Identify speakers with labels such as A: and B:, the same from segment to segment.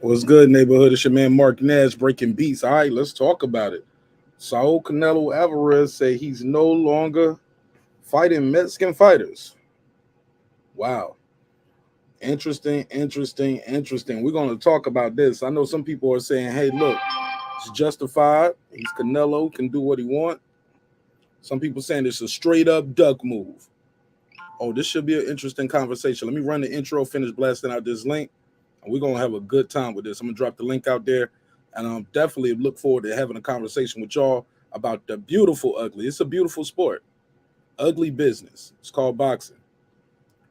A: What's good, neighborhood? It's your man Mark Nash breaking beats. All right, let's talk about it. Saul Canelo Alvarez say he's no longer fighting Mexican fighters. Wow. Interesting. We're going to talk about this. I know some people are saying, hey, look, it's justified. He's Canelo, can do what he wants. Some people saying it's a straight up duck move. Oh, this should be an interesting conversation. Let me run the intro, finish blasting out this link. And we're going to have a good time with this. I'm going to drop the link out there. And I'm definitely look forward to having a conversation with y'all about the beautiful ugly. It's a beautiful sport. Ugly business. It's called boxing.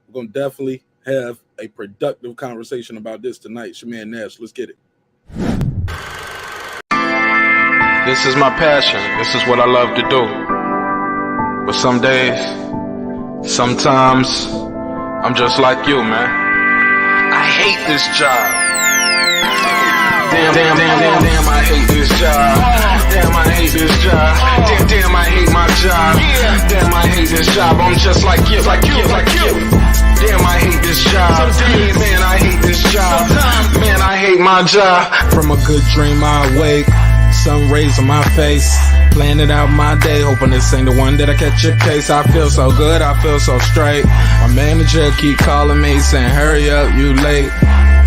A: We're going to definitely have a productive conversation about this tonight. It's your man Nash. Let's get it.
B: This is my passion. This is what I love to do. But some days, sometimes, I'm just like you, man. I hate this job. Damn, I hate this job. Damn, I hate this job. Damn, I hate my job. Damn, I hate this job. I'm just like you. Damn, I hate this job. Man, I hate this job. Man, I hate my job. From a good dream I wake, sun rays on my face, planning out my day, hoping this ain't the one that I catch a case. I feel so good, I feel so straight. My manager keep calling me saying, hurry up, you late.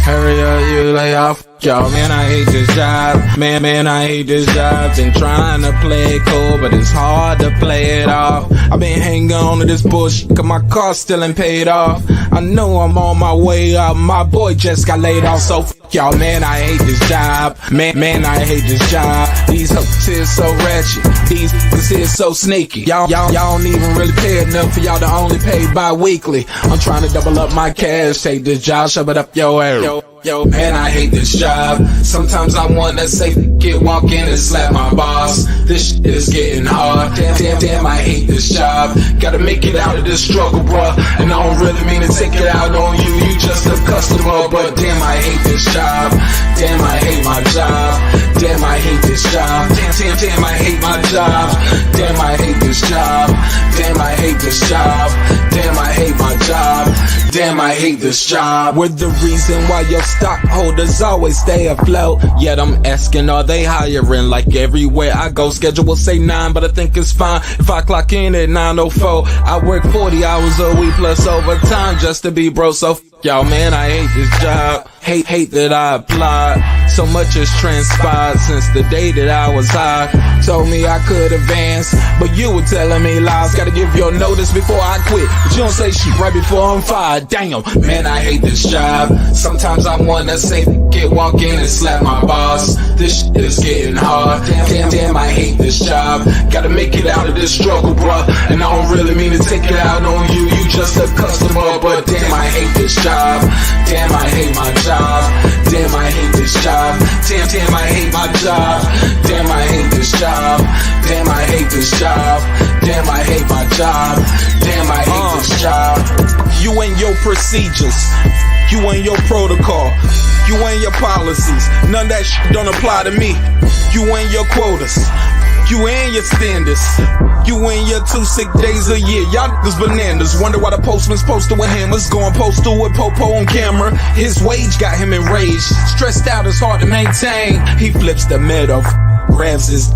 B: Hurry up, you lay off. Y'all, man, I hate this job. Man, I hate this job. Been trying to play it cool, but it's hard to play it off. I've been hanging on to this bullshit, cause my car still ain't paid off. I know I'm on my way up. My boy just got laid off, so y'all, man, I hate this job. Man, I hate this job. These hoes is so ratchet. These niggas is so sneaky. Y'all don't even really pay enough for y'all to only pay bi-weekly. I'm trying to double up my cash. Take this job, shove it up your ass. Yo, man, I hate this job. Sometimes I wanna say, walk in and slap my boss. This shit is getting hard. Damn, I hate this job. Gotta make it out of this struggle, bruh. And I don't really mean to take it out on you. You just a customer, but damn, I hate this job. Damn, I hate my job. Damn, I hate this job. Damn, I hate my job. Damn, I hate this job. Damn, I hate this job. Damn, I hate my job. Damn, I hate this job. We're the reason why your stockholders always stay afloat. Yet I'm asking, are they hiring? Like everywhere I go, schedule will say 9, but I think it's fine if I clock in at 9:04. I work 40 hours a week plus overtime just to be bro. So y'all, man, I hate this job. Hate that I applied. So much has transpired since the day that I was high. Told me I could advance, but you were telling me lies. Gotta give your notice before I quit, but you don't say shit right before I'm fired. Damn, man, I hate this job. Sometimes I wanna say, walk in and slap my boss. This shit is getting hard. Damn, I hate this job. Gotta make it out of this struggle, bruh. And I don't really mean to take it out on you. You just a customer, but damn, I hate this job. Damn, I hate my job. Damn, I hate this job. Damn, I hate my job. Damn, I hate this job. Damn, I hate this job. Damn, I hate my job. Damn, I hate this job. You and your procedures, you and your protocol, you and your policies, none of that shit don't apply to me. You and your quotas, you and your standards, you and your 2 sick days a year. Y'all niggas bananas. Wonder why the postman's posted with hammers, going postal with Popo on camera. His wage got him enraged, stressed out, it's hard to maintain. He flips the middle, grabs his.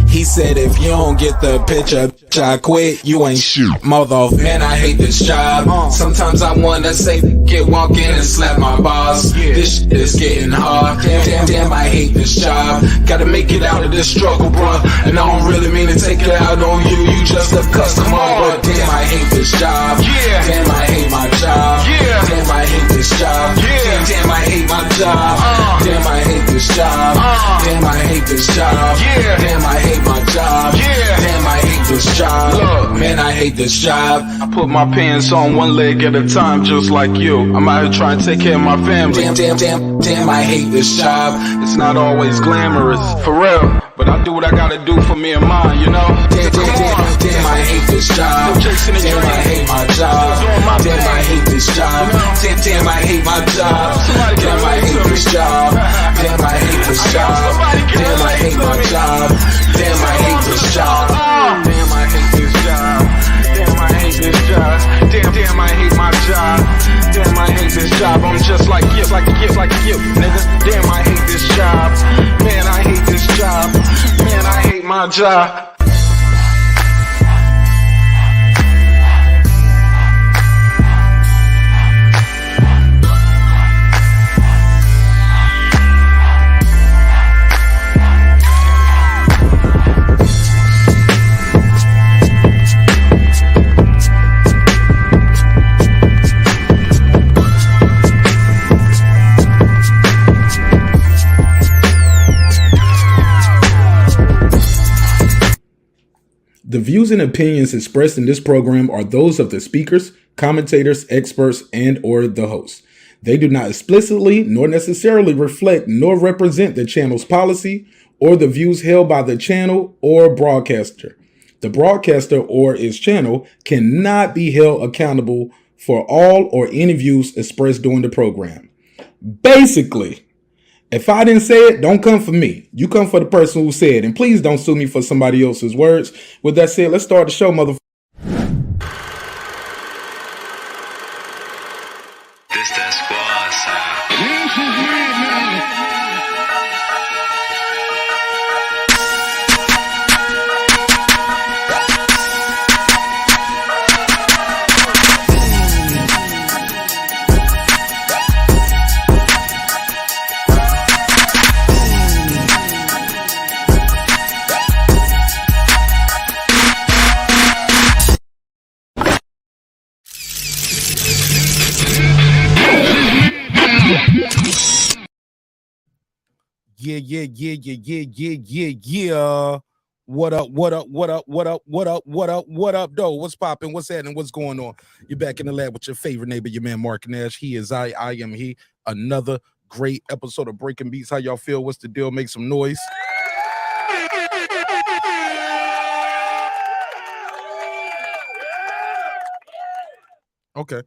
B: He said, if you don't get the picture, I quit, you ain't shoot. Mother, man, I hate this job. Sometimes I wanna say, walk in and slap my boss. This shit is getting hard. Damn, I hate this job. Gotta make it out of this struggle, bruh. And I don't really mean to take it out on you. You just a customer, but damn, I hate this job. Damn, I hate my job. Damn, I hate this job. Damn, I hate my job. Damn, I hate this job. Damn, I hate this job. Damn, I hate my job. Damn, I hate this job. Look, man, I hate this job. I put my pants on one leg at a time, just like you. I'm out here trying to take care of my family. Damn, I hate this job. It's not always glamorous, for real, but I do what I gotta do for me and mine, you know? Damn, I hate this job. Damn, I hate my job. Damn, I hate this job. Damn, I hate my job. Damn, I hate this job. Damn, I hate this job. Damn, I hate my job. Damn, I hate this job. Damn, I hate this job. Damn, I hate this job. Damn, I hate my job. Damn, I hate this job. I'm just like you, nigga. my job.
A: The views and opinions expressed in this program are those of the speakers, commentators, experts, and or the host. They do not explicitly nor necessarily reflect nor represent the channel's policy or the views held by the channel or broadcaster. The broadcaster or its channel cannot be held accountable for all or any views expressed during the program. Basically, if I didn't say it, don't come for me. You come for the person who said it. And please don't sue me for somebody else's words. With that said, let's start the show, motherfucker.
C: This that squad sound.
A: Yeah. What up, though? What's popping? What's happening? What's going on? You're back in the lab with your favorite neighbor, your man, Mark Nash. He is I am he. Another great episode of Breaking Beats. How y'all feel? What's the deal? Make some noise. Okay.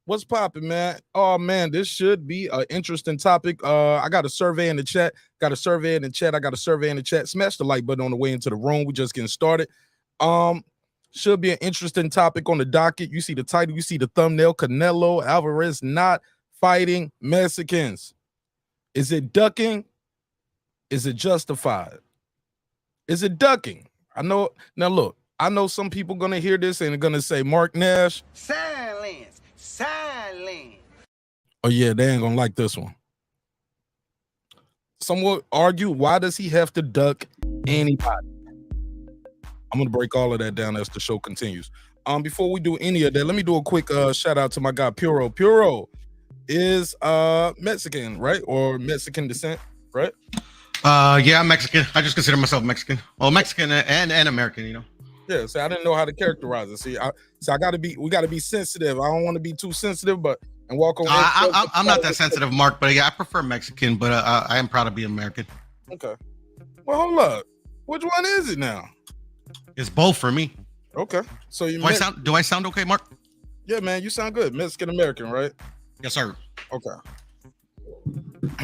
A: What's popping, man? Oh, man, this should be an interesting topic. I got a survey in the chat. I got a survey in the chat. Smash the like button on the way into the room. We just getting started. Should be an interesting topic on the docket. You see the title. You see the thumbnail. Canelo Alvarez not fighting Mexicans. Is it ducking? Is it justified? Is it ducking? I know. Now, look, I know some people going to hear this and are going to say, Mark Nash.
D: Silence.
A: Oh, yeah, they ain't gonna like this one. Some will argue, why does he have to duck anybody? I'm gonna break all of that down as the show continues. Before we do any of that, let me do a quick shout out to my guy Puro. Puro is Mexican, right? Or Mexican descent, right?
E: Yeah, I'm Mexican. I just consider myself Mexican. Well, Mexican and American, you know.
A: Yeah, so I didn't know how to characterize it. See, we gotta be sensitive. I don't want to be too sensitive, but and walk on.
E: I'm not that sensitive, Mark, but yeah, I prefer Mexican, but I am proud to be American.
A: Okay. Well, hold up. Which one is it now?
E: It's both for me.
A: Okay. So you
E: do I sound okay, Mark?
A: Yeah, man, you sound good. Mexican American, right?
E: Yes, sir.
A: Okay.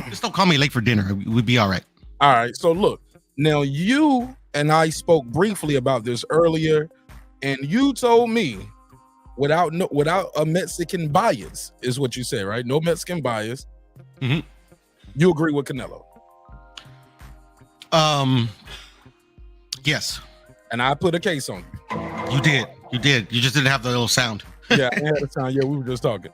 E: Just don't call me late for dinner. We'd be all right.
A: All right. So look, now you and I spoke briefly about this earlier, and you told me without a Mexican bias is what you said, right? No Mexican bias.
E: Mm-hmm.
A: You agree with Canelo?
E: Yes.
A: And I put a case on you.
E: You did. You just didn't have the little sound.
A: Yeah, I had a sound. Yeah, we were just talking.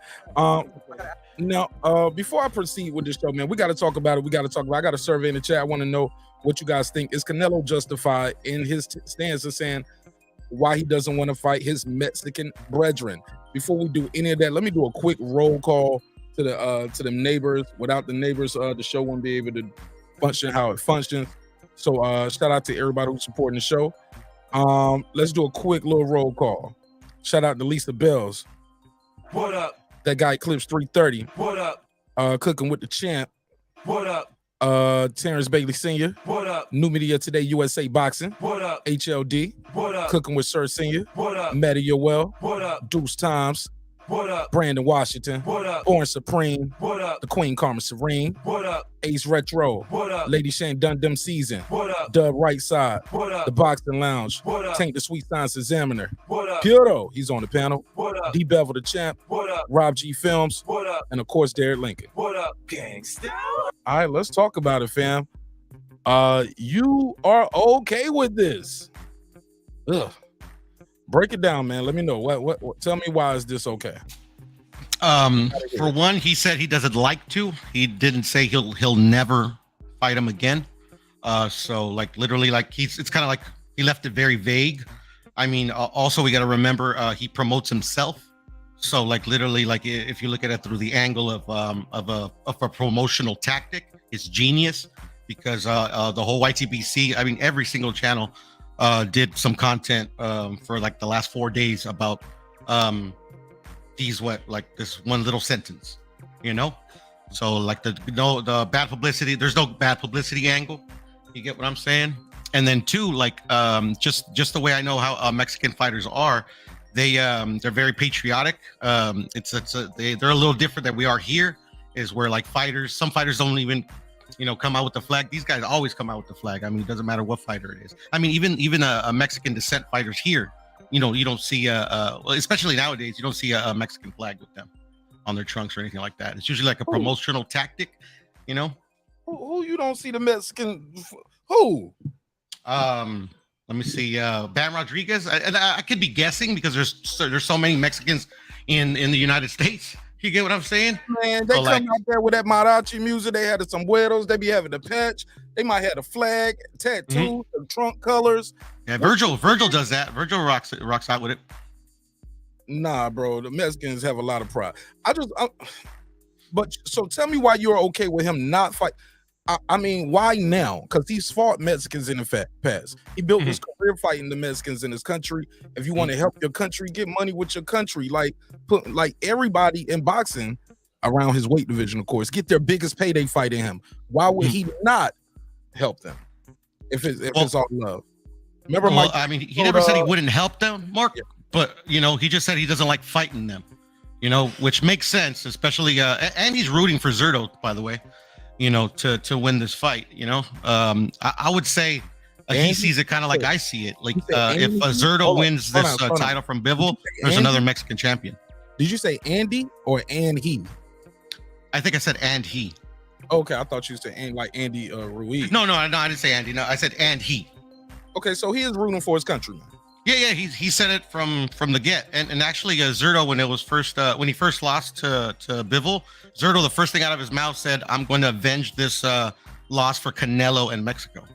A: Now, before I proceed with this show, man, we got to talk about it. I got a survey in the chat. I want to know what you guys think. Is Canelo justified in his stance of saying why he doesn't want to fight his Mexican brethren? Before we do any of that, let me do a quick roll call to the neighbors. Without the neighbors, the show won't be able to function how it functions. So shout out to everybody who's supporting the show. Let's do a quick little roll call. Shout out to Lisa Bells.
D: What up?
A: That guy Clips 330.
D: What up?
A: Cooking with the champ.
D: What up?
A: Terrence Bailey Sr.
D: What up?
A: New Media Today USA Boxing.
D: What up?
A: HLD.
D: What up?
A: Cooking with Sir Sr.
D: What up?
A: Matty Yoel.
D: What up?
A: Deuce Times.
D: What up?
A: Brandon Washington.
D: What up?
A: Born Supreme.
D: What up?
A: The Queen Karma Serene.
D: What up?
A: Ace Retro.
D: What up?
A: Lady Shane Dundum Season.
D: What up?
A: Dub Right Side.
D: What up?
A: The Boxing Lounge.
D: What up?
A: Tank the Sweet Science Examiner.
D: What up?
A: Puro, he's on the panel.
D: What up?
A: D Bevel the Champ.
D: What up?
A: Rob G Films.
D: What up?
A: And of course, Derek Lincoln.
D: What up? Gangsta.
A: All right, let's talk about it, fam. You are okay with this? Ugh. Break it down, man. Let me know. What tell me why is this okay?
E: For one, he said he doesn't like to. He didn't say he'll never fight him again. So like literally, like it's kind of like he left it very vague. I mean, also we got to remember he promotes himself. So like literally, like if you look at it through the angle of a promotional tactic, it's genius because the whole YTBC, I mean, every single channel did some content for like the last 4 days about like this one little sentence, you know. So like the bad publicity, there's no bad publicity angle. You get what I'm saying? And then two, like just the way I know how Mexican fighters are, they're very patriotic. They're a little different than we are here. Is where like some fighters don't even, come out with the flag. These guys always come out with the flag. I mean, it doesn't matter what fighter it is. I mean, even a Mexican descent fighters here, you don't see especially nowadays, you don't see a Mexican flag with them on their trunks or anything like that. It's usually like a promotional tactic,
A: Who you don't see the Mexican? Who?
E: Let me see. Bam Rodriguez. I could be guessing because there's so many Mexicans in the United States. You get what I'm saying?
A: Man, they come out there with that mariachi music. They had the sombreros. They be having the patch. They might have a flag, tattoo, the trunk colors.
E: Yeah, Virgil does that. Virgil rocks out with it.
A: Nah, bro. The Mexicans have a lot of pride. But so tell me why you're okay with him not fight. I mean, why now? Because he's fought Mexicans in the past. He built his career fighting the Mexicans in his country. If you want to help your country, get money with your country. Like everybody in boxing around his weight division, of course, get their biggest payday fighting him. Why would he not help them? If it's all love. Remember, Mike?
E: I mean, he never said he wouldn't help them, Mark. Yeah. But he just said he doesn't like fighting them. Which makes sense, especially and he's rooting for Zurdo, by the way. To win this fight, I would say he sees it kind of like I see it. Like if Zurdo wins this title from Bivol, there's another Mexican champion.
A: Did you say Andy or and he?
E: I think I said and he.
A: Okay, I thought you said like Andy Ruiz.
E: No, I didn't say Andy. No, I said and he.
A: Okay, so he is rooting for his countryman.
E: Yeah, he said it from the get, and actually Zurdo when he first lost to Bivol, Zurdo, the first thing out of his mouth said, "I'm going to avenge this loss for Canelo and Mexico."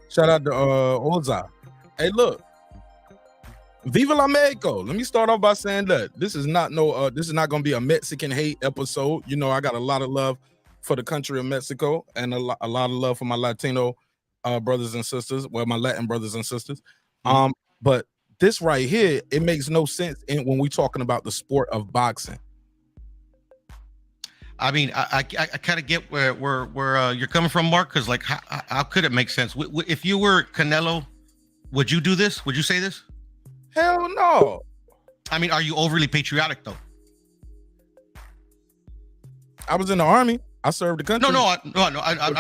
A: Shout out to Oza. Hey, look, Viva la Mexico. Let me start off by saying that this is not going to be a Mexican hate episode. I got a lot of love for the country of Mexico and a lot of love for my Latino brothers and sisters, my Latin brothers and sisters. But this right here, it makes no sense when we're talking about the sport of boxing.
E: I mean, I kind of get where you're coming from, Mark, because like how could it make sense? If you were Canelo, would you do this? Would you say this?
A: Hell no. I
E: mean, are you overly patriotic though?
A: I was in the army. I served the country.
E: No. I'm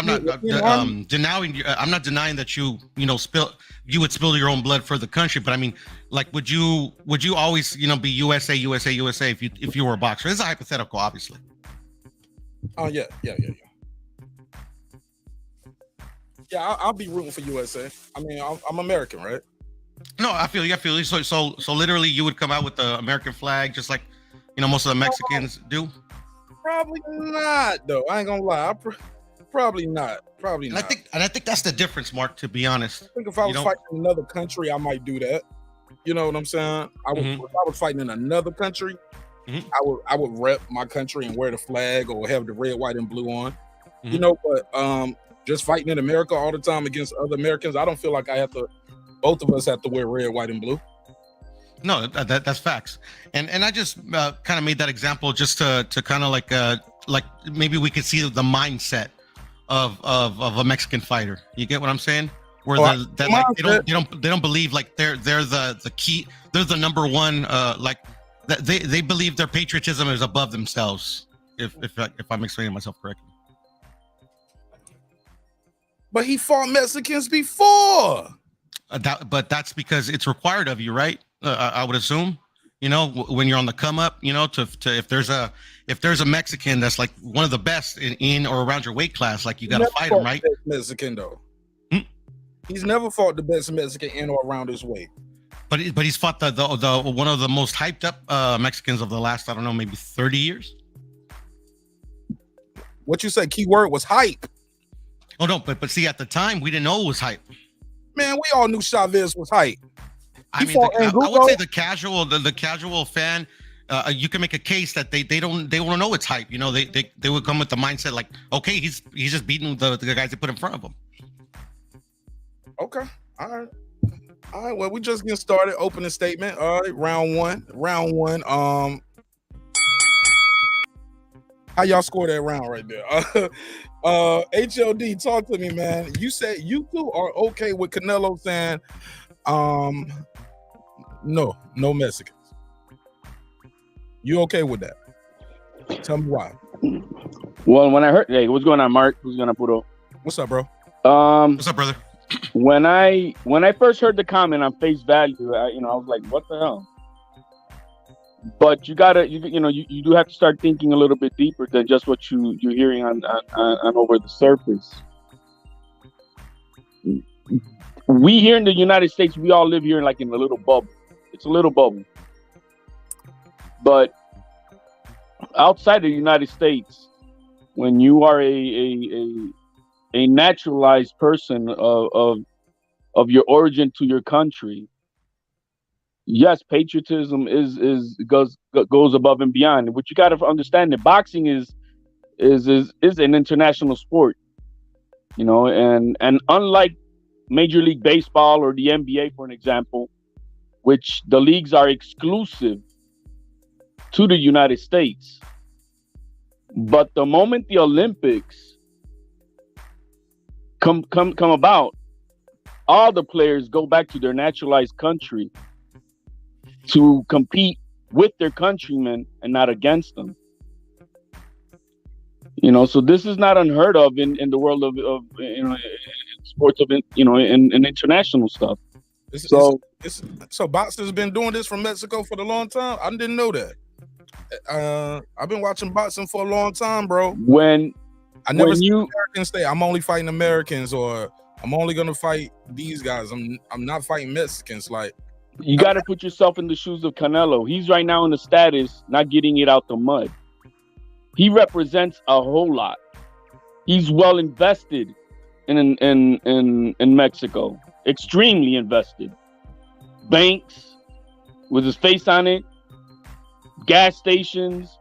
E: not denying. I'm not denying that you would spill your own blood for the country. But I mean, like, would you always be USA if you were a boxer? This is a hypothetical, obviously.
A: Oh yeah. Yeah, I'll be rooting for USA. I mean, I'm American, right?
E: No, I feel you. So literally, you would come out with the American flag, just like most of the Mexicans do.
A: Probably not, though. I ain't gonna lie. Probably not. Probably not.
E: And I think that's the difference, Mark. To be honest,
A: I think if I was fighting in another country, I might do that. You know what I'm saying? If I was fighting in another country, I would rep my country and wear the flag or have the red, white, and blue on. But just fighting in America all the time against other Americans, I don't feel like I have to. Both of us have to wear red, white, and blue.
E: No, that's facts, and I just kind of made that example just to kind of like maybe we could see the mindset of a Mexican fighter. You get what I'm saying? Where they don't believe like they're the key, they're the number one. Like they believe their patriotism is above themselves. If I'm explaining myself correctly.
A: But he fought Mexicans before.
E: But that's because it's required of you, right? I would assume. You know, when you're on the come up, you know, to if there's a Mexican that's like one of the best in or around your weight class, like you got to fight him, right?
A: Mexican though.
E: Hmm?
A: He's never fought the best Mexican in or around his weight.
E: But he's fought the one of the most hyped up Mexicans of the last, I don't know, maybe 30 years.
A: What you say? Key word was hype.
E: Oh no, but see, at the time we didn't know it was hype.
A: Man, we all knew Chavez was hype.
E: I mean, I would say the casual fan, you can make a case that they don't know it's hype. You know, they would come with the mindset like, okay, he's just beating the guys they put in front of him.
A: Okay, all right. Well, we just getting started. Opening statement. All right, round one. How y'all score that round right there? HLD, talk to me, man. You said you two are okay with Canelo saying, no Mexicans. You okay with that? Tell me why.
F: Well, when I heard, hey, what's going on, Mark? Who's gonna put up?
A: What's up, bro?
E: What's up, brother?
F: When I first heard the comment on face value, I was like, what the hell? But you do have to start thinking a little bit deeper than just what you're hearing on over the surface. We here in the United States, we all live here in a little bubble. It's a little bubble. But outside the United States, when you are a naturalized person of your origin to your country, yes, patriotism goes above and beyond. What you got to understand that boxing is an international sport, you know, and unlike Major League Baseball or the NBA, for an example, which the leagues are exclusive to the United States. But the moment the Olympics come about, all the players go back to their naturalized country to compete with their countrymen and not against them. You know, so this is not unheard of in the world of sports of in international stuff.
A: So boxers been doing this from Mexico for a long time. I didn't know that. I've been watching boxing for a long time, bro.
F: When
A: Americans say I'm only fighting Americans, or I'm only gonna fight these guys. I'm not fighting Mexicans. Like,
F: you got to put yourself in the shoes of Canelo. He's right now in the status not getting it out the mud. He represents a whole lot. He's well invested in Mexico, extremely invested. Banks with his face on it, gas stations,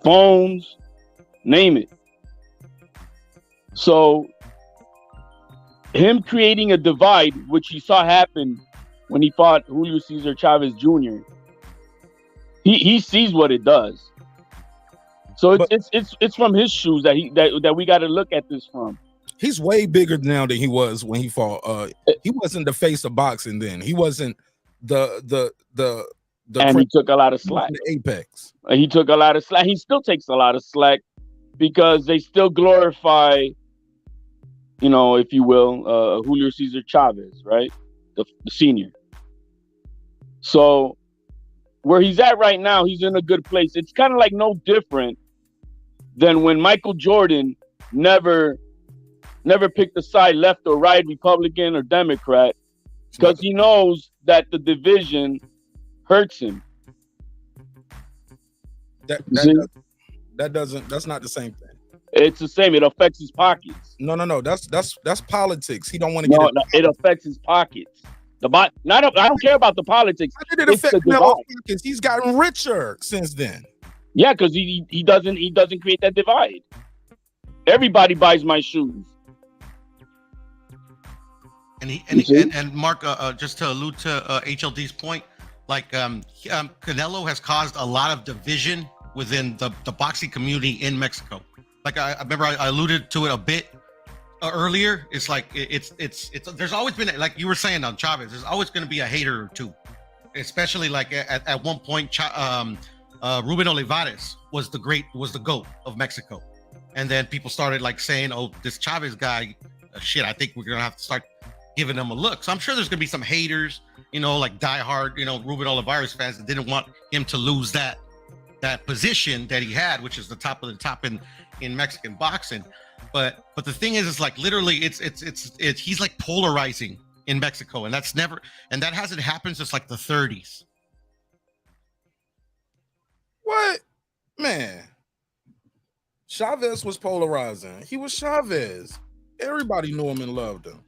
F: phones, name it. So him creating a divide, which you saw happen when he fought Julio Cesar Chavez Jr., he sees what it does. So it's from his shoes that we got to look at this from.
A: He's way bigger now than he was when he fought. He wasn't the face of boxing then. He wasn't the
F: and he took a lot of slack.
A: Apex.
F: He took a lot of slack. He still takes a lot of slack because they still glorify, if you will, Julio Cesar Chavez, right? The senior. So where he's at right now, he's in a good place. It's kind of like no different than when Michael Jordan never picked a side, left or right, Republican or Democrat, because he knows that the division hurts him.
A: That's not the same thing.
F: It's the same. It affects his pockets.
A: No. That's politics. He don't want to get it.
F: No, it affects his pockets. I don't care about the politics.
A: How did it affect Canelo's pockets? He's gotten richer since then.
F: Yeah, because he doesn't create that divide. Everybody buys my shoes.
E: And Mark, just to allude to HLD's point, like Canelo has caused a lot of division within the boxing community in Mexico. Like I remember I alluded to it a bit earlier. It's like it's there's always been, like you were saying on Chavez, there's always going to be a hater or two, especially like at one point Ruben Olivares was the GOAT of Mexico, and then people started like saying, oh, this Chavez guy, shit, I think we're gonna have to start giving him a look. So I'm sure there's gonna be some haters, like diehard, Ruben Olivares fans that didn't want him to lose that position that he had, which is the top of the top in Mexican boxing. But the thing is like literally it's he's like polarizing in Mexico, and that hasn't happened since like the 30s.
A: What? Man. Chavez was polarizing. He was Chavez. Everybody knew him and loved him.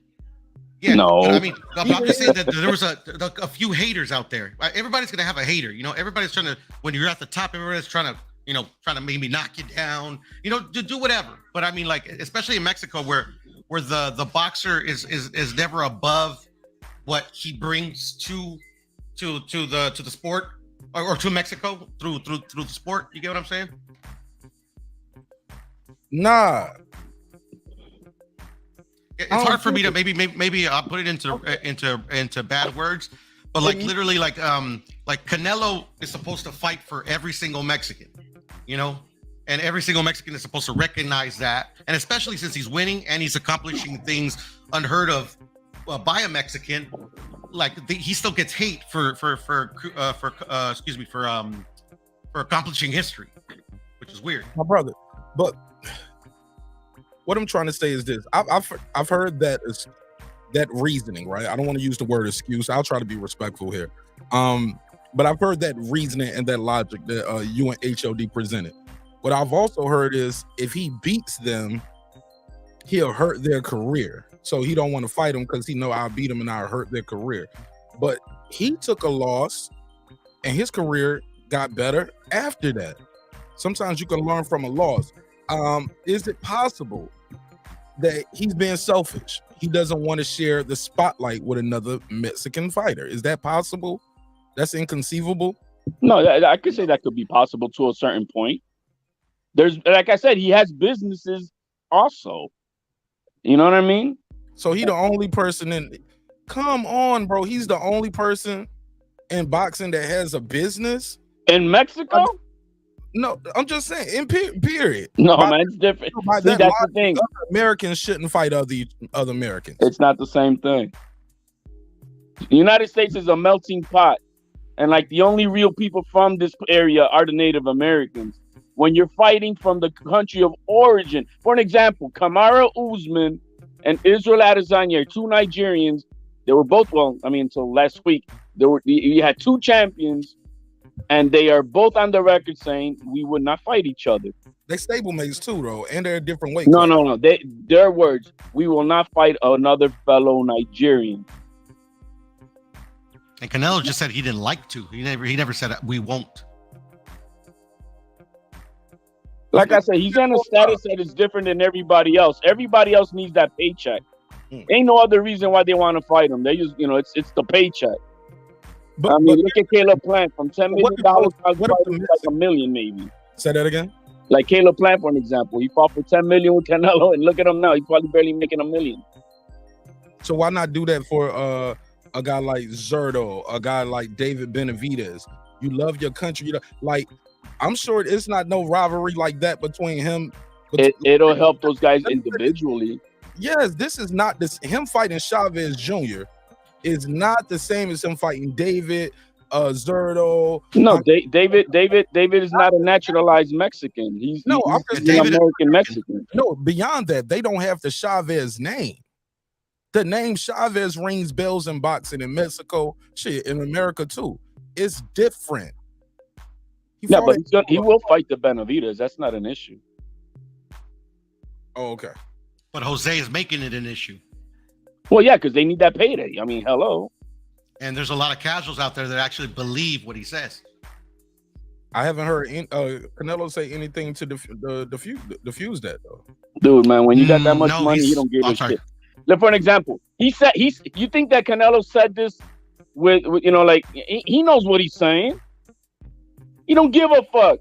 E: Yeah,
F: no.
E: I mean, I'm just saying that there was a few haters out there. Everybody's gonna have a hater. Everybody's trying to, when you're at the top, everybody's trying to maybe knock you down, to do whatever. But I mean, like, especially in Mexico, where the boxer is never above what he brings to the sport or to Mexico through the sport. You get what I'm saying?
A: Nah.
E: It's hard for me to maybe I'll put it into bad words, but like literally like Canelo is supposed to fight for every single Mexican, and every single Mexican is supposed to recognize that, and especially since he's winning and he's accomplishing things unheard of by a Mexican, like he still gets hate for accomplishing history, which is weird.
A: My brother, but what I'm trying to say is this: I've heard that reasoning, right? I don't want to use the word excuse. I'll try to be respectful here. But I've heard that reasoning and that logic that you and HOD presented. What I've also heard is if he beats them, he'll hurt their career. So he don't want to fight them because he know I'll beat them and I'll hurt their career. But he took a loss and his career got better after that. Sometimes you can learn from a loss. Is it possible that he's being selfish? He doesn't want to share the spotlight with another Mexican fighter. Is that possible? That's inconceivable.
F: No, I could say that could be possible to a certain point. There's, like I said, he has businesses also. You know what I mean?
A: So he the only person come on, bro. He's the only person in boxing that has a business
F: in Mexico.
A: No, I'm just saying in period.
F: No, man, it's different. See, that's the thing.
A: Americans shouldn't fight other Americans.
F: It's not the same thing. The United States is a melting pot, and like the only real people from this area are the Native Americans. When you're fighting from the country of origin, for an example, Kamaru Usman and Israel Adesanya, two Nigerians. They were both, until last week, you had two champions. And they are both on the record saying we would not fight each other.
A: They stablemates too, though, and they're a different weight.
F: No. Their words: we will not fight another fellow Nigerian.
E: And Canelo just said he didn't like to. He never said we won't.
F: Like I said, he's on a status that is different than everybody else. Everybody else needs that paycheck. Ain't no other reason why they want to fight him. They just, it's the paycheck. But look at Caleb Plant from $10 million like $1 million, maybe.
A: Say that again.
F: Like Caleb Plant, for an example, he fought for $10 million with Canelo, and look at him now. He's probably barely making $1 million.
A: So why not do that for a guy like Zurdo, a guy like David Benavidez? You love your country. Like, I'm sure it's not no rivalry like that between him.
F: It'll help those guys individually.
A: Yes, this is not this. Him fighting Chavez Jr. is not the same as him fighting David, Zurdo.
F: No, David is not a naturalized Mexican. He's an American Mexican.
A: No, beyond that, they don't have the Chavez name. The name Chavez rings bells in boxing in Mexico, shit, in America too. It's different.
F: But he will fight the Benavidez. That's not an issue.
A: Oh, okay.
E: But Jose is making it an issue.
F: Well, yeah, because they need that payday. I mean, hello.
E: And there's a lot of casuals out there that actually believe what he says.
A: I haven't heard Canelo say anything to diffuse that though.
F: Dude, man, when you got that much money, you don't give a shit. Look, for an example, you think that Canelo said this with he knows what he's saying. He don't give a fuck.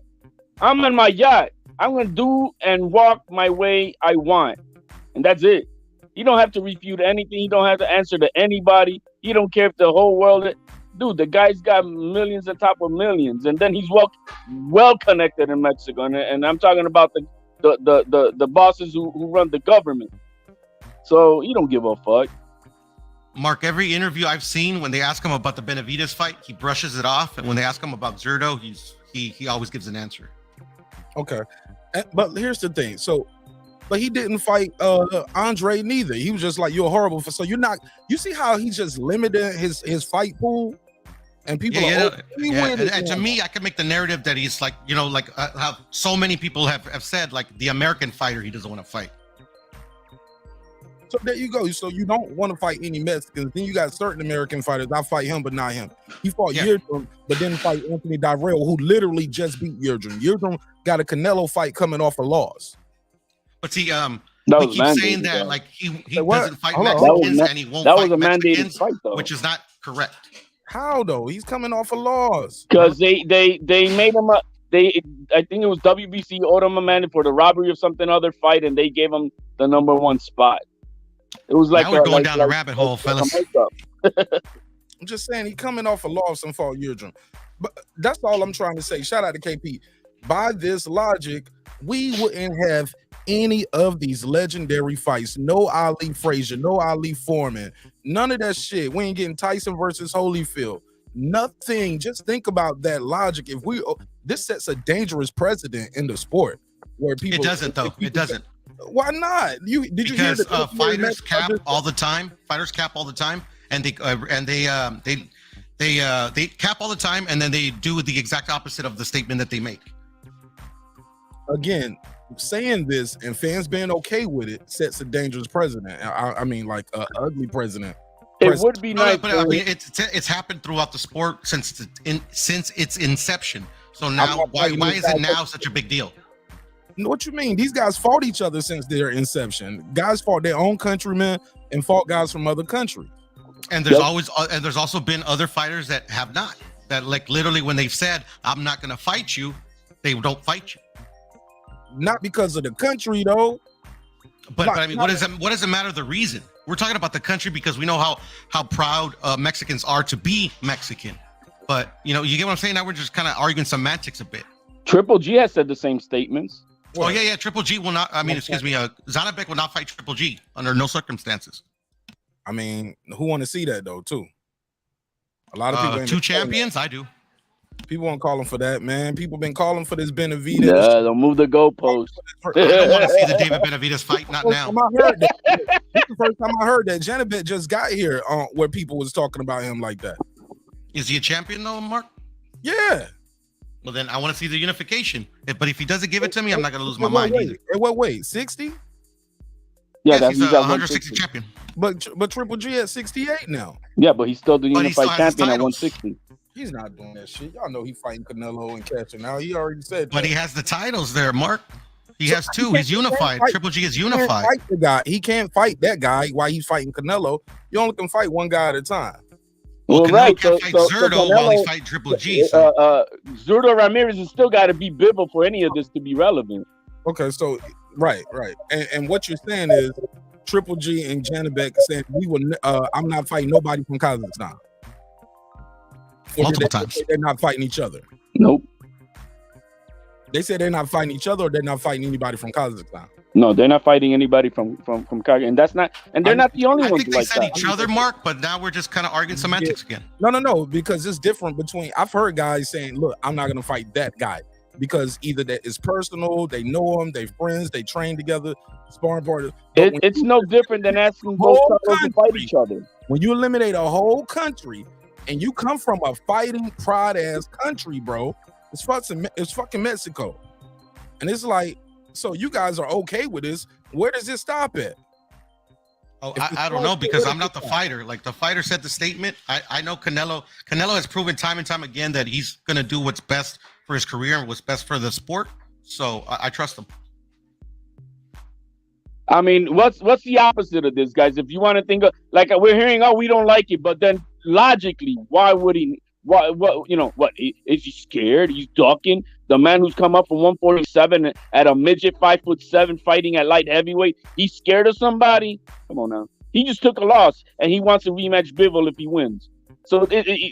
F: I'm in my yacht. I'm gonna do and walk my way I want, and that's it. You don't have to refute anything. You don't have to answer to anybody. You don't care if the whole world. Dude, the guy's got millions on top of millions, and then he's well connected in Mexico, and I'm talking about the bosses who run the government. So you don't give a fuck.
E: Mark, every interview I've seen, when they ask him about the Benavidez fight, he brushes it off, and when they ask him about Zurdo, he always gives an answer.
A: Okay, but here's the thing. So, but he didn't fight Andre neither. He was just like, you're horrible. So you're not. You see how he just limited his fight pool, and people
E: And to me, I can make the narrative that he's like, how so many people have said, like the American fighter he doesn't want to fight.
A: So there you go. So you don't want to fight any Mexicans. Then you got certain American fighters. I fight him, but not him. He fought Yildirim, but didn't fight Anthony Dirrell, who literally just beat Yildirim. Yildirim got a Canelo fight coming off a loss.
E: But see, we keep saying that like he doesn't fight Mexicans and he won't
F: that
E: fight
F: was a mandated
E: Mexicans,
F: fight, though.
E: which is not correct.
A: How though? He's coming off a loss.
F: Because they made him a I think it was WBC owed him a mandate for the robbery of something other fight, and they gave him the #1 spot. It was like
E: now we're going down the rabbit hole, fellas.
A: I'm just saying he coming off a loss and fought Yildirim. But that's all I'm trying to say. Shout out to KP. By this logic, we wouldn't have any of these legendary fights. No Ali Frazier, no Ali Foreman, none of that shit. We ain't getting Tyson versus Holyfield. Nothing. Just think about that logic. This sets a dangerous precedent in the sport where people.
E: It doesn't though. It doesn't.
A: Why not?
E: Because fighters cap all the time. Fighters cap all the time, and they cap all the time, and then they do the exact opposite of the statement that they make.
A: Again, saying this and fans being okay with it sets a dangerous precedent. I mean, like an ugly precedent.
F: It would be nice,
E: but I mean, it's happened throughout the sport since its inception. So now, why is it now such a big deal?
A: What you mean? These guys fought each other since their inception. Guys fought their own countrymen and fought guys from other countries.
E: And there's also been other fighters that have not. That like literally when they've said, "I'm not going to fight you," they don't fight you.
A: Not because of the country though.
E: But I mean, what does it matter the reason? We're talking about the country because we know how proud Mexicans are to be Mexican. But you get what I'm saying? Now we're just kind of arguing semantics a bit.
F: Triple G has said the same statements.
E: Oh yeah. Triple G will not. I mean, excuse me. Zanabek will not fight Triple G under no circumstances.
A: I mean, who want to see that though? Too. A lot of people.
E: Two champions. I do.
A: People won't call him for that, man. People been calling for this Benavidez.
F: Yeah, don't move the goalpost.
E: I don't want to see the David Benavidez fight. Not now.
A: This is the first time I heard that. Gennady just got here where people was talking about him like that.
E: Is he a champion though, Mark?
A: Yeah.
E: Well, then I want to see the unification. But if he doesn't give it to me, I'm not going to lose my mind either.
A: What weight? 60?
F: Yeah,
E: yes, he's a 160 champion.
A: But Triple G at 68 now.
F: Yeah, but he's still the unified champion at 160.
A: He's not doing that shit. Y'all know he fighting Canelo and catching out. He already said that.
E: But he has the titles there, Mark. He has two. He's unified. Triple G is unified.
A: Fight the guy. He can't fight that guy while he's fighting Canelo. You only can fight one guy at a time.
E: Well, Canelo can't fight Zurdo while he's fighting Triple G. So.
F: Zurdo Ramirez has still got to be bivol for any of this to be relevant.
A: Okay, so right. And what you're saying is Triple G and Gennady saying I'm not fighting nobody from Kazakhstan.
E: Multiple times.
A: They're not fighting each other.
F: Nope.
A: They said they're not fighting each other, or they're not fighting anybody from Kazakhstan.
F: No, they're not fighting anybody from Kazakhstan, and that's not. And they're not the only ones.
E: I think they said each other, Mark, but now we're just kind of arguing semantics again.
A: No, because it's different between. I've heard guys saying, "Look, I'm not gonna fight that guy," because either that is personal, they know him, they're friends, they train together, sparring partners.
F: It's no different than asking both fellows to fight each other.
A: When you eliminate a whole country. And you come from a fighting pride ass country, bro. It's fucking Mexico. And it's like, so you guys are okay with this. Where does it stop at?
E: Oh, I don't know because I'm not the fighter. Like the fighter said the statement. I know Canelo has proven time and time again that he's gonna do what's best for his career and what's best for the sport. So I trust him.
F: I mean, what's the opposite of this, guys? If you want to think of like we're hearing, we don't like it, but then logically, why would he? What is he scared? He's ducking. The man who's come up from 147 at a midget 5'7" fighting at light heavyweight. He's scared of somebody. Come on now. He just took a loss and he wants to rematch Bivol if he wins. So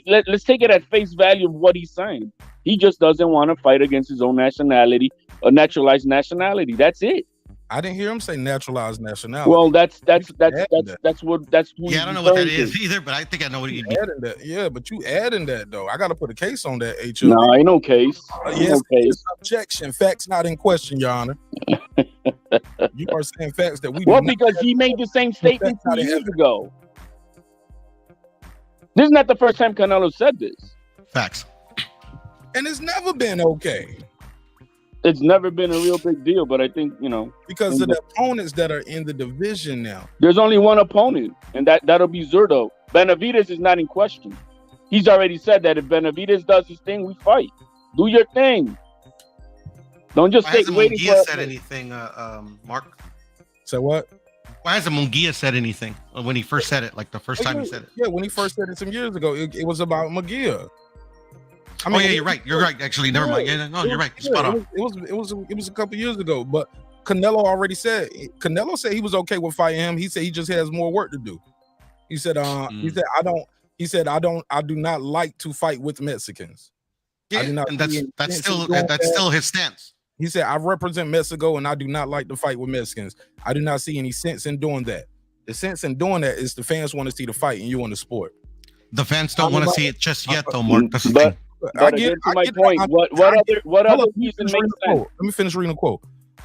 F: let's take it at face value of what he's saying. He just doesn't want to fight against his own nationality, a naturalized nationality. That's it.
A: I didn't hear him say naturalized nationality.
F: Well, that's
A: adding
F: who
A: that.
F: he's
E: Yeah, I don't know what that
F: referring
E: is
F: to.
E: either, but I think I know what you mean.
A: Adding that. Yeah, but you adding that though. I got to put a case on that. HLD.
F: No, ain't no case. Ain't
A: Yes,
F: no case.
A: objection. Facts not in question, Your Honor. You are saying facts that we.
F: Well,
A: do not
F: because
A: have.
F: he made the same statement
A: That's not
F: 2 years
A: evidence.
F: ago. This is not the first time Canelo said this.
E: Facts.
A: And it's never been okay
F: It's never been a real big deal, but I think,
A: because of the opponents that are in the division now.
F: there's only one opponent, and that'll be Zurdo. Benavidez is not in question. He's already said that if Benavidez does his thing, we fight. Do your thing. Don't just
E: Why
F: sit
E: hasn't
F: waiting
E: Munguia
F: for.
E: said anything, Mark?
A: So what?
E: Why hasn't Munguia said anything when he first said it? Like the first time he said it.
A: Yeah, when he first said it some years ago, it was about Munguia.
E: Oh yeah, you're right. You're right. Actually, never mind. Yeah, no, you're right. You're spot on.
A: It was a couple years ago, but Canelo already said. Canelo said he was okay with fighting him. He said he just has more work to do. He said, I do not like to fight with Mexicans.
E: Yeah,
A: I do not.
E: and that's still his stance.
A: He said, I represent Mexico and I do not like to fight with Mexicans. I do not see any sense in doing that. The sense in doing that is the fans want to see the fight and you want the sport.
E: The fans don't want to see it just yet, though, Mark. That's the thing.
F: But again, to my point, what other reason makes sense?
A: Let me finish reading the quote.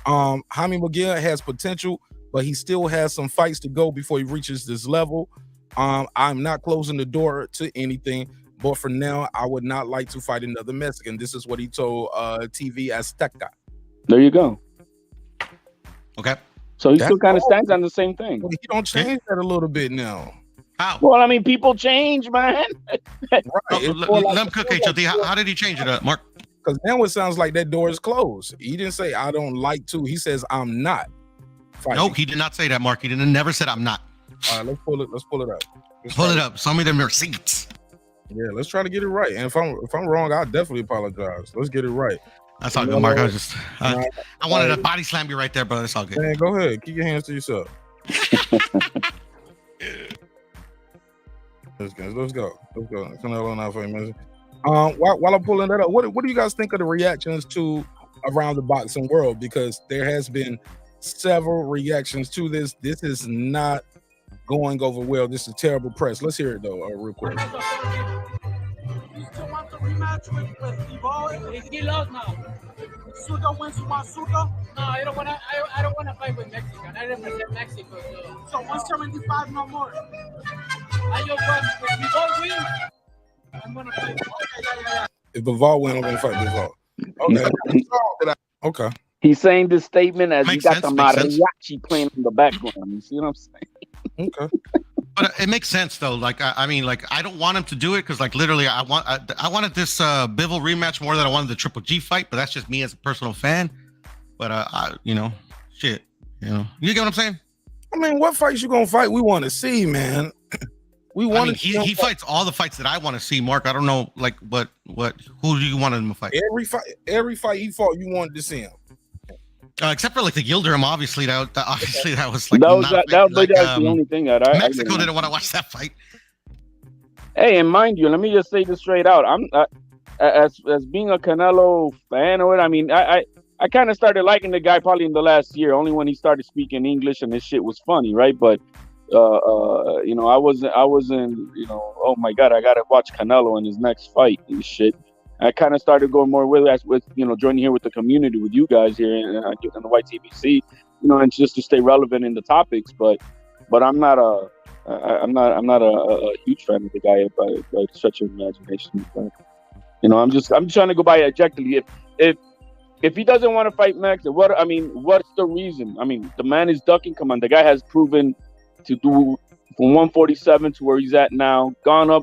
A: Jaime Munguia has potential, but he still has some fights to go before he reaches this level. I'm not closing the door to anything, but for now, I would not like to fight another Mexican. This is what he told TV Azteca.
F: There you go.
E: Okay.
F: So he still kind of stands on the same thing.
A: Well, he don't change that a little bit now.
E: How?
F: Well, I mean, people change, man.
A: Right.
E: Let him cook, HLD. How did he change it up, Mark?
A: Because now it sounds like that door is closed. He didn't say I don't like to. He says I'm not fighting.
E: No, he did not say that, Mark. He never said I'm not.
A: All right, let's pull it up.
E: Pull it up. Show me them receipts.
A: Yeah, let's try to get it right. And if I'm wrong, I'll definitely apologize. Let's get it right.
E: That's all good, Mark. I was just I wanted to body slam you right there, bro. That's all good.
A: Man, go ahead. Keep your hands to yourself. Let's go. Canelo not famous. While I'm pulling that up, what do you guys think of the reactions to around the boxing world? Because there has been several reactions to this. This is not going over well. This is terrible press. Let's hear it though, real quick.
G: You still want the rematch with Bivol? He lost now. Zurdo wins. You want Zurdo? No, I don't want to. I don't want to fight with Mexican. I represent Mexico. So 175, no more. I just want if Bivol wins, I'm gonna fight. Yeah.
A: If Bivol wins, I'm gonna fight Bivol. Okay.
F: He's saying this statement as
E: Makes
F: he got
E: sense,
F: the
E: makes sense.
F: mariachi playing in the background. You see what I'm saying?
A: Okay.
E: But it makes sense though. Like I mean, like I don't want him to do it because, like, literally, I wanted this Bivol rematch more than I wanted the Triple G fight. But that's just me as a personal fan. But shit, you get what I'm saying?
A: I mean, what fights you gonna fight? We want to see, man. We want to.
E: He fights all the fights that I want to see, Mark. I don't know, like, what who do you want him to fight?
A: Every fight he fought, you wanted to see him.
E: Except for like the Yildirim, obviously that was like
F: that was the only thing that I
E: Mexico didn't want to watch that fight.
F: Hey, and mind you, let me just say this straight out. I'm as being a Canelo fan or I mean, I kind of started liking the guy probably in the last year, only when he started speaking English and his shit was funny, right? But I wasn't, oh my God, I gotta watch Canelo in his next fight and shit. I kind of started going more with joining here with the community with you guys here and the White TBC, and just to stay relevant in the topics. But I'm not a huge fan of the guy by such an imagination. But, I'm trying to go by objectively. If he doesn't want to fight Max, what's the reason? I mean, the man is ducking. Come on, the guy has proven to do from 147 to where he's at now, gone up,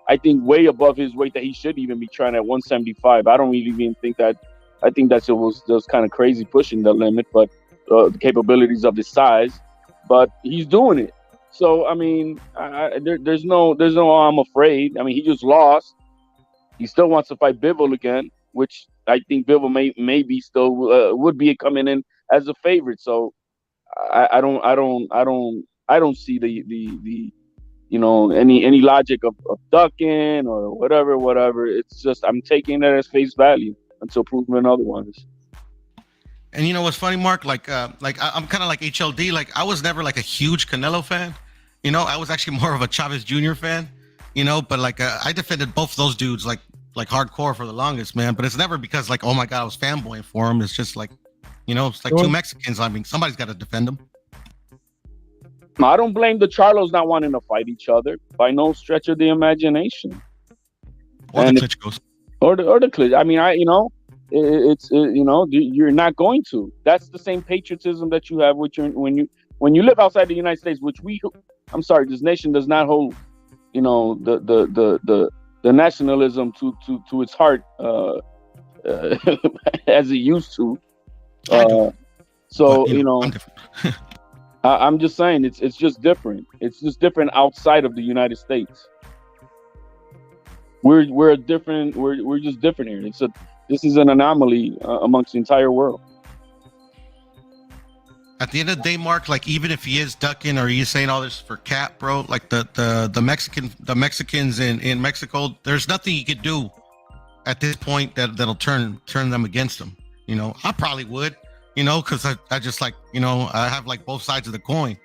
F: I think, way above his weight that he should even be trying at 175. I don't really even think that. I think that it was kind of crazy pushing the limit, but the capabilities of his size. But he's doing it. So I mean, there's no I'm afraid. I mean, he just lost. He still wants to fight Bivol again, which I think Bivol maybe still would be coming in as a favorite. So I don't see the any logic of ducking or whatever. It's just I'm taking that as face value until proven otherwise.
E: And you know what's funny, Mark? I'm kind of like HLD. Like I was never like a huge Canelo fan. You know, I was actually more of a Chavez Jr. fan. You know, but like I defended both those dudes like hardcore for the longest, man. But it's never because like, oh my god, I was fanboying for them. It's just like, you know, it's like two Mexicans. I mean, somebody's got to defend them.
F: I don't blame the Charlos not wanting to fight each other by no stretch of the imagination.
E: Or the Klitschko's.
F: Or the Klitsch. I mean, you're not going to. That's the same patriotism that you have when you live outside the United States, which this nation does not hold, you know, the nationalism to its heart as it used to. So, you know, I'm just saying it's just different. It's just different outside of the United States. We're just different here. This is an anomaly amongst the entire world.
E: At the end of the day, Mark, like even if he is ducking or he's saying all this for cap, bro, like the Mexicans in Mexico, there's nothing you could do at this point that'll turn them against him. You know, I probably would, you know, because I just like, you know, I have like both sides of the coin.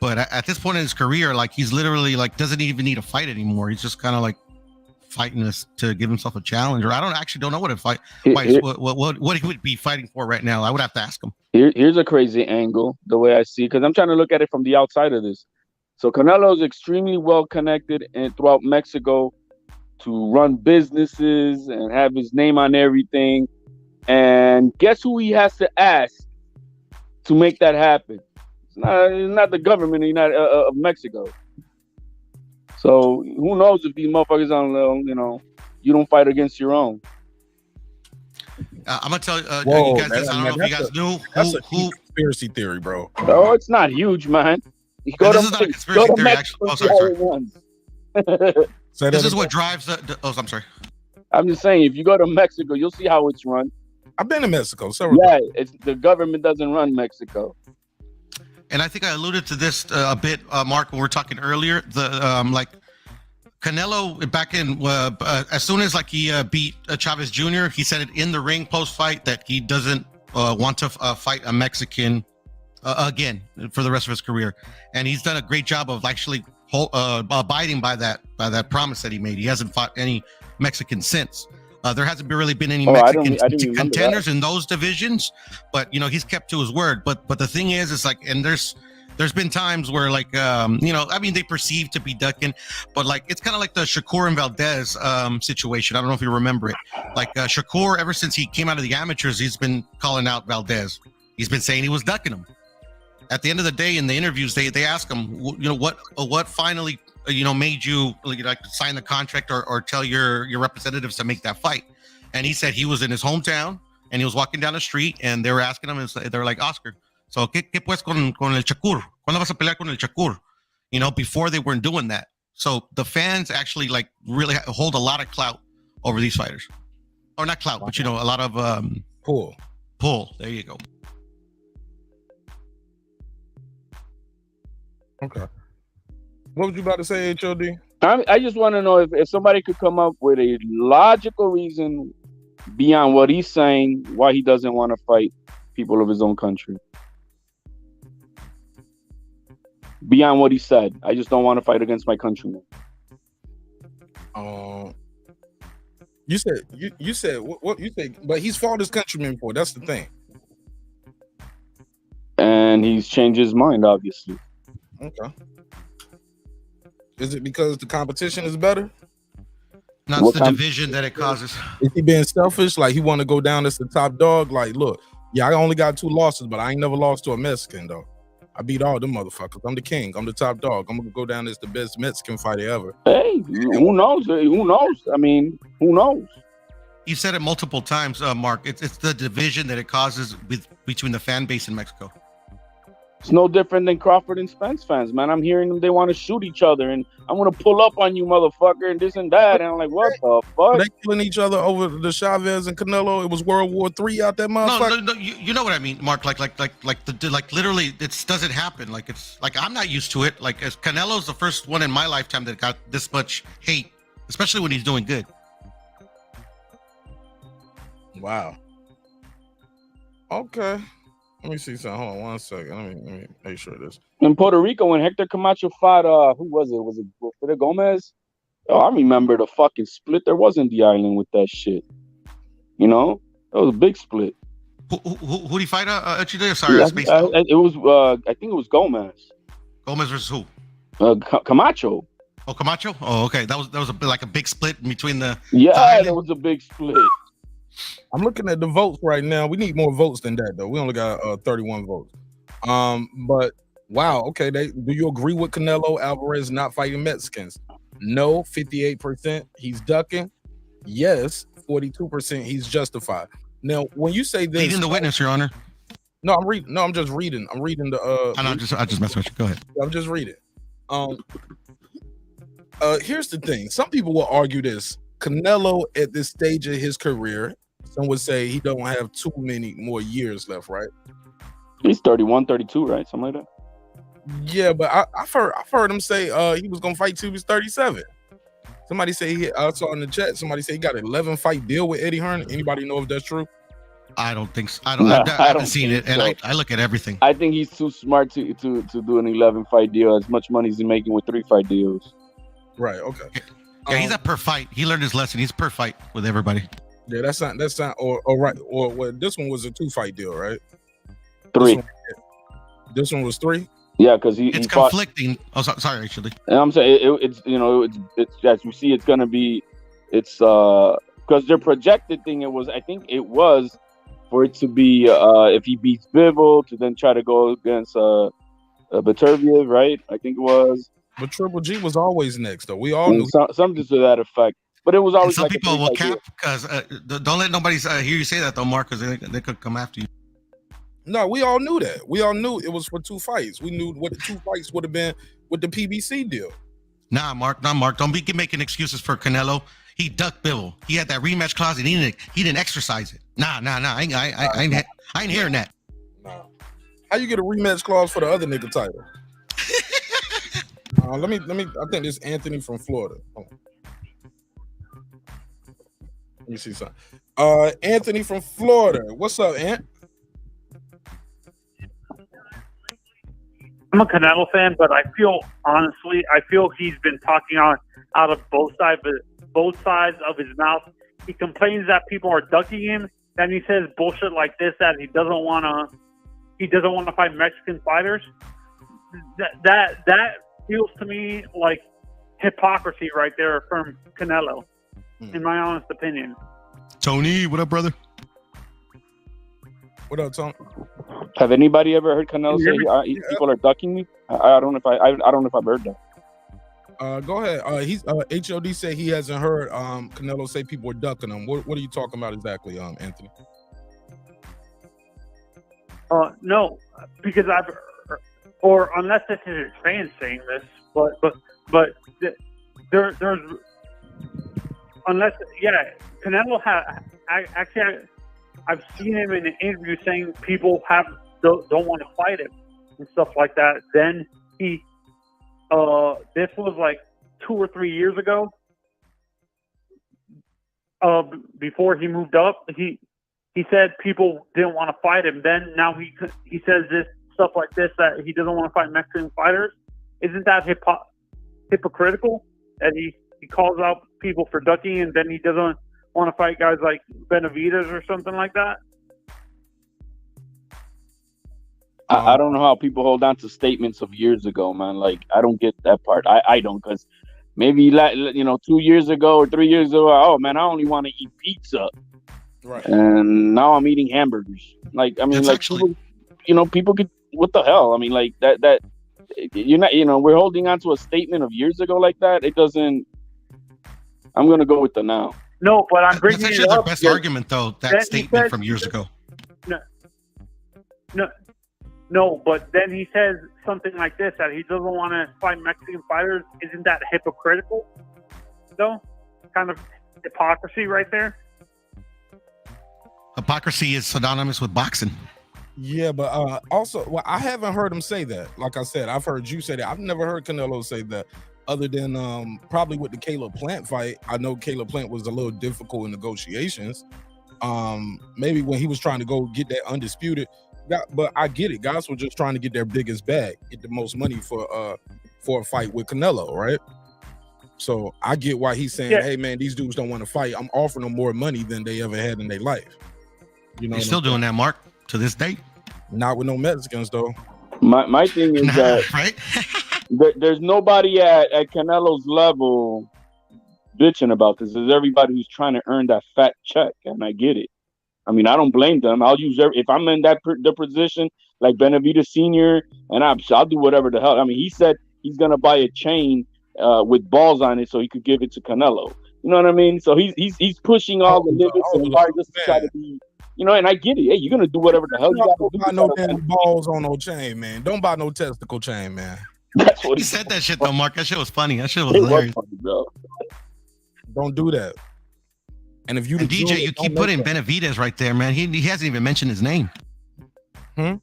E: But at this point in his career, like he's literally like doesn't even need a fight anymore. He's just kind of like fighting this to give himself a challenge, or I don't know what what he would be fighting for right now. I would have to ask him.
F: Here's a crazy angle, the way I see it, because I'm trying to look at it from the outside of this. So Canelo is extremely well connected and throughout Mexico to run businesses and have his name on everything. And guess who he has to ask to make that happen? It's not the government of Mexico. So who knows if these motherfuckers you know, you don't fight against your own.
E: I'm gonna tell you guys this. I don't know if you guys knew
A: That's a conspiracy theory, bro.
F: No, it's not huge, man.
E: This is not a conspiracy theory, actually. Oh, sorry.
A: This
E: is what drives. I'm sorry.
F: I'm just saying, if you go to Mexico, you'll see how it's run.
A: I've been to Mexico.
F: It's the government doesn't run Mexico.
E: And I think I alluded to this a bit, Mark, when we were talking earlier. Like Canelo back in as soon as like he beat Chavez Jr., he said it in the ring post fight that he doesn't want to fight a Mexican again for the rest of his career, and he's done a great job of actually abiding by that promise that he made. He hasn't fought any Mexicans since. There hasn't really been any Mexican contenders in those divisions, but you know he's kept to his word. But the thing is like, and there's been times where like you know, I mean they perceive to be ducking, but like it's kind of like the Shakur and Valdez situation. I don't know if you remember it. Like Shakur, ever since he came out of the amateurs, he's been calling out Valdez. He's been saying he was ducking him. At the end of the day, in the interviews, they ask him, you know, what finally, you know, made you like sign the contract or tell your representatives to make that fight. And he said he was in his hometown and he was walking down the street and they were asking him, and they were like, Oscar, so ¿qué pues con el Shakur? ¿Cuándo vas a pelear con el Shakur? You know, before they weren't doing that. So the fans actually like really hold a lot of clout over these fighters, or not clout, but you know, a lot of pull. There you go.
A: Okay. What was you about to say, HOD?
F: I just want to know if somebody could come up with a logical reason beyond what he's saying why he doesn't want to fight people of his own country. Beyond what he said, I just don't want to fight against my countrymen.
A: You said what you say, but he's fought his countrymen before. That's the thing.
F: And he's changed his mind, obviously.
A: Okay. Is it because the competition is better?
E: No, it's the division that it causes.
A: Is he being selfish? Like he want to go down as the top dog? Like, look, yeah, I only got 2 losses, but I ain't never lost to a Mexican though. I beat all them motherfuckers. I'm the king. I'm the top dog. I'm gonna go down as the best Mexican fighter ever.
F: Hey, who knows? Who knows? I mean, who knows?
E: You said it multiple times, Mark. It's the division that it causes between the fan base in Mexico.
F: It's no different than Crawford and Spence fans, man. I'm hearing them, they want to shoot each other, and I'm going to pull up on you, motherfucker, and this and that. And I'm like, what the fuck?
A: They killing each other over the Chavez and Canelo. It was World War III out there, motherfucker.
E: No, you know what I mean, Mark. Like literally, it doesn't happen. Like it's like I'm not used to it. Like as Canelo's the first one in my lifetime that got this much hate, especially when he's doing good.
A: Wow. Okay. Let me see something. Hold on 1 second. Let me make sure this.
F: In Puerto Rico, when Hector Camacho fought, who was it? Was it Wilfredo Gomez? Oh, I remember the fucking split there was in the island with that shit. You know, that was a big split.
E: Who did he fight? Chile? Sorry,
F: Yeah,
E: I spaced out.
F: it was. I think it was Gomez.
E: Gomez versus who?
F: Camacho.
E: Oh, Camacho. Oh, okay. That was like a big split between the.
F: Yeah, there was a big split.
A: I'm looking at the votes right now. We need more votes than that, though. We only got 31 votes. But wow, okay. Do you agree with Canelo Alvarez not fighting Mexicans? No, 58%. He's ducking. Yes, 42%. He's justified. Now, when you say this,
E: leading the witness, Your Honor.
A: No, I'm reading. No, I'm just reading. I'm reading the.
E: I just messed with you. Go ahead.
A: I'm just reading. Here's the thing. Some people will argue this. Canelo at this stage of his career, some would say he don't have too many more years left, right?
F: He's 31, 32, right? Something like that.
A: Yeah, but I've heard him say he was gonna fight till he was 37. Somebody say I saw in the chat. Somebody say he got an 11 fight deal with Eddie Hearn. Anybody know if that's true?
E: I don't think so. I haven't seen it, and I look at everything.
F: I think he's too smart to do an 11 fight deal. As much money as he's making with 3 fight deals.
A: Right. Okay.
E: Yeah, he's a per fight. He learned his lesson. He's per fight with everybody.
A: Yeah, that's not or right or well, this one was a 2 fight deal, right?
F: 3.
A: This one was 3.
F: Yeah, because
E: it's conflicting. Oh, sorry, actually.
F: And I'm saying it's as you see, it's gonna be because their projected thing. I think it was for it to be if he beats Bivol to then try to go against Beterbiev, right? I think it was.
A: But Triple G was always next, though. We all knew
F: something to that effect. But it was always
E: some people will cap because don't let nobody hear you say that though, Mark, because they could come after you.
A: No, we all knew that. We all knew it was for 2 fights. We knew what the 2 fights would have been with the PBC deal.
E: Nah, Mark. Don't be making excuses for Canelo. He ducked Bivol. He had that rematch clause and he didn't exercise it. Nah. I ain't hearing that.
A: Nah. How you get a rematch clause for the other nigga title? Let me. I think this Anthony from Florida. Hold on. Let me see something. Anthony from Florida. What's up, Ant?
H: I'm a Canelo fan, but I feel he's been talking out of both sides of his mouth. He complains that people are ducking him, then he says bullshit like this that he doesn't want to fight Mexican fighters. That feels to me like hypocrisy right there from Canelo, in my honest opinion.
E: Tony, what up, brother?
A: What up, Tony?
F: Have anybody ever heard Canelo say people are ducking me? I don't know if I've heard that.
A: Go ahead. He's HOD said he hasn't heard Canelo say people are ducking him. What are you talking about exactly, Anthony?
H: No, because unless this is his fans saying this, but there's unless Canelo actually. I've seen him in an interview saying people don't want to fight him and stuff like that. Then he, this was like 2 or 3 years ago. Before he moved up, he said people didn't want to fight him. Then now he says this stuff like this that he doesn't want to fight Mexican fighters. Isn't that hypocritical? That he calls out people for ducking and then he doesn't want to fight guys like Benavidez or something like that?
F: I don't know how people hold on to statements of years ago, man. Like, I don't get that part. I don't, because maybe 2 years ago or 3 years ago, oh man, I only want to eat pizza,
A: right?
F: And now I'm eating hamburgers. Like, I mean,
E: that's
F: like
E: actually...
F: people could. What the hell? I mean, like that. You're not. We're holding on to a statement of years ago like that. It doesn't. I'm gonna go with the now.
H: No, but I'm bringing
E: that's
H: it
E: actually
H: up.
E: the best argument, though. That statement from years ago.
H: No, but then he says something like this, that he doesn't want to fight Mexican fighters. Isn't that hypocritical, though? Kind of hypocrisy right there.
E: Hypocrisy is synonymous with boxing.
A: Yeah, but also, I haven't heard him say that. Like I said, I've heard you say that. I've never heard Canelo say that. Other than probably with the Caleb Plant fight. I know Caleb Plant was a little difficult in negotiations, Maybe when he was trying to go get that undisputed, but I get it. Guys were just trying to get their biggest bag, get the most money for a fight with Canelo, right? So I get why he's saying, "Hey man, these dudes don't want to fight. I'm offering them more money than they ever had in their life." You know,
E: he's still doing that, Mark, to this day.
A: Not with no Mexicans though.
F: My thing is that
E: right?
F: there's nobody at Canelo's level bitching about this. There's everybody who's trying to earn that fat check, and I get it. I mean, I don't blame them. I'll use if I'm in the position like Benavidez Senior, and I'll do whatever the hell. I mean, he said he's gonna buy a chain with balls on it so he could give it to Canelo. You know what I mean? So he's pushing all the limits and just to try to be. You know, and I get it. Hey, you're gonna do whatever the hell you got to do.
A: Don't buy no damn balls on no chain, man. Don't buy no testicle chain, man.
F: That's what
E: he said that shit though, Mark. That shit was funny. That shit was hilarious.
F: Funny, bro.
A: Don't do that. And if you
E: DJ, you keep putting Benavidez right there, man. He hasn't even mentioned his name.
A: No,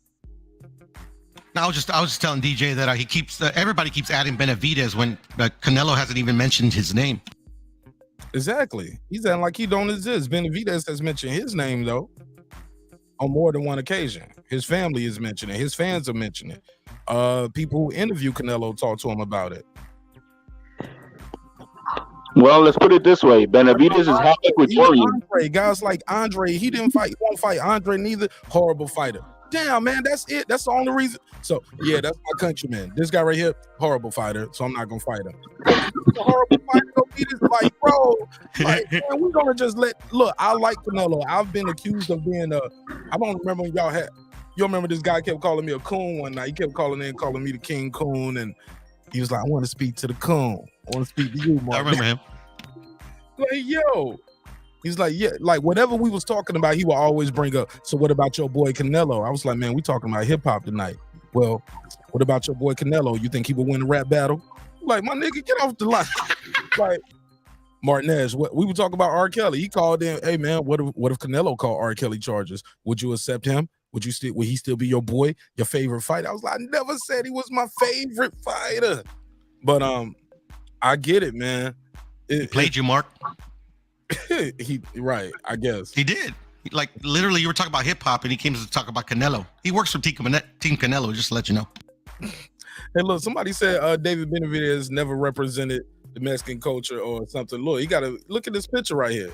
E: I was just telling DJ that he keeps everybody keeps adding Benavidez when Canelo hasn't even mentioned his name.
A: Exactly. He's acting like he don't exist. Benavidez has mentioned his name though on more than one occasion. His family is mentioning it. His fans are mentioning it. People who interview Canelo talk to him about it.
F: Well, let's put it this way: Benavidez is half Ecuadorian.
A: Guys like Andre, he didn't fight. He won't fight Andre neither. Horrible fighter. Damn, man, that's it. That's the only reason. So yeah, that's my countryman. This guy right here, horrible fighter. So I'm not gonna fight him. He's a horrible fighter. Like, bro, like, man, we're gonna just look. I like Canelo. I've been accused of being I don't remember when y'all had. You remember this guy kept calling me a coon one night. He kept calling me the King Coon, and he was like, "I want to speak to the coon. I want to speak to you, Mark."
E: I remember him.
A: Like, yo. He's like, yeah, like whatever we was talking about, he will always bring up. So what about your boy Canelo? I was like, man, we talking about hip hop tonight. Well, what about your boy Canelo? You think he will win a rap battle? Like, my nigga, get off the line. Like, Martinez, we were talking about R. Kelly. He called in, hey man, what if Canelo called R. Kelly charges? Would you accept him? Would he still be your boy, your favorite fighter? I was like, I never said he was my favorite fighter. But I get it, man.
E: He played you, Mark.
A: Right, I guess
E: he did. Like literally, you were talking about hip hop, and he came to talk about Canelo. He works for Team Canelo, just to let you know.
A: Hey, look, somebody said David Benavidez never represented the Mexican culture or something. Look, you gotta look at this picture right here.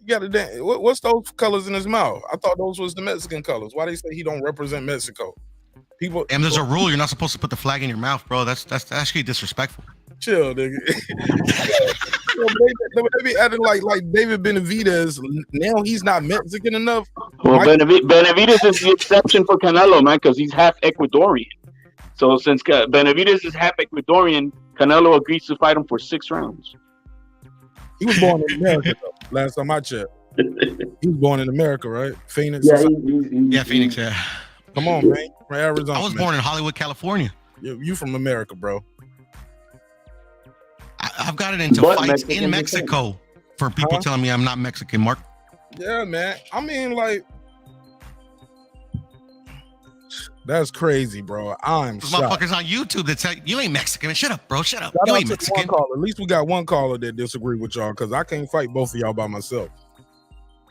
A: You gotta what's those colors in his mouth? I thought those was the Mexican colors. Why they say he don't represent Mexico? People,
E: and there's a rule: you're not supposed to put the flag in your mouth, bro. That's actually disrespectful.
A: Chill, nigga. They be acting like David Benavidez. Now he's not Mexican enough.
F: Well, Benavidez is the exception for Canelo, man, because he's half Ecuadorian. So since Benavidez is half Ecuadorian, Canelo agrees to fight him for 6 rounds.
A: He was born in America, though. Last time I checked, he was born in America, right? Phoenix.
E: Yeah, Phoenix. Yeah.
A: Come on, man. From Arizona.
E: I was born in Hollywood, California.
A: You from America, bro.
E: I've gotten into fights in Mexico for people telling me I'm not Mexican, Mark.
A: Yeah, man. I mean, like, that's crazy, bro. I'm shocked.
E: Motherfuckers on YouTube that tell you ain't Mexican. Shut up, bro. Shut up.
A: You
E: ain't Mexican.
A: At least we got one caller that disagree with y'all, because I can't fight both of y'all by myself.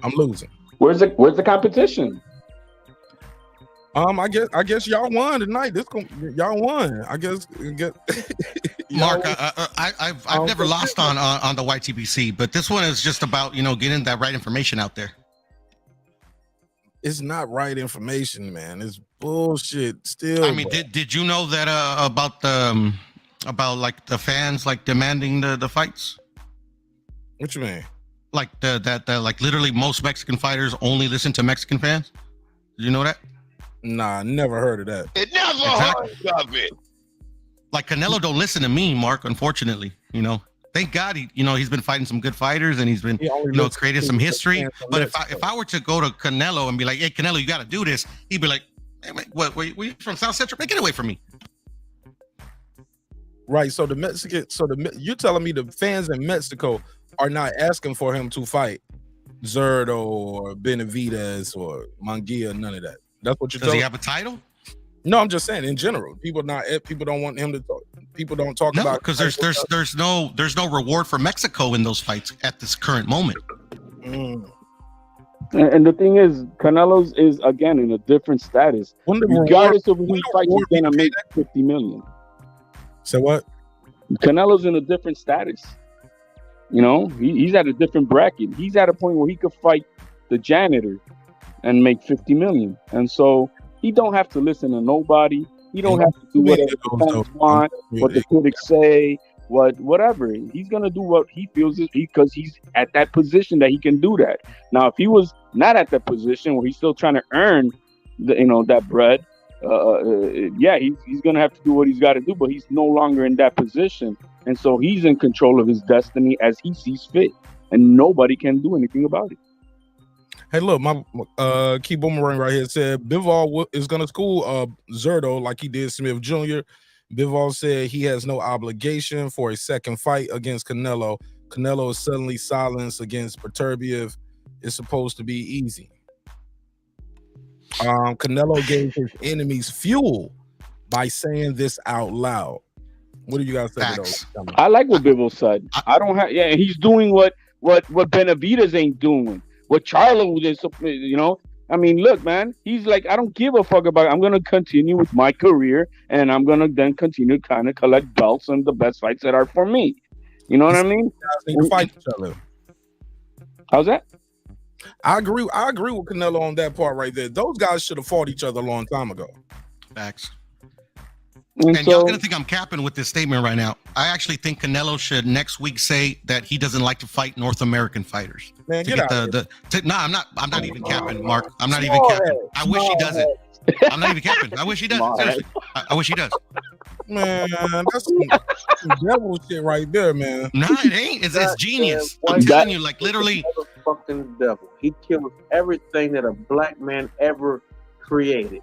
A: I'm losing.
F: Where's the competition?
A: I guess y'all won tonight. Y'all won. I guess.
E: Mark, I've never lost on the YTBC, but this one is just about getting that right information out there.
A: It's not right information, man. It's bullshit. Still,
E: I mean, did you know that about like the fans like demanding the fights?
A: What you mean?
E: Like that like literally most Mexican fighters only listen to Mexican fans. Did you know that?
A: Nah, never heard of that.
I: It never heard of it.
E: Like Canelo don't listen to me, Mark. Unfortunately, thank God he's been fighting some good fighters and he's been created some history. But if I were to go to Canelo and be like, hey Canelo, you got to do this, he'd be like, hey, what? Were you from South Central? Get away from me.
A: Right. So you're telling me the fans in Mexico are not asking for him to fight Zurdo or Benavidez or Munguia, none of that. That's what you're
E: telling me. Does he have a title?
A: No, I'm just saying in general. People don't want him to talk. People don't talk about
E: because there's no reward for Mexico in those fights at this current moment.
F: And the thing is, Canelo's is again in a different status. Regardless of who he fights, he's gonna make 50 million.
A: So what?
F: Canelo's in a different status. You know, he's at a different bracket. He's at a point where he could fight the janitor and make 50 million. And so he don't have to listen to nobody. He don't have to do whatever the fans want, what the critics say, whatever. He's gonna do what he feels is because he's at that position that he can do that. Now, if he was not at that position where he's still trying to earn that bread, yeah, he's gonna have to do what he's got to do. But he's no longer in that position, and so he's in control of his destiny as he sees fit, and nobody can do anything about it.
A: Hey, look, my Key Boomerang right here said Bivol is gonna school Zurdo like he did Smith Jr. Bivol said he has no obligation for a second fight against Canelo. Canelo is suddenly silenced against Beterbiev. It's supposed to be easy. Canelo gave his enemies fuel by saying this out loud. What do you guys think of those?
F: I like what Bivol said. I don't have. Yeah, he's doing what Benavidez ain't doing. What Charlo is, you know. I mean, look, man. He's like, I don't give a fuck about it. I'm gonna continue with my career, and I'm gonna then continue to kind of collect belts and the best fights that are for me. You know what I mean?
A: Need to fight each other.
F: How's that?
A: I agree with Canelo on that part right there. Those guys should have fought each other a long time ago.
E: Facts. And y'all gonna think I'm capping with this statement right now. I actually think Canelo should next week say that he doesn't like to fight North American fighters.
A: Man, get out
E: No, I'm not even capping, Mark. I'm not even capping. I wish he doesn't. I'm not even capping. I wish he does. Seriously. I wish he does.
A: Man, that's some devil shit right there, man.
E: No, it ain't. It's genius. I'm telling you, like literally.
J: Fucking devil. He kills everything that a black man ever created.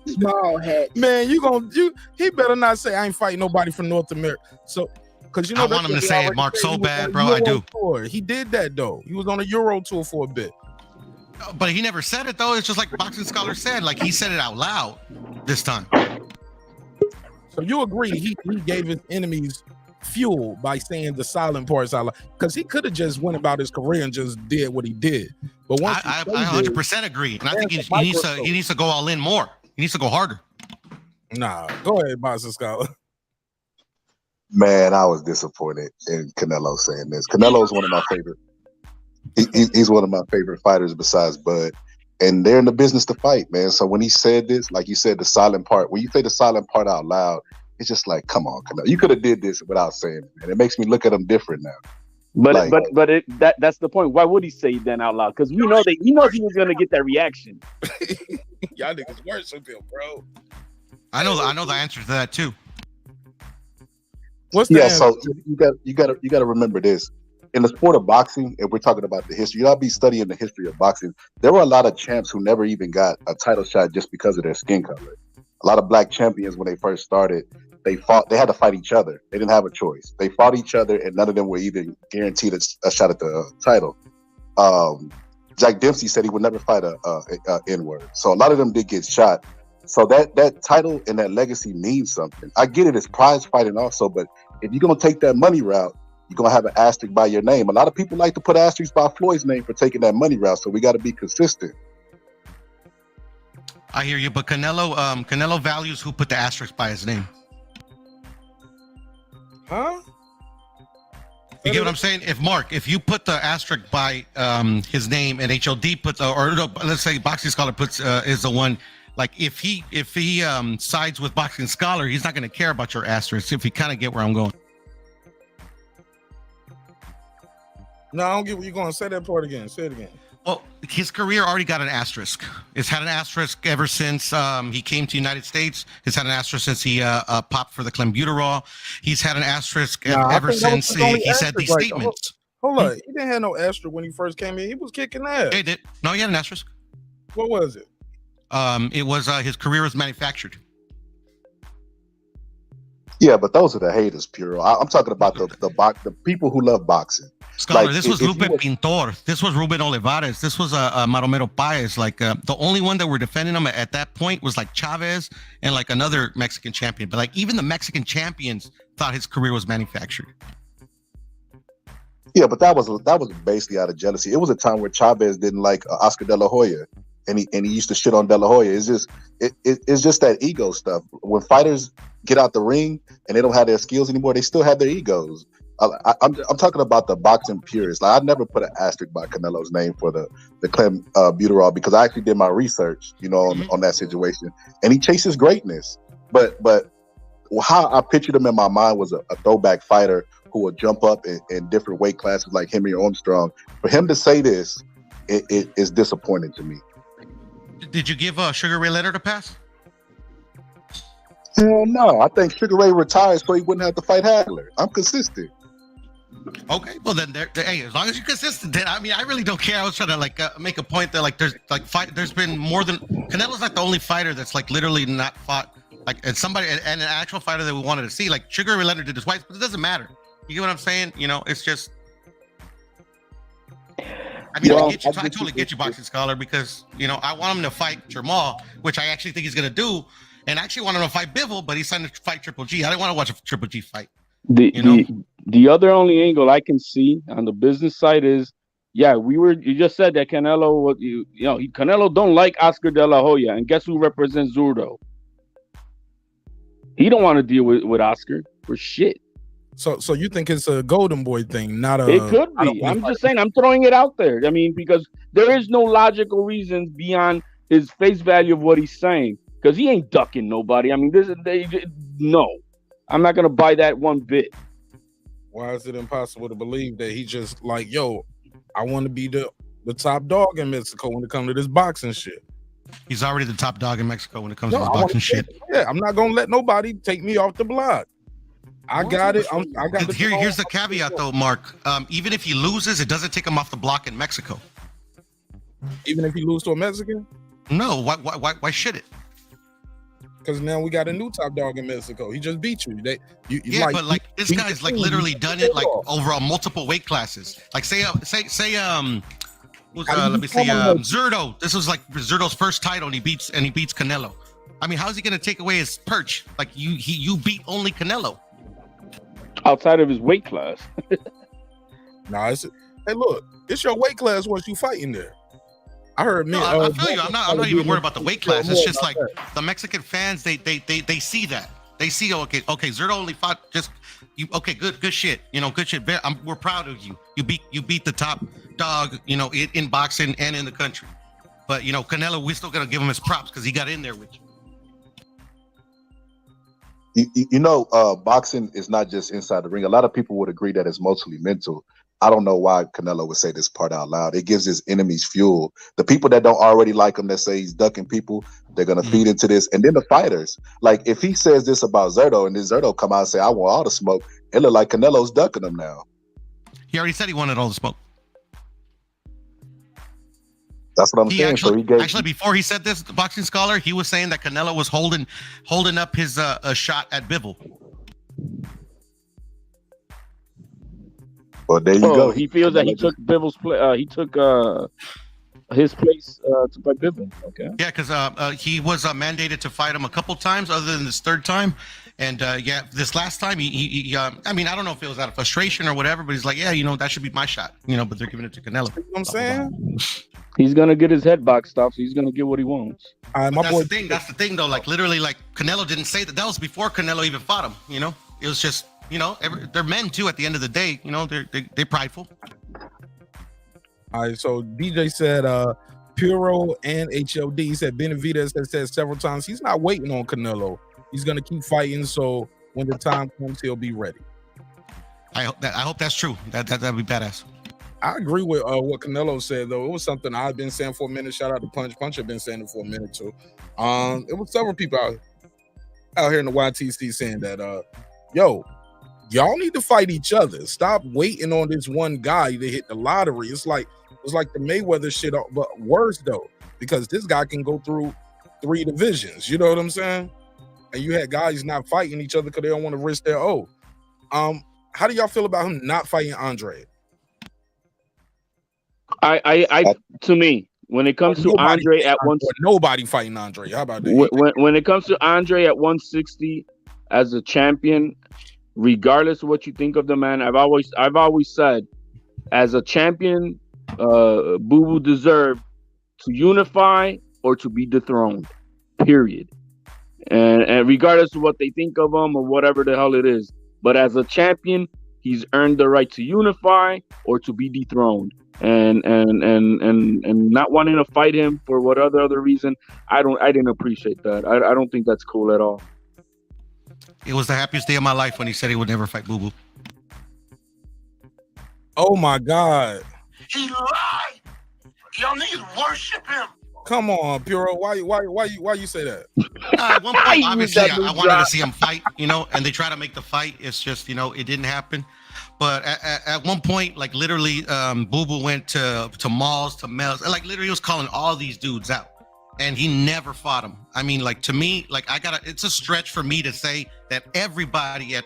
J: Small hat.
A: Man, he better not say I ain't fighting nobody from North America. So, because
E: I want him to say it, Mark, so bad, bro. I do.
A: Tour. He did that though. He was on a Euro tour for a bit.
E: But he never said it though. It's just like Boxing Scholar said. Like he said it out loud this time.
A: So you agree he gave his enemies fuel by saying the silent parts out loud, because he could have just went about his career and just did what he did. But once
E: I 100% agree, and I think he needs to go all in more. He needs to go harder.
A: Nah, go ahead, Boxing Scholar.
K: Man, I was disappointed in Canelo saying this. Canelo's one of my favorite. He's one of my favorite fighters besides Bud, and they're in the business to fight, man. So when he said this, like you said, the silent part. When you say the silent part out loud, it's just like, come on, Canelo. You could have did this without saying it, and it makes me look at him different now.
F: But that's the point. Why would he say it then out loud? Because we know that he knows he was gonna get that reaction.
A: Y'all niggas worship him, bro.
E: I know the answer to that too.
A: What's the answer?
K: So you got to remember this. In the sport of boxing, if we're talking about the history, you'll be studying the history of boxing. There were a lot of champs who never even got a title shot just because of their skin color. A lot of black champions, when they first started, they had to fight each other. They didn't have a choice. They fought each other, and none of them were even guaranteed a shot at the title. Jack Dempsey said he would never fight a N-word. So a lot of them did get shot. So that title and that legacy means something. I get it, it's prize fighting also, but if you're going to take that money route, you're going to have an asterisk by your name. A lot of people like to put asterisks by Floyd's name for taking that money route, so we got to be consistent.
E: I hear you, but Canelo values who put the asterisk by his name.
A: Huh?
E: You get what I'm saying? If you put the asterisk by his name and HOD put let's say Boxing Scholar puts is the one, like if he sides with Boxing Scholar, he's not going to care about your asterisk. If you kind of get where I'm going.
A: No, I don't get what you're going to say. That part again. Say it again.
E: Well, his career already got an asterisk. It's had an asterisk ever since he came to the United States. It's had an asterisk since he popped for the clenbuterol. He's had an asterisk ever since he said these statements.
A: Hold on. He didn't have no asterisk when he first came in. He was kicking ass.
E: He did. No, he had an asterisk.
A: What was it?
E: It was his career was manufactured.
K: Yeah, but those are the haters, Puro. I'm talking about the people who love boxing.
E: Scholar, like, this was Ruben Pintor. This was Ruben Olivares. This was Maromero Paez. Like the only one that were defending him at that point was like Chavez and like another Mexican champion. But like even the Mexican champions thought his career was manufactured.
K: Yeah, but that was basically out of jealousy. It was a time where Chavez didn't like Oscar De La Hoya, and he used to shit on De La Hoya. It's just it's just that ego stuff. When fighters get out the ring and they don't have their skills anymore, they still have their egos. I'm talking about the boxing purists. Like, I never put an asterisk by Canelo's name for the Clem Buterol, because I actually did my research, on that situation, and he chases greatness. But how I pictured him in my mind was a throwback fighter who would jump up in different weight classes like Henry Armstrong. For him to say this, it is disappointing to me.
E: Did you give Sugar Ray Leonard a pass?
K: Hell no. I think Sugar Ray retired so he wouldn't have to fight Hagler. I'm consistent.
E: Okay, well then, hey, as long as you're consistent, then I really don't care. I was trying to make a point that there's been more than Canelo's like the only fighter that's like literally not fought and an actual fighter that we wanted to see. Like Sugar Ray Leonard did his twice, but it doesn't matter. You get what I'm saying? It's just. I totally get you, Boxing Scholar, because I want him to fight Jamal, which I actually think he's gonna do, and I actually want him to fight Bivol, but he's signed to fight Triple G. I didn't want to watch a Triple G fight.
F: The other only angle I can see on the business side is, you just said that Canelo, Canelo don't like Oscar De La Hoya, and guess who represents Zurdo? He don't want to deal with Oscar for shit.
A: So you think it's a Golden Boy thing, not a...
F: It could be. I'm just saying, I'm throwing it out there. I mean, because there is no logical reasons beyond his face value of what he's saying, because he ain't ducking nobody. I mean, no. I'm not going to buy that one bit.
A: Why is it impossible to believe that he just like, yo, I want to be the top dog in Mexico when it comes to this boxing shit?
E: He's already the top dog in Mexico when it comes to this boxing shit.
A: Yeah, I'm not going to let nobody take me off the block. I got it.
E: Here's the caveat, though, Mark. Even if he loses, it doesn't take him off the block in Mexico.
A: Even if he loses to a Mexican?
E: No. Why should it?
A: Because now we got a new top dog in Mexico. He just beat you. But
E: this guy's like literally done it like over multiple weight classes. Like say let me say Zurdo. This was like Zurdo's first title, and he beats Canelo. I mean, how's he gonna take away his perch? Like you beat only Canelo.
F: Outside of his weight class.
A: Hey, look, it's your weight class once you fighting there. I heard me.
E: I feel you. I'm not even worried about the weight class. It's just like the Mexican fans. They see that. They see okay. Zurdo only fought just you. Okay, good shit. Good shit. We're proud of you. You beat the top dog. In boxing and in the country. But Canelo, we're still gonna give him his props because he got in there with you.
K: Boxing is not just inside the ring. A lot of people would agree that it's mostly mental. I don't know why Canelo would say this part out loud. It gives his enemies fuel. The people that don't already like him, that say he's ducking people, they're going to feed into this. And then the fighters, like if he says this about Zurdo and then Zurdo come out and say, I want all the smoke, it look like Canelo's ducking him now.
E: He already said he wanted all the smoke.
K: That's what I'm saying.
E: Actually, before he said this, the Boxing Scholar, he was saying that Canelo was holding up his shot at Bivol.
K: Well, there you go.
F: He feels that he took Bivol's place. He took his place to fight Bivol. Okay.
E: Yeah, because he was mandated to fight him a couple times, other than this third time. And this last time, he I mean, I don't know if it was out of frustration or whatever, but he's like, that should be my shot. But they're giving it to Canelo.
A: You know what I'm saying?
F: He's gonna get his head boxed off, so he's gonna get what he wants.
E: That's the thing, though. Like literally, like Canelo didn't say that. That was before Canelo even fought him. It was just, they're men too. At the end of the day, they're prideful.
A: All right. So DJ said, Puro and HLD. He said Benavidez has said several times he's not waiting on Canelo. He's gonna keep fighting. So when the time comes, he'll be ready.
E: I hope that's true. That'd be badass.
A: I agree with what Canelo said, though. It was something I've been saying for a minute. Shout out to Punch. Punch had been saying it for a minute, too. It was several people out here in the YTC saying that, y'all need to fight each other. Stop waiting on this one guy to hit the lottery. It's like the Mayweather shit, but worse, though, because this guy can go through 3 divisions. You know what I'm saying? And you had guys not fighting each other because they don't want to risk their O. How do y'all feel about him not fighting Andre?
F: To me, when it comes to Andre at
A: nobody fighting Andre. How about that?
F: When it comes to Andre at 160 as a champion, regardless of what you think of the man, I've always said as a champion, Boo Boo deserved to unify or to be dethroned. Period. And regardless of what they think of him or whatever the hell it is, but as a champion, he's earned the right to unify or to be dethroned. And not wanting to fight him for what other reason, I didn't appreciate that. I don't think that's cool at all.
E: It was the happiest day of my life when he said he would never fight Boo Boo.
A: Oh my God.
I: He lied. Y'all niggas worship him.
A: Come on, Puro. Why you say that?
E: At one point, obviously, I wanted to see him fight, and they try to make the fight. It's just, it didn't happen. But at one point, like literally, Boo Boo went to malls, to Mel's, like literally, he was calling all these dudes out, and he never fought them. I mean, like to me, like it's a stretch for me to say that everybody at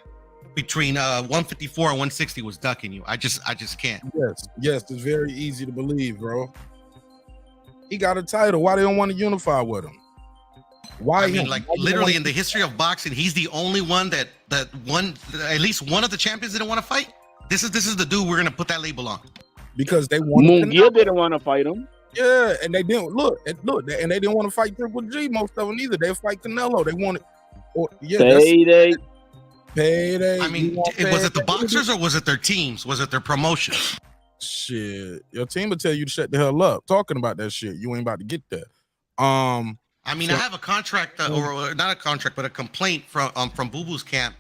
E: between 154 and 160 was ducking you. I just can't.
A: Yes, it's very easy to believe, bro. He got a title. Why they don't want to unify with him? Why?
E: I mean, like literally in the history of boxing, he's the only one that one, at least one of the champions didn't want to fight. This is the dude we're gonna put that label on.
A: Because they wanted.
F: Munguia didn't want to fight him.
A: Yeah, and they didn't and they didn't want to fight Triple G. Most of them either. They fight Canelo. They wanted. Payday.
E: I mean, was it the boxers or was it their teams? Was it their promotions?
A: Shit, your team will tell you to shut the hell up. Talking about that shit, you ain't about to get that.
E: I mean, I have a contract, or not a contract, but a complaint from Boo Boo's camp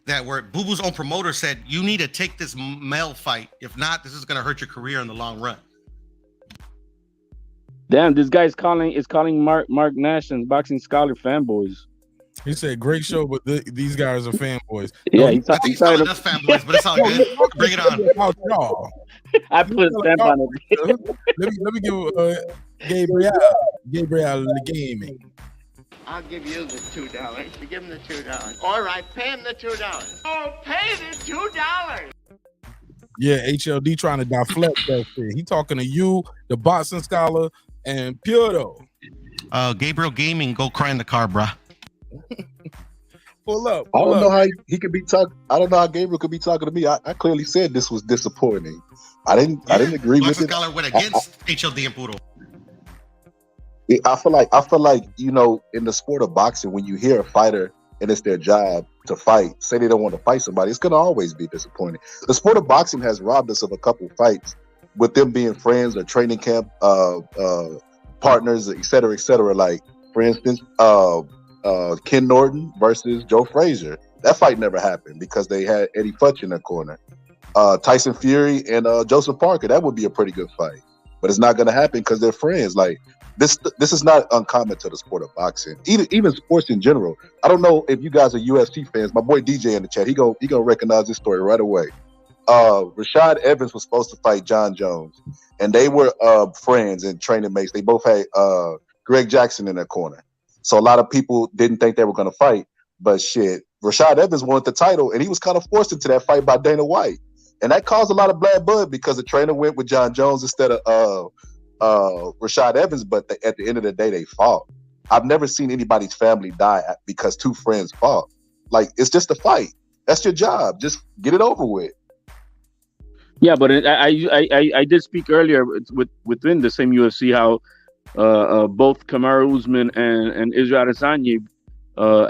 E: that where Boo Boo's own promoter said you need to take this Mel fight. If not, this is going to hurt your career in the long run.
F: Damn, this guy's calling Mark Nash and Boxing Scholar fanboys.
A: He said, "Great show, but these guys are fanboys."
F: Yeah,
E: he's calling us fanboys, but it's all good. Bring it on.
F: I put a stamp on it.
A: Let me give Gabriel the gaming.
L: I'll give you the $2. You give him the $2. All right, pay him the $2. Oh, pay the $2.
A: Yeah, HLD trying to deflect that shit. He talking to you, the Boxing Scholar, and Puro.
E: Gabriel Gaming, go cry in the car, bruh.
A: Pull up.
K: I don't know how he could be talking. I don't know how Gabriel could be talking to me. I clearly said this was disappointing. I didn't agree with it.
E: Scholar went against HLD and Puro.
K: I feel like in the sport of boxing, when you hear a fighter and it's their job to fight, say they don't want to fight somebody, it's gonna always be disappointing. The sport of boxing has robbed us of a couple fights with them being friends or training camp partners, et cetera. Like for instance, Ken Norton versus Joe Frazier. That fight never happened because they had Eddie Futch in their corner. Tyson Fury and Joseph Parker, that would be a pretty good fight, but it's not going to happen because they're friends. Like this is not uncommon to the sport of boxing, even sports in general. I don't know if you guys are UFC fans. My boy DJ in the chat, he gonna recognize this story right away. Rashad Evans was supposed to fight John Jones, and they were friends and training mates. They both had Greg Jackson in their corner, so a lot of people didn't think they were going to fight. But shit, Rashad Evans wanted the title, and he was kind of forced into that fight by Dana White. And that caused a lot of bad blood because the trainer went with John Jones instead of Rashad Evans. But at the end of the day, they fought. I've never seen anybody's family die because two friends fought. Like, it's just a fight. That's your job. Just get it over with.
F: Yeah, but I did speak earlier within the same UFC how both Kamaru Usman and Israel Adesanya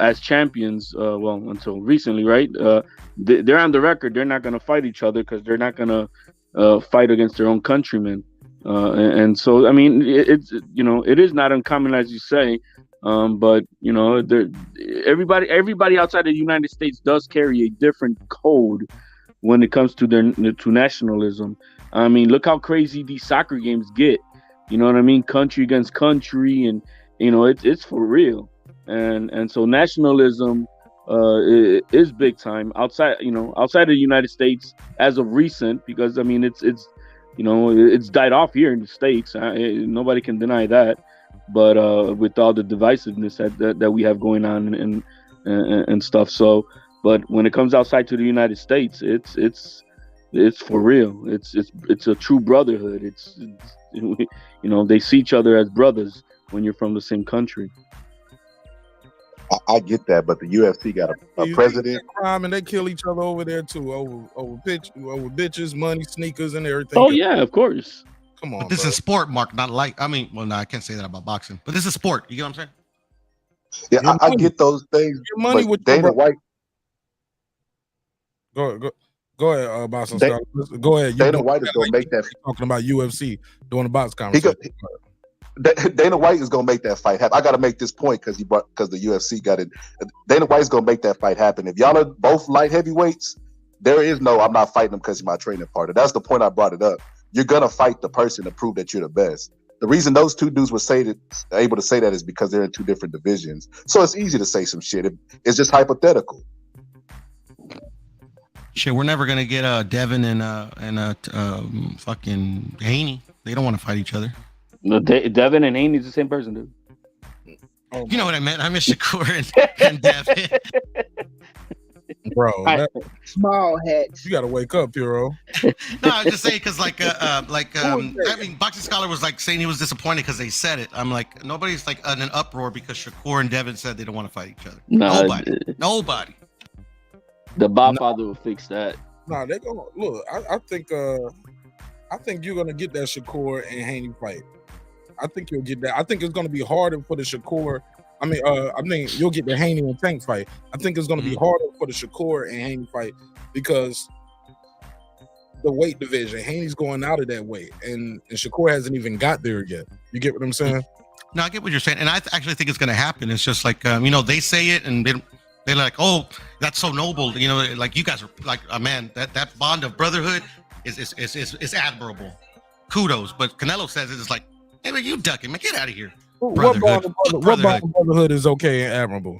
F: as champions, well, until recently, right? They're on the record. They're not going to fight each other because they're not going to fight against their own countrymen. And so, I mean, it is not uncommon, as you say. But everybody outside of the United States does carry a different code when it comes to to nationalism. I mean, look how crazy these soccer games get. You know what I mean? Country against country, and it's for real. And so nationalism is big time outside of the United States as of recent, because I mean it's died off here in the States. Nobody can deny that. But with all the divisiveness that we have going on and stuff, so but when it comes outside to the United States, it's for real. It's a true brotherhood. It's they see each other as brothers when you're from the same country.
K: I get that, but the UFC got a president.
A: Crime and they kill each other over there too, over bitches, money, sneakers, and everything.
F: Oh yeah, of course.
A: Come on,
E: but this is sport, Mark, not like. I mean, well, no, I can't say that about boxing, but this is sport. You get what I'm saying?
K: Yeah, I get those things.
A: Your money with
K: Dana White.
A: Go ahead, Boston Scott. Go ahead.
K: Dana White is going to make that.
A: Talking about UFC doing the box conversation.
K: Dana White is going to make that fight happen. I got to make this point because the UFC got it. Dana White is going to make that fight happen. If y'all are both light heavyweights, there is no I'm not fighting him because he's my training partner. That's the point I brought it up. You're going to fight the person to prove that you're the best. The reason those two dudes were able to say that is because they're in two different divisions. So it's easy to say some shit. It's just hypothetical.
E: Shit, we're never gonna get Devin and fucking Haney. They don't want to fight each other.
F: No, Devin and Haney's the same person, dude.
E: You know what I meant? I miss Shakur and Devin.
A: Bro,
M: small hats.
A: You gotta wake up, Hero.
E: No, I was just saying because I mean, Boxing Scholar was like saying he was disappointed because they said it. I'm like, nobody's like in an uproar because Shakur and Devin said they don't want to fight each other. Nobody.
F: The Godfather will fix that.
A: No, they're gonna look. I think you're gonna get that Shakur and Haney fight. I think you'll get that. I think it's gonna be harder for the Shakur. I mean, you'll get the Haney and Tank fight. I think it's gonna be harder for the Shakur and Haney fight because the weight division. Haney's going out of that weight, and Shakur hasn't even got there yet. You get what I'm saying?
E: No, I get what you're saying, and I actually think it's gonna happen. It's just like they say it and they're like, oh, that's so noble. Like you guys are like, man, that bond of brotherhood is admirable. Kudos. But Canelo says it's like, hey, man, you ducking, man, get out of here.
A: What bond of brotherhood is okay and admirable?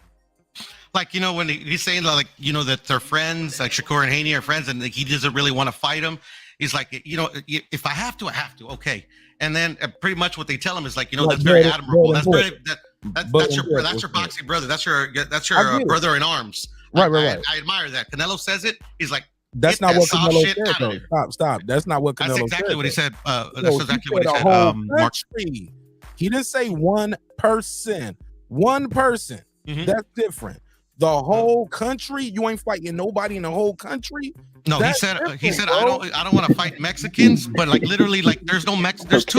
E: Like, when he's saying like, that they're friends, like Shakur and Haney are friends, and he doesn't really want to fight him. He's like, if I have to, I have to. Okay. And then pretty much what they tell him is like, that's very admirable. That's your boxing brother. That's your brother in arms.
A: Right.
E: I admire that. Canelo says it. He's like,
A: that's not what Canelo said, though. Stop. That's not what Canelo said.
E: That's exactly what he said.
A: That's exactly what he said. Mark. He didn't say one person. One person. Mm-hmm. That's different. The whole country. You ain't fighting nobody in the whole country.
E: No, he said I don't want to fight Mexicans, but like literally, like there's two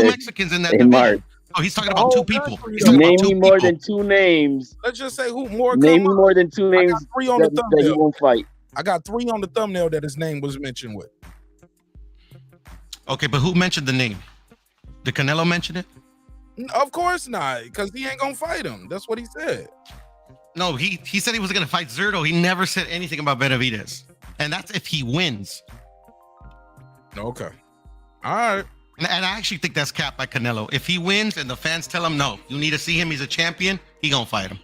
E: Mexicans in that division. Oh, he's talking about two people.
F: Name me more than two names.
A: Let's just say who more.
F: Name me more than two names.
A: Three on the thumbnail.
F: That he won't fight.
A: I got three on the thumbnail that his name was mentioned with.
E: Okay, but who mentioned the name? Did Canelo mention it?
A: Of course not, because he ain't gonna fight him. That's what he said.
E: No, he said he was gonna fight Zurdo. He never said anything about Benavidez, and that's if he wins.
A: Okay, all right.
E: And I actually think that's capped by Canelo. If he wins and the fans tell him no, you need to see him. He's a champion. He gonna fight him.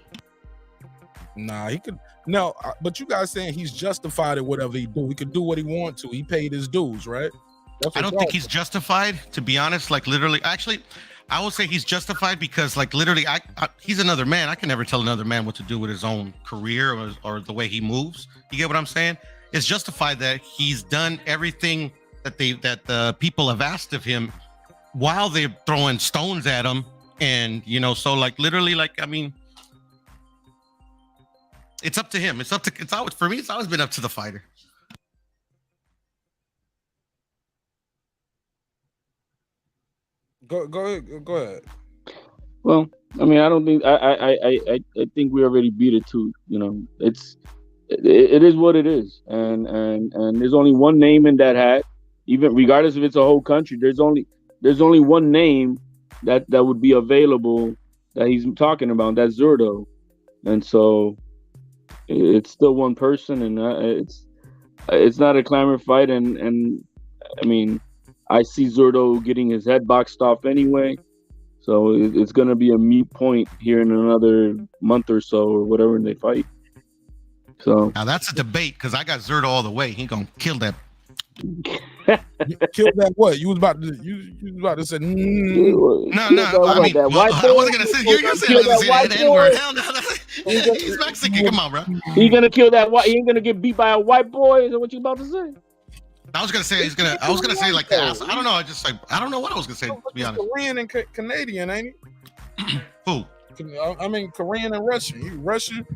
A: Nah, he could. No, but you guys saying he's justified at whatever he do. He could do what he want to. He paid his dues, right?
E: I don't think he's justified, to be honest. Like literally, actually, I will say he's justified because, like literally, he's another man. I can never tell another man what to do with his own career or the way he moves. You get what I'm saying? It's justified that he's done everything that the people have asked of him while they're throwing stones at him, and so like literally, like I mean. It's up to him. It's always for me. It's always been up to the fighter.
A: Go ahead.
F: Well, I mean, I don't think I think we already beat it too. It is what it is, and there's only one name in that hat. Even regardless if it's a whole country, there's only one name that would be available that he's talking about. That's Zurdo, and so. It's still one person, and it's not a clamor fight, and I mean, I see Zurdo getting his head boxed off anyway, so it's gonna be a moot point here in another month or so, or whatever they fight. So
E: now that's a debate because I got Zurdo all the way. He gonna kill that.
A: Kill that what? You was about to say
E: no. I mean, I wasn't gonna say you're gonna say the N-word. Hell no. He's Mexican. Come on, bro.
F: He gonna kill that white. He ain't gonna get beat by a white boy. Is that what you about to say?
E: I was gonna say I was gonna say like that. I don't know. I don't know what I was gonna say. To be honest.
A: Korean and Canadian, ain't he?
E: Who?
A: I mean, Korean and Russian. You Russian?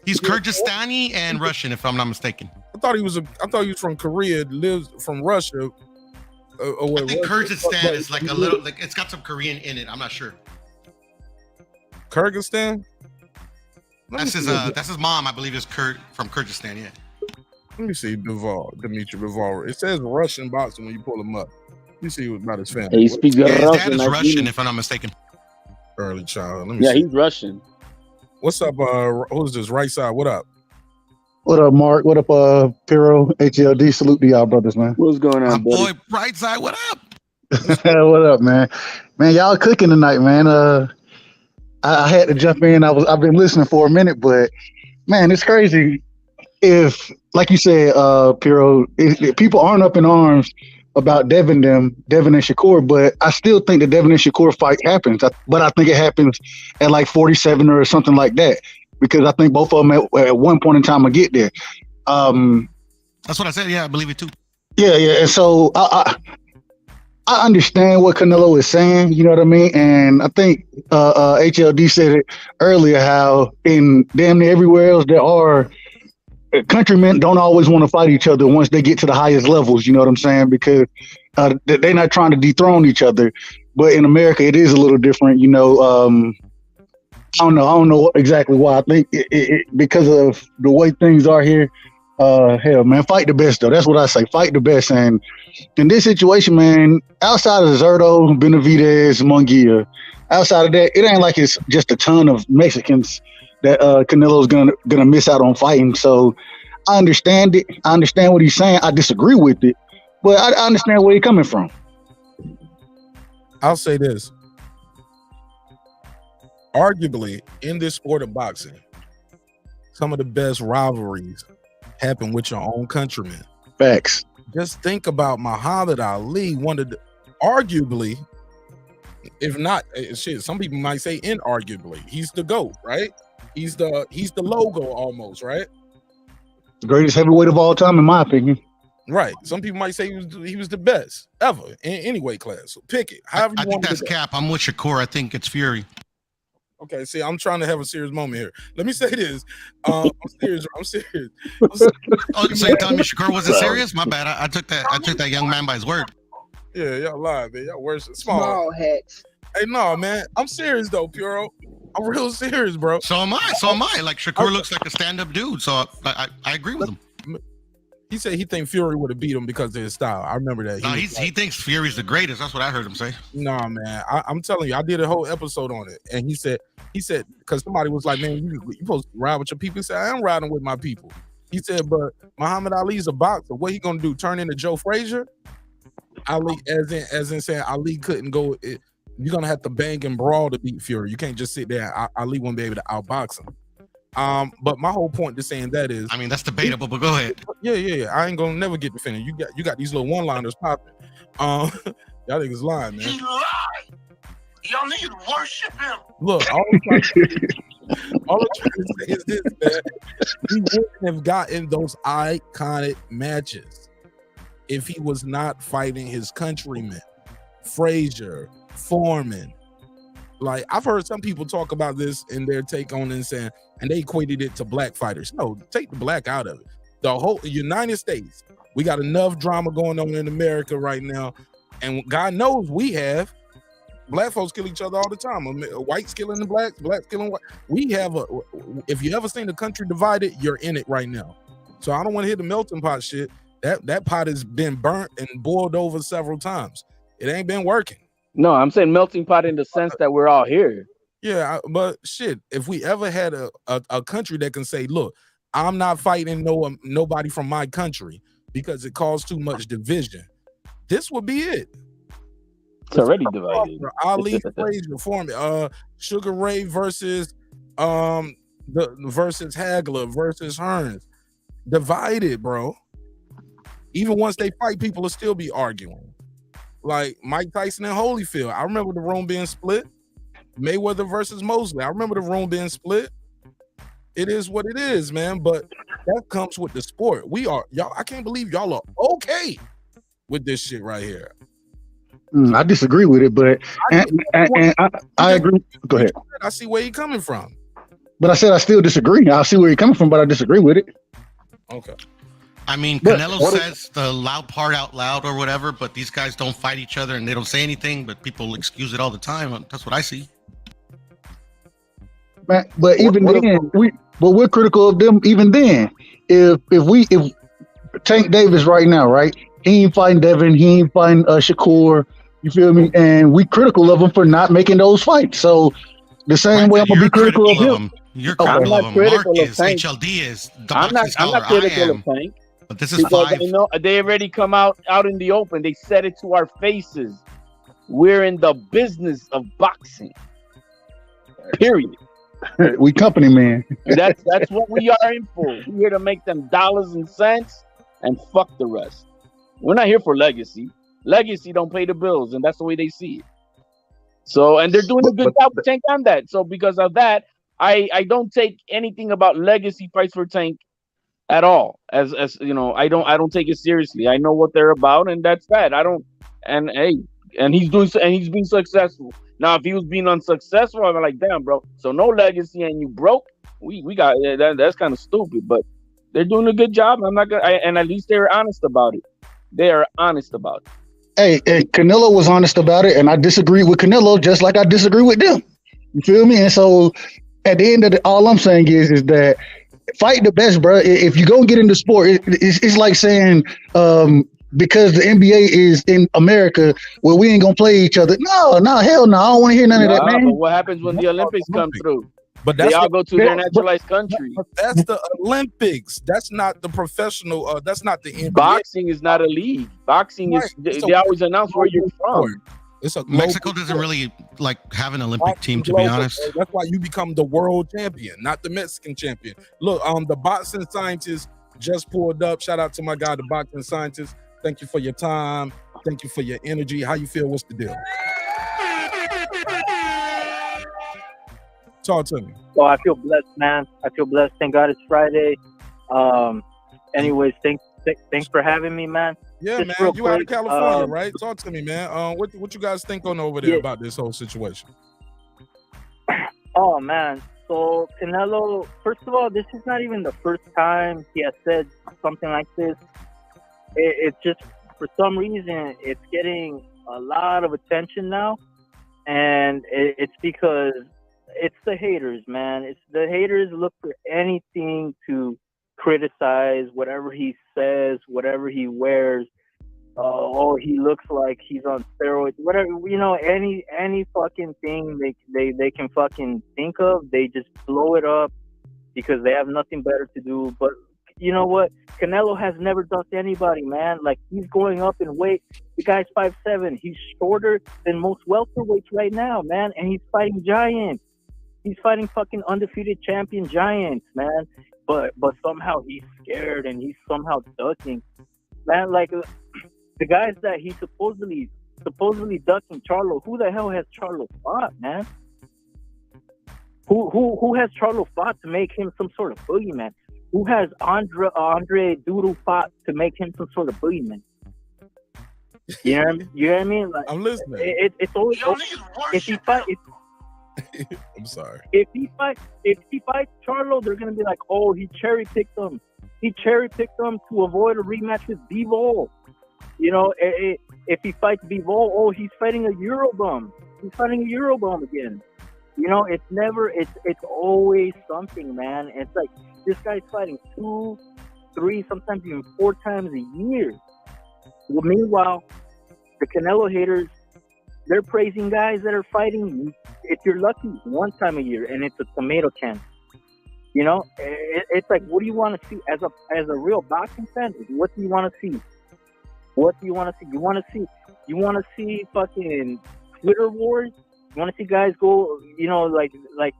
E: He's Kyrgyzstani and Russian, if I'm not mistaken.
A: I thought he was from Korea. Lives from Russia.
E: I think Kyrgyzstan is like a little, like it's got some Korean in it. I'm not sure.
A: Kyrgyzstan.
E: That's his mom, I believe, is from Kyrgyzstan. Yeah.
A: Let me see Dmitry Bivol. It says Russian boxing when you pull him up. Let me see about his family.
F: He speaks
E: His
F: Russian.
E: dad is Russian, if I'm not mistaken.
A: Early child. Let me see.
F: He's Russian.
A: What's up? Who's this? Right side. What up?
N: What up, Mark? What up, Piro, HLD? Salute to y'all brothers, man.
F: What's going on,
E: My
F: buddy?
E: boy, right side. What up?
N: What up, man? Man, y'all cooking tonight, man. I had to jump in. I've been listening for a minute, but man, it's crazy. If, like you said, Piro, if people aren't up in arms about Devin and Shakur, but I still think the Devin and Shakur fight happens. But I think it happens at like 47 or something like that, because I think both of them at one point in time will get there.
E: That's what I said. Yeah, I believe it too.
N: Yeah. And so I understand what Canelo is saying. You know what I mean? And I think HLD said it earlier, how in damn near everywhere else there are countrymen don't always want to fight each other once they get to the highest levels. You know what I'm saying? Because they're not trying to dethrone each other. But in America, it is a little different. You know, I don't know exactly why. I think it because of the way things are here. Hell, man, fight the best though. That's what I say. Fight the best. And in this situation, man, outside of Zurdo, Benavidez, Munguia, outside of that, it ain't like it's just a ton of Mexicans that Canelo's gonna miss out on fighting. So I understand it. I understand what he's saying. I disagree with it, but I understand where he's coming from.
A: I'll say this. Arguably, in this sport of boxing, some of the best rivalries happen with your own countrymen.
N: Facts.
A: Just think about Muhammad Ali, one of the, arguably, if not, shit, some people might say inarguably, he's the GOAT, right? He's the logo almost, right?
N: The greatest heavyweight of all time, in my opinion.
A: Right. Some people might say he was the best ever in any weight class. So pick it. However you
E: I
A: want
E: think that's cap. I'm with Shakur. I think it's Fury.
A: Okay, see, I'm trying to have a serious moment here. Let me say this. I'm serious.
E: Oh, so you telling me Shakur wasn't serious? My bad. I took that young man by his word.
A: Yeah, y'all lied, man. Y'all worse than
M: Small hats.
A: Hey, no, man. I'm serious though, Puro. I'm real serious, bro.
E: So am I. Like Shakur looks like a stand-up dude. So I agree with him.
A: He said he think Fury would have beat him because of his style. I remember that.
E: He thinks Fury's the greatest. That's what I heard him say.
A: Nah, man. I'm telling you, I did a whole episode on it, and he said because somebody was like, man, you supposed to ride with your people. He said, I am riding with my people. He said, but Muhammad Ali's a boxer. What he gonna do? Turn into Joe Frazier? Ali, as in saying Ali couldn't go. You're gonna have to bang and brawl to beat Fury. You can't just sit there. Ali won't be able to outbox him. But my whole point to saying that is,
E: I mean, that's debatable, but go ahead.
A: Yeah. I ain't gonna never get defended. You got these little one-liners popping. Y'all niggas lying, man.
I: He lied. Y'all niggas worship him.
A: Look, all I'm trying to say is this, man. He wouldn't have gotten those iconic matches if he was not fighting his countrymen, Frazier, Foreman. Like, I've heard some people talk about this in their take on it and saying, and they equated it to black fighters. No, take the black out of it. The whole United States, we got enough drama going on in America right now, and God knows we have. Black folks kill each other all the time. Whites killing the blacks, blacks killing white. We have if you ever seen the country divided, you're in it right now. So I don't want to hear the melting pot shit. That pot has been burnt and boiled over several times. It ain't been working.
F: No, I'm saying melting pot in the sense that we're all here.
A: Yeah, but shit, if we ever had a country that can say, look, I'm not fighting nobody from my country because it caused too much division, this would be it.
F: It's already divided.
A: Ali, Frazier, Foreman, Sugar Ray versus versus Hagler versus Hearns. Divided, bro. Even once they fight, people will still be arguing. Like Mike Tyson and Holyfield. I remember the room being split. Mayweather versus Mosley. I remember the room being split. It is what it is, man. But that comes with the sport. Y'all. I can't believe y'all are okay with this shit right here.
N: I disagree with it, but I agree. Go ahead.
A: I see where you're coming from.
N: But I said I still disagree. I see where you're coming from, but I disagree with it.
A: Okay.
E: I mean,
N: But
E: Canelo
N: what
E: says the loud part out loud or whatever, but these guys don't fight each other and they don't say anything, but people excuse it all the time. That's what I see.
N: Man, but even
J: what if-
N: then, we're critical of them. Even then, if Tank Davis right now, right? He ain't fighting Devin. He ain't fighting Shakur. You feel me? And we critical of him for not making those fights. So the same way I'm gonna be critical of him.
E: You're
N: Okay.
E: critical
F: I'm
E: of
F: not
E: him. Mark
F: critical of
E: is,
F: Tank.
E: HLD is, the
F: I'm
E: boxing scholar.
F: not critical
E: I am.
F: of Tank.
E: But this is
F: Because
E: 5.
F: I know they already come out in the open. They said it to our faces. We're in the business of boxing. Period.
N: We company man.
F: That's what we are in for. We're here to make them dollars and cents and fuck the rest. We're not here for legacy. Legacy don't pay the bills, and that's the way they see it. So, and they're doing a good job with Tank on that. So because of that, I don't take anything about legacy fights for Tank at all. As you know, I don't take it seriously. I know what they're about, and that's that. I don't. And hey, and he's being successful. Now, if he was being unsuccessful, I'm like, damn, bro. So no legacy, and you broke. We got that's kind of stupid. But they're doing a good job. I'm not gonna. And at least they're honest about it. They are honest about it.
N: Hey, Canelo was honest about it, and I disagree with Canelo just like I disagree with them. You feel me? And so, at the end of it, all I'm saying is that fight the best, bro. If you go get into sport, it's like saying because the NBA is in America, well, we ain't gonna play each other. No, hell no. I don't want to hear none of that, man.
F: But what happens when the Olympics come through?
A: But
F: they all go to their naturalized country.
A: But that's the Olympics. That's not the professional. That's not the NBA.
F: Boxing is not a league. Boxing is. They always announce where you're from.
A: It's a
E: Mexico doesn't really like have an Olympic team, to be honest.
A: That's why you become the world champion, not the Mexican champion. Look, the boxing scientist just pulled up. Shout out to my guy, the boxing scientist. Thank you for your time. Thank you for your energy. How you feel? What's the deal? Talk to me.
O: Oh, I feel blessed, man. I feel blessed. Thank God it's Friday. Anyways, thanks for having me, man.
A: Yeah,
O: Just
A: man. You out of
O: quick,
A: California, right? Talk to me, man. What you guys think on over there about this whole situation?
O: Oh, man. So, Canelo, first of all, this is not even the first time he has said something like this. It's just, for some reason, it's getting a lot of attention now. And it's because it's the haters, man. It's the haters look for anything to criticize whatever he says, whatever he wears. Oh, he looks like he's on steroids. Whatever, you know, any fucking thing they can fucking think of, they just blow it up because they have nothing better to do. But you know what? Canelo has never ducked anybody, man. Like, he's going up in weight. The guy's 5'7". He's shorter than most welterweights right now, man. And he's fighting giants. He's fighting fucking undefeated champion giants, man. But somehow he's scared and he's somehow ducking, man. Like the guys that he's supposedly ducking, Charlo. Who the hell has Charlo fought, man? Who has Charlo fought to make him some sort of boogeyman? Who has Andre Doodle fought to make him some sort of boogeyman? You know what I mean? Like,
A: I'm listening.
O: It's always if he fight.
A: I'm sorry.
O: If he fights Charlo, they're gonna be like, oh, he cherry picked him. He cherry picked him to avoid a rematch with bivol. You know, if he fights bivol, oh, he's fighting a Eurobum. He's fighting a Eurobum again. You know, it's always something, man. It's like this guy's fighting 2, 3, sometimes even 4 times a year. Well, meanwhile, the Canelo haters, they're praising guys that are fighting, if you're lucky, 1 time a year, and it's a tomato can. You know, it's like, what do you want to see as a real boxing fan? What do you want to see? What do you want to see? You want to see fucking Twitter wars? You want to see guys go, you know, like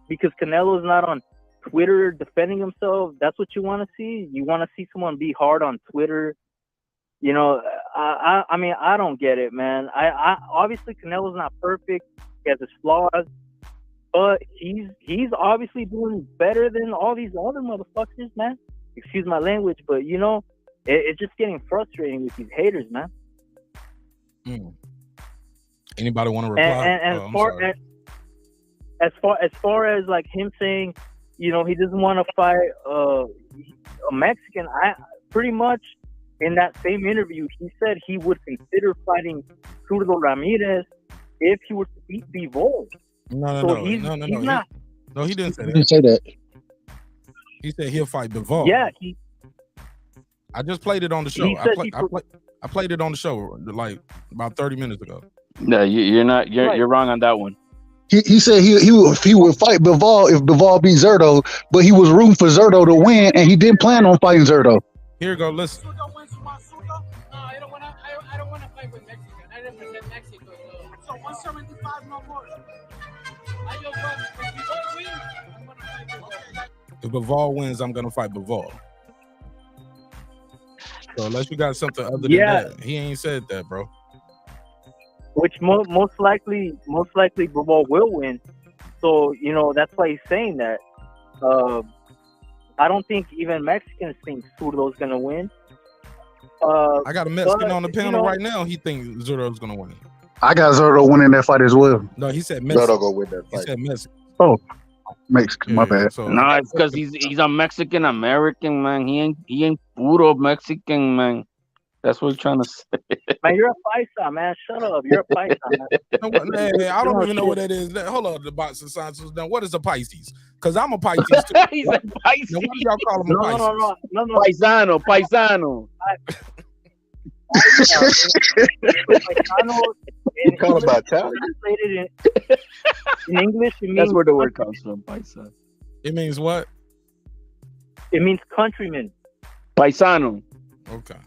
O: because Canelo's not on Twitter defending himself? That's what you want to see? You want to see someone be hard on Twitter? You know, I mean, I don't get it, man. I obviously Canelo's not perfect. He has his flaws, but he's obviously doing better than all these other motherfuckers, man. Excuse my language, but you know, it's just getting frustrating with these haters, man.
A: Anybody want to reply?
O: And as far as like him saying, he doesn't want to fight a Mexican. I pretty much in that same interview, he said he would consider fighting Zurdo Ramirez if he were to beat Bivol.
A: No.
O: He's not.
A: No, he didn't say
N: He
A: that.
N: didn't say that.
A: He said he'll fight Bivol.
O: Yeah,
A: I just played it on the show.
O: He said
A: I played it on the show like about 30 minutes ago.
F: No, you're wrong on that one.
N: He said he would fight Bivol if Bivol beat Zurdo, but he was rooting for Zurdo to win, and he didn't plan on fighting Zurdo.
A: Here you go. Listen.
G: Zurdo wins from Zurdo? No, I don't want to fight with Mexican. I represent Mexico. So 175 no more. I just want, if you don't win, I'm going to fight Bivol.
A: If Bivol wins, I'm gonna fight Bivol. So unless you got something other than that, he ain't said that, bro.
O: Which most likely Bivol will win. So that's why he's saying that. I don't think even Mexicans think Zurdo's gonna win.
A: I got a Mexican on the panel right now. He thinks Zurdo's gonna win.
N: I got Zurdo winning that fight as well.
A: No, he said Mexican.
K: Zurdo go win that fight.
A: He said Mexican.
N: Oh, Mexican. My bad.
A: So,
F: No, it's because he's a Mexican American, man. He ain't puro Mexican, man. That's what he's trying to say.
O: Man, you're a paisa, man. Shut up. You're a paisa, man.
A: Hey, I don't even know what that is. Hold on, the boxing science was done. What is a Pisces? Because I'm a Pisces too.
F: He's a Pisces.
A: Now, what do y'all call him a Pisces?
O: No.
F: Paisano.
K: You call him Italian?
O: In English, it means
F: That's where the word comes from, paisa.
A: It means what?
O: It means countryman.
F: Paisano.
A: Okay.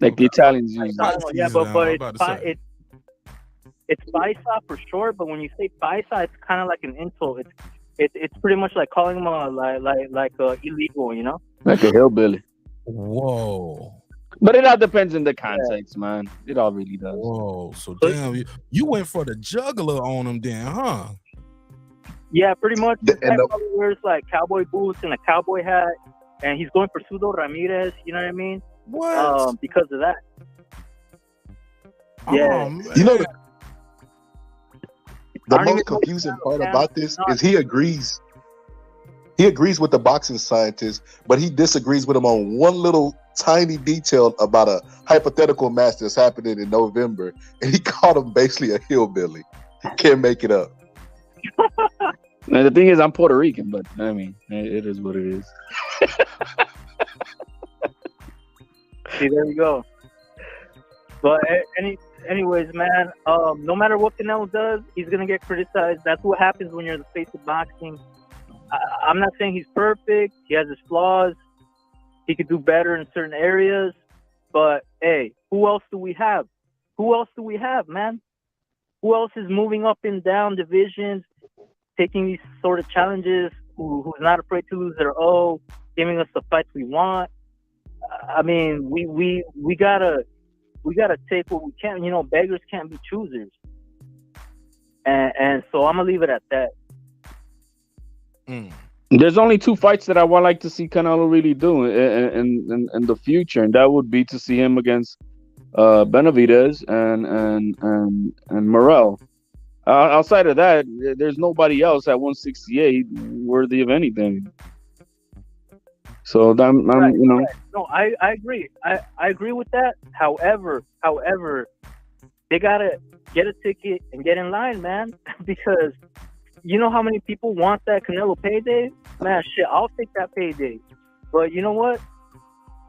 F: Like the Italians use.
O: Yeah, but it's paisa for short. But when you say paisa, it's kind of like an insult. It's pretty much like calling them like illegal,
F: Like a hillbilly.
A: Whoa.
F: But it all depends on the context, man. It all really does.
A: Whoa. So damn, you went for the juggler on him then, huh?
O: Yeah, pretty much. He probably wears like cowboy boots and a cowboy hat, and he's going for Zurdo Ramirez. You know what I mean?
A: What?
O: Because of that.
A: Yeah.
K: You know the most confusing part about this is he agrees. He agrees with the boxing scientist, but he disagrees with him on one little tiny detail about a hypothetical match that's happening in November, and he called him basically a hillbilly. Can't make it up.
F: Now, the thing is, I'm Puerto Rican, but I mean, it is what it is.
O: See, there you go. But anyways, man, no matter what Canelo does, he's gonna get criticized. That's what happens when you're the face of boxing. I'm not saying he's perfect. He has his flaws. He could do better in certain areas. But hey, who else do we have? Who else do we have, man? Who else is moving up and down divisions, taking these sort of challenges? Who's not afraid to lose their O, giving us the fights we want? I mean, we gotta take what we can. Beggars can't be choosers. And so I'm gonna leave it at that.
F: There's only two fights that I would like to see Canelo really do in the future, and that would be to see him against Benavidez and Morel. Outside of that, there's nobody else at 168 worthy of anything. So I'm
O: Right. No, I agree. I agree with that. However, they gotta get a ticket and get in line, man, because you know how many people want that Canelo payday? Man, shit, I'll take that payday. But you know what?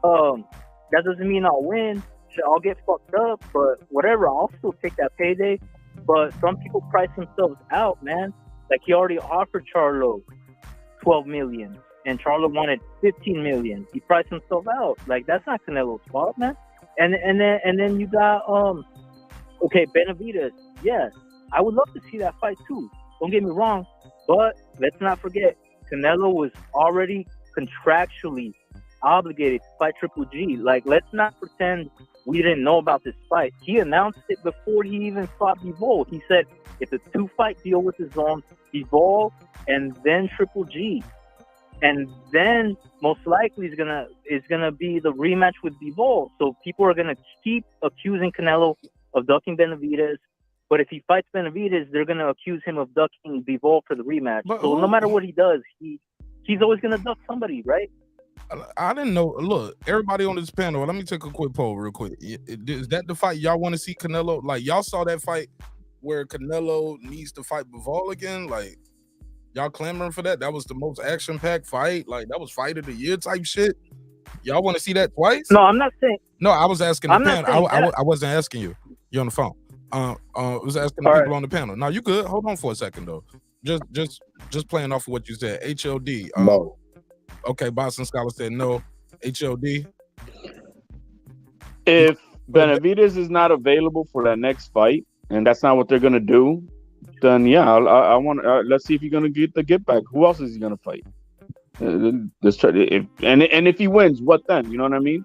O: That doesn't mean I'll win. Shit, I'll get fucked up, but whatever, I'll still take that payday. But some people price themselves out, man. Like he already offered Charlo 12 million, and Charlo wanted 15 million. He priced himself out. Like that's not Canelo's fault, man. And then you got okay, Benavidez. Yes, I would love to see that fight too. Don't get me wrong, but let's not forget, Canelo was already contractually obligated to fight Triple G. Like, let's not pretend we didn't know about this fight. He announced it before he even fought Bivol. He said it's a 2-fight deal with his own Bivol and then Triple G. And then most likely is gonna be the rematch with Bivol. So people are gonna keep accusing Canelo of ducking Benavidez. But if he fights Benavidez, they're going to accuse him of ducking Bivol for the rematch. So no matter what he does, he he's always gonna duck somebody, right?
A: I didn't know. Look, everybody on this panel, let me take a quick poll real quick. Is that the fight y'all want to see Canelo? Like, y'all saw that fight where Canelo needs to fight Bivol again? Like, y'all clamoring for that? That was the most action-packed fight. Like, that was fight of the year type shit. Y'all want to see that twice?
O: No, I'm not saying.
A: No, I was asking the
O: I'm not
A: panel.
O: saying
A: I wasn't asking you. You're on the phone. I was asking the
O: All
A: people
O: right.
A: on the panel. Now, you good? Hold on for a second, though. Just playing off of what you said. HLD.
J: No.
A: Okay, Boston Scholar said no. HLD.
F: If Benavidez is not available for that next fight, and that's not what they're gonna do, then yeah, I want. Let's see if he's gonna get the get back. Who else is he gonna fight? Let's try. If he wins, what then? You know what I mean?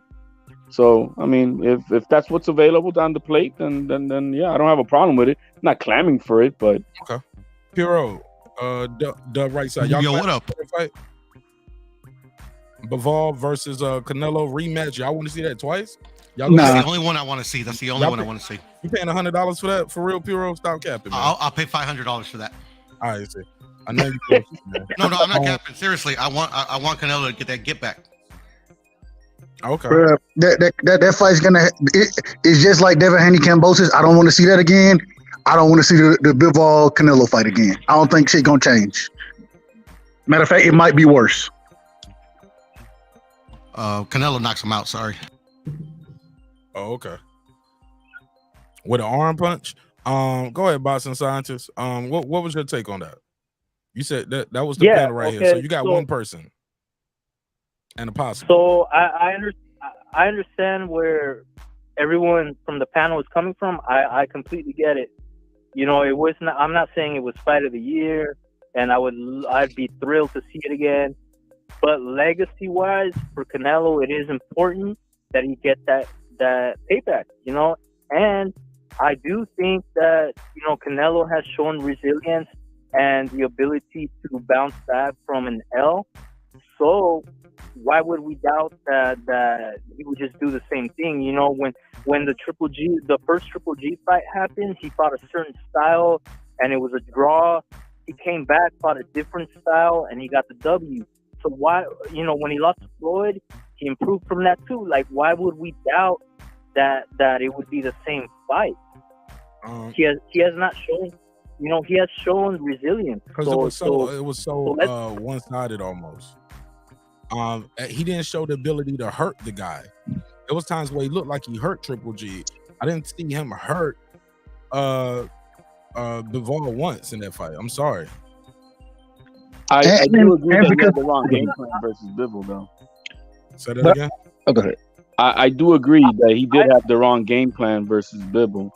F: So I mean, if that's what's available down the plate, then yeah, I don't have a problem with it. I'm not clamming for it, but
A: okay. Piro, the right side.
E: Yo, what up?
A: Fight? Bivol versus Canelo rematch. Y'all want to see that twice? Y'all
E: That's the only one I want to see. That's the only one I want to see.
A: You paying $100 for that? For real, Piro? Stop capping, man.
E: I'll pay $500 for that.
A: All right, see. I know you.
E: No, I'm not capping. Seriously, I want Canelo to get that get back.
A: Okay.
N: Bruh, that fight's gonna. It's just like Devin Haney Cambosis. I don't want to see that again. I don't want to see the Bivol Canelo fight again. I don't think shit gonna change. Matter of fact, it might be worse.
E: Canelo knocks him out. Sorry.
A: Oh, okay. With an arm punch. Go ahead, Boston Scientist. What was your take on that? You said that was the panel right here. So you got one person and a possible.
O: So I understand where everyone from the panel is coming from. I completely get it. You know, it was not. I'm not saying it was fight of the year, and I'd be thrilled to see it again. But legacy-wise, for Canelo, it is important that he get that payback. You know, and I do think that Canelo has shown resilience and the ability to bounce back from an L. So why would we doubt that he would just do the same thing? You know, when the first Triple G fight happened, he fought a certain style and it was a draw. He came back, fought a different style, and he got the W. So why, when he lost to Floyd, he improved from that too. Like, why would we doubt that it would be the same fight? He has not shown. He has shown resilience.
A: Because it was so one-sided almost. He didn't show the ability to hurt the guy. There was times where he looked like he hurt Triple G. I didn't see him hurt Bivol once in that fight. I'm sorry.
F: I do agree that he had the wrong game plan versus Bivol, though.
A: Say that again?
N: Oh, go ahead.
F: I do agree that he did have the wrong game plan versus Bivol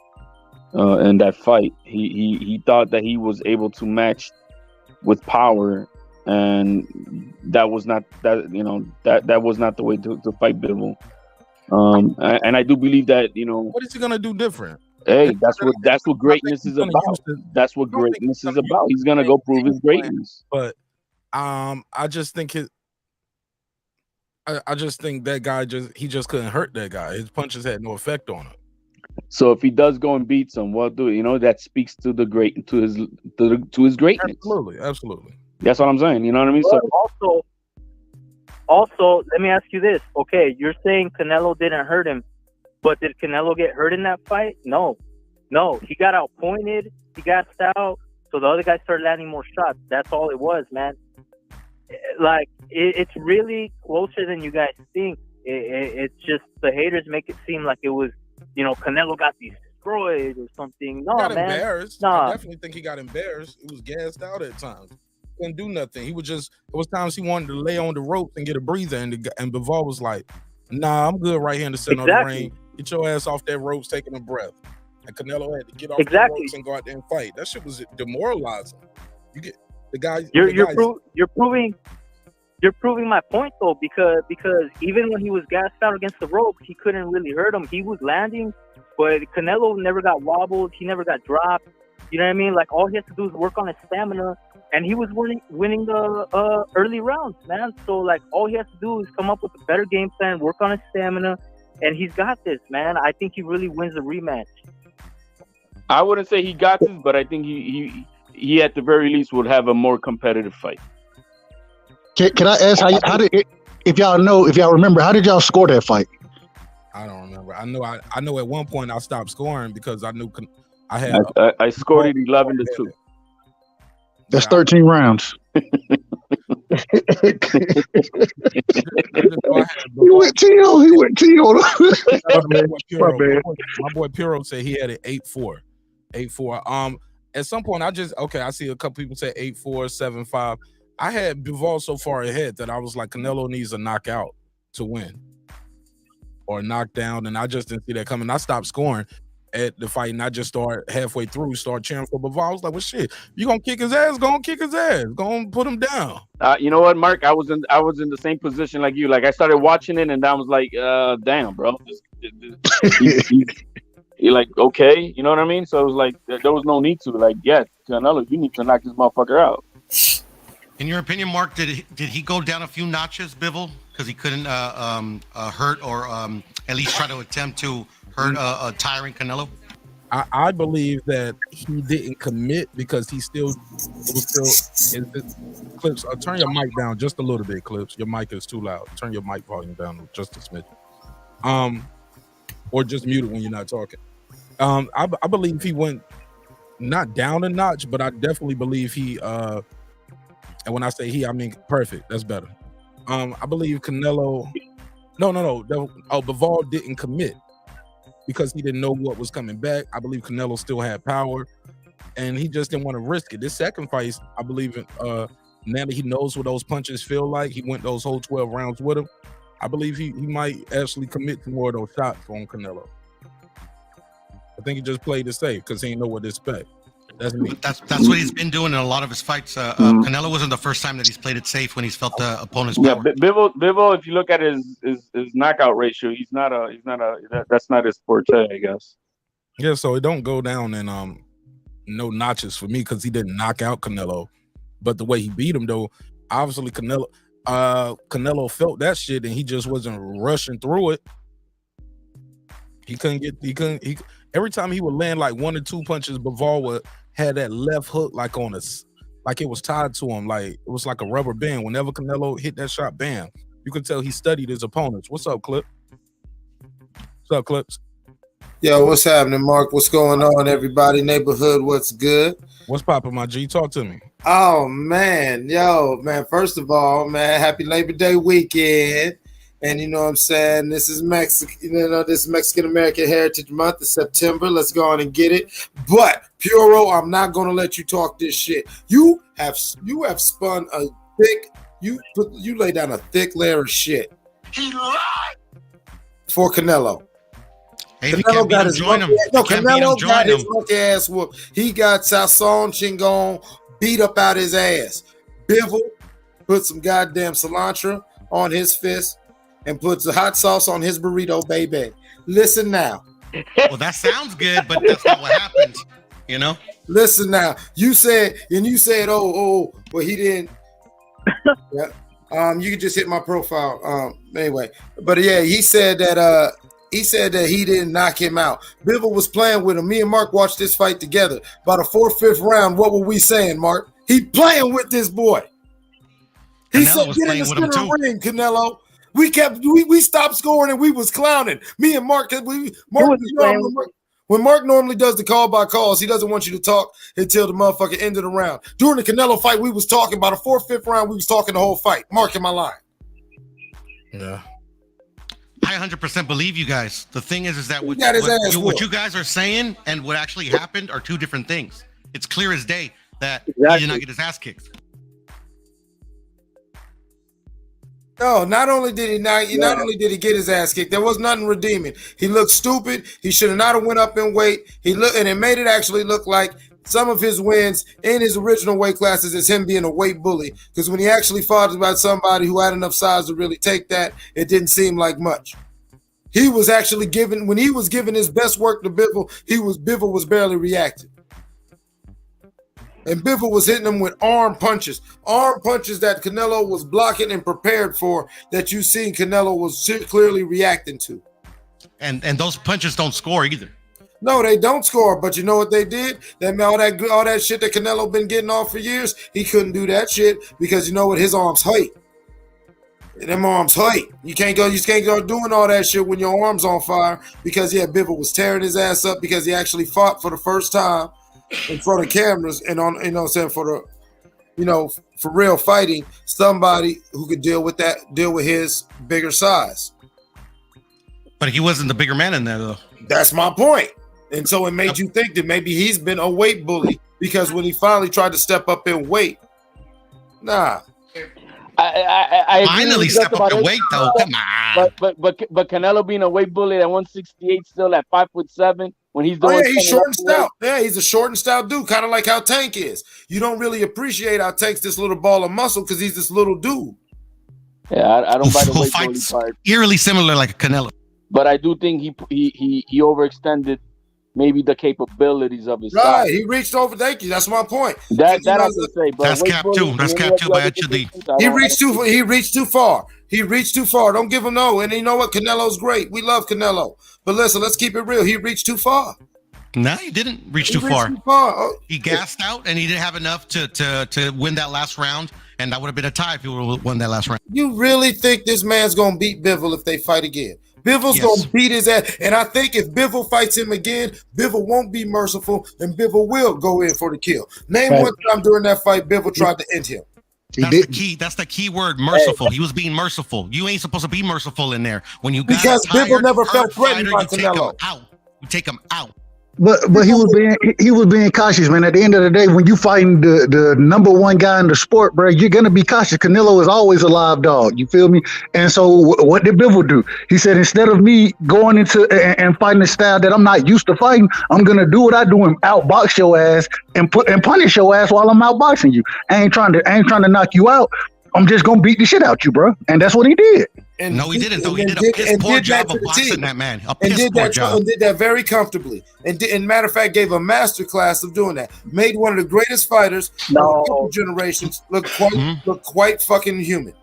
F: in that fight. He thought that he was able to match with power, and that was not that was not the way to fight Bivol. And I do believe that
A: what is he gonna do different?
F: Hey, that's what greatness is about. That's what greatness is about. He's gonna go prove his greatness.
A: But I just think that guy just couldn't hurt that guy. His punches had no effect on him.
F: So if he does go and beats him, what do that speaks to his greatness.
A: Absolutely.
F: That's what I'm saying. You know what I mean?
O: So also, let me ask you this. Okay, you're saying Canelo didn't hurt him, but did Canelo get hurt in that fight? No. He got outpointed. He got out. So the other guy started landing more shots. That's all it was, man. Like, it's really closer than you guys think. It's just the haters make it seem like it was, Canelo got destroyed or something. No,
A: he got
O: man.
A: embarrassed.
O: Nah.
A: I definitely think he got embarrassed. It was gassed out at times. Couldn't do nothing. He was just. It was times he wanted to lay on the ropes and get a breather, and Bivol was like, "Nah, I'm good right here in the center of the ring. Get your ass off that ropes, taking a breath." And Canelo had to get off the ropes and go out there and fight. That shit was demoralizing. You get the guy.
O: You're proving my point though, because even when he was gassed out against the ropes, he couldn't really hurt him. He was landing, but Canelo never got wobbled. He never got dropped. You know what I mean? Like, all he has to do is work on his stamina, and he was winning the early rounds, man. So like, all he has to do is come up with a better game plan, work on his stamina, and he's got this, man. I think he really wins the rematch.
F: I wouldn't say he got this, but I think he at the very least would have a more competitive fight.
N: Can I ask how did if y'all remember, how did y'all score that fight?
A: I don't remember. I know at one point I stopped scoring because I knew I had.
F: I scored it 11-2.
N: That's 13 rounds. He went teal.
A: My boy Piro said he had it 8-4. 8-4. At some point I see a couple people say 8-4, 7-5. I had Bivol so far ahead that I was like, Canelo needs a knockout to win. Or knockdown, and I just didn't see that coming. I stopped scoring at the fight, and I just started halfway through, start cheering for Bivol. I was like, well, shit, you gonna kick his ass? Go on, kick his ass. Go on, put him down.
F: You know what, Mark? I was in the same position like you. Like I started watching it, and I was like, damn, bro. You're like, okay, you know what I mean? So it was like there was no need to. Like, yeah, Canelo, you need to knock this motherfucker out.
E: In your opinion, Mark, did he go down a few notches, Bivol, because he couldn't hurt or at least try to attempt to hurt a tiring Canelo?
A: I believe that he didn't commit because he still Clips. Turn your mic down just a little bit, Clips. Your mic is too loud. Turn your mic volume down just a smidge. Or just mute it when you're not talking. I believe he went not down a notch, but I definitely believe he and when I say he, I mean perfect. That's better. I believe Canelo. No. Bivol didn't commit because he didn't know what was coming back. I believe Canelo still had power, and he just didn't want to risk it. This second fight, I believe, now that he knows what those punches feel like, he went those whole 12 rounds with him. I believe he might actually commit to more of those shots on Canelo. I think he just played it safe because he didn't know what to expect. That's me.
E: That's what he's been doing in a lot of his fights. Canelo wasn't the first time that he's played it safe when he's felt the opponent's power.
F: Yeah, Bivol, if you look at his knockout ratio, that's not his forte, I guess.
A: Yeah, so it don't go down in no notches for me because he didn't knock out Canelo, but the way he beat him though, obviously Canelo felt that shit and he just wasn't rushing through it. Every time he would land like 1 or 2 punches, Bivol had that left hook like it was tied to him, like it was like a rubber band. Whenever Canelo hit that shot, bam, you could tell he studied his opponents. What's up, Clip? What's up, Clips?
P: Yo, what's happening, Mark? What's going on, everybody? Neighborhood, what's good?
A: What's poppin', my G? Talk to me.
P: Oh, man. First of all, man, happy Labor Day weekend. And you know what I'm saying? This is this Mexican-American Heritage Month of September. Let's go on and get it. But, Puro, I'm not going to let you talk this shit. You have spun a thick, you lay down a thick layer of shit.
I: He lied.
P: For Canelo.
E: Hey, Canelo got his
P: monkey ass whooped. He got Sasson Chingon beat up out his ass. Bivol put some goddamn cilantro on his fist and puts the hot sauce on his burrito, baby. Listen now.
E: Well, that sounds good, but that's not what happened. You know?
P: Listen now. You said, well, he didn't. Yeah. You can just hit my profile. Anyway, but yeah, he said that he didn't knock him out. Bivol was playing with him. Me and Mark watched this fight together. By the 4th, 5th round, what were we saying, Mark? He playing with this boy. He said, "Get in the center ring, Canelo." We stopped scoring and we was clowning. Me and Mark, when Mark normally does the call by calls, he doesn't want you to talk until the motherfucker end of the round. During the Canelo fight, we was talking about the 4th, 5th round. We was talking the whole fight. Mark in my line.
A: Yeah.
E: I 100% believe you guys. The thing is that what you guys are saying and what actually happened are two different things. It's clear as day that he did not get his ass kicked.
P: No, not only did he get his ass kicked, there was nothing redeeming. He looked stupid. He should have not have went up in weight. And it made it actually look like some of his wins in his original weight classes is him being a weight bully. Because when he actually fought about somebody who had enough size to really take that, it didn't seem like much. He was actually giving his best work to Bivol, Bivol was barely reacting. And Bivol was hitting him with arm punches that Canelo was blocking and prepared for, that you seen Canelo was clearly reacting to.
E: And those punches don't score either.
P: No, they don't score. But you know what they did? All that shit that Canelo been getting off for years, he couldn't do that shit because you know what? His arms hurt. them arms hurt. You can't go doing all that shit when your arm's on fire because Bivol was tearing his ass up because he actually fought for the first time in front of cameras and on, you know what I'm saying, for the, you know, for real fighting somebody who could deal with his bigger size.
E: But he wasn't the bigger man in there though.
P: That's my point. And so it made you think that maybe he's been a weight bully because when he finally tried to step up in weight, nah.
F: I
E: finally step up the weight though. Come on.
F: But Canelo being a weight bully at 168, still at 5'7", when he's doing.
P: Oh, yeah, he's short and stout. Yeah, he's a short and stout dude, kind of like how Tank is. You don't really appreciate how Tank's this little ball of muscle because he's this little dude.
F: Yeah, I don't buy the weight bully
E: Fights
F: part.
E: eerily similar like Canelo.
F: But I do think he overextended maybe the capabilities of his
P: right.
F: size.
P: He reached over. Thank you. That's my point.
F: That I can say. But
E: that's cap too. That's cap too by HD.
P: He reached too. He reached too far. He reached too far. Don't give him no. And you know what? Canelo's great. We love Canelo. But listen, let's keep it real. He reached too far.
E: No, he didn't reach too far. He gassed out, and he didn't have enough to win that last round. And that would have been a tie if he would have won that last round.
P: You really think this man's gonna beat Bivol if they fight again? Bivol's gonna beat his ass, and I think if Bivol fights him again, Bivol won't be merciful, and Bivol will go in for the kill. Name one time during that fight Bivol tried to end him.
E: That's the key word, merciful. He was being merciful. You ain't supposed to be merciful in there. When you got
P: because Bivol never felt
E: threatened
P: by
E: Canelo. You take him out.
N: But he was being cautious, man. At the end of the day, when you fighting the number one guy in the sport, bro, you're gonna be cautious. Canelo is always a live dog. You feel me? And so, what did Bivol do? He said, instead of me going into and fighting a style that I'm not used to fighting, I'm gonna do what I do and outbox your ass and punish your ass while I'm outboxing you. I ain't trying to knock you out. I'm just gonna beat the shit out you, bro. And that's what he did.
P: And
E: no, he didn't. Though he did a piss poor job of boxing that man. A piss poor job.
P: And did that very comfortably. And matter of fact, gave a master class of doing that. Made one of the greatest fighters of a couple generations look quite fucking human.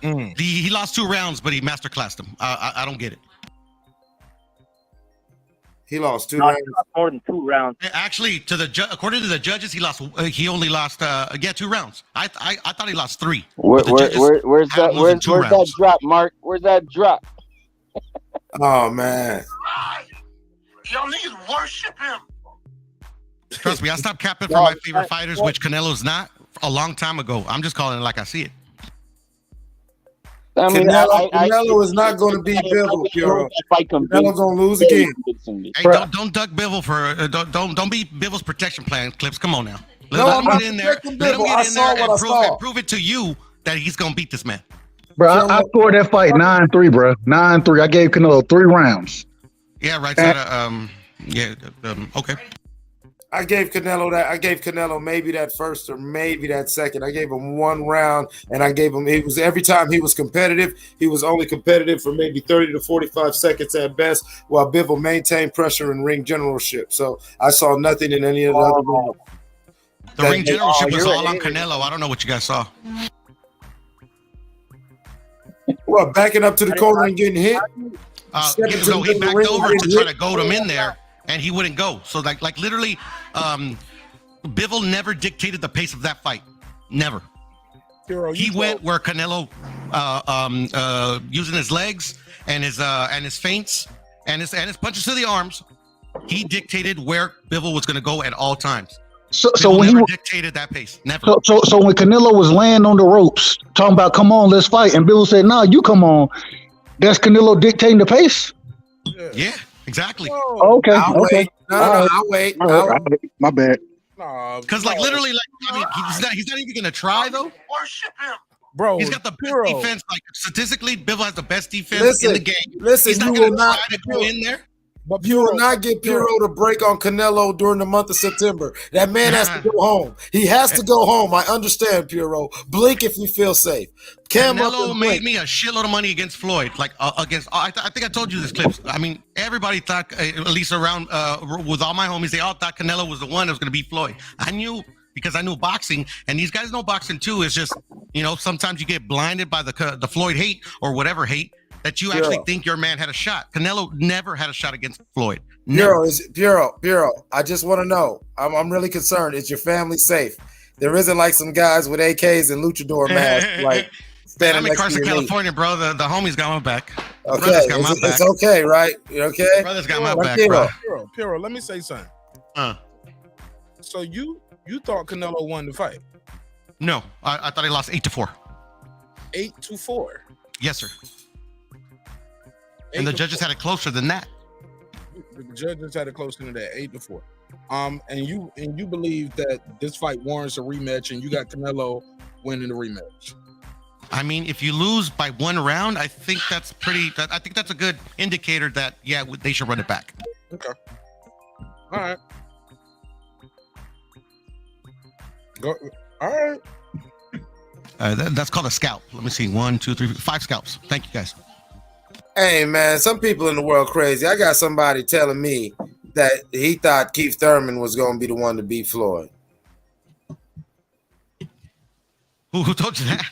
E: He lost 2 rounds, but he master classed him. I don't get it.
P: He lost 2 rounds.
O: More than 2 rounds.
E: Actually, according to the judges, he only lost 2 rounds. I thought he lost 3.
F: Where's that drop, Mark? Where's that drop?
P: Oh man.
I: Y'all niggas worship him.
E: Trust me, I stopped capping for my favorite fighters, which Canelo's not, a long time ago. I'm just calling it like I see it.
F: I mean,
P: Canelo is not going to beat Bivol. Canelo's going to lose again.
E: Hey, don't duck Bivol for don't be Bivol's protection plan. Clips, come on now. Let him get in there. Let him get in there and prove it to you that he's going to beat this man.
N: Bro, I scored that fight 9-3, bro. 9-3. I gave Canelo 3 rounds.
E: Yeah, right side of okay.
P: I gave Canelo maybe that first or maybe that second. I gave him 1 round, and I gave him. It was every time he was competitive. He was only competitive for maybe 30 to 45 seconds at best, while Bivol maintained pressure and ring generalship. So I saw nothing in any of the other rounds.
E: The ring generalship was all on Canelo. I don't know what you guys saw.
P: Well, backing up to the corner and getting hit.
E: So he backed over to try to goad him in there, and he wouldn't go. So like literally, Bivol never dictated the pace of that fight. Never. He went where Canelo, using his legs and his feints and his punches to the arms, he dictated where Bivol was going to go at all times.
N: So when
E: never dictated that pace, never.
N: So when Canelo was laying on the ropes, talking about "Come on, let's fight," and Bivol said, "No, you come on." That's Canelo dictating the pace.
E: Yeah, exactly.
N: Okay.
P: I'll wait. I'll wait.
N: My bad.
E: Because like literally, like I mean, he's not even gonna try though.
I: Worship him,
A: bro.
E: He's got the best defense. Like statistically, Bivol has the best defense in the game.
P: Listen,
E: he's not gonna try to go in there.
P: But you will not get Puro to break on Canelo during the month of September. That man has to go home. He has to go home. I understand, Puro. Blink if you feel safe.
E: Canelo made me a shitload of money against Floyd. Like against, I think I told you this clips. I mean, everybody thought, at least around with all my homies, they all thought Canelo was the one that was going to beat Floyd. I knew because I knew boxing, and these guys know boxing too. It's just, you know, sometimes you get blinded by the Floyd hate or whatever hate, that you actually think your man had a shot. Canelo never had a shot against Floyd.
P: Puro, I just want to know. I'm really concerned. Is your family safe? There isn't like some guys with AKs and luchador masks like standing
E: I'm in
P: next to
E: Carson,
P: your knee.
E: California, bro. The homies got my back. The
P: Okay,
E: brothers got my
P: it's,
E: back.
P: it's okay, right? You okay?
E: Brothers got my back,
P: Tranquilo.
E: bro.
A: Piro, let me say something. So you thought Canelo won the fight?
E: No, I thought he lost 8-4.
A: 8-4.
E: Yes, sir. And the judges had it closer than that.
A: The judges had it closer than that, 8-4. And you believe that this fight warrants a rematch, and you got Canelo winning the rematch.
E: I mean, if you lose by 1 round, I think that's I think that's a good indicator that they should run it back.
A: Okay. All right. Go. All right.
E: That's called a scalp. Let me see. 1, 2, 3, 5 scalps. Thank you, guys.
P: Hey man, some people in the world crazy. I got somebody telling me that he thought Keith Thurman was going to be the one to beat Floyd.
E: Who told you that?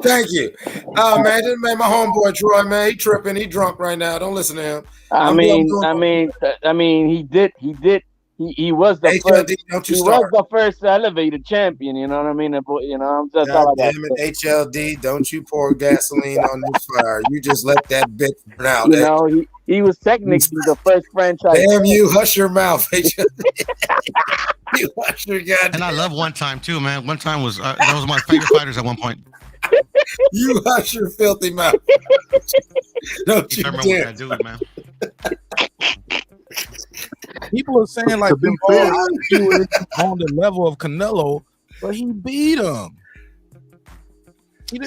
P: Thank you. Oh man, just made my homeboy Troy, man. He tripping. He drunk right now. Don't listen to him.
F: I mean, he did. He was the
P: HLD,
F: first.
P: don't you
F: He
P: start.
F: was the first elevated champion. You know what I mean? And, you know, I'm just
P: God
F: all I got
P: damn
F: to
P: it, HLD, don't you pour gasoline on this fire. You just let that bitch burn out.
F: You know, he was technically the first franchise.
P: Damn you, hush your mouth, HLD. You hush your goddamn.
E: And I love One Time too, man. One Time was that was my favorite fighters at one point.
P: You hush your filthy mouth. Don't you
E: Remember
P: dare.
E: what I do, man.
A: People are saying like Bivol IQ is on the level of Canelo, but he beat him.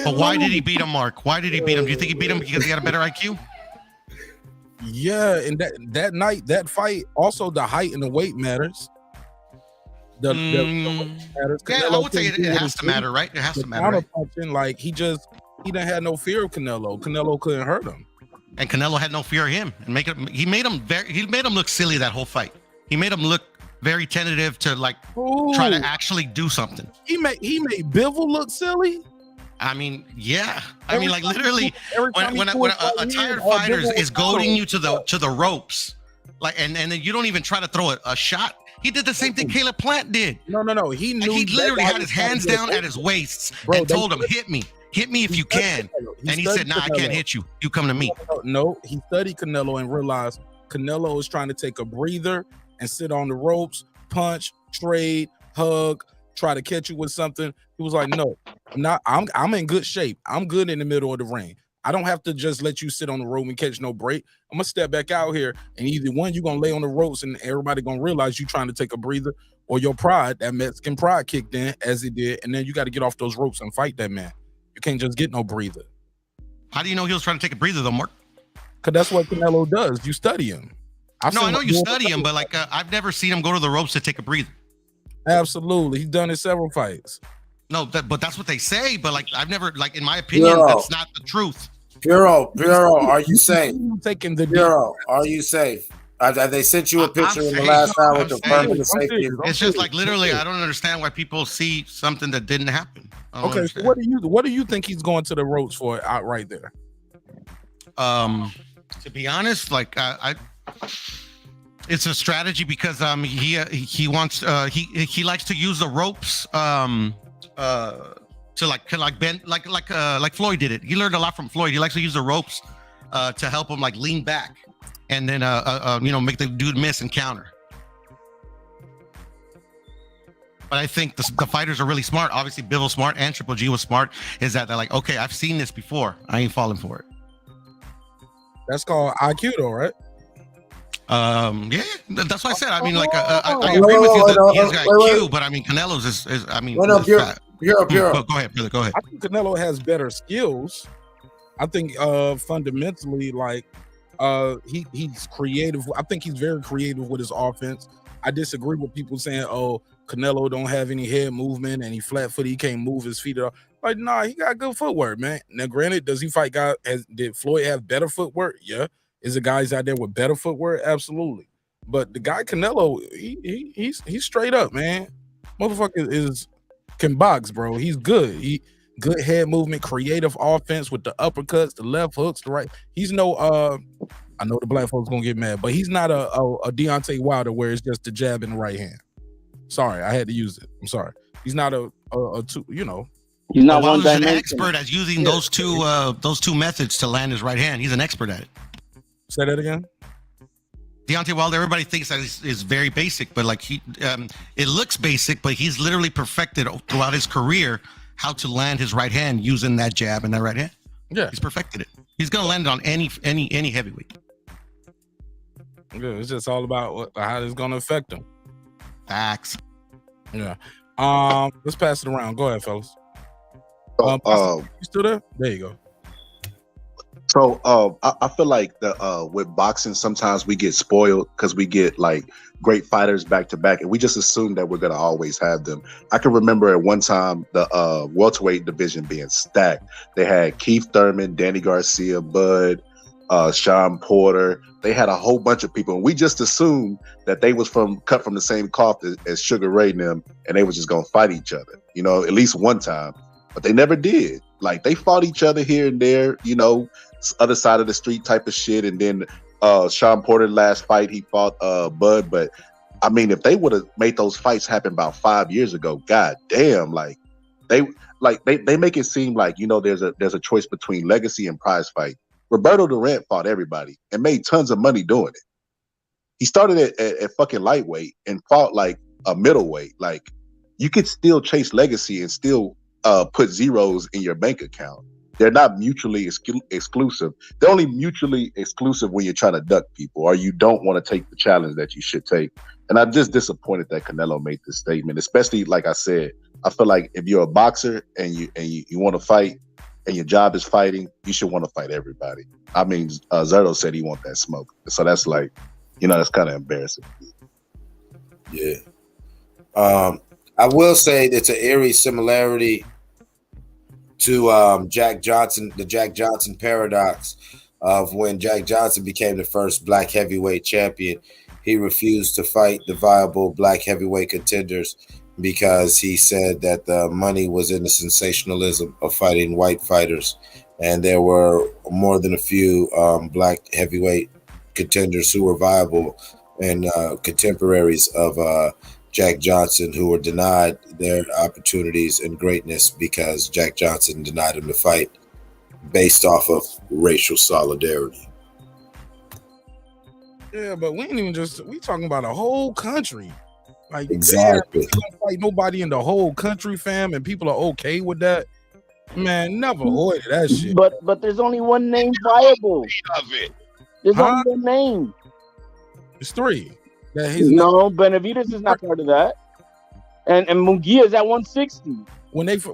E: But why did he beat him, Mark? Why did he beat him? Do you think he beat him because he had a better IQ?
A: Yeah, and that night, that fight, also the height and the weight matters. The weight matters.
E: Yeah, I would say it has to matter, right? It has to matter. Right?
A: Counterpunching, like he didn't have no fear of Canelo. Canelo couldn't hurt him.
E: And Canelo had no fear of him, and he made him look silly that whole fight. He made him look very tentative to try to actually do something.
A: He made Bivol look silly.
E: I mean, yeah. I mean, like literally, when a tired fighter is goading you to the ropes, like, and then you don't even try to throw a shot. He did the same thing Caleb Plant did.
A: No. He knew.
E: He literally had his hands down at his waists and told him, "Hit me if you can." And he said, "Nah, I can't hit you. You come to me."
A: No, he studied Canelo and realized Canelo is trying to take a breather and sit on the ropes, punch, trade, hug, try to catch you with something. He was like, "No, I'm in good shape. I'm good in the middle of the ring. I don't have to just let you sit on the rope and catch no break. I'm gonna step back out here, and either one, you're gonna lay on the ropes, and everybody gonna realize you trying to take a breather, or your pride, that Mexican pride, kicked in as it did, and then you got to get off those ropes and fight that man. You can't just get no breather."
E: How do you know he was trying to take a breather though, Mark?
A: Because that's what Canelo does. You study him.
E: I know you study him, but I've never seen him go to the ropes to take a breather.
A: Absolutely, he's done it several fights.
E: No, but that's what they say. But I've never, in my opinion, that's not the truth.
P: Bureau, are you safe?
A: Taking the
P: Bureau, are you safe? Have they sent you a picture in the last hour confirming the safety?
E: It's just literally, I don't understand why people see something that didn't happen.
A: Okay, so what do you think he's going to the ropes for out right there?
E: To be honest, it's a strategy because he wants he likes to use the ropes to bend like Floyd did it. He learned a lot from Floyd. He likes to use the ropes to help him lean back and then make the dude miss and counter. But I think the fighters are really smart. Obviously, Bivol smart and Triple G was smart. Is that they're like, okay, I've seen this before. I ain't falling for it.
A: That's called IQ, though, right?
E: Yeah, that's what I said. I mean, I agree with you that he has got IQ, but I mean, Canelo's is I mean,
P: Bureau.
E: Go ahead, brother. Go ahead.
A: I think Canelo has better skills. I think fundamentally, he's creative. I think he's very creative with his offense. I disagree with people saying, "Oh, Canelo don't have any head movement and he flat-footed. He can't move his feet at all." Like, nah, he got good footwork, man. Now, granted, does he fight guys? Did Floyd have better footwork? Yeah. Is there guys out there with better footwork? Absolutely. But the guy Canelo, he's straight up, man. Motherfucker can box, bro. He's good. He good head movement, creative offense with the uppercuts, the left hooks, the right. He's no I know the black folks gonna get mad, but he's not a Deontay Wilder where it's just the jab in the right hand. Sorry, I had to use it. I'm sorry. He's not a two,
F: He's not
E: Wilder's an
F: one-dimensional.
E: expert at using those two methods to land his right hand. He's an expert at it.
A: Say that again.
E: Deontay Wilder, everybody thinks that is very basic, but like it looks basic, but he's literally perfected throughout his career how to land his right hand using that jab and that right hand.
A: Yeah,
E: he's perfected it. He's gonna land it on any heavyweight.
A: Yeah, it's just all about how it's gonna affect him.
E: Facts.
A: Yeah. Let's pass it around. Go ahead, fellas.
K: So,
A: You still there? There you go.
K: So I feel like with boxing, sometimes we get spoiled because we get like great fighters back to back, and we just assume that we're gonna always have them. I can remember at one time the welterweight division being stacked. They had Keith Thurman, Danny Garcia, Bud, Sean Porter. They had a whole bunch of people, and we just assumed that they was cut from the same cloth as Sugar Ray and them, and they was just gonna fight each other, at least one time. But they never did. Like they fought each other here and there, other side of the street type of shit. And then Sean Porter last fight he fought Bud. But I mean, if they would have made those fights happen about 5 years ago, god damn, they make it seem like there's a choice between legacy and prize fight. Roberto Durant fought everybody and made tons of money doing it. He started at fucking lightweight and fought like a middleweight. Like you could still chase legacy and still put zeros in your bank account. They're not mutually exclusive. They're only mutually exclusive when you're trying to duck people or you don't want to take the challenge that you should take. And I'm just disappointed that Canelo made this statement, especially like I said, I feel like if you're a boxer and you want to fight and your job is fighting, you should want to fight everybody. I mean, Zurdo said he want that smoke. So that's like, that's kind of embarrassing.
P: Yeah. I will say it's an eerie similarity to Jack Johnson, the Jack Johnson paradox of when Jack Johnson became the first black heavyweight champion. He refused to fight the viable black heavyweight contenders because he said that the money was in the sensationalism of fighting white fighters. And there were more than a few black heavyweight contenders who were viable and contemporaries of Jack Johnson who were denied their opportunities and greatness because Jack Johnson denied him the fight based off of racial solidarity.
A: Yeah, but we ain't even we talking about a whole country. Like
P: exactly.
A: We don't fight nobody in the whole country, fam, and people are okay with that. Man, never avoided that shit.
F: But there's only one name viable. There's only one name.
A: It's three.
F: Benavidez is not part of that. And Munguia is at 160.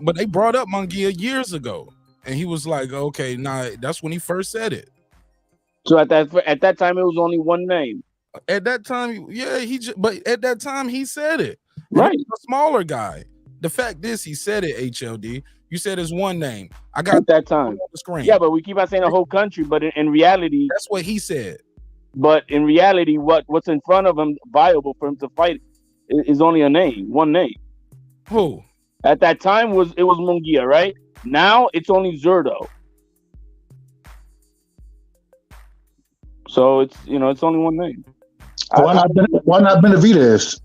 A: But they brought up Munguia years ago. And he was like, okay, that's when he first said it.
F: So at that time it was only one name.
A: At that time, yeah, but at that time he said it.
F: Right.
A: He was a smaller guy. The fact is he said it, HLD. You said it's one name. I got
F: at that time
A: on the screen.
F: Yeah, but we keep on saying the whole country, but in reality,
A: that's what he said.
F: But in reality, what's in front of him viable for him to fight is only a name, one name.
A: Who?
F: At that time it was Munguia, right? Now it's only Zurdo. So it's only one name.
N: Why not Benavidez?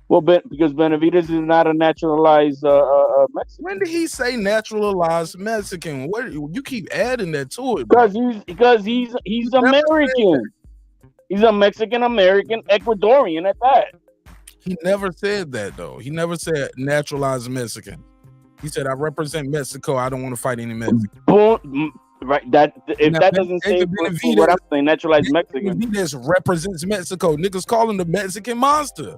F: Well, because Benavidez is not a naturalized Mexican.
A: When did he say naturalized Mexican? What you keep adding that to it?
F: Because he's American. He's a Mexican American Ecuadorian at that.
A: He never said that though. He never said naturalized Mexican. He said, "I represent Mexico. I don't want to fight any Mexican."
F: Right. That doesn't say what I'm saying. Naturalized Mexican.
A: Benavidez represents Mexico. Niggas call him the Mexican Monster.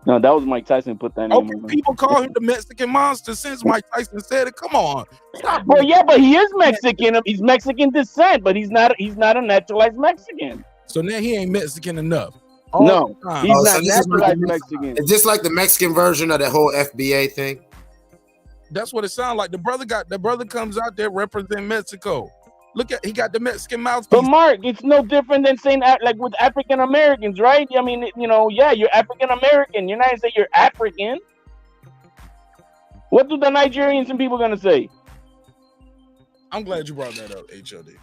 F: No, that was Mike Tyson put that name on.
A: People call him the Mexican Monster since Mike Tyson said it. Come on.
F: Well, yeah, but he is Mexican. He's Mexican descent, but he's not a naturalized Mexican.
A: So now he ain't Mexican enough.
F: No, he's not naturalized Mexican.
P: It's just like the Mexican version of the whole FBA thing.
A: That's what it sounds like. The brother comes out there represent Mexico. Look at he got the Mexican mouthpiece.
F: But Mark, it's no different than saying like with African Americans, right? I mean, you're African American. You're not gonna say you're African. What do the Nigerians and people gonna say?
A: I'm glad you brought that up, HLD.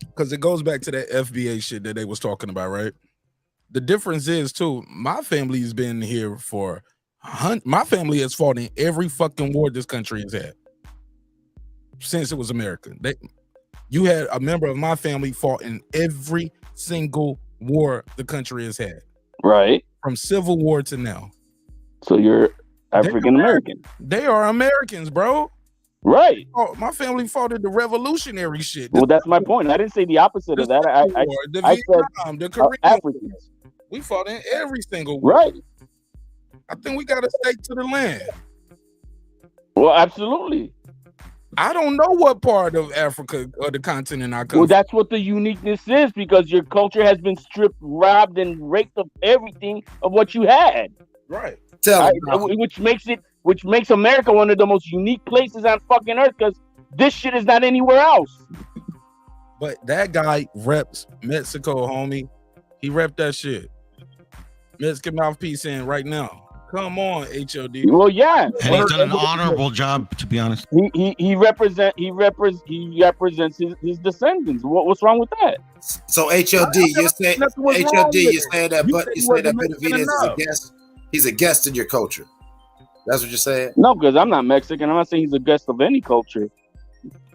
A: Because it goes back to that FBA shit that they was talking about, right? The difference is too, my family's been here for My family has fought in every fucking war this country has had since it was America. You had a member of my family fought in every single war the country has had.
F: Right.
A: From Civil War to now.
F: So you're African American.
A: They are Americans, bro.
F: Right.
A: Oh, my family fought in the revolutionary shit.
F: Well, that's my point. I didn't say the opposite of that. I
A: Vietnam, the
F: said
A: Korean
F: Africans.
A: Wars. We fought in every single war.
F: Right.
A: I think we got to stake to the land.
F: Well, absolutely.
A: I don't know what part of Africa or the continent I come
F: Well,
A: from.
F: that's what the uniqueness is, because your culture has been stripped, robbed, and raped of everything of what you had.
A: Right.
F: Which makes America one of the most unique places on fucking earth, because this shit is not anywhere else.
A: But that guy reps Mexico, homie. He repped that shit. Mexican mouthpiece in right now. Come on, HOD.
F: Well, yeah,
E: and he's done an honorable job, to be honest.
F: He represents his descendants. What's wrong with that?
P: So HOD, you're saying that, but you say that Benavidez is a guest. He's a guest in your culture. That's what you're saying?
F: No, because I'm not Mexican. I'm not saying he's a guest of any culture.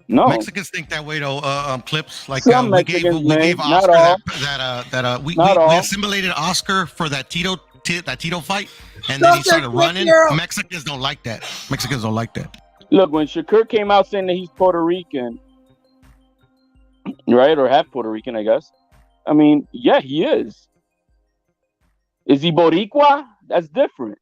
F: No,
E: Mexicans think that way though. Clips like
F: Some
E: we gave Oscar we assimilated Oscar for that Tito fight, and then he started running. Mexicans don't like that.
F: Look, when Shakur came out saying that he's Puerto Rican, right, or half Puerto Rican, I guess. I mean, yeah, he is. Is he Boricua? That's different.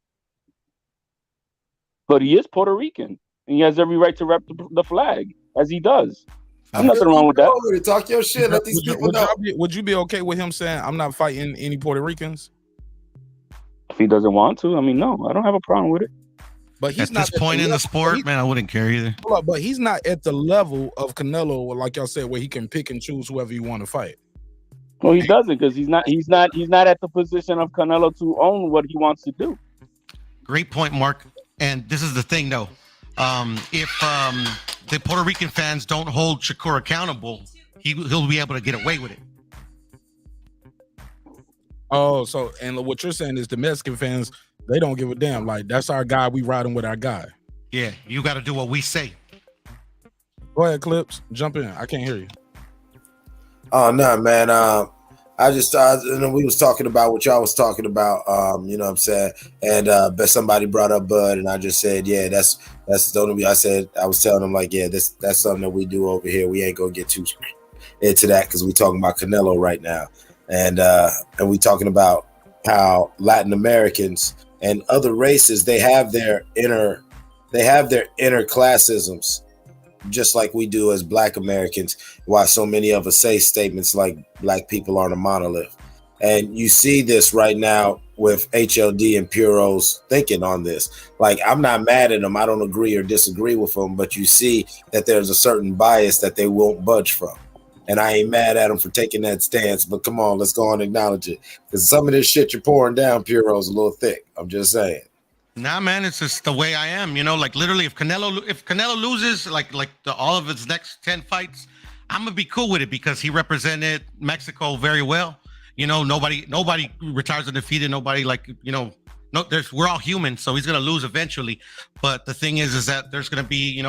F: But he is Puerto Rican, and he has every right to rep the flag, as he does. There's nothing wrong with that.
P: Talk your shit. Let these people know.
A: Would you be okay with him saying, I'm not fighting any Puerto Ricans?
F: If he doesn't want to, I mean, no, I don't have a problem with it.
A: But he's
E: at this point in the sport, man, I wouldn't care either.
A: But he's not at the level of Canelo, like y'all said, where he can pick and choose whoever you want to fight.
F: Well, he doesn't, because he's not at the position of Canelo to own what he wants to do.
E: Great point, Mark. And this is the thing, though. If the Puerto Rican fans don't hold Shakur accountable, he'll be able to get away with it.
A: Oh, so and what you're saying is the Mexican fans, they don't give a damn. Like, that's our guy. We riding with our guy.
E: Yeah, you got to do what we say.
A: Go ahead, Clips. Jump in. I can't hear you.
P: Oh no, man. I just we was talking about what y'all was talking about. You know what I'm saying? And but somebody brought up Bud, and I just said, yeah, that's the only. I was telling them like, yeah, that's something that we do over here. We ain't gonna get too into that because we talking about Canelo right now, and we talking about how Latin Americans and other races they have their inner classisms, just like we do as Black Americans. Why so many of us say statements like Black people aren't a monolith. And you see this right now with HLD and Puro's thinking on this. Like, I'm not mad at them. I don't agree or disagree with them, but you see that there's a certain bias that they won't budge from. And I ain't mad at them for taking that stance, but come on, let's go on and acknowledge it. Because some of this shit you're pouring down, Puro's a little thick. I'm just saying.
E: Nah, man, it's just the way I am. You know, like literally, if Canelo loses, all of his next 10 fights, I'm gonna be cool with it because he represented Mexico very well. You know, nobody retires undefeated. Nobody we're all human, so he's gonna lose eventually. But the thing is that there's gonna be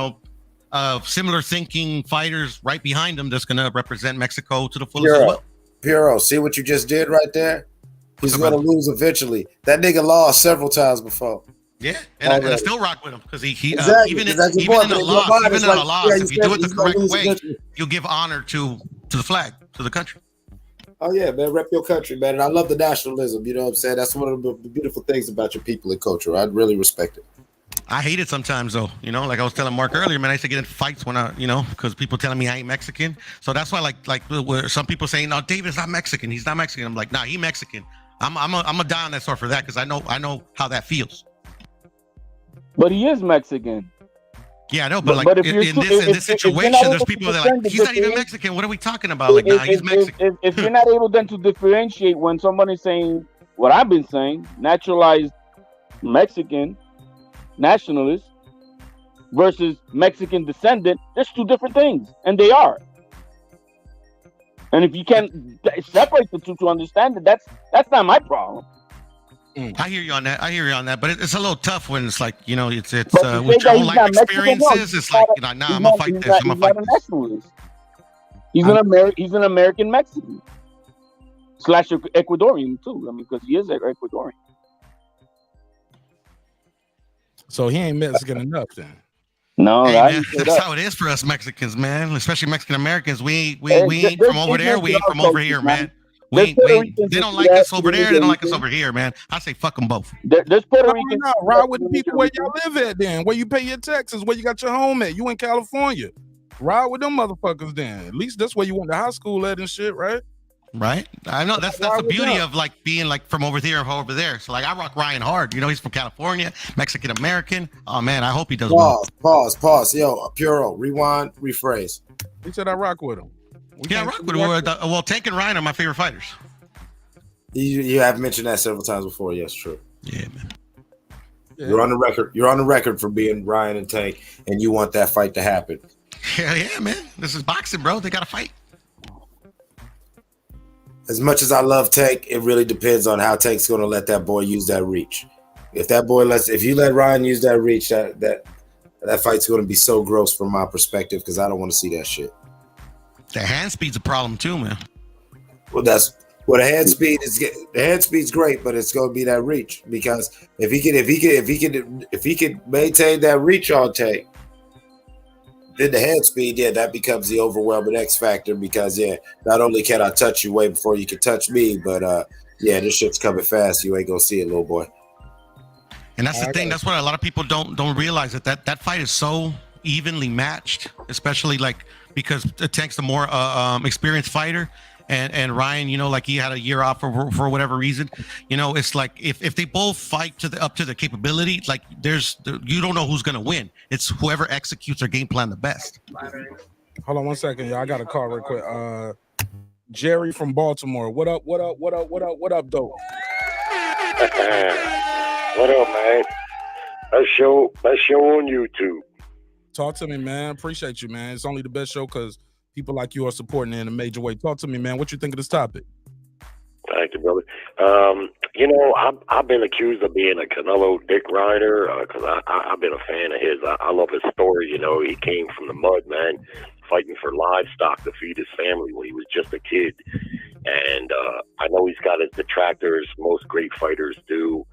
E: similar thinking fighters right behind him that's gonna represent Mexico to the fullest as well.
P: Puro, see what you just did right there? He's gonna lose eventually. That nigga lost several times before.
E: Yeah, and I still rock with him because he
P: exactly.
E: Even in a loss, if you do it the correct way, you give honor to the flag, to the country.
P: Oh yeah, man, rep your country, man. And I love the nationalism. You know what I'm saying? That's one of the beautiful things about your people and culture. I really respect it.
E: I hate it sometimes though. You know, like I was telling Mark earlier, man, I used to get in fights when because people telling me I ain't Mexican. So that's why like where some people saying, no, David's not Mexican. He's not Mexican. I'm like, nah, he Mexican. I'm a die on that sword for that because I know how that feels.
F: But he is Mexican.
E: Yeah, I know, but in this situation, there's people that are like, he's not even Mexican. What are we talking about? Like, nah, he's Mexican.
F: If you're not able then to differentiate when somebody's saying what I've been saying, naturalized Mexican nationalist versus Mexican descendant, there's two different things, and they are. And if you can't separate the two to understand it, that's not my problem.
E: I hear you on that. But it's a little tough when it's like, you know, it's
F: But to
E: with
F: say
E: your
F: that
E: own
F: he's
E: life
F: not Mexican, no,
E: experiences. It's like, you know, nah, I'm gonna fight this. I'm gonna fight
F: a
E: this.
F: nationalist. He's an American Mexican / Ecuadorian too. I mean, because he is Ecuadorian.
A: So he ain't Mexican enough then.
F: No,
E: Hey, man, that's how it is for us Mexicans, man. Especially Mexican Americans. We ain't from over there. We ain't from over here, man. They don't like us over there. They don't like us over here, man. I say fuck them both.
F: There's Puerto Ricans.
A: Ride with the people where y'all live at then. Where you pay your taxes. Where you got your home at. You in California. Ride with them motherfuckers then. At least that's where you went to high school at and shit, right?
E: Right. I know that's the beauty of like being like from over here or over there. So like I rock Ryan hard. You know, he's from California, Mexican American. Oh man, I hope he does well.
P: Pause. Yo, Puro, rewind, rephrase.
A: He said I rock with him.
E: I rock with him. Well, Tank and Ryan are my favorite fighters.
P: You have mentioned that several times before. Yes, true.
E: Yeah, man.
P: Yeah. You're on the record. You're on the record for being Ryan and Tank, and you want that fight to happen.
E: Hell yeah, man. This is boxing, bro. They gotta fight.
P: As much as I love Tank, it really depends on how Tank's going to let that boy use that reach. If you let Ryan use that reach, that fight's going to be so gross from my perspective because I don't want to see that shit.
E: The hand speed's a problem too, man.
P: Well, the hand speed is. The hand speed's great, but it's going to be that reach because if he could maintain that reach on Tank, then the hand speed, that becomes the overwhelming X factor because not only can I touch you way before you can touch me, but this shit's coming fast. You ain't gonna see it, little boy.
E: And that's the thing. That's what a lot of people don't realize that fight is so evenly matched, especially like because Tank's the more experienced fighter. And Ryan, you know, like he had a year off for whatever reason, you know, it's like if they both fight up to their capability, like you don't know who's gonna win. It's whoever executes their game plan the best.
A: Hold on 1 second, y'all. I got a call real quick. Jerry from Baltimore. What up, though?
Q: What up, man? Best show on YouTube.
A: Talk to me, man. Appreciate you, man. It's only the best show because people like you are supporting it in a major way. Talk to me, man. What you think of this topic?
Q: Thank you, brother. You know, I've been accused of being a Canelo dick rider because I've been a fan of his. I love his story. You know, he came from the mud, man, fighting for livestock to feed his family when he was just a kid. And I know he's got his detractors. Most great fighters do.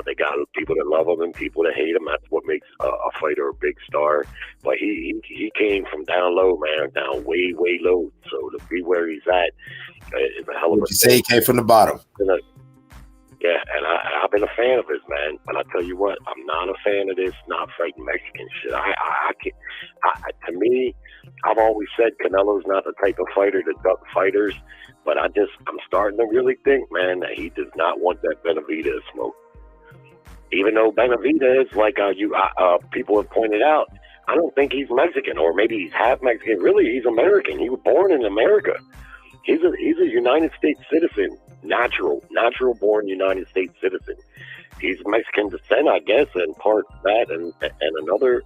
Q: They got people that love him and people that hate him. That's what makes a fighter a big star. But he came from down low, man, down way, way low. So to be where he's at is a hell of a thing.
P: You say he came from the bottom.
Q: Yeah, and I've been a fan of his, man. But I tell you what, I'm not a fan of this not fighting Mexican shit. To me, I've always said Canelo's not the type of fighter to duck fighters. But I'm starting to really think, man, that he does not want that Benavidez smoke. Even though Benavidez, like people have pointed out, I don't think he's Mexican, or maybe he's half Mexican. Really, he's American. He was born in America. He's a United States citizen, natural born United States citizen. He's Mexican descent, I guess, and part that and another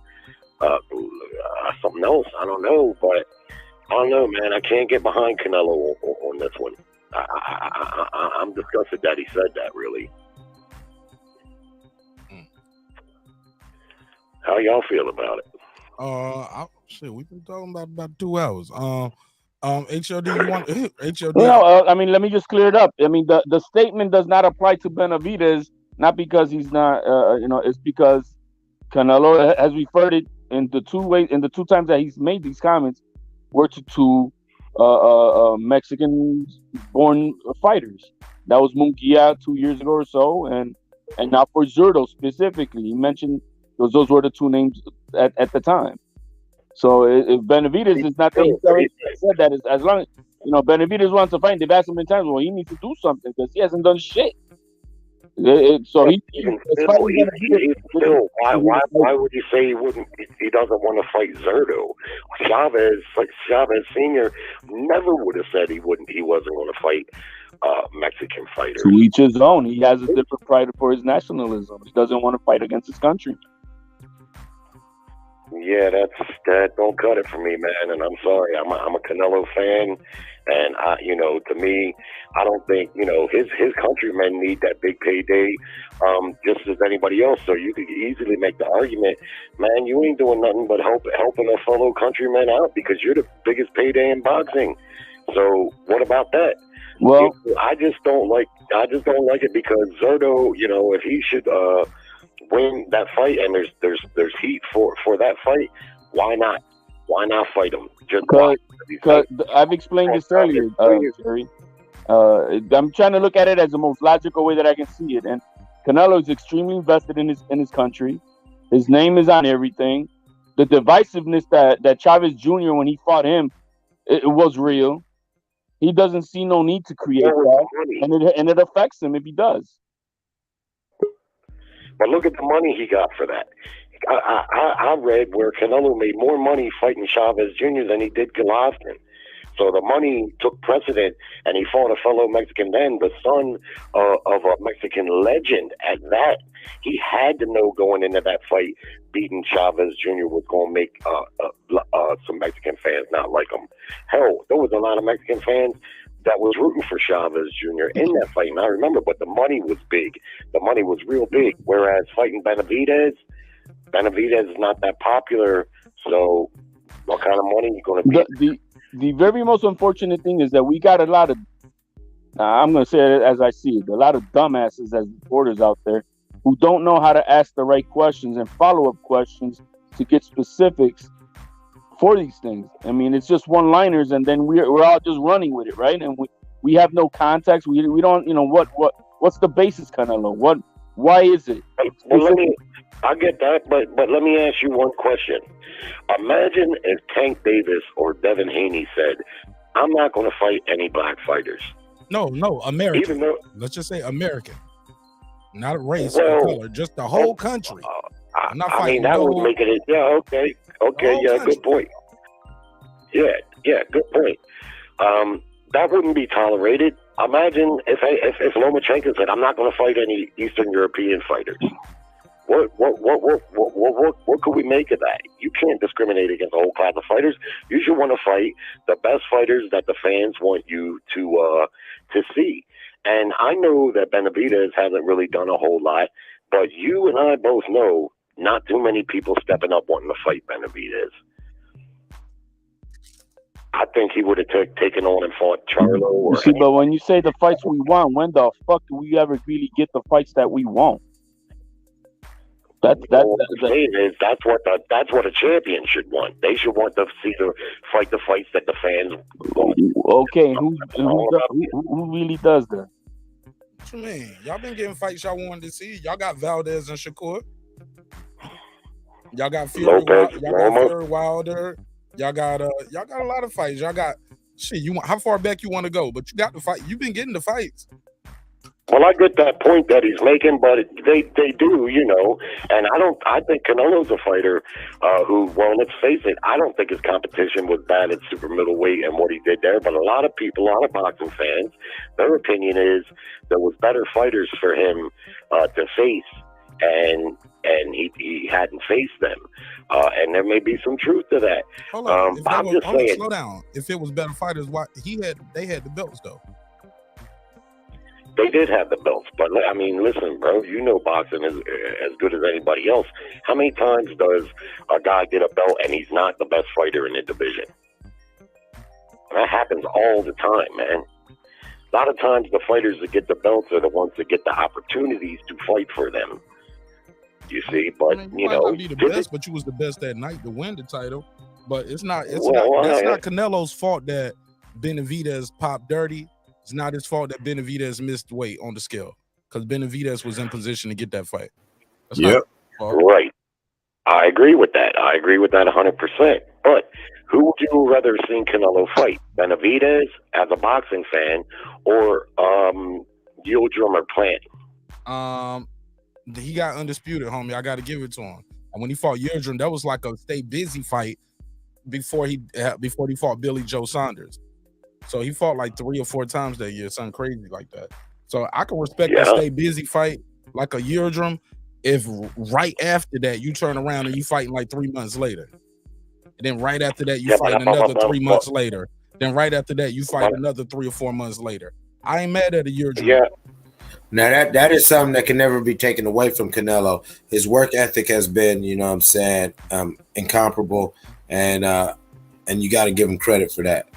Q: something else. I don't know, but I don't know, man. I can't get behind Canelo on this one. I'm disgusted that he said that, really. How y'all feel about it?
A: Shit, we've been talking about 2 hours. HOD, you want HOD?
F: No, I mean, let me just clear it up. I mean, the statement does not apply to Benavidez, not because he's not, it's because Canelo has referred it in the 2 ways, in the 2 times that he's made these comments, were to 2 Mexican-born fighters. That was Munguia 2 years ago or so, and now for Zurdo specifically, he mentioned those were the 2 names at the time. So if Benavidez is not there, he said that as long as Benavidez wants to fight, they've asked him many times, well, he needs to do something because he hasn't done shit. So why
Q: would you say he wouldn't? He doesn't want to fight Zurdo. Chavez Senior never would have said he wasn't going to fight Mexican fighters.
F: To each his own. He has a different pride for his nationalism. He doesn't want to fight against his country.
Q: Yeah, that don't cut it for me, man. And I'm sorry, I'm a Canelo fan, and to me, I don't think his countrymen need that big payday, just as anybody else. So you could easily make the argument, man, you ain't doing nothing but helping a fellow countryman out because you're the biggest payday in boxing. So what about that?
F: Well,
Q: I just don't like it because Zurdo, if he should win that fight and there's heat for that fight, why not fight him? Just
F: because I've explained this earlier, Jerry. I'm trying to look at it as the most logical way that I can see it, and Canelo is extremely invested in his country. His name is on everything. The divisiveness that Chavez Jr. when he fought him, it was real. He doesn't see no need to create that, and it affects him if he does.
Q: But look at the money he got for that. I read where Canelo made more money fighting Chavez Jr. than he did Golovkin. So the money took precedent, and he fought a fellow Mexican then, the son of a Mexican legend. At that, he had to know going into that fight, beating Chavez Jr. was going to make some Mexican fans not like him. Hell, there was a lot of Mexican fans that was rooting for Chavez Jr. in that fight. And I remember, but the money was big. The money was real big. Whereas fighting Benavidez is not that popular. So what kind of money are you going to be?
F: The very most unfortunate thing is that we got a lot of, I'm going to say it as I see it, a lot of dumbasses as reporters out there who don't know how to ask the right questions and follow-up questions to get specifics for these things. I mean, it's just one-liners, and then we're all just running with it, right? And we have no context. We don't, what's the basis, Canelo? Why is it?
Q: Well, I get that, but let me ask you one question. Imagine if Tank Davis or Devin Haney said, I'm not going to fight any black fighters.
A: No, American.
Q: Even though,
A: let's just say American. Not a race or color, just the whole country. I'm not fighting.
Q: That would make it. Yeah, okay, yeah, country. Good point. Yeah, good point. That wouldn't be tolerated. Imagine if Lomachenko said, I'm not going to fight any Eastern European fighters. What could we make of that? You can't discriminate against a whole class of fighters. You should want to fight the best fighters that the fans want you to see. And I know that Benavidez hasn't really done a whole lot, but you and I both know not too many people stepping up wanting to fight Benavidez. I think he would have taken on and fought Charlo.
F: But when you say the fights we want, when the fuck do we ever really get the fights that we want? That's what a champion should want. They should want to see the fights that the fans want. Okay, who really does that?
A: What you mean? Y'all been getting fights y'all wanted to see. Y'all got Valdez and Shakur. Y'all got Fury. Fury Wilder. Y'all got a lot of fights. Y'all got shit. How far back you want to go? But you got the fight. You've been getting the fights.
Q: Well, I get that point that he's making, but they do, and I think Canelo's a fighter who, well, let's face it, I don't think his competition was bad at super middleweight and what he did there, but a lot of boxing fans, their opinion is there was better fighters for him to face, and he hadn't faced them, and there may be some truth to that.
A: Hold on, slow down. If it was better fighters, why they had the belts though?
Q: They did have the belts, but I mean, listen, bro, boxing is as good as anybody else. How many times does a guy get a belt and he's not the best fighter in the division? That happens all the time, man. A lot of times the fighters that get the belts are the ones that get the opportunities to fight for them. You see, but
A: you might not be the best, but you was the best that night to win the title. But that's not Canelo's fault that Benavidez popped dirty. It's not his fault that Benavidez missed weight on the scale because Benavidez was in position to get that fight.
Q: Yep. Right. I agree with that. 100%. But who would you rather seen Canelo fight? Benavidez as a boxing fan or Yildirim or Plant?
A: He got undisputed, homie. I got to give it to him. And when he fought Yildirim, that was like a stay busy fight before he fought Billy Joe Saunders. So he fought like 3 or 4 times that year, something crazy like that. So I can respect the stay busy fight like a Yildirim, if right after that you turn around and you fighting like 3 months later, and then right after that you fight another 3 months later, then right after that you fight another 3 or 4 months later? I ain't mad at a year.
P: Yeah. Now that is something that can never be taken away from Canelo. His work ethic has been, you know what I'm saying, incomparable, and you got to give him credit for that.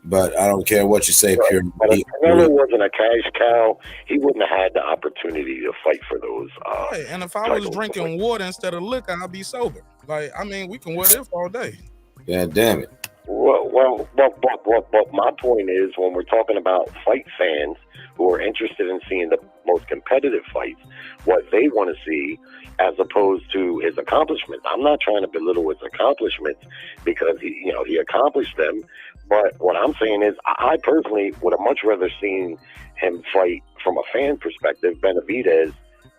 P: But I don't care what you say, Pure.
Q: But if Canelo wasn't a cash cow, he wouldn't have had the opportunity to fight for those.
A: Right. And if I was drinking water instead of liquor, I'd be sober. Like, I mean, we can what if all day.
P: Yeah, damn it.
Q: Well, but my point is, when we're talking about fight fans who are interested in seeing the most competitive fights, what they want to see, as opposed to his accomplishments. I'm not trying to belittle his accomplishments because he accomplished them. But what I'm saying is, I personally would have much rather seen him fight from a fan perspective, Benavidez,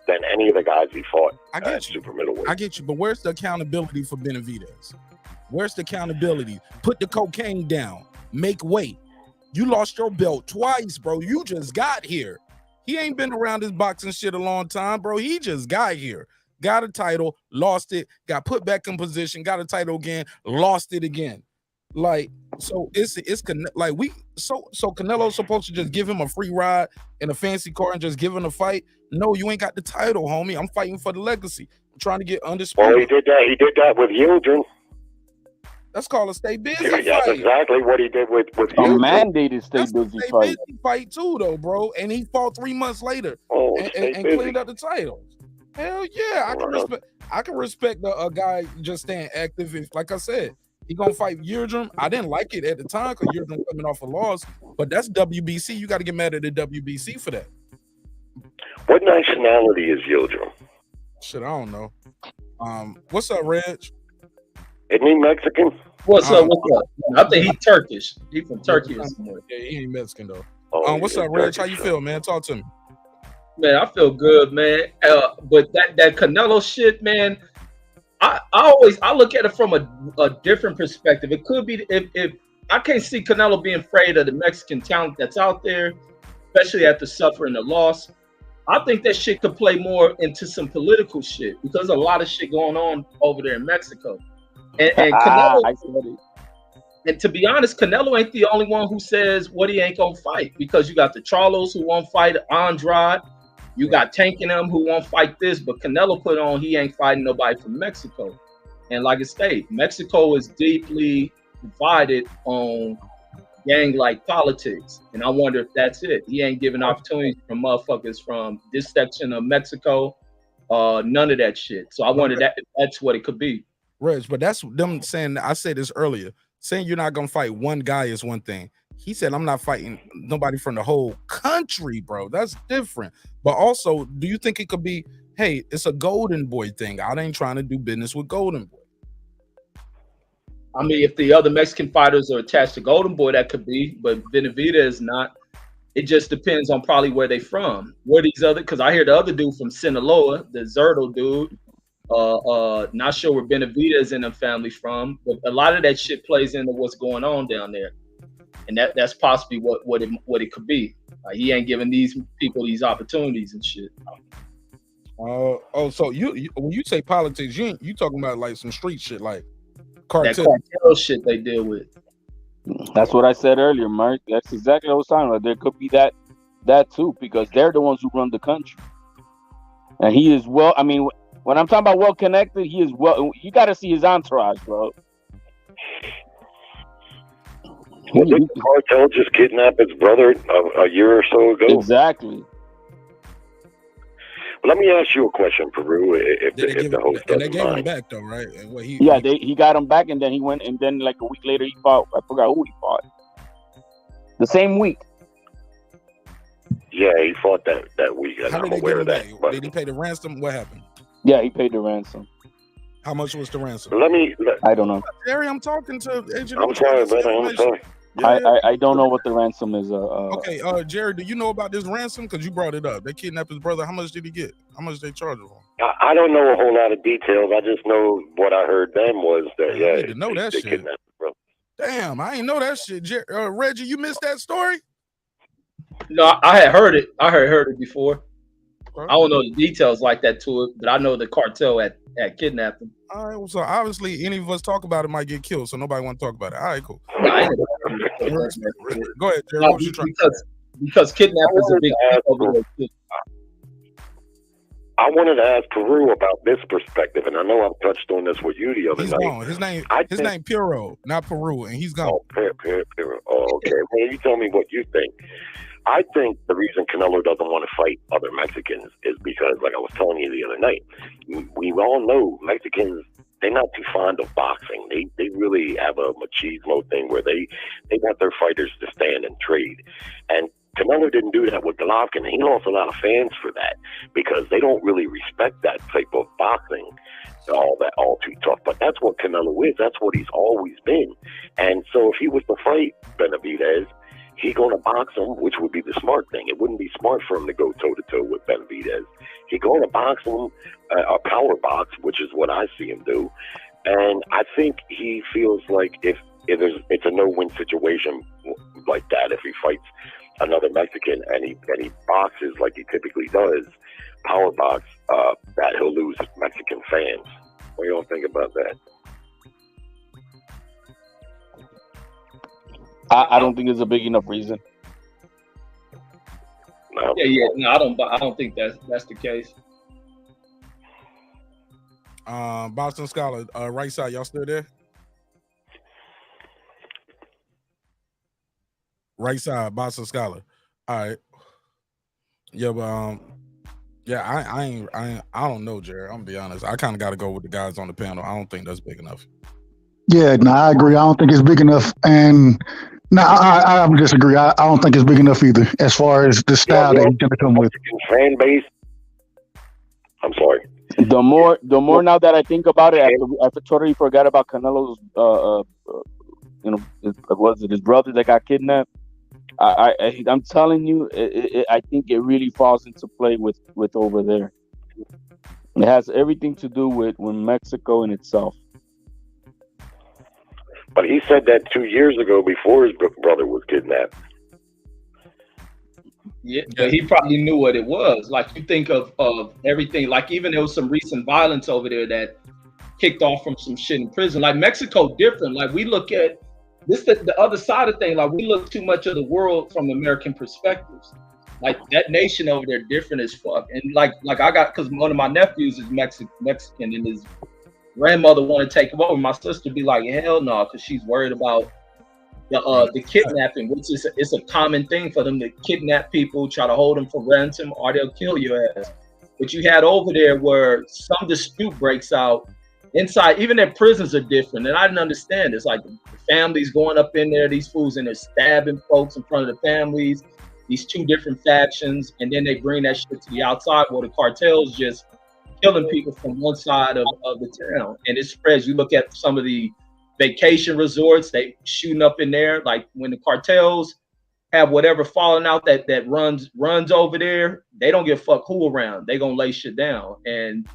Q: than any of the guys he fought at super middleweight.
A: I get you, but where's the accountability for Benavidez? Where's the accountability? Put the cocaine down. Make weight. You lost your belt twice, bro. You just got here. He ain't been around this boxing shit a long time, bro. He just got here. Got a title, lost it, got put back in position, got a title again, lost it again. Like, so it's like so Canelo's supposed to just give him a free ride in a fancy car and just give him a fight? No, you ain't got the title, homie. I'm fighting for the legacy. I'm trying to get undisputed.
Q: Well, he did that with Yildirim.
A: That's called a stay busy
Q: That's
A: fight.
Q: exactly what he did with
F: A mandated stay busy fight.
A: Fight too, though, bro. And he fought 3 months later and cleaned up the title. Hell yeah, I can respect a guy just staying active. If, like I said, he gonna fight Yildirim. I didn't like it at the time because Yildirim coming off a loss, but that's WBC. You got to get mad at the WBC for that.
Q: What nationality is Yildirim?
A: Shit, I don't know. What's up, Reg?
Q: Isn't he Mexican?
R: What's up? I think he's Turkish. He's from Turkey or somewhere.
A: Yeah, he ain't Mexican though.
Q: What's
A: up, Reg? How you feel, man? Talk to me.
R: Man, I feel good, man. But that Canelo shit, man, I look at it from a different perspective. It could be if I can't see Canelo being afraid of the Mexican talent that's out there, especially after suffering a loss. I think that shit could play more into some political shit because a lot of shit going on over there in Mexico. And Canelo, and to be honest, Canelo ain't the only one who says what he ain't gonna fight, because you got the Charlos who won't fight Andrade, you got Tank and them who won't fight this, but Canelo put on he ain't fighting nobody from Mexico. And like I say, Mexico is deeply divided on gang-like politics, and I wonder if that's it. He ain't giving opportunities for motherfuckers from this section of Mexico, none of that shit. So I wonder that's what it could be.
A: Reg, but that's them saying, I said this earlier, saying you're not gonna fight one guy is one thing. He said, I'm not fighting nobody from the whole country, bro. That's different. But also, do you think it could be, hey, it's a Golden Boy thing? I ain't trying to do business with Golden Boy.
R: I mean, if the other Mexican fighters are attached to Golden Boy, that could be, but Benavidez is not. It just depends on probably where they from. Where these other, because I hear the other dude from Sinaloa, the Zurdo dude, not sure where Benavidez and the family from, but a lot of that shit plays into what's going on down there, and that's possibly what it could be. Like, he ain't giving these people these opportunities and shit.
A: So you when you say politics, you talking about like some street shit, like cartel.
R: That cartel shit they deal with.
F: That's what I said earlier, Mark. That's exactly what I was talking about. There could be that too, because they're the ones who run the country. And he is well, I mean, when I'm talking about well connected, he is well. You got to see his entourage, bro.
Q: Well, didn't the cartel just kidnap his brother a year or so ago?
F: Exactly.
Q: Let me ask you a question, Peru. If the host
A: and they
Q: doesn't
A: gave him
Q: mind.
A: back though, right? And what he
F: he got him back, and then he went, and then like a week later he fought. I forgot who he fought. The same week.
Q: Yeah, he fought that week.
A: How
Q: I'm
A: did they
Q: aware
A: give
Q: of
A: him
Q: that.
A: back?
Q: But
A: Did he pay the ransom? What happened?
F: Yeah, he paid the ransom.
A: How much was the ransom?
F: I don't know.
A: Jerry, I'm talking to Agent.
Q: I'm sorry, brother. I'm sorry.
F: I don't know what the ransom is.
A: Okay, Jerry, do you know about this ransom? Because you brought it up. They kidnapped his brother. How much did he get? How much they charge him?
Q: I don't know a whole lot of details. I just know what I heard then was that
A: I need to know that
Q: they
A: shit.
Q: kidnapped his brother.
A: Damn, I ain't know that shit. Reggie, you missed that story?
R: No, I had heard it. I heard it before. I don't know the details like that to it, but I know the cartel had kidnapped him.
A: All right, well, so obviously any of us talk about it might get killed, so nobody want to talk about it. All right, cool. Go ahead, Jerry. What was you trying to say?
R: Because kidnapping is a big thing over there too.
Q: I wanted to ask Peru about this perspective, and I know I've touched on this with you the other
A: He's
Q: night.
A: gone. His name Piro, not Peru, and he's gone.
Q: Oh, Peru. Oh, okay. Well, you tell me what you think. I think the reason Canelo doesn't want to fight other Mexicans is because, like I was telling you the other night, we all know Mexicans, they're not too fond of boxing. They really have a machismo thing where they want their fighters to stand and trade. And Canelo didn't do that with Golovkin. He lost a lot of fans for that because they don't really respect that type of boxing, all too tough. But that's what Canelo is. That's what he's always been. And so if he was to fight Benavidez, he's going to box him, which would be the smart thing. It wouldn't be smart for him to go toe-to-toe with Benavidez. He's going to box him, a power box, which is what I see him do. And I think he feels like if it's a no-win situation like that, if he fights another Mexican and he boxes like he typically does, power box, that he'll lose Mexican fans. What do you all think about that?
F: I don't think it's a big enough reason.
Q: No.
R: No, I don't think that's the case.
A: Boston Scholar, right side, y'all still there? Right side, Boston Scholar. All right. Yeah, but I don't know, Jerry. I'm gonna be honest. I kind of got to go with the guys on the panel. I don't think that's big enough.
N: Yeah, no, I agree. I don't think it's big enough, and no, I disagree. I don't think it's big enough either, as far as the style that he's gonna come with.
Q: Fan base. I'm sorry.
F: The more now that I think about it, I totally forgot about Canelo's, was it his brother that got kidnapped? I'm telling you, I think it really falls into play with over there. It has everything to do with Mexico in itself.
Q: But he said that 2 years ago before his brother was kidnapped.
R: Yeah, but he probably knew what it was. Like, you think of everything, like even there was some recent violence over there that kicked off from some shit in prison. Like, Mexico different. Like, we look at this, the other side of things, like we look too much of the world from American perspectives. Like, that nation over there different as fuck. And like I got, because one of my nephews is Mexican and his grandmother want to take him over. My sister be like, hell no, because she's worried about the kidnapping, which is it's a common thing for them to kidnap people, try to hold them for ransom, or they'll kill your ass. But you had over there where some dispute breaks out inside. Even their prisons are different, and I didn't understand. It's like the families going up in there, these fools in there stabbing folks in front of the families, these two different factions, and then they bring that shit to the outside where the cartels just killing people from one side of the town, and it spreads. You look at some of the vacation resorts, they shooting up in there. Like, when the cartels have whatever falling out that runs over there, they don't give a fuck who around. They gonna lay shit down. And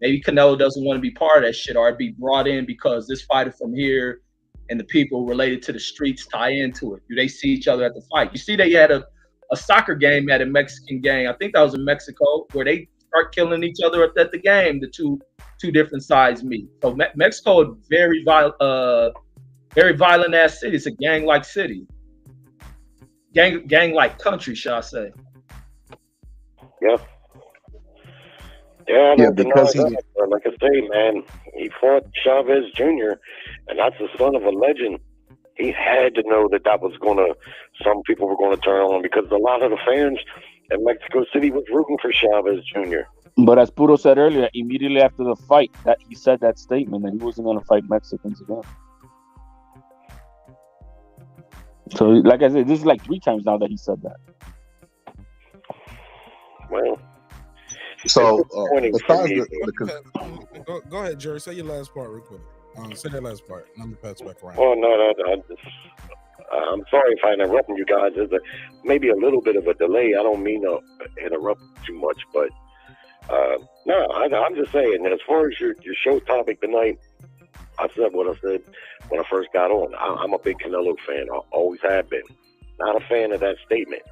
R: maybe Canelo doesn't want to be part of that shit, or be brought in because this fighter from here and the people related to the streets tie into it. Do they see each other at the fight? You see, they had a soccer game at a Mexican game. I think that was in Mexico, where they start killing each other at the game. The two different sides meet. So Mexico is very violent ass city. It's a gang-like city, gang-like country, shall I say?
Q: Yeah. Yeah,
K: because
Q: like I say, man, he fought Chavez Jr., and that's the son of a legend. He had to know that was some people were gonna turn on him, because a lot of the fans in Mexico City was rooting for Chavez Jr.
F: But as Puro said earlier, immediately after the fight, that he said that statement that he wasn't going to fight Mexicans again. So, like I said, this is like 3 times now that he said that.
Q: Well,
K: so
A: go ahead, Jerry. Say your last part real quick. Say that last part. And I'm gonna pass back around.
Q: Oh no, I'm sorry if I interrupted you guys. There's maybe a little bit of a delay. I don't mean to interrupt too much, but no, I'm just saying that as far as your show topic tonight, I said what I said when I first got on. I'm a big Canelo fan. I always have been. Not a fan of that statement.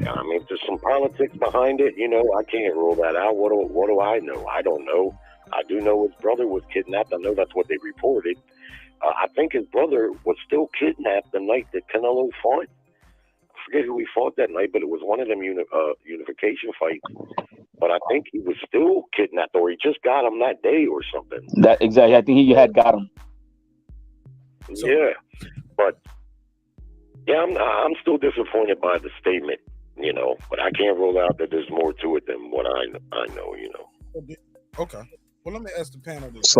Q: I mean, if there's some politics behind it, I can't rule that out. What do I know? I don't know. I do know his brother was kidnapped. I know that's what they reported. I think his brother was still kidnapped the night that Canelo fought. I forget who he fought that night, but it was one of them unification fights. But I think he was still kidnapped, or he just got him that day or something.
F: That exactly. I think he had got him.
Q: Yeah, but yeah, I'm still disappointed by the statement, But I can't rule out that there's more to it than what I know,
A: Okay. Well, let me ask the panel this.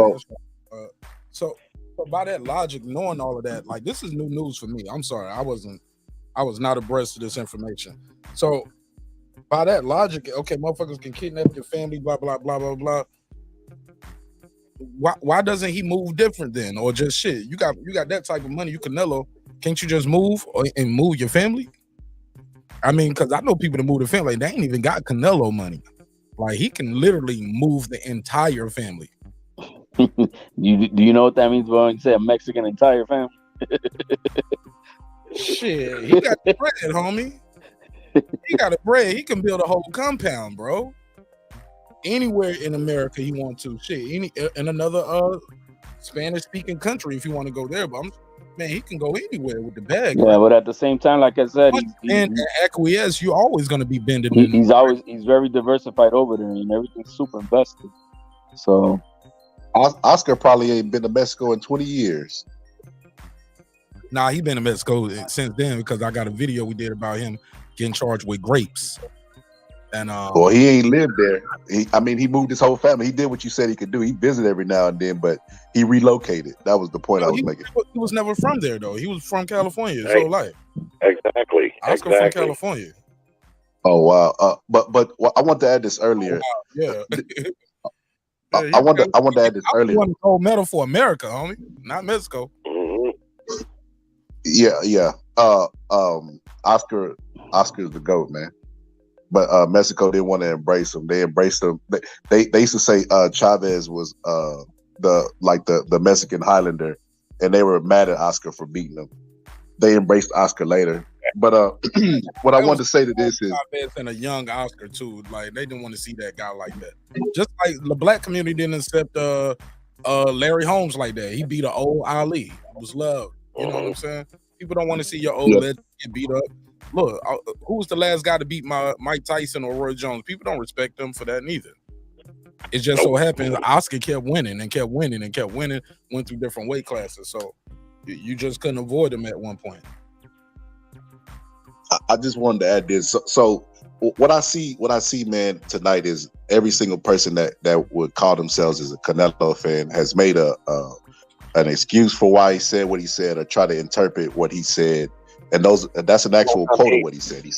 K: So
A: by that logic, knowing all of that, like this is new news for me. I'm sorry, I was not abreast of this information. So by that logic, okay, motherfuckers can kidnap your family, blah blah blah blah blah. Why doesn't he move different then, or just shit? You got that type of money, you Canelo. Can't you just move and move your family? I mean, because I know people that move the family, they ain't even got Canelo money. Like he can literally move the entire family.
F: Do you know what that means when you say a Mexican entire family?
A: Shit, he got the bread, homie. He got the bread. He can build a whole compound, bro. Anywhere in America he want to. Shit, in another Spanish-speaking country if you want to go there. But man, he can go anywhere with the bag.
F: Yeah, but at the same time, like I said,
A: and acquiesce, you're always going to be bending.
F: He's very diversified over there, and everything's super invested. So
K: Oscar probably ain't been to Mexico in 20 years.
A: Nah, he been to Mexico since then because I got a video we did about him getting charged with grapes. And
K: well, he ain't lived there. He moved his whole family. He did what you said he could do. He visited every now and then, but he relocated. That was the point I was making.
A: He was never from there though. He was from California his whole life.
Q: Exactly.
A: Oscar from California.
K: Oh wow. But I want to add this earlier.
A: Yeah.
K: I want to add this earlier.
A: Won the gold medal for America, homie, not Mexico.
K: Yeah. Oscar's the GOAT, man. But Mexico didn't want to embrace him. They embraced him. They used to say Chavez was the Mexican Highlander, and they were mad at Oscar for beating him. They embraced Oscar later. But what I wanted to say to this is,
A: Chavez and a young Oscar too. Like they didn't want to see that guy like that. Just like the black community didn't accept Larry Holmes like that. He beat an old Ali. It was loved. You know what I'm saying? People don't want to see your old legend get beat up. Look, who was the last guy to beat Mike Tyson or Roy Jones? People don't respect them for that neither. It just so happens Oscar kept winning and kept winning and kept winning, went through different weight classes. So you just couldn't avoid him at one point.
K: I just wanted to add this. So what I see, man, tonight is every single person that would call themselves as a Canelo fan has made an excuse for why he said what he said or try to interpret what he said. And that's an actual quote of what he said. He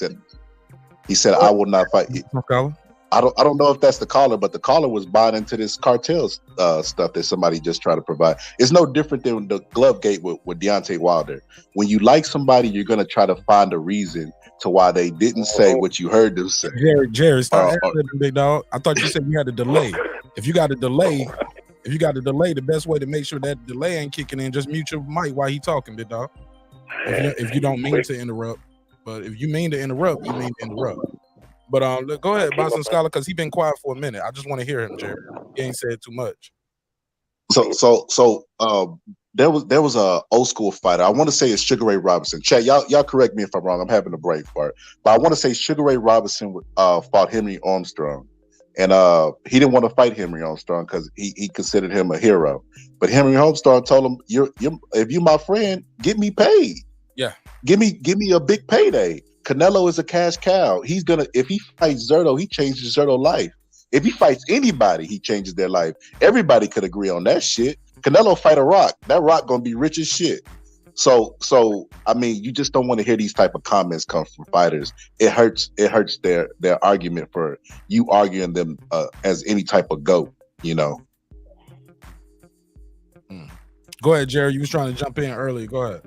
K: said, I will not fight you. I don't know if that's the caller, but the caller was buying into this cartel stuff that somebody just tried to provide. It's no different than the glove gate with Deontay Wilder. When you like somebody, you're going to try to find a reason to why they didn't say what you heard them say.
A: Jerry, stop answering, big dog. I thought you said you had a delay. If you got a delay, the best way to make sure that delay ain't kicking in, just mute your mic while he talking, big dog. If you don't mean to interrupt, but if you mean to interrupt, you mean to interrupt. But go ahead, Boston Scholar, because he's been quiet for a minute. I just want to hear him, Jerry. He ain't said too much.
K: So there was a old school fighter. I want to say it's Sugar Ray Robinson. Chat, y'all correct me if I'm wrong. I'm having a brain fart, but I want to say Sugar Ray Robinson fought Henry Armstrong, and he didn't want to fight Henry Armstrong because he considered him a hero. But Henry Armstrong told him, if you're my friend, get me paid.
A: Yeah,
K: give me a big payday. Canelo is a cash cow. If he fights Zurdo, he changes Zurdo's life. If he fights anybody, he changes their life. Everybody could agree on that shit. Canelo fight a Rock. That Rock gonna be rich as shit. So I mean, you just don't want to hear these type of comments come from fighters. It hurts their argument for you arguing them as any type of GOAT, you know.
A: Go ahead, Jerry. You was trying to jump in early. Go ahead.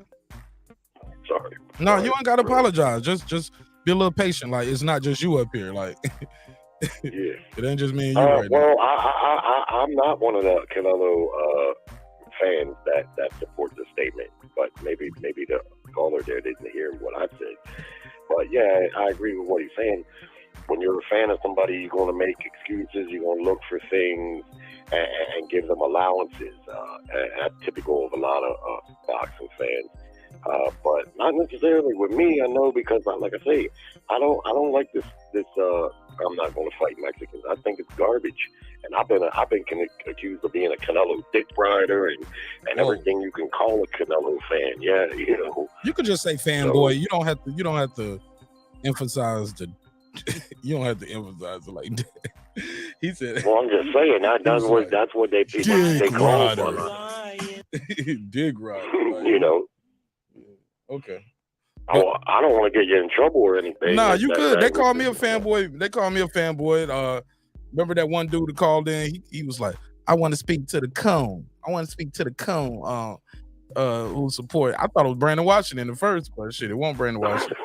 Q: Sorry.
A: No, you ain't gotta apologize. Just be a little patient. Like it's not just you up here. Like
Q: yeah,
A: it ain't just me and you right
Q: well,
A: now.
Q: I'm not one of the Canelo fans that support the statement, but maybe the caller there didn't hear what I said. But yeah, I agree with what he's saying. When you're a fan of somebody, you're going to make excuses. You're going to look for things and give them allowances. And that's typical of a lot of boxing fans. But not necessarily with me. I know because, like I say, I don't like this. I'm not going to fight Mexicans. I think it's garbage. And I've been accused of being a Canelo dick rider and everything you can call a Canelo fan. Yeah, you know.
A: You could just say fanboy. You don't have to emphasize the. You don't have to emphasize it like that. He said.
Q: Well, I'm just saying that's what they call it.
A: Dig rider.
Q: You know.
A: Okay.
Q: I don't want to get you in trouble or anything.
A: Nah, you good. They call me a fanboy. They call me a fanboy. Remember that one dude that called in? He was like, I want to speak to the cone. Who support. I thought it was Brandon Washington at first, but shit, it wasn't Brandon Washington.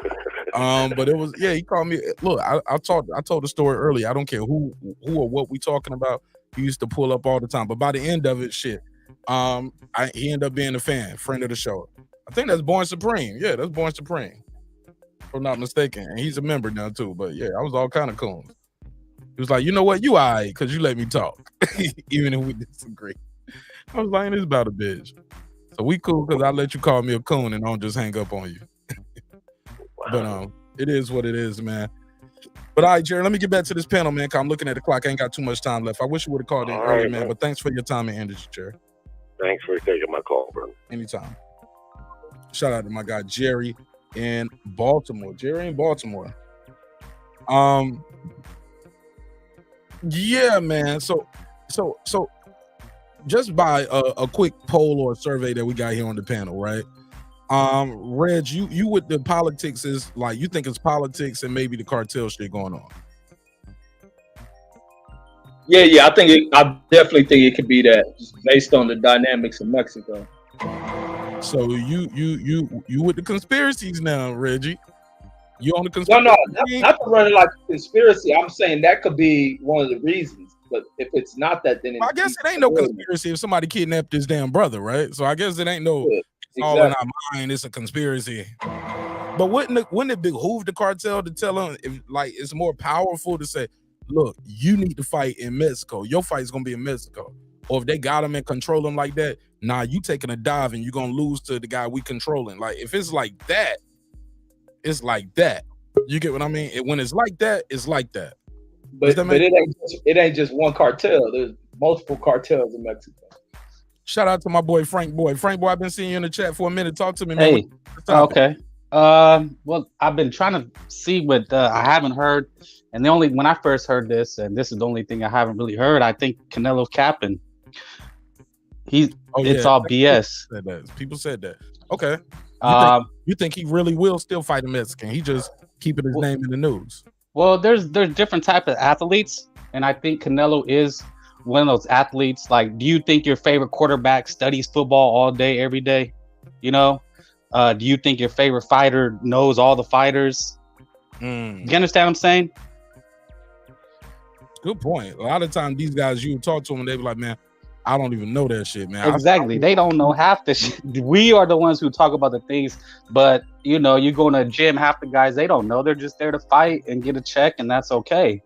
A: But it was, he called me. Look, I told the story earlier. I don't care who or what we talking about. He used to pull up all the time. But by the end of it, shit, he ended up being a friend of the show. I think that's Born Supreme. Yeah, that's Born Supreme. If I'm not mistaken. And he's a member now too. But yeah, I was all kind of cool. He was like, you know what? You all right, because you let me talk. Even if we disagree. I was like, it's about a bitch. So we cool because I let you call me a coon and I don't just hang up on you. But it is what it is, man. But all right, Jerry, let me get back to this panel, man, because I'm looking at the clock. I ain't got too much time left. I wish you would have called in earlier, man. But thanks for your time and energy, Jerry.
Q: Thanks for taking my call, bro.
A: Anytime. Shout out to my guy Jerry in Baltimore. Yeah, man. So just by a quick poll or a survey that we got here on the panel, right? Reg, you with the politics is like you think it's politics and maybe the cartel shit going on.
R: Yeah. I definitely think it could be that, just based on the dynamics of Mexico.
A: So you with the conspiracies now, Reggie? You on the conspiracy?
R: No, not to run it like a conspiracy. I'm saying that could be one of the reasons. But if it's not that, then
A: I guess it ain't no conspiracy if somebody kidnapped his damn brother, right? So I guess it ain't no. It's all in our mind. It's a conspiracy. But wouldn't it behoove the cartel to tell them if like it's more powerful to say, look, you need to fight in Mexico. Your fight's gonna be in Mexico. Or if they got him and control him like that, nah, you taking a dive and you're gonna lose to the guy we controlling. Like if it's like that, it's like that. You get what I mean? When it's like that, it's like that.
R: But it ain't just one cartel. There's multiple cartels in Mexico.
A: Shout out to my boy Frank Boy. Frank Boy, I've been seeing you in the chat for a minute. Talk to me,
S: man.
A: Hey,
S: okay. Well, I've been trying to see what I haven't heard, and when I first heard this, and this is the only thing I haven't really heard. I think Canelo's capping. It's all BS.
A: People said that. Okay. You think he really will still fight a Mexican? He just keeping his name in the news.
S: Well, there's different type of athletes, and I think Canelo is one of those athletes. Like, do you think your favorite quarterback studies football all day, every day? You know, do you think your favorite fighter knows all the fighters? You understand what I'm saying?
A: Good point. A lot of times these guys, you talk to them, they be like, man, I don't even know that shit, man.
S: Exactly. They don't know half the shit. We are the ones who talk about the things, but you go to a gym, half the guys, they don't know. They're just there to fight and get a check, and that's okay.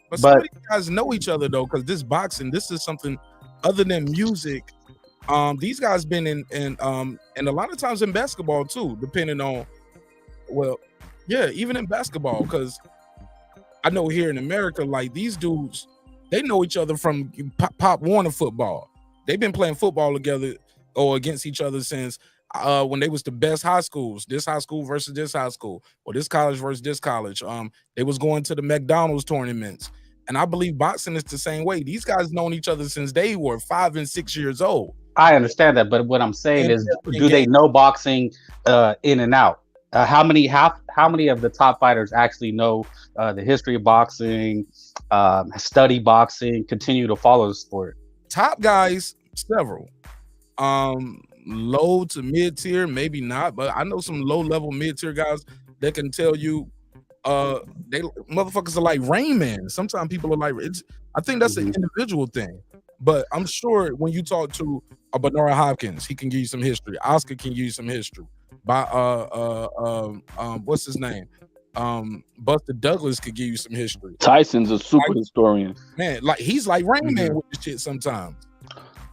A: But some of these guys know each other though, because this boxing, this is something other than music. These guys been in and a lot of times in basketball too, depending on even in basketball, because I know here in America, like these dudes, they know each other from Pop Warner football. They've been playing football together or against each other since when they was the best high schools. This high school versus this high school, or this college versus this college. They was going to the McDonald's tournaments, and I believe boxing is the same way. These guys known each other since they were 5 and 6 years old.
S: I understand that, but what I'm saying is, do they know boxing in and out? How many of the top fighters actually know the history of boxing, study boxing, continue to follow the sport?
A: Top guys, several. Low to mid tier, maybe not, but I know some low level mid tier guys that can tell you, they motherfuckers are like Rain Man. Sometimes people are like, I think that's an individual thing, but I'm sure when you talk to a Bernard Hopkins, he can give you some history. Oscar can give you some history. by what's his name? Buster Douglas could give you some history.
F: Tyson's a super historian.
A: Man, like he's like Rain Man with the shit sometimes.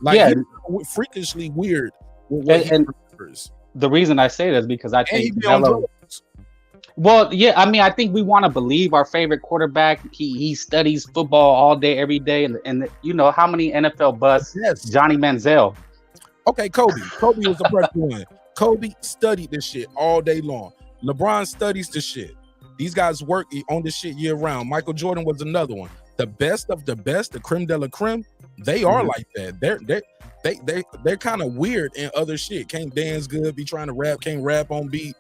A: Like
S: Yeah.
A: he's freakishly weird with what he
S: And
A: remembers.
S: the reason I say that is because I
A: And he
S: think
A: be on
S: Canelo.
A: drugs.
S: Well, yeah, I mean, I think we want to believe our favorite quarterback. He studies football all day, every day, and you know how many NFL busts?
A: Yes.
S: Johnny Manziel.
A: Okay, Kobe. Kobe was the first one. Kobe studied this shit all day long. LeBron studies the shit. These guys work on this shit year round. Michael Jordan was another one. The best of the best, the creme de la creme, they are like that. They're kind of weird in other shit. Can't dance good, be trying to rap, can't rap on beat.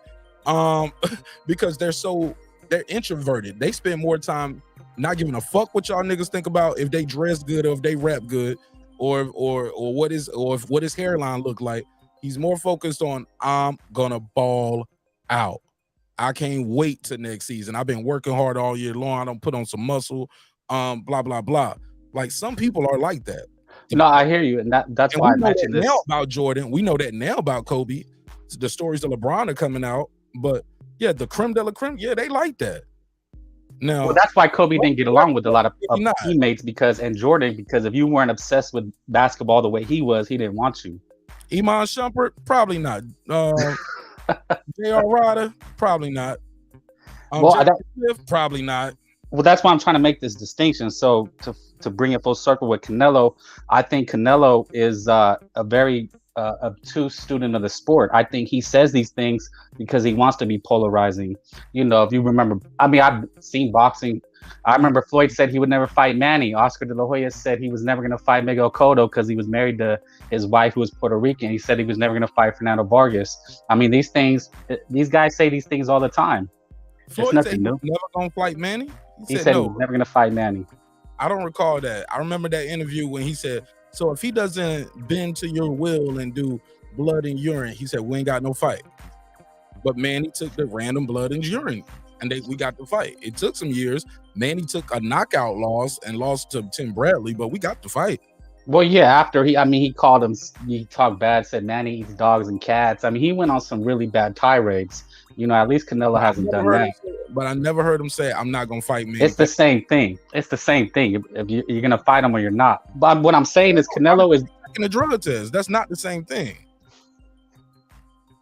A: Because they're introverted. They spend more time not giving a fuck what y'all niggas think about if they dress good or if they rap good or what his hairline look like. He's more focused on I'm gonna ball out. I can't wait till next season. I've been working hard all year long. I don't put on some muscle. Blah blah blah. Like some people are like that.
S: No, I hear you, and that's why I
A: we know
S: mentioned
A: that
S: this.
A: now about Jordan. We know that now about Kobe. The stories of LeBron are coming out, but yeah, the creme de la creme, yeah, they like that. Now,
S: Well, that's why Kobe didn't get along with a lot of teammates and Jordan, because if you weren't obsessed with basketball the way he was, he didn't want you.
A: Iman Shumpert, probably not. J.R. Ryder, probably not. Jason Smith, probably not.
S: Well, that's why I'm trying to make this distinction. So to bring it full circle with Canelo, I think Canelo is a very obtuse student of the sport. I think he says these things because he wants to be polarizing. You know, if you remember, I mean, I've seen boxing. I remember Floyd said he would never fight Manny. Oscar De La Hoya said he was never going to fight Miguel Cotto because he was married to his wife who was Puerto Rican. He said he was never going to fight Fernando Vargas. I mean, these guys say these things all the time.
A: Floyd
S: It's nothing
A: said he
S: new.
A: was never gonna fight Manny.
S: He said he
A: no.
S: was never going to fight Manny.
A: I don't recall that. I remember that interview when he said, so if he doesn't bend to your will and do blood and urine, he said, we ain't got no fight. But Manny took the random blood and urine and we got the fight. It took some years. Manny took a knockout loss and lost to Tim Bradley, but we got the fight.
S: Well, yeah, after he called him, he talked bad, said Manny eats dogs and cats. I mean, he went on some really bad tirades. You know, at least Canelo hasn't done that.
A: But I never heard him say, I'm not going to fight Manny.
S: It's the same thing. It's the same thing. If you're going to fight him or you're not. But what I'm saying is Canelo is
A: taking the drug test. That's not the same thing.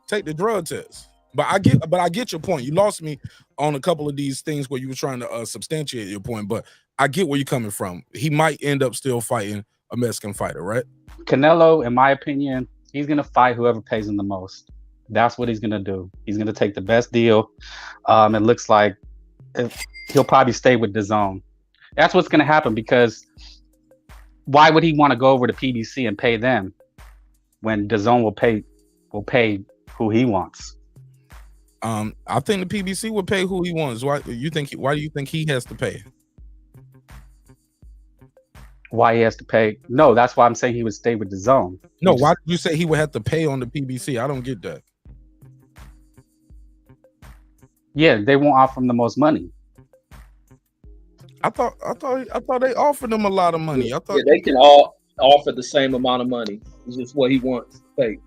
A: Take the drug test. But I get your point. You lost me on a couple of these things where you were trying to substantiate your point, but I get where you're coming from. He might end up still fighting a Mexican fighter, right?
S: Canelo, in my opinion, he's going to fight whoever pays him the most. That's what he's going to do. He's going to take the best deal. It looks like he'll probably stay with DAZN. That's what's going to happen, because why would he want to go over to PBC and pay them when DAZN will pay who he wants?
A: I think the PBC will pay who he wants. Why do you think he has to pay?
S: Why he has to pay? No, that's why I'm saying he would stay with DAZN.
A: No, why did you say he would have to pay on the PBC? I don't get that.
S: Yeah, they won't offer him the most money.
A: I thought they offered him a lot of money. I thought
R: they can all offer the same amount of money. It's just what he wants to pay.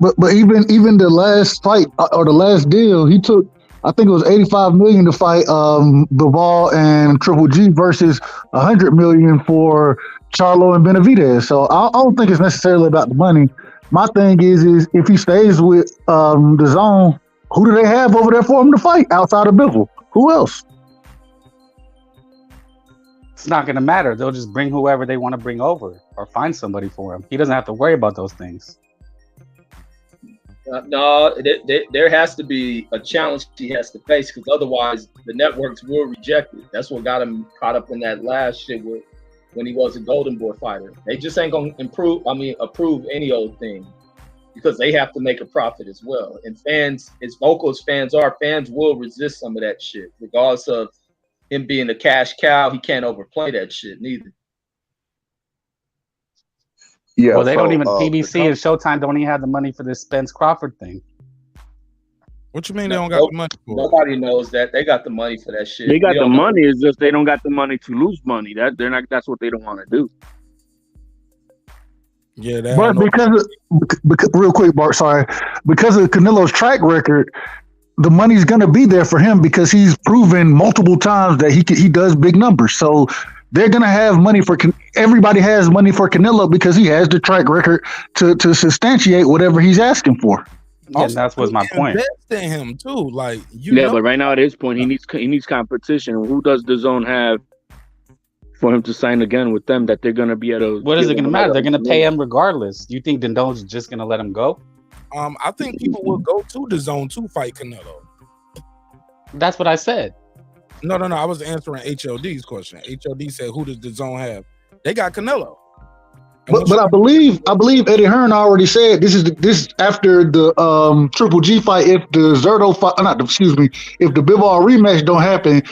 N: But even the last fight or the last deal, he took, I think it was $85 million to fight Bivol and Triple G versus $100 million for Charlo and Benavidez. So I don't think it's necessarily about the money. My thing is if he stays with DAZN, who do they have over there for him to fight outside of Bivol? Who else?
S: It's not going to matter. They'll just bring whoever they want to bring over or find somebody for him. He doesn't have to worry about those things.
R: No, there has to be a challenge he has to face, because otherwise the networks will reject it. That's what got him caught up in that last shit when he was a Golden Boy fighter. They just ain't gonna approve any old thing, because they have to make a profit as well. And fans, as vocal as fans are, fans will resist some of that shit, regardless of him being a cash cow. He can't overplay that shit neither.
N: Yeah.
S: Well, they don't even PBC and Showtime don't even have the money for this Spence Crawford thing.
A: What you mean they don't got the money for?
R: Nobody knows that. They got the money for that shit.
F: They got the money. It's just they don't got the money to lose money. That's what they don't want to do.
A: Yeah, that
N: But because real quick, Bart, sorry, because of Canelo's track record, the money's going to be there for him because he's proven multiple times that he does big numbers. So they're going to have money for everybody has money for Canelo because he has the track record to substantiate whatever he's asking for.
S: Yeah, that was my point.
A: Invest in him too, like
F: but right now at his point, he needs competition. Who does the zone have for him to sign again with them? That they're going to be at a.
S: What is it going to matter? They're going to pay him regardless. You think Dindon's just going to let him go?
A: I think people will go to the zone to fight Canelo.
S: That's what I said.
A: No. I was answering HLD's question. HLD said, "Who does the zone have?" They got Canelo.
N: But I believe Eddie Hearn already said this after the Triple G fight. If the Zurdo fight, if the Bivol rematch don't happen,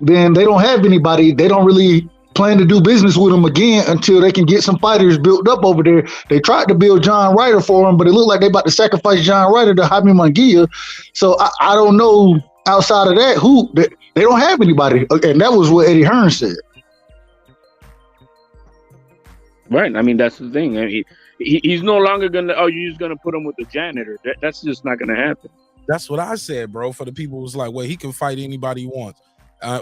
N: then they don't have anybody. They don't really plan to do business with him again until they can get some fighters built up over there. They tried to build John Ryder for him, but it looked like they about to sacrifice John Ryder to Jaime Munguia. So I don't know outside of that who they don't have anybody, and that was what Eddie Hearn said.
F: Right. I mean, that's the thing. I mean, he's no longer gonna. Oh, you're just gonna put him with the janitor. That's just not gonna happen.
A: That's what I said, bro. For the people who's like, well, he can fight anybody he wants,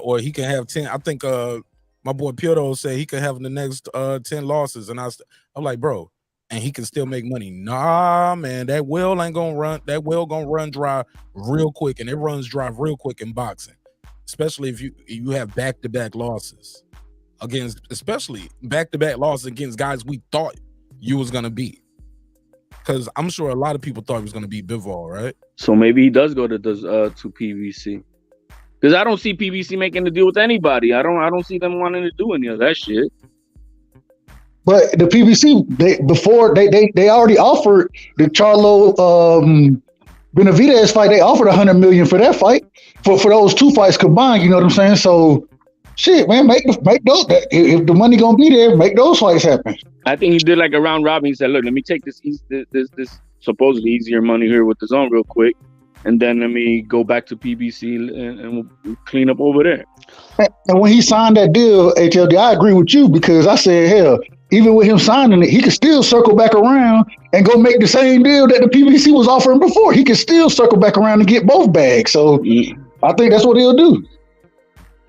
A: or he can have 10. I think my boy Piotr said he could have the next 10 losses, and I'm like, bro, and he can still make money. Nah, man, that well ain't gonna run. That well gonna run dry real quick, and it runs dry real quick in boxing, especially if you have back-to-back losses. Especially back-to-back losses against guys we thought you was gonna beat. Because I'm sure a lot of people thought he was gonna beat Bivol, right?
F: So maybe he does go to PBC. Because I don't see PBC making a deal with anybody. I don't see them wanting to do any of that shit.
N: But the PBC they already offered the Charlo Benavidez fight. They offered $100 million for that fight for those two fights combined. You know what I'm saying? So. Shit, man, make those. If the money gonna be there, make those fights happen.
F: I think he did like a round robin. He said, "Look, let me take this supposedly easier money here with the zone real quick, and then let me go back to PBC and we'll clean up over there."
N: And when he signed that deal, HLD, I agree with you because I said, hell, even with him signing it, he could still circle back around and go make the same deal that the PBC was offering before. He could still circle back around and get both bags. So I think that's what he'll do.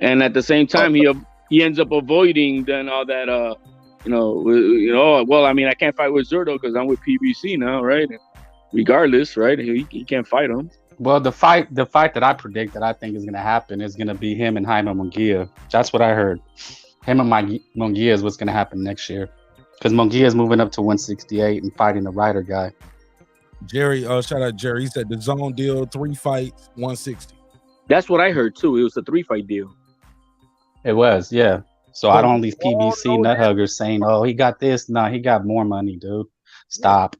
F: And at the same time, he ends up avoiding then all that, well, I mean, I can't fight with Zurdo because I'm with PBC now, right? And regardless, right? He can't fight him.
S: Well, the fight that I predict that I think is going to happen is going to be him and Jaime Munguia. That's what I heard. Him and Munguia is what's going to happen next year because Munguia is moving up to 168 and fighting the Ryder guy.
A: Jerry, shout out Jerry. He said the zone deal, 3 fights, 160.
F: That's what I heard too. It was a 3-fight deal.
S: It was, yeah. So I don't these PBC nut huggers saying, "Oh, he got this." No, he got more money, dude. Stop.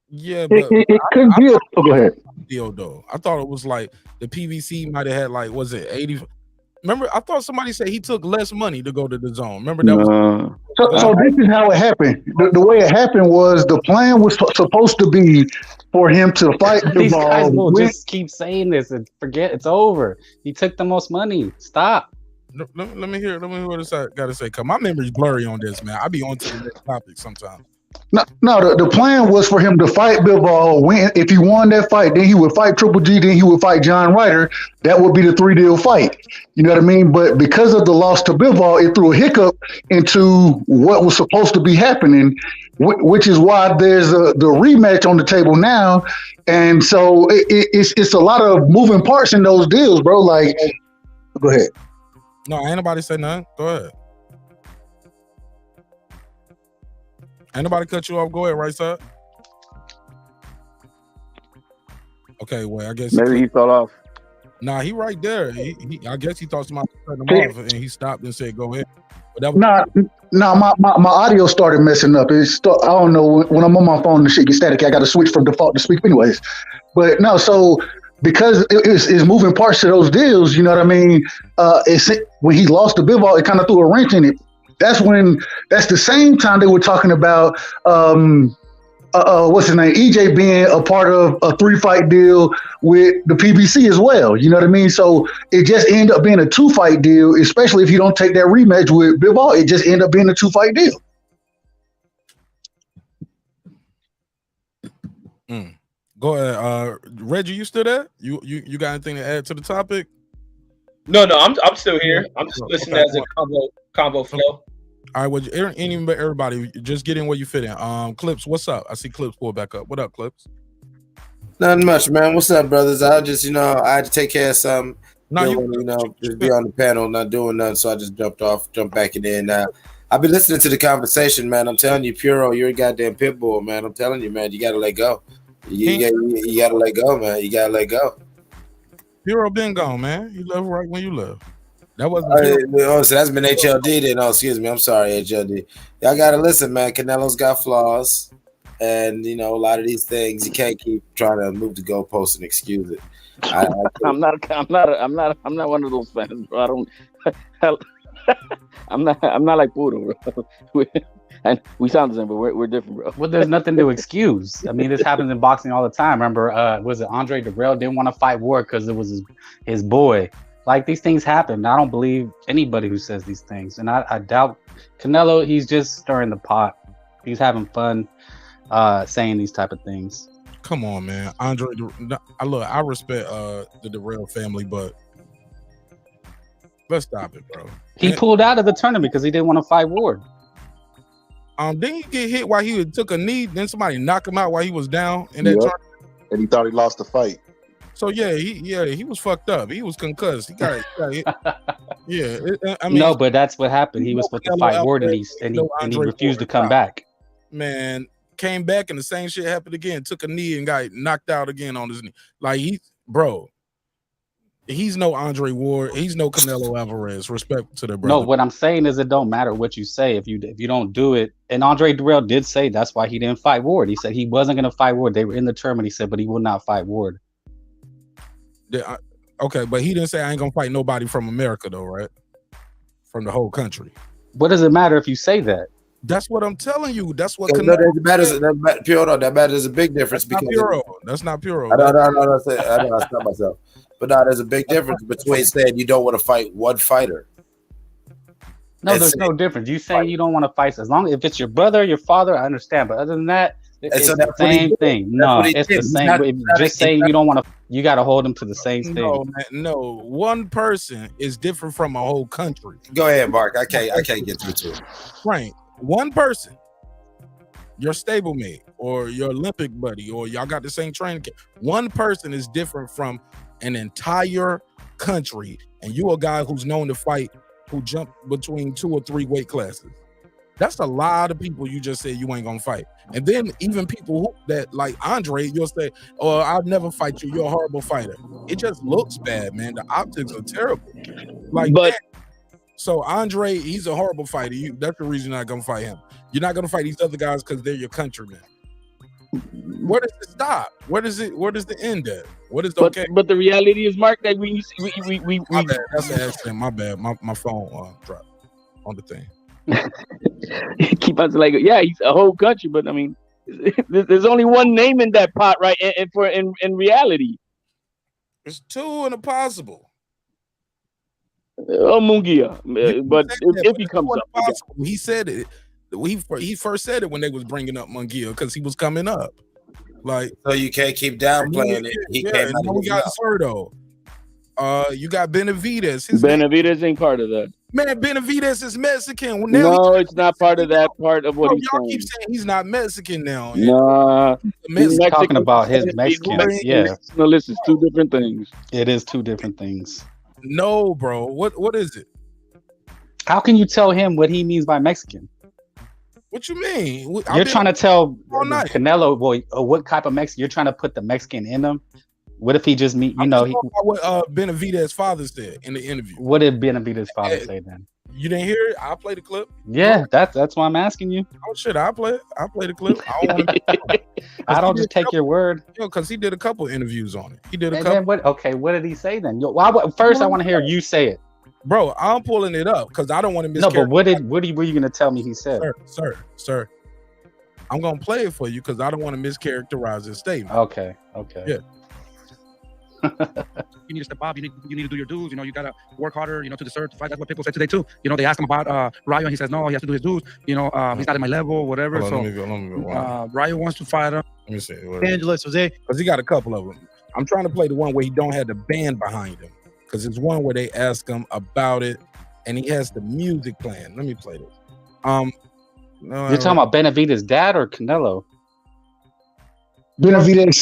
A: Yeah, but
N: it could be. Go ahead.
A: Deal though. I thought it was like the PBC might have had like, was it 80? Remember, I thought somebody said he took less money to go to the zone. Remember that was.
N: So this is how it happened. The way it happened was the plan was supposed to be for him to fight the
S: These
N: ball.
S: guys will just keep saying this and forget it's over. He took the most money. Stop.
A: Let me hear what this got to say. Cause my memory's blurry on this, man. I be on to the next topic sometimes.
N: No, the plan was for him to fight Bivol. If he won that fight, then he would fight Triple G, then he would fight John Ryder. That would be the 3-deal fight. You know what I mean? But because of the loss to Bivol, it threw a hiccup into what was supposed to be happening, which is why there's the rematch on the table now. And so it's a lot of moving parts in those deals, bro. Like, go ahead.
A: No, ain't nobody say nothing. Go ahead. Ain't nobody cut you off. Go ahead, right side. Okay, well, I guess
F: maybe he fell off.
A: Nah, he right there. I guess he thought somebody cut him off, and he stopped and said, "Go ahead." But that was
N: my audio started messing up. I don't know when I'm on my phone, the shit gets static. I got to switch from default to speak, anyways. But no, so because it's moving parts to those deals, you know what I mean? When he lost the Bivol, it kind of threw a wrench in it. That's the same time they were talking about what's his name, EJ being a part of a 3-fight deal with the PBC as well. You know what I mean? So it just ended up being a 2-fight deal, especially if you don't take that rematch with Bivol. It just ended up being a 2-fight deal.
A: Go ahead, Reggie. You still there? You got anything to add to the topic?
R: No, I'm still here. I'm just listening as a combo flow.
A: All right, well, everybody, just get in where you fit in. Clips, what's up? I see Clips pull back up. What up, Clips?
P: Nothing much, man. What's up, brothers? I just, I had to take care of something.
A: No,
P: just be on the panel, not doing nothing. So I just jumped back in. I've been listening to the conversation, man. I'm telling you, Puro, you're a goddamn pit bull, man. I'm telling you, man. You gotta let go. You gotta let go, man. You gotta let go.
A: Puro been gone, man. You left right when you left. That wasn't.
P: So that's been HLD then. Oh, excuse me. I'm sorry, HLD. Y'all gotta listen, man. Canelo's got flaws, and a lot of these things you can't keep trying to move the goalposts and excuse it.
F: I'm not one of those fans, bro. I don't. I'm not like Puro, bro. And we sound the same, but we're different, bro.
S: Well, there's nothing to excuse. I mean, this happens in boxing all the time. Remember, was it Andre Dirrell didn't want to fight Ward because it was his boy? Like, these things happen. I don't believe anybody who says these things, and I doubt Canelo. He's just stirring the pot. He's having fun saying these type of things.
A: Come on, man. Andre, I respect the Dirrell family, but let's stop it, bro.
S: He pulled out of the tournament because he didn't want to fight Ward.
A: Didn't he get hit while he took a knee? Then somebody knocked him out while he was down in that tournament?
K: And he thought he lost the fight.
A: So he was fucked up. He was concussed. He got hit. Yeah, I mean,
S: no, but that's what happened. He was supposed to fight Ward, and he refused to come back.
A: Man, came back and the same shit happened again. Took a knee and got knocked out again on his knee. Like he's no Andre Ward. He's no Canelo Alvarez. Respect to the brother.
S: No, what I'm saying is it don't matter what you say if you don't do it. And Andre Dirrell did say that's why he didn't fight Ward. He said he wasn't going to fight Ward. They were in the tournament. He said, but he will not fight Ward.
A: Okay, but he didn't say I ain't gonna fight nobody from America though, right? From the whole country.
S: What does it matter if you say that?
A: That's what I'm telling you. That's what
P: that matters a big difference.
A: That's not Puro.
P: I know, I stop myself. But there's a big difference between saying you don't want to fight one fighter.
S: No, there's no difference. You saying you don't want to fight as long if it's your brother, your father, I understand. But other than that, it's the same thing. No, it's the same. Just saying you don't want to, you got to hold them to the same thing.
A: No, man, no. One person is different from a whole country.
P: Go ahead, Mark. I can't get through to it.
A: Frank, one person, your stablemate or your Olympic buddy, or y'all got the same training. One person is different from an entire country, and you a guy who's known to fight, who jumped between 2 or 3 weight classes. That's a lot of people you just said you ain't gonna fight. And then even people that like Andre, you'll say, oh, I'll never fight you. You're a horrible fighter. It just looks bad, man. The optics are terrible. So Andre, he's a horrible fighter. That's the reason you're not gonna fight him. You're not gonna fight these other guys because they're your countrymen. Where does it stop? Where does the end at? What is okay?
F: But the reality is, Mark, that we
A: my bad. That's an accident. My bad. My phone dropped on the thing.
F: Keep on like, yeah, he's a whole country, but I mean, there's only one name in that pot, right? And for in reality,
A: it's 2 and a possible.
F: Mungia, but if he comes up,
A: he said it. He first said it when they was bringing up Mungia because he was coming up. Like,
P: so you can't keep downplaying it. He came out.
A: We got Zurdo. You got Benavidez.
F: Benavidez ain't part of that.
A: Man, Benavidez is Mexican.
F: No, it's not part of that part of what he's
A: y'all
F: saying.
A: keep saying he's not Mexican now.
F: Nah,
S: he's talking about his Mexican. Yeah,
F: no, listen, it's 2 different things.
S: It is 2 different things.
A: No, bro. What is it?
S: How can you tell him what he means by Mexican?
A: What you mean?
S: You're trying to tell Canelo, what type of Mexican? You're trying to put the Mexican in him. What if he just meet?
A: What Benavidez's father said in the interview.
S: What did Benavidez's father say then?
A: You didn't hear it? I'll play the clip.
S: Yeah, that's why I'm asking you.
A: Oh shit, I'll play it. I'll play the clip.
S: I don't just take your word.
A: Because he did a couple interviews on it. He did a
S: and
A: couple.
S: Then what did he say then? First, I want to hear you say it.
A: Bro, I'm pulling it up because I don't want to miss.
S: No, but what were you going to tell me he said?
A: Sir. I'm going to play it for you because I don't want to mischaracterize his statement.
S: Okay.
A: Yeah.
T: You need to step up. You need to do your dues. You know, you gotta work harder. You know, to deserve to fight. That's what people said today too. You know, they asked him about Ryo, and he says no, he has to do his dues. You know, he's not at my level, whatever.
A: Hold on,
T: So
A: let me go.
T: Ryo wants to fight him.
A: Let me see.
U: Angeles, Jose.
A: Because he got a couple of them. I'm trying to play the one where he don't have the band behind him. Because it's one where they ask him about it, and he has the music playing. Let me play this. No,
S: You're talking about Benavidez' dad or Canelo?
N: Benavidez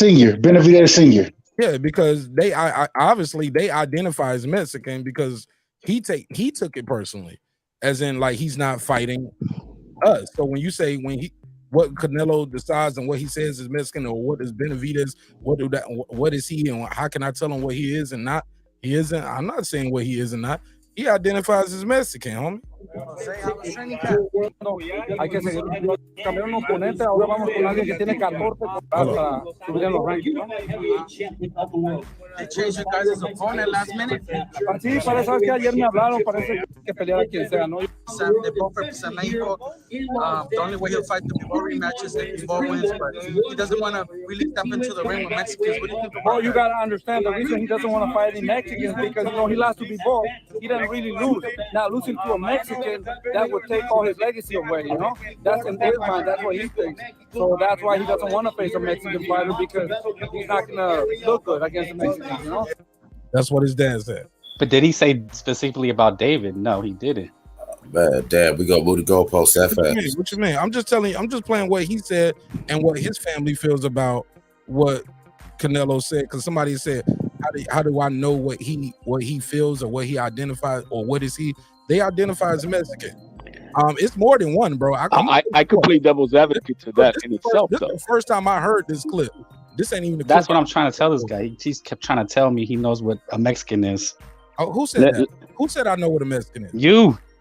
N: Senior.
A: Yeah, because they obviously they identify as Mexican because he took it personally, as in like he's not fighting us. So when you say what Canelo decides and what he says is Mexican, or what is Benavidez, what is he, and how can I tell him what he is and not? He isn't. I'm not saying what he is and not. He identifies as Mexican, homie.
G: Hay que seguir cambiar un oponente. Ahora vamos con alguien que tiene 14 para subir en los rankings.
U: They changed you guys' opponent last minute.
G: Sí, parece que ayer me hablaron. Parece que peleara quien sea, ¿no?
U: They both represent Mexico. The only way he'll fight the Bivol rematch is if Bivol wins, but he doesn't want to really step into the ring with Mexicans. What do you think about
G: Well, you got to understand the reason he doesn't want to fight any Mexicans because, you know, he lost to Bivol. He doesn't really lose. Now, losing to a Mexican, that would take all his legacy away, you know? That's in his mind. That's what he thinks. So that's why he doesn't want to face a Mexican fighter because he's not going to look good against a Mexican, you know?
A: That's what his dad said.
S: But did he say specifically about David? No, he didn't.
V: Man, Dad, we gonna move the goalpost that fast.
A: What you mean? I'm just telling you. I'm just playing what he said and what his family feels about what Canelo said. Because somebody said, "How do I know what he feels or what he identifies or what is he?" They identify as Mexican. It's more than one, bro.
F: I could play devil's advocate to that in itself.
A: This is the first time I heard this clip. This ain't even.
S: That's what I'm trying to tell this guy. He's kept trying to tell me he knows what a Mexican is.
A: Oh, who said that? Who said I know what a Mexican is?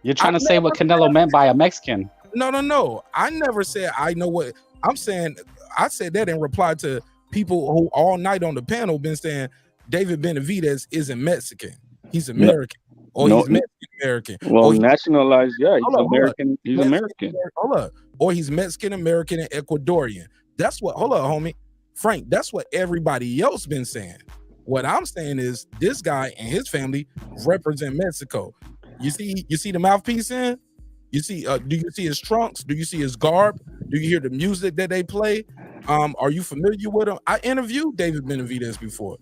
S: You're trying to say what Canelo meant by a Mexican.
A: No. I never said I know what I'm saying. I said that in reply to people who all night on the panel been saying David Benavidez isn't Mexican. He's American. Or he's Mexican American.
F: Well, nationalized, yeah, he's American. He's American.
A: Hold up. Or he's Mexican American and Ecuadorian. That's what, hold up, homie. Frank, that's what everybody else been saying. What I'm saying is this guy and his family represent Mexico. You see the mouthpiece in? You see, do you see his trunks? Do you see his garb? Do you hear the music that they play? Are you familiar with him? I interviewed David Benavidez before.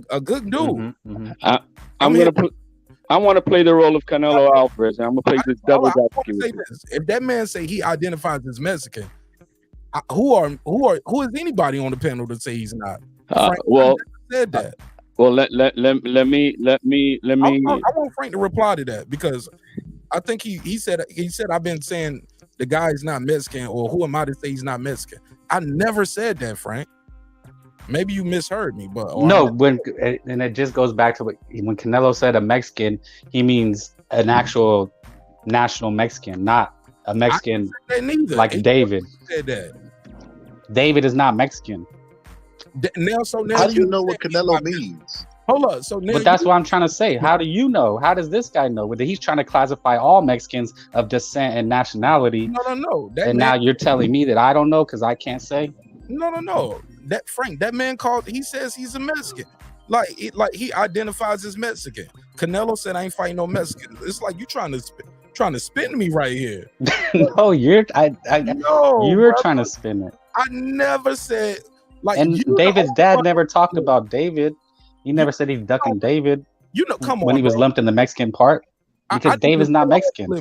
A: A good dude.
F: I want to play the role of Canelo Alvarez. I'm gonna play this double advocate.
A: If that man say he identifies as Mexican, who is anybody on the panel to say he's not?
F: Well,
A: said that.
F: Well, let me. I
A: want Frank to reply to that because I think he said I've been saying the guy is not Mexican, or who am I to say he's not Mexican? I never said that, Frank. Maybe you misheard me, but
S: no. And it just goes back to when Canelo said a Mexican, he means an actual national Mexican, not a Mexican like David.
A: Said that.
S: David is not Mexican.
A: Now
K: how do you know what Canelo means?
A: Hold up. So now
S: but that's what I'm trying to say. How do you know? How does this guy know? Whether he's trying to classify all Mexicans of descent and nationality.
A: No.
S: Now you're telling me that I don't know because I can't say.
A: No. That Frank, that man he says he's a Mexican. Like he identifies as Mexican. Canelo said I ain't fighting no Mexican. It's like you trying to spin me right here.
S: No, you're trying to spin it.
A: I never said
S: David's dad never talked about David. He never said he's ducking David.
A: Come on.
S: When he was lumped in the Mexican part. Because David's not Mexican.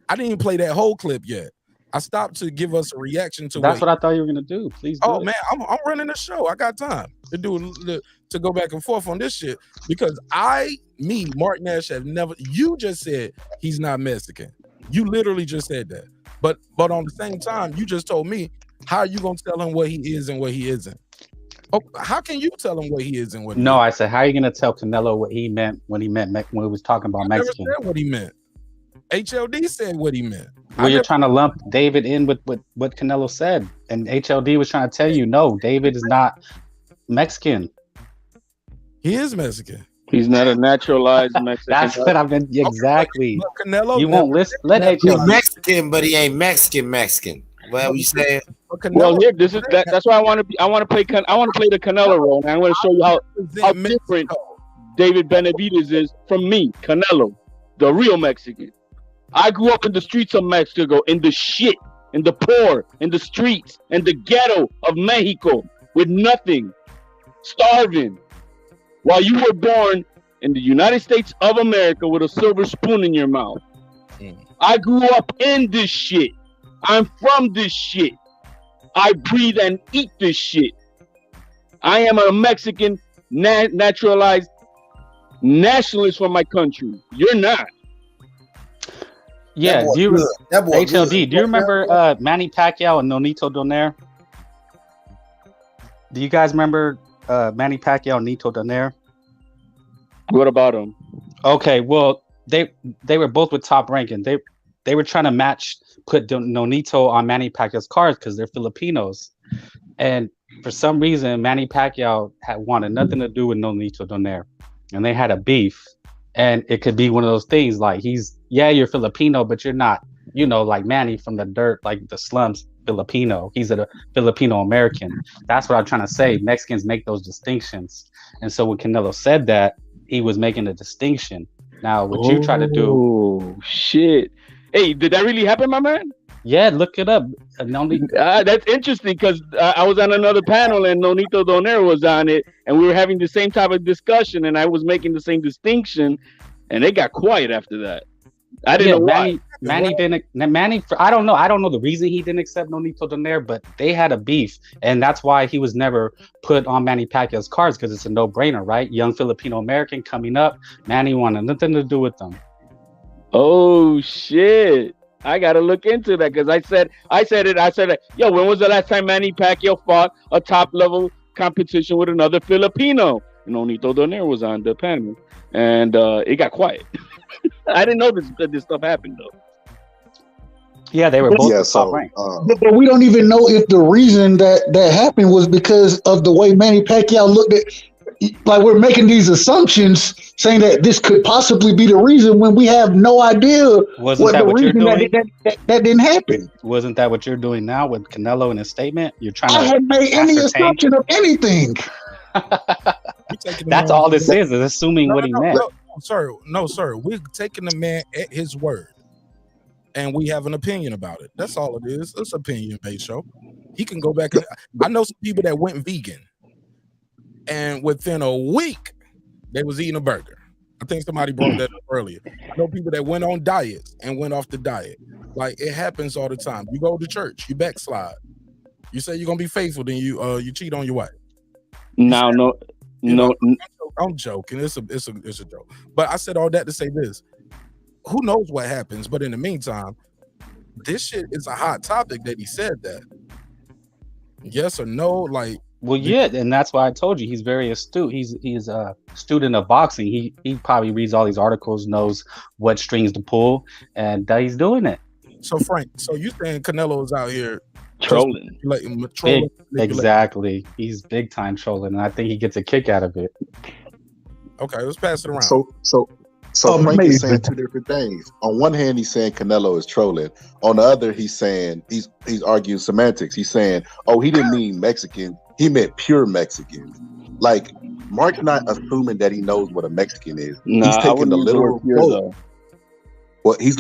A: I didn't even play that whole clip yet. I stopped to give us a reaction to.
S: That's what I thought you were gonna do. Please. Do
A: man, I'm running the show. I got time to go back and forth on this shit because Mark Nash have never. You just said he's not Mexican. You literally just said that. But on the same time, you just told me how are you gonna tell him what he is and what he isn't. Oh, how can you tell him what he is and what?
S: No, I said how are you gonna tell Canelo what he meant when he was talking about Mexican?
A: Never said what he meant. HLD said what he meant.
S: Well, you're trying to lump David in with what Canelo said, and HLD was trying to tell you, no, David is not Mexican.
A: He is Mexican.
F: He's not a naturalized Mexican.
S: That's what I've been exactly.
A: Canelo,
S: you won't listen. Let HLD.
V: He's Mexican, but he ain't Mexican.
P: Well, you saying?
F: Well, here, that's why I want to play the Canelo role, and I'm going to show you how different David Benavidez is from me, Canelo, the real Mexican. I grew up in the streets of Mexico, in the shit, in the poor, in the streets, in the ghetto of Mexico, with nothing, starving, while you were born in the United States of America with a silver spoon in your mouth. I grew up in this shit. I'm from this shit. I breathe and eat this shit. I am a Mexican naturalized nationalist for my country. You're not.
S: Yeah, do you HLD? Do you remember Manny Pacquiao and Nonito Donaire? Do you guys remember Manny Pacquiao and Nonito Donaire?
F: What about him?
S: Okay, well, they were both with Top Rank, and they were trying to put Nonito on Manny Pacquiao's cards because they're Filipinos, and for some reason Manny Pacquiao wanted nothing to do with Nonito Donaire, and they had a beef. And it could be one of those things like you're Filipino, but you're not, like Manny from the dirt, like the slums Filipino. He's a Filipino American. That's what I'm trying to say. Mexicans make those distinctions. And so when Canelo said that, he was making a distinction. Now, what you try to do.
F: Oh, shit. Hey, did that really happen, my man?
S: Yeah, look it up.
F: That's interesting because I was on another panel and Nonito Donaire was on it, and we were having the same type of discussion, and I was making the same distinction, and they got quiet after that. I didn't know why.
S: Manny didn't. I don't know. I don't know the reason he didn't accept Nonito Donaire, but they had a beef, and that's why he was never put on Manny Pacquiao's cards because it's a no-brainer, right? Young Filipino American coming up, Manny wanted nothing to do with them.
F: Oh shit. I gotta look into that because I said, yo, when was the last time Manny Pacquiao fought a top level competition with another Filipino? And Nonito Donaire was on the panel, and it got quiet. I didn't know this stuff happened though.
S: Yeah, they were both top rank.
N: But we don't even know if the reason that happened was because of the way Manny Pacquiao looked at. Like we're making these assumptions, saying that this could possibly be the reason when we have no idea what that didn't happen.
S: Wasn't that what you're doing now with Canelo in his statement? You're trying to.
N: I hadn't made any assumption of anything.
S: That's all this is assuming what he meant.
A: No, sir. We're taking the man at his word, and we have an opinion about it. That's all it is. It's an opinion-based show. He can go back. I know some people that went vegan. And within a week, they was eating a burger. I think somebody brought that up earlier. I know people that went on diets and went off the diet. Like it happens all the time. You go to church, you backslide. You say you're gonna be faithful, then you cheat on your wife.
F: No.
A: I'm joking. It's a joke. But I said all that to say this. Who knows what happens? But in the meantime, this shit is a hot topic that he said that. Yes or no? Like.
S: Well, yeah, and that's why I told you he's very astute. He's a student of boxing. He probably reads all these articles, knows what strings to pull, and he's doing it.
A: So Frank, you saying Canelo is out here
F: trolling?
S: Exactly. He's big time trolling, and I think he gets a kick out of it.
A: Okay, let's pass it around.
K: So Frank is saying two different things. On one hand, he's saying Canelo is trolling. On the other, he's saying he's arguing semantics. He's saying, oh, he didn't mean Mexican. He meant pure Mexican. Like Mark not assuming that he knows what a Mexican is. He's taking the literal quote. Well, he's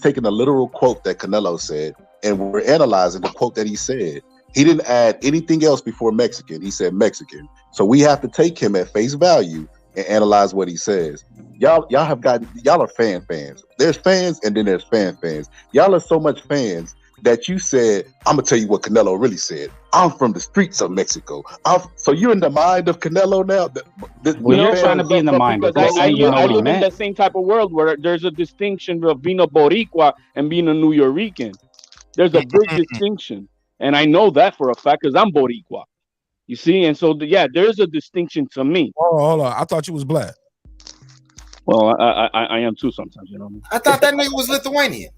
K: taking the literal quote that Canelo said, and we're analyzing the quote that he said. He didn't add anything else before Mexican. He said Mexican. So we have to take him at face value and analyze what he says. Y'all are fans. There's fans and then there's fans. Y'all are so much fans that you said, I'm gonna tell you what Canelo really said. I'm from the streets of Mexico. So you're in the mind of Canelo now?
S: You're trying to be in the mind of
F: I live in that same type of world where there's a distinction of being a Boricua and being a New Yorican. There's a big distinction. And I know that for a fact because I'm Boricua. You see? And so, there's a distinction to me.
A: Oh, hold on. I thought you was black.
F: Well, I am too sometimes, you know what I mean?
P: I thought that nigga was Lithuanian.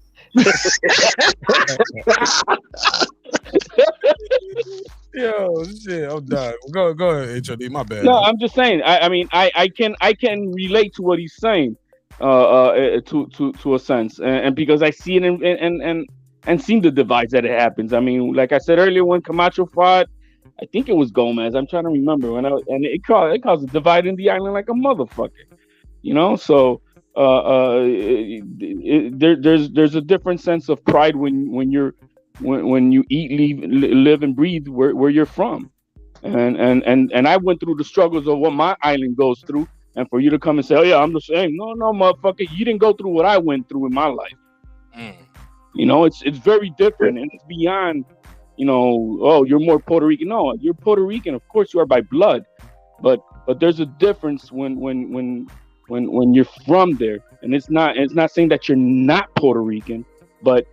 A: Yo, shit, I'm done. Go ahead, HOD. My bad.
F: No, I'm just saying. I can relate to what he's saying, to a sense, and because I see it and seen the divides that it happens. I mean, like I said earlier, when Camacho fought, I think it was Gomez. I'm trying to remember and it caused a divide in the island like a motherfucker. You know, so there's a different sense of pride when you eat, live and breathe where you're from. And I went through the struggles of what my island goes through, and for you to come and say, "Oh yeah, I'm the same," no, motherfucker, you didn't go through what I went through in my life. You know, it's very different, and it's beyond. You know, oh, you're more Puerto Rican. No, you're Puerto Rican, of course you are by blood, but there's a difference when you're from there, and it's not saying that you're not Puerto Rican, but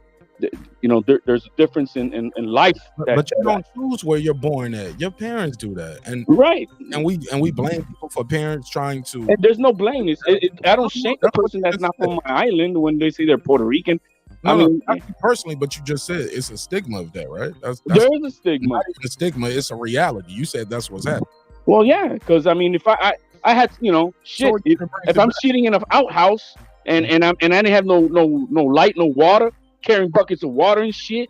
F: you know, there's a difference in life.
A: But you don't choose where you're born at. Your parents do that, and
F: right.
A: And we blame people for parents trying to.
F: And there's no blame. I don't shame the person that's not from my island when they say they're Puerto Rican.
A: I mean, not you personally, but you just said it's a stigma of that, right? That's
F: there is a stigma.
A: Not even a stigma. It's a reality. You said that's what's happening.
F: Well, yeah, because I mean, if I had, you know, shit, so if I'm shitting in an outhouse and I didn't have no light, no water, carrying buckets of water and shit,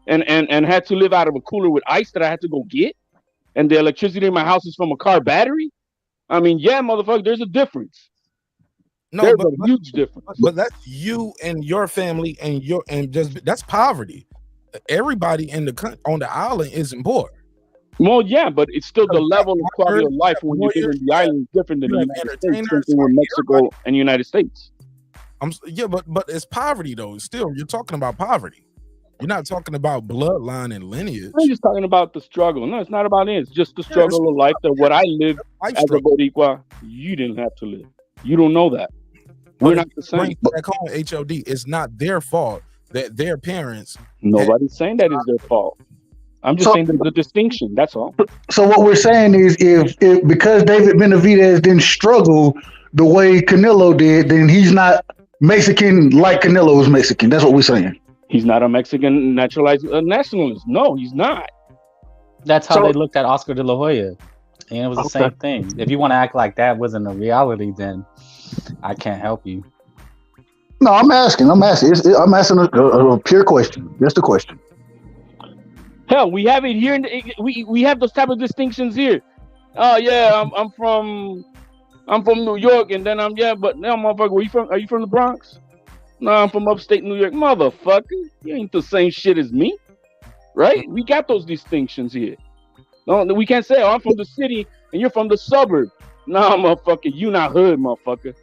F: and had to live out of a cooler with ice that I had to go get, and the electricity in my house is from a car battery. I mean, yeah, motherfucker, there's a difference.
A: No,
F: there's a huge difference.
A: But that's you and your family and just that's poverty. Everybody in on the island isn't poor.
F: Well, yeah, but it's still the level of quality of life when you live in the island is different than the United States, with Mexico and the United States.
A: Yeah, but it's poverty though. Still, you're talking about poverty. You're not talking about bloodline and lineage.
F: I'm just talking about the struggle. No, it's not about it. It's just the struggle of life that what I live as a Boricua, you didn't have to live. You don't know that. We're not the same.
A: Back home, HOD, it's not their fault that their parents.
F: Nobody's saying that is their fault. I'm just saying there's a distinction. That's all.
N: So what we're saying is, if because David Benavidez didn't struggle the way Canelo did, then he's not Mexican like Canelo is Mexican. That's what we're saying.
F: He's not a Mexican naturalized nationalist. No, he's not.
S: That's how they looked at Oscar de la Hoya, and it was the same thing. If you want to act like that wasn't a reality, then I can't help you.
N: No, I'm asking. I'm asking a pure question. Just a question.
F: Hell, we have it here. We have those type of distinctions here. Oh yeah, I'm from New York, and then but now, motherfucker, are you from the Bronx? No, I'm from upstate New York, motherfucker. You ain't the same shit as me, right? We got those distinctions here. No, we can't say, I'm from the city and you're from the suburb. Nah, motherfucker, you not hood, motherfucker.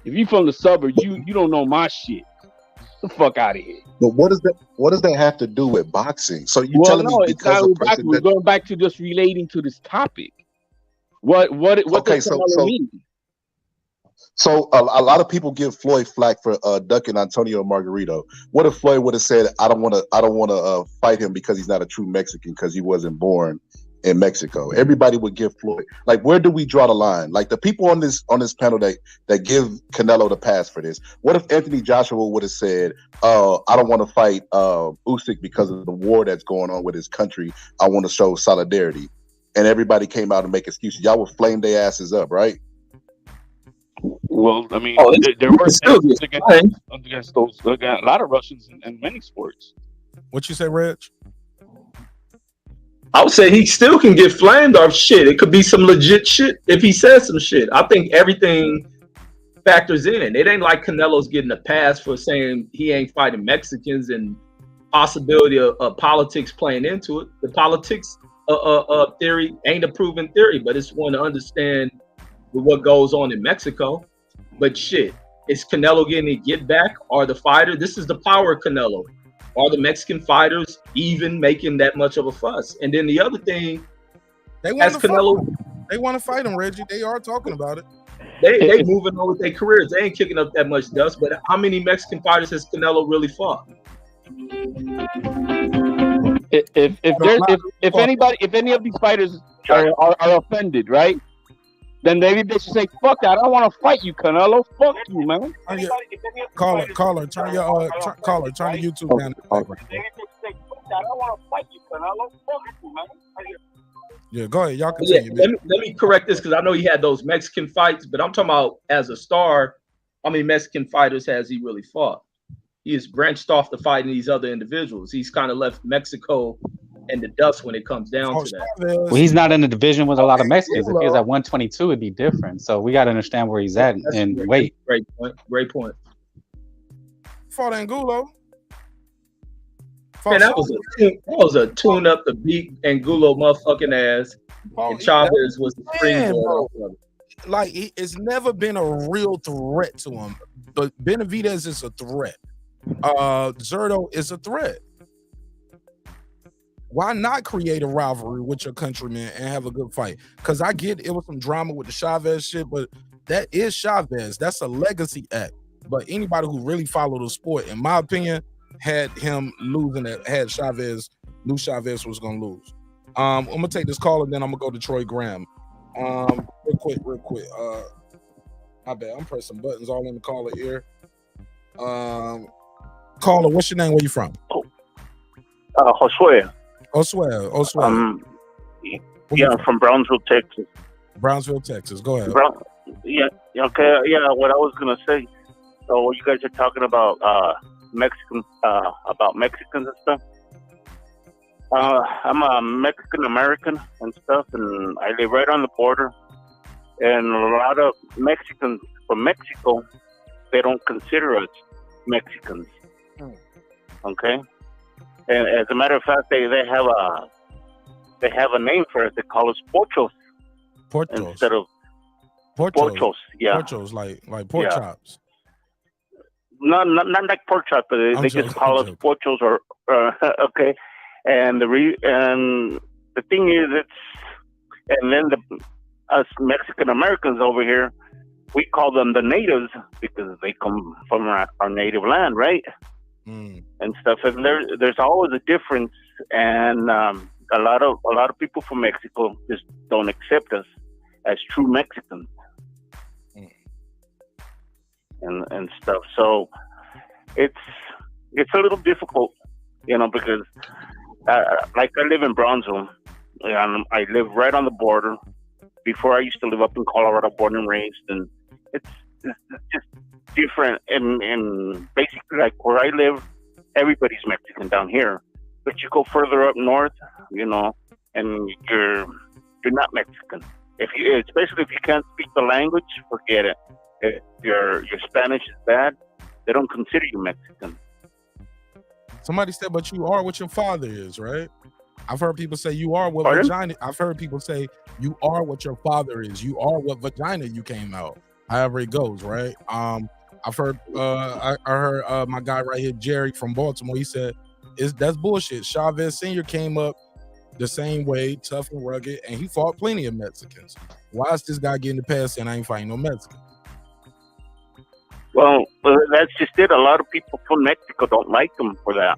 F: If you from the suburb, you don't know my shit. Get the fuck out of here.
K: But what does that have to do with boxing? So you telling me because
F: we're going back to just relating to this topic. What does Canelo mean?
K: So a lot of people give Floyd flack for ducking Antonio Margarito. What if Floyd would have said, "I don't want to fight him because he's not a true Mexican because he wasn't born in Mexico"? Everybody would give Floyd, like, where do we draw the line? Like the people on this panel that give Canelo the pass for this. What if Anthony Joshua would have said, "I don't want to fight Usyk because of the war that's going on with his country. I want to show solidarity," and everybody came out and make excuses. Y'all would flame their asses up, right?
F: Well, I mean, there were against those a lot of Russians in many sports.
A: What you say, Reg?
R: I would say he still can get flamed off shit. It could be some legit shit if he says some shit. I think everything factors in. It ain't like Canelo's getting a pass for saying he ain't fighting Mexicans and possibility of politics playing into it. The politics theory ain't a proven theory, but it's one to understand with what goes on in Mexico. But shit, is Canelo getting a get back? Or the fighter? This is the power of Canelo. Are the Mexican fighters even making that much of a fuss? And then the other thing,
A: they want to fight him, Reggie. They are talking about it.
R: They moving on with their careers. They ain't kicking up that much dust. But how many Mexican fighters has Canelo really fought?
F: If any of these fighters are offended, right? Then maybe they should say, "Fuck that! I don't want to fight you, Canelo. Fuck you, man."
A: Caller, turn your turn the YouTube down. Yeah, go ahead. Y'all continue.
R: Let me correct this because I know he had those Mexican fights, but I'm talking about as a star. How many Mexican fighters has he really fought? he has branched off to fighting these other individuals. He's kind of left Mexico in the dust when it comes down to that.
S: Well, he's not in a division with a lot of Mexicans. If he was at 122, it'd be different. So we got to understand where he's at and weight.
R: Great point. Great point.
A: Fought Angulo.
R: Man, that was a tune up to beat Angulo motherfucking ass. And Chavez was the springboard.
A: Like, it's never been a real threat to him. But Benavidez is a threat. Zurdo is a threat. Why not create a rivalry with your countrymen and have a good fight? Because I get it was some drama with the Chavez shit, but that is Chavez. That's a legacy act. But anybody who really followed the sport, in my opinion, had him losing it, had Chavez, knew Chavez was going to lose. I'm going to take this call and then I'm going to go to Troy Graham. Real quick. My bad. I'm pressing buttons all in the caller ear. Caller, what's your name? Where you from?
B: Josue.
A: Josue.
B: Yeah, I'm from Brownsville, Texas.
A: Brownsville, Texas. Go ahead.
B: Okay. Yeah, what I was gonna say. So you guys are talking about Mexicans and stuff. I'm a Mexican American and stuff, and I live right on the border. And a lot of Mexicans from Mexico, they don't consider us Mexicans. Okay. And as a matter of fact, they have a name for it. They call us pochos. Instead of pochos. Yeah.
A: Pochos, like pork chops.
B: Not like pork chops, but they just call us pochos or okay. And the thing is, us Mexican Americans over here, we call them the natives because they come from our native land, right? And stuff. And there's always a difference, and a lot of people from Mexico just don't accept us as true Mexicans and stuff. So it's a little difficult, because like I live in Brownsville, and I live right on the border. Before I used to live up in Colorado, born and raised, and it's just different. And basically, like where I live, everybody's Mexican down here. But you go further up north, and you're not Mexican. Especially if you can't speak the language, forget it. If your Spanish is bad, they don't consider you Mexican.
A: Somebody said, but you are what your father is, right? I've heard people say you are what vagina. I've heard people say you are what your father is. You are what vagina you came out. However it goes, right? I've heard. I heard my guy right here, Jerry from Baltimore. He said, "That's bullshit." Chavez Sr. came up the same way, tough and rugged, and he fought plenty of Mexicans. Why is this guy getting the pass and I ain't fighting no Mexicans?
B: Well, that's just it. A lot of people from Mexico don't like him for that.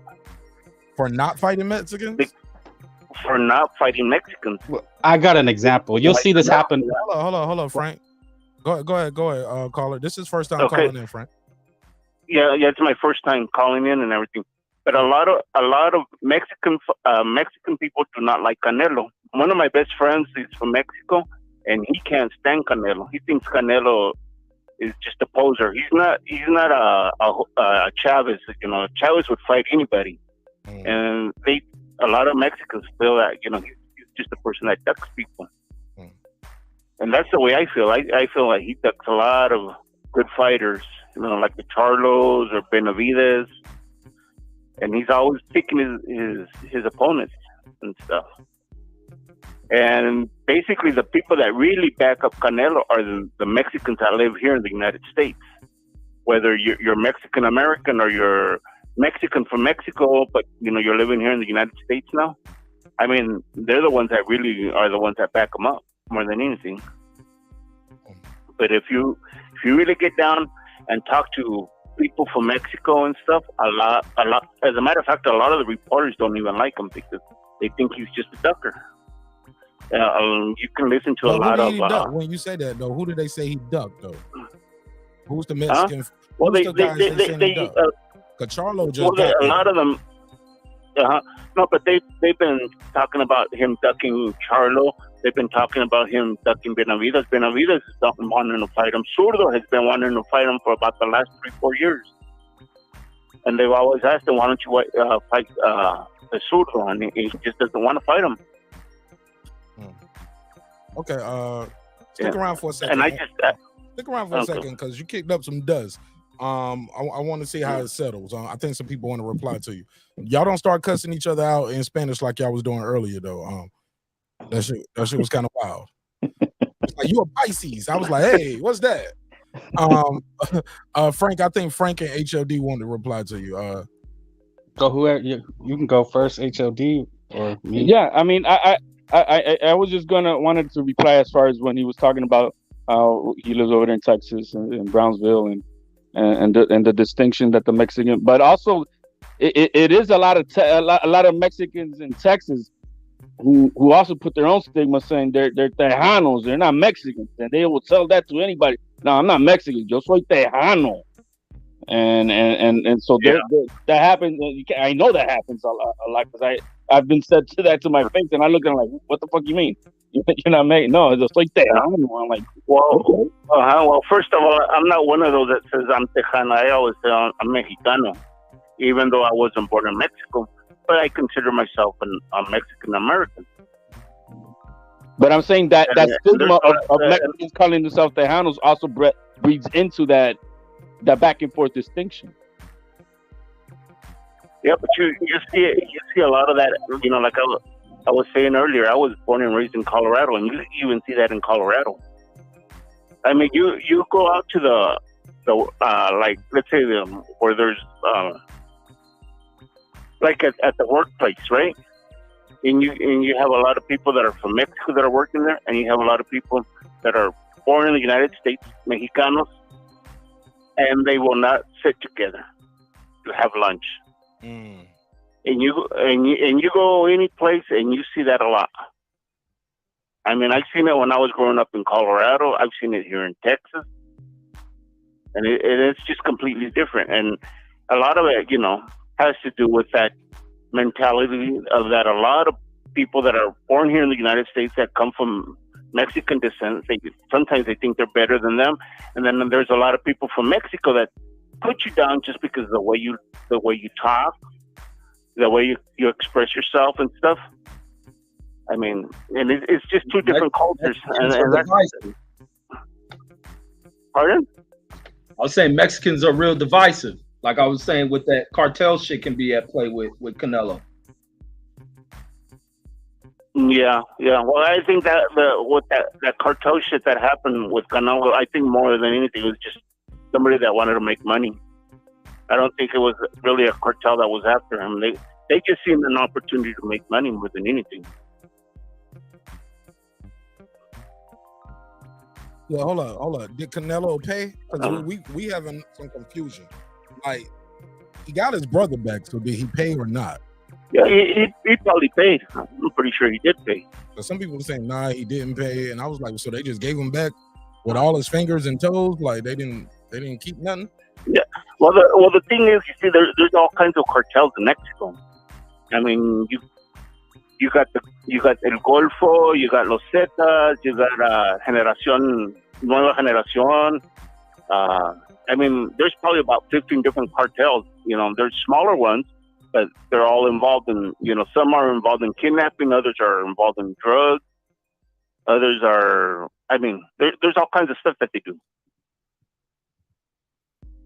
A: For not fighting Mexicans?
B: For not fighting Mexicans.
S: I got an example. You'll see this happen.
A: Hold on, Frank. Go ahead, caller. This is first time calling in, Frank.
B: Yeah, it's my first time calling in and everything. But a lot of Mexican people do not like Canelo. One of my best friends is from Mexico, and he can't stand Canelo. He thinks Canelo is just a poser. He's not a Chavez. Chavez would fight anybody, and a lot of Mexicans feel that he's just a person that ducks people, and that's the way I feel. I feel like he ducks a lot of good fighters, like the Charlos or Benavidez, and he's always picking his opponents and stuff. And basically, the people that really back up Canelo are the Mexicans that live here in the United States. Whether you're Mexican American or you're Mexican from Mexico, but you're living here in the United States now. I mean, they're the ones that really are the ones that back them up more than anything. But if you really get down and talk to people from Mexico and stuff, a lot. As a matter of fact, a lot of the reporters don't even like him because they think he's just a ducker. You can listen to a lot of.
A: When you say that though, who did they say he ducked though? Who's the Mexican?
B: Well, they
A: Charlo just
B: a lot of them. No, but they've been talking about him ducking Charlo. They've been talking about him ducking Benavidez. Benavidez is wanting to fight him. Zurdo has been wanting to fight him for about the last 3-4 years. And they've always asked him, why don't you fight the Zurdo? And he just doesn't want to fight him.
A: Okay, stick around for a second.
B: And I just
A: stick around for a second because you kicked up some dust. I want to see how it settles. I think some people want to reply to you. Y'all don't start cussing each other out in Spanish like y'all was doing earlier, though. That shit was kind of wild. Like, you a Pisces. I was like, hey, what's that? Frank, I think Frank and HLD wanted to reply to you.
S: So whoever you can go first, HLD or me.
F: Yeah, I mean, I was just wanted to reply as far as when he was talking about how he lives over there in Texas and in Brownsville and the distinction that the Mexican, but also it is a lot of Mexicans in Texas who also put their own stigma saying they're Tejanos, they're not Mexicans, and they will tell that to anybody. No, I'm not Mexican, yo soy Tejano. And so that happens. I know that happens a lot because I've been said to that to my face, and I look at them like, what the fuck you mean? You're not Mexican? No, it's like Tejano. I'm like,
B: well, well, first of all, I'm not one of those that says I'm Tejano. I always say I'm Mexicano, even though I wasn't born in Mexico. But I consider myself a Mexican American.
F: But I'm saying that stigma of Mexicans calling themselves Tejanos also breeds into that back and forth distinction.
B: Yeah, but you see a lot of that. You know, like I was saying earlier, I was born and raised in Colorado, and you even see that in Colorado. I mean, you go out to the like, let's say where there's like at the workplace, right? And you have a lot of people that are from Mexico that are working there, and you have a lot of people that are born in the United States, Mexicanos, and they will not sit together to have lunch. And you go any place and you see that a lot. I mean, I've seen it when I was growing up in Colorado. I've seen it here in Texas, and it's just completely different. And a lot of it, has to do with that mentality of that a lot of people that are born here in the United States that come from Mexican descent, sometimes they think they're better than them, and then there's a lot of people from Mexico that put you down just because of the way you talk, the way you express yourself and stuff. I mean, and it's just two different cultures. And that's, pardon?
R: I was saying Mexicans are real divisive. Like I was saying, with that cartel shit can be at play with Canelo.
B: Yeah. Well, I think that with that cartel shit that happened with Canelo, I think more than anything it was just somebody that wanted to make money. I don't think it was really a cartel that was after him. They just seen an opportunity to make money more than anything.
A: Yeah, hold on. Did Canelo pay? Because we having some confusion. Like, he got his brother back, so did he pay or not?
B: Yeah, he probably paid. I'm pretty sure he did pay.
A: So some people were saying, nah, he didn't pay, and I was like, so they just gave him back with all his fingers and toes? Like they didn't keep nothing?
B: Yeah. Well, the thing is, you see, there's all kinds of cartels in Mexico. I mean, you got El Golfo, you got Los Zetas, you got Nueva Generación. I mean, there's probably about 15 different cartels. There's smaller ones, but they're all involved in, some are involved in kidnapping, others are involved in drugs, others are, I mean, there's all kinds of stuff that they do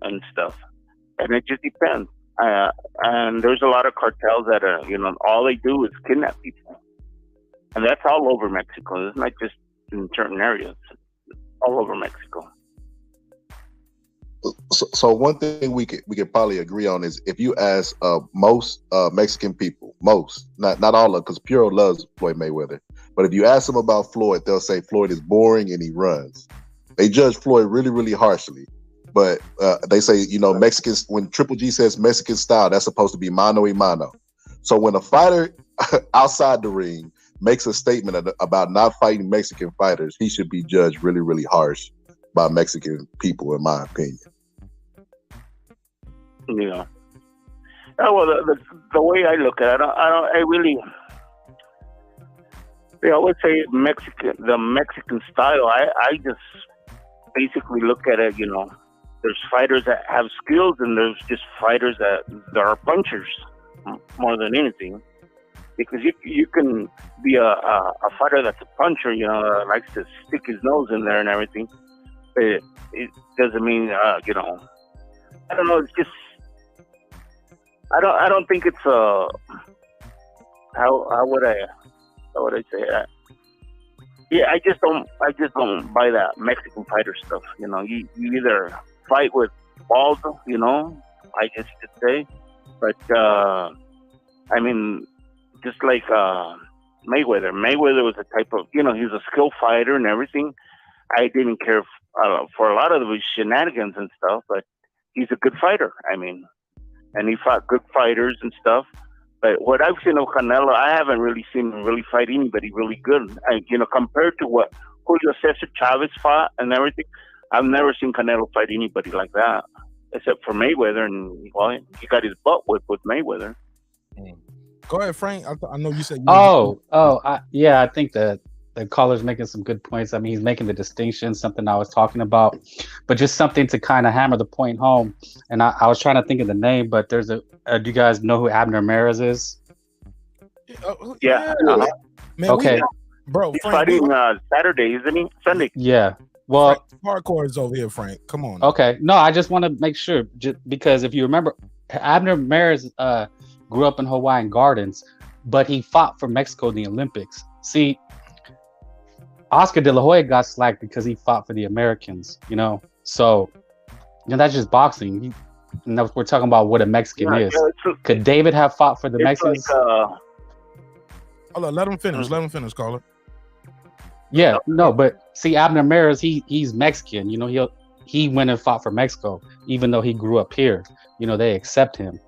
B: and stuff. And it just depends. And there's a lot of cartels that are, all they do is kidnap people. And that's all over Mexico. It's not just in certain areas. It's all over Mexico.
K: So one thing we could probably agree on is if you ask most Mexican people, not all of them, because Puro loves Floyd Mayweather, but if you ask them about Floyd, they'll say Floyd is boring and he runs. They judge Floyd really, really harshly, but they say Mexicans, when Triple G says Mexican style, that's supposed to be mano y mano. So when a fighter outside the ring makes a statement about not fighting Mexican fighters, he should be judged really, really harsh by Mexican people, in my opinion.
B: Yeah. Well, the way I look at it, I really, I would say the Mexican style. I just basically look at it, there's fighters that have skills, and there's just fighters that are punchers more than anything. Because you can be a fighter that's a puncher, you know, that likes to stick his nose in there and everything, but it doesn't mean you know. I don't know. It's just I don't think it's how would I say that? Yeah, I just don't buy that Mexican fighter stuff. You know, you either fight with balls, you know, I guess you could say, but I mean, just like Mayweather. Mayweather was a type of, you know, he was a skilled fighter and everything. I didn't care for a lot of his shenanigans and stuff, but he's a good fighter. I mean, and he fought good fighters and stuff. But what I've seen of Canelo, I haven't really seen him really fight anybody really good. You know, compared to what Julio Cesar Chavez fought and everything, I've never seen Canelo fight anybody like that, except for Mayweather. And, well, he got his butt whipped with Mayweather.
A: Go ahead, Frank. I know you said.
S: I think that the caller's making some good points. I mean, he's making the distinction, something I was talking about, but just something to kind of hammer the point home. And I was trying to think of the name, but there's do you guys know who Abner Mares is?
B: Yeah.
A: Man,
S: okay.
A: Bro,
B: he's
A: Frank,
B: fighting Saturday, isn't he? Sunday.
S: Yeah. Well,
A: hardcore is over here, Frank. Come on.
S: Okay. No, I just want to make sure, because if you remember, Abner Mares grew up in Hawaiian Gardens, but he fought for Mexico in the Olympics. See, Oscar De La Hoya got slack because he fought for the Americans, you know? So, you know, that's just boxing. We're talking about what a Mexican is. Could David have fought for the Mexicans?
A: Hold on, let him finish. Let him finish, caller.
S: Yeah, no, but see, Abner Mares, he's Mexican. You know, he went and fought for Mexico, even though he grew up here. You know, they accept him.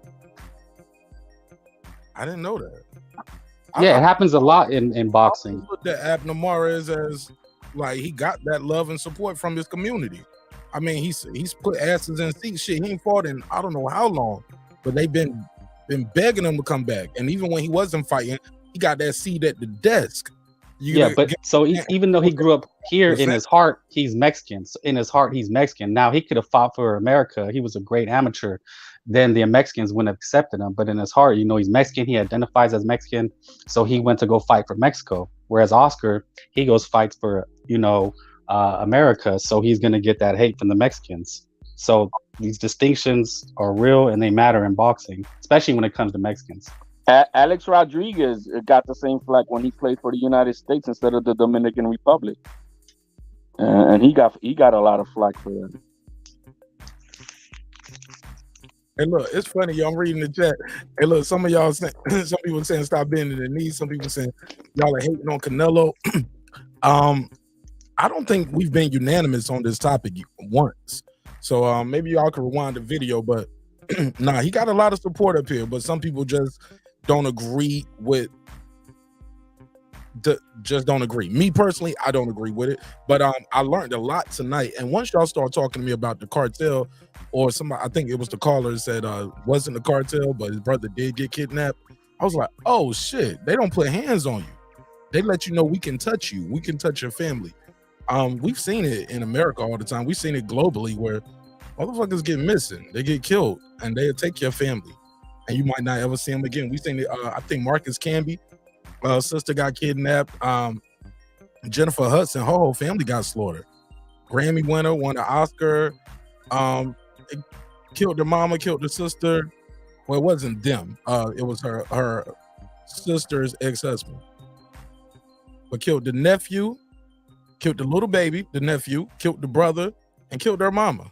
A: I didn't know that.
S: Yeah, it happens a lot in boxing.
A: I looked at Abner Mares as like he got that love and support from his community. I mean, he's put asses in seats. Shit, he ain't fought in I don't know how long, but they've been begging him to come back. And even when he wasn't fighting, he got that seat at the desk.
S: Even though he grew up here, in his heart, he's Mexican. So in his heart, he's Mexican. Now, he could have fought for America. He was a great amateur. Then the Mexicans wouldn't have accepted him. But in his heart, you know, he's Mexican. He identifies as Mexican. So he went to go fight for Mexico. Whereas Oscar, he goes fights for, you know, America. So he's going to get that hate from the Mexicans. So these distinctions are real and they matter in boxing, especially when it comes to Mexicans.
F: Alex Rodriguez got the same flack when he played for the United States instead of the Dominican Republic, and he got a lot of flack for that.
A: Hey, look, it's funny, y'all. I'm reading the chat. Hey, look, some of y'all saying, some people saying stop bending the knees. Some people saying y'all are hating on Canelo. I don't think we've been unanimous on this topic once. So maybe y'all can rewind the video, but nah, he got a lot of support up here, but some people just don't agree with just don't agree. Me personally, I don't agree with it, but I learned a lot tonight. And once y'all start talking to me about the cartel, or somebody, I think it was the caller said wasn't the cartel, but his brother did get kidnapped, I was like, oh shit, they don't put hands on you. They let you know we can touch you, we can touch your family. We've seen it in America all the time. We've seen it globally where motherfuckers get missing, they get killed, and they'll take your family, and you might not ever see them again. We've seen it. I think Marcus Camby, sister got kidnapped. Jennifer Hudson, her whole family got slaughtered. Grammy winner, won an Oscar. Killed their mama, killed their sister. Well, it wasn't them. It was her sister's ex-husband. But killed the nephew, killed the little baby, the nephew, killed the brother, and killed their mama.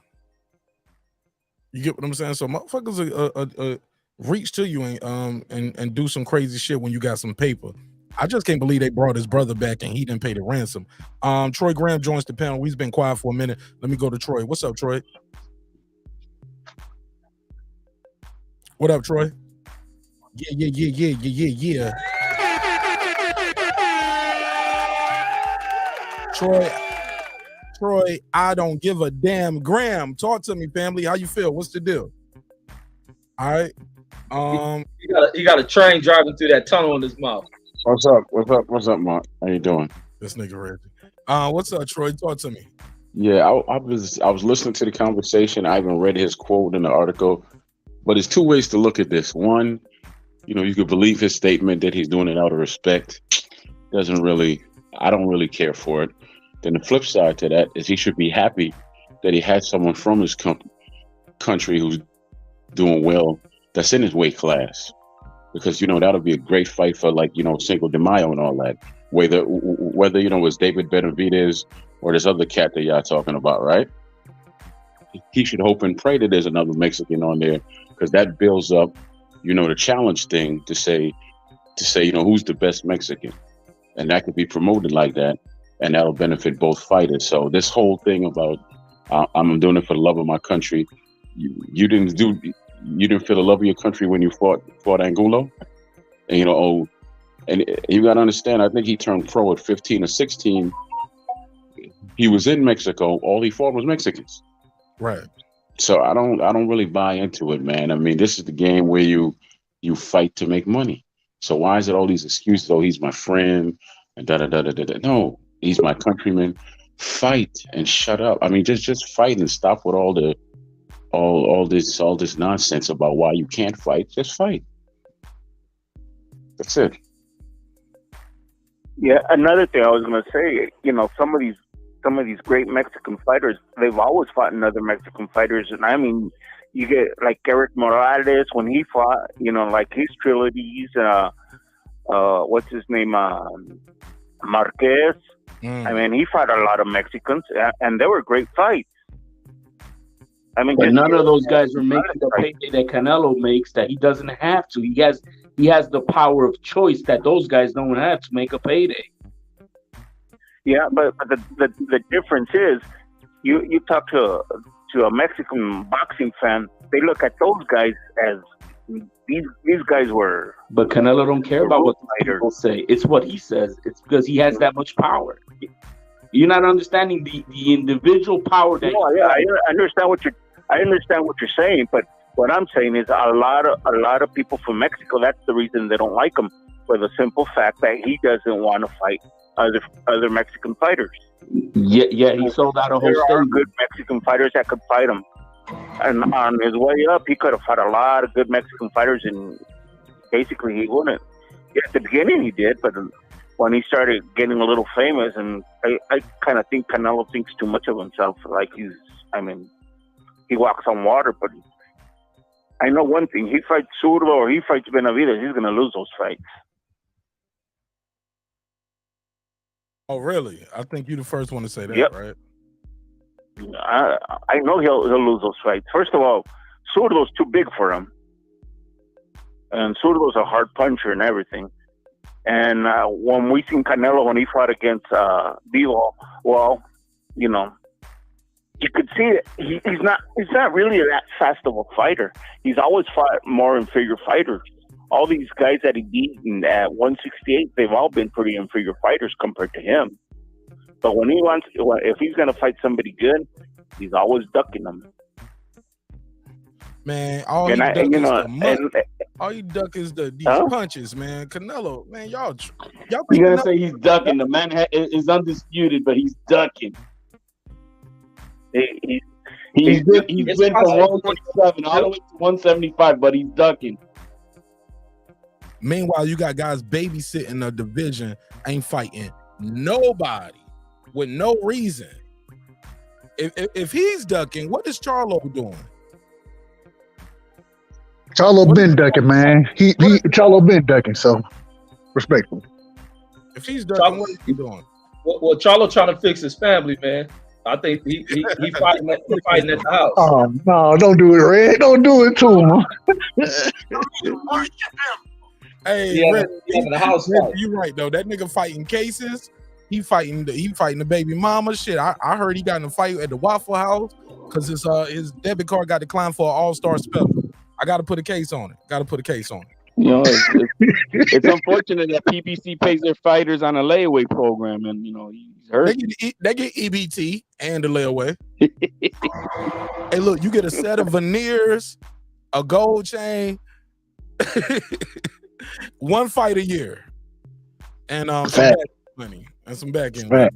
A: You get what I'm saying? So motherfuckers reach to you and do some crazy shit when you got some paper. I just can't believe they brought his brother back and he didn't pay the ransom. Troy Graham joins the panel. He's been quiet for a minute. Let me go to Troy. What's up, Troy? What up, Troy? Yeah. Troy, I don't give a damn. Graham, talk to me, family. How you feel? What's the deal? All right.
R: He got a train driving through that tunnel in his mouth.
C: What's up? What's up, Mark? How you doing?
A: This nigga Reggie. What's up, Troy? Talk to me.
C: Yeah, I was listening to the conversation. I even read his quote in the article. But there's two ways to look at this. One, you could believe his statement that he's doing it out of respect. I don't really care for it. Then the flip side to that is he should be happy that he had someone from his country who's doing well, that's in his weight class. Because, that'll be a great fight for Cinco de Mayo and all that. Whether it's David Benavidez or this other cat that y'all talking about, right? He should hope and pray that there's another Mexican on there, because that builds up, the challenge thing to say, who's the best Mexican, and that could be promoted like that, and that'll benefit both fighters. So this whole thing about I'm doing it for the love of my country, you didn't feel the love of your country when you fought Angulo, and and you got to understand. I think he turned pro at 15 or 16. He was in Mexico. All he fought was Mexicans.
A: Right.
C: So I don't really buy into it, man. I mean, this is the game where you fight to make money. So why is it all these excuses? Oh, he's my friend and da da da da da. No, he's my countryman. Fight and shut up. I mean, just fight and stop with all this nonsense about why you can't fight. Just fight. That's it.
B: Yeah, another thing I was gonna say, some of these great Mexican fighters, they've always fought in other Mexican fighters, and I mean, you get like Eric Morales when he fought, like his trilogies. What's his name? Marquez. I mean, he fought a lot of Mexicans, and they were great fights. I mean,
F: but none of those guys are making the payday that Canelo makes. That he doesn't have to. He has the power of choice that those guys don't have to make a payday.
B: Yeah, but the difference is, you talk to a Mexican boxing fan, they look at those guys as these guys were.
F: But Canelo don't care about what people say. It's what he says. It's because he has that much power. You're not understanding the individual power that.
B: No, yeah, I understand what you're saying, but what I'm saying is a lot of people from Mexico. That's the reason they don't like him, for the simple fact that he doesn't want to fight other Mexican fighters.
F: Yeah, he sold out a whole
B: There are good Mexican fighters that could fight him, and on his way up, he could have fought a lot of good Mexican fighters, and basically he wouldn't. Yeah, at the beginning he did, but when he started getting a little famous, and I kind of think Canelo thinks too much of himself. Like he walks on water, but I know one thing: he fights Zurdo or he fights Benavidez, he's going to lose those fights.
A: Oh, really? I think you're the first one to say that,
B: Yep.
A: right?
B: I know he'll lose those fights. First of all, Zurdo's too big for him, and Zurdo's a hard puncher and everything. And when we seen Canelo when he fought against bivol, well, you could see it. He's not really that fast of a fighter. He's always fought more inferior fighters. All these guys that he beat at 168, they've all been pretty inferior fighters compared to him. But if he's going to fight somebody good, he's always ducking them.
A: Man, all you duck is these punches, man. Canelo, man, y'all.
F: You're gonna say he's ducking. The man is undisputed, but he's ducking. He's been from 127 all the way to 175, but he's ducking.
A: Meanwhile, you got guys babysitting a division, ain't fighting nobody with no reason. If he's ducking, what is Charlo doing?
N: Charlo been ducking, man. Charlo been ducking, so respectful.
A: If he's ducking, what is he doing?
R: Well, Charlo trying to fix his family, man. I think he fighting at the house.
N: Oh no! Don't do it, Red. Don't do it to him.
A: Hey, Red,
R: the house fight.
A: You right though. That nigga fighting cases. He fighting the baby mama. Shit, I heard he got in a fight at the Waffle House because his debit card got declined for an all-star spell. I got to put a case on it.
F: It's unfortunate that PBC pays their fighters on a layaway program, and he's hurt.
A: They get EBT and the layaway. Hey, look, you get a set of veneers, a gold chain, one fight a year, and some back money and some back end money.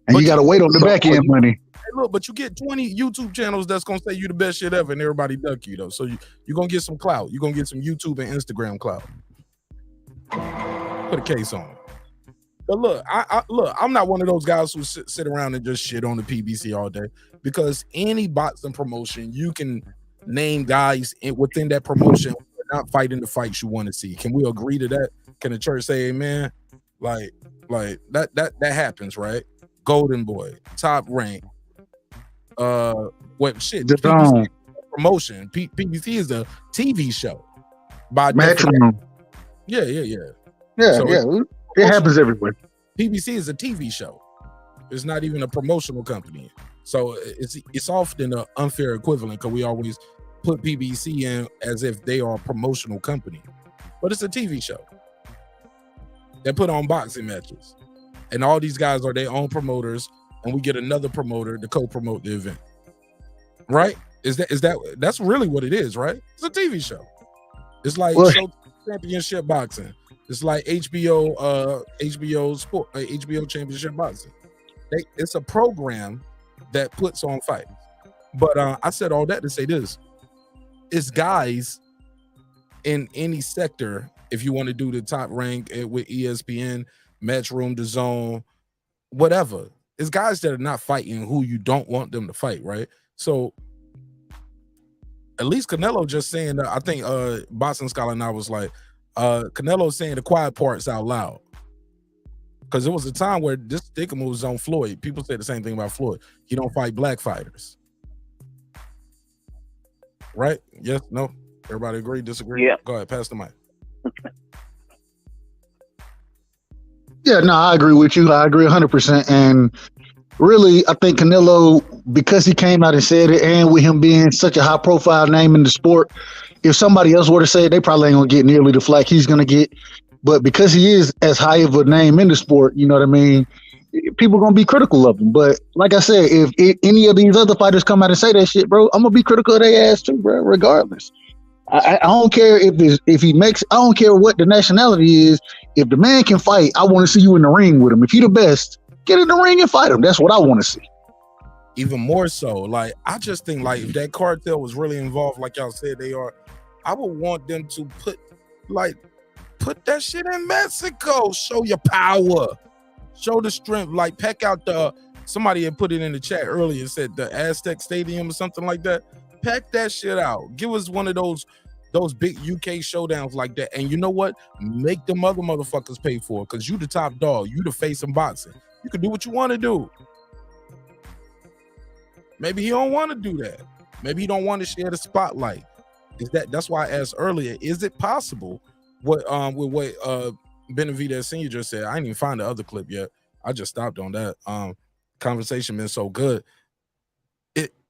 N: And you got to wait on the back end money.
A: Hey, look, but you get 20 YouTube channels that's gonna say you the best shit ever, and everybody duck you though. So you're gonna get some clout. You're gonna get some YouTube and Instagram clout. Put a case on it. But look, I'm not one of those guys who sit around and just shit on the PBC all day, because any boxing promotion, you can name guys within that promotion who are not fighting the fights you want to see. Can we agree to that? Can the church say amen? Like that happens, right? Golden Boy, Top Rank, what shit? PBC promotion. PBC is a TV show. By
N: Metronome.
A: Yeah.
N: So it happens everywhere.
A: PBC is a TV show. It's not even a promotional company. So it's often an unfair equivalent, because we always put PBC in as if they are a promotional company. But it's a TV show. They put on boxing matches. And all these guys are their own promoters, and we get another promoter to co-promote the event. Right? That's really what it is, right? It's a TV show. It's like championship boxing. It's like HBO sport, HBO championship boxing. It's a program that puts on fights. But I said all that to say this: it's guys in any sector. If you want to do the Top Rank with ESPN, Matchroom, DAZN, whatever, it's guys that are not fighting who you don't want them to fight, right? So at least Canelo just saying that. I think Boxing Scholar and I was like, Canelo saying the quiet parts out loud, because there was a time where this stigma was on Floyd. People say the same thing about Floyd. He don't fight black fighters, right? Yes, no. Everybody agree, disagree?
B: Yeah.
A: Go ahead, pass the mic.
N: Yeah, no, I agree with you. I agree 100%. And really, I think Canelo, because he came out and said it, and with him being such a high-profile name in the sport, if somebody else were to say it, they probably ain't gonna get nearly the flack he's gonna get. But because he is as high of a name in the sport, you know what I mean, people gonna be critical of him. But like I said, if any of these other fighters come out and say that shit, bro, I'm gonna be critical of their ass too, bro, regardless. I don't care if he makes, I don't care what the nationality is. If the man can fight, I want to see you in the ring with him. If he the best, get in the ring and fight him. That's what I want to see.
A: Even more so, like, I just think, like, if that cartel was really involved, like y'all said they are, I would want them to put that shit in Mexico. Show your power, show the strength. Like, pack out somebody had put it in the chat earlier, said the Aztec Stadium or something like that. Pack that shit out. Give us one of those big UK showdowns like that. And you know what? Make them other motherfuckers pay for it, because you the top dog. You the face in boxing. You can do what you want to do. Maybe he don't want to do that. Maybe he don't want to share the spotlight. That's why I asked earlier, is it possible with what Benavidez Sr. just said? I didn't even find the other clip yet. I just stopped on that. Conversation been so good.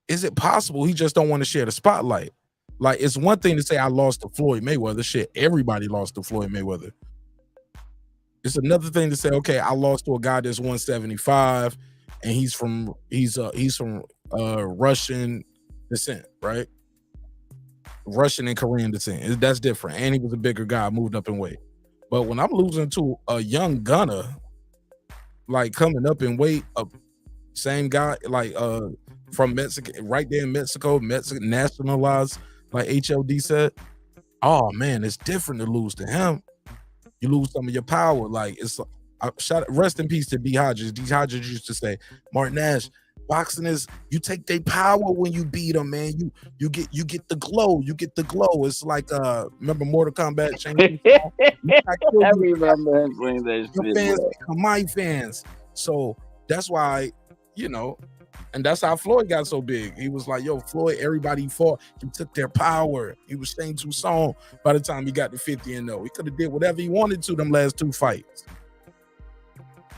A: Is it possible he just don't want to share the spotlight? Like, it's one thing to say I lost to Floyd Mayweather. Shit, everybody lost to Floyd Mayweather. It's another thing to say, okay, I lost to a guy that's 175 and he's from Russian descent, right? Russian and Korean descent. That's different. And he was a bigger guy, moved up in weight. But when I'm losing to a young gunner, like coming up in weight, same guy, like from Mexico, right there in Mexico, nationalized, like HLD said, oh man, it's different to lose to him. You lose some of your power. Like, it's rest in peace to D. Hodges. D. Hodges used to say, Martin Nash, boxing is, you take their power when you beat them, man. You get the glow. You get the glow. It's like remember Mortal Kombat?
F: I remember him saying that
A: your
F: shit.
A: fans become my fans. So that's why, you know, and that's how Floyd got so big. He was like, yo, Floyd, everybody fought. He took their power. He was staying too strong by the time he got to 50-0. He could have did whatever he wanted to them last two fights.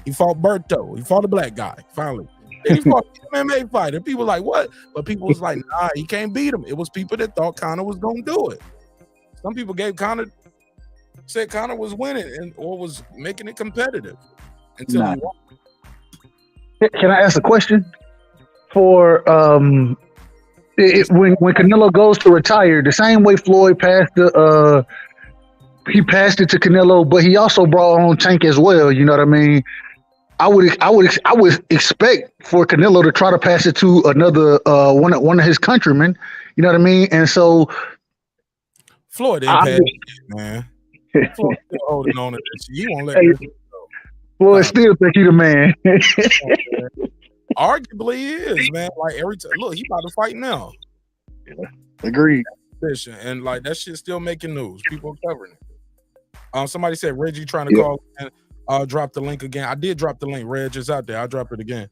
A: He fought Berto. He fought a black guy, finally. Then he fought an MMA fighter. People like, what? But people was like, nah, he can't beat him. It was people that thought Conor was going to do it. Some people said Conor was winning or was making it competitive until he won.
N: Can I ask a question? For when Canelo goes to retire, the same way Floyd passed he passed it to Canelo, but he also brought on Tank as well. You know what I mean? I would expect for Canelo to try to pass it to another one of his countrymen. You know what I mean? And so
A: Floyd ain't passing it, man. Floyd still holding on to this. You won't let Reggie go.
N: Floyd still think he the man.
A: Arguably he is, man. Like every time, look, he about to fight now.
N: Agreed.
A: And like that shit still making news. People are covering it. Somebody said Reggie trying to call and drop the link again. I did drop the link. Reg is out there. I'll drop it again.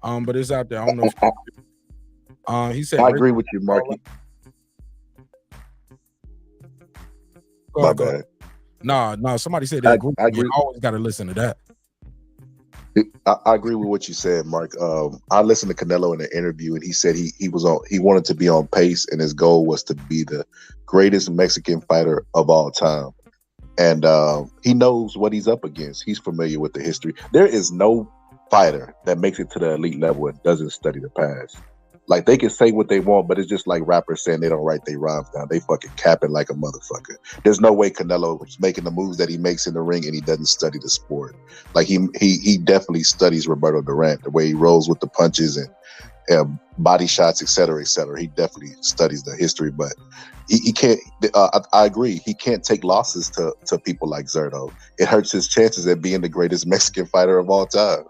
A: But it's out there. I don't know if he said
K: I agree with you, Marky.
A: My bad. Nah, somebody said they agree. I always gotta listen to that.
K: I agree with what you said, Mark. I listened to Canelo in an interview, and he said he wanted to be on pace, and his goal was to be the greatest Mexican fighter of all time. And he knows what he's up against. He's familiar with the history. There is no fighter that makes it to the elite level and doesn't study the past. Like, they can say what they want, but it's just like rappers saying they don't write their rhymes down. They fucking capping like a motherfucker. There's no way Canelo is making the moves that he makes in the ring and he doesn't study the sport. Like, he definitely studies Roberto Durant, the way he rolls with the punches and body shots, et cetera, et cetera. He definitely studies the history, but he can't. I agree. He can't take losses to people like Zurdo. It hurts his chances at being the greatest Mexican fighter of all time.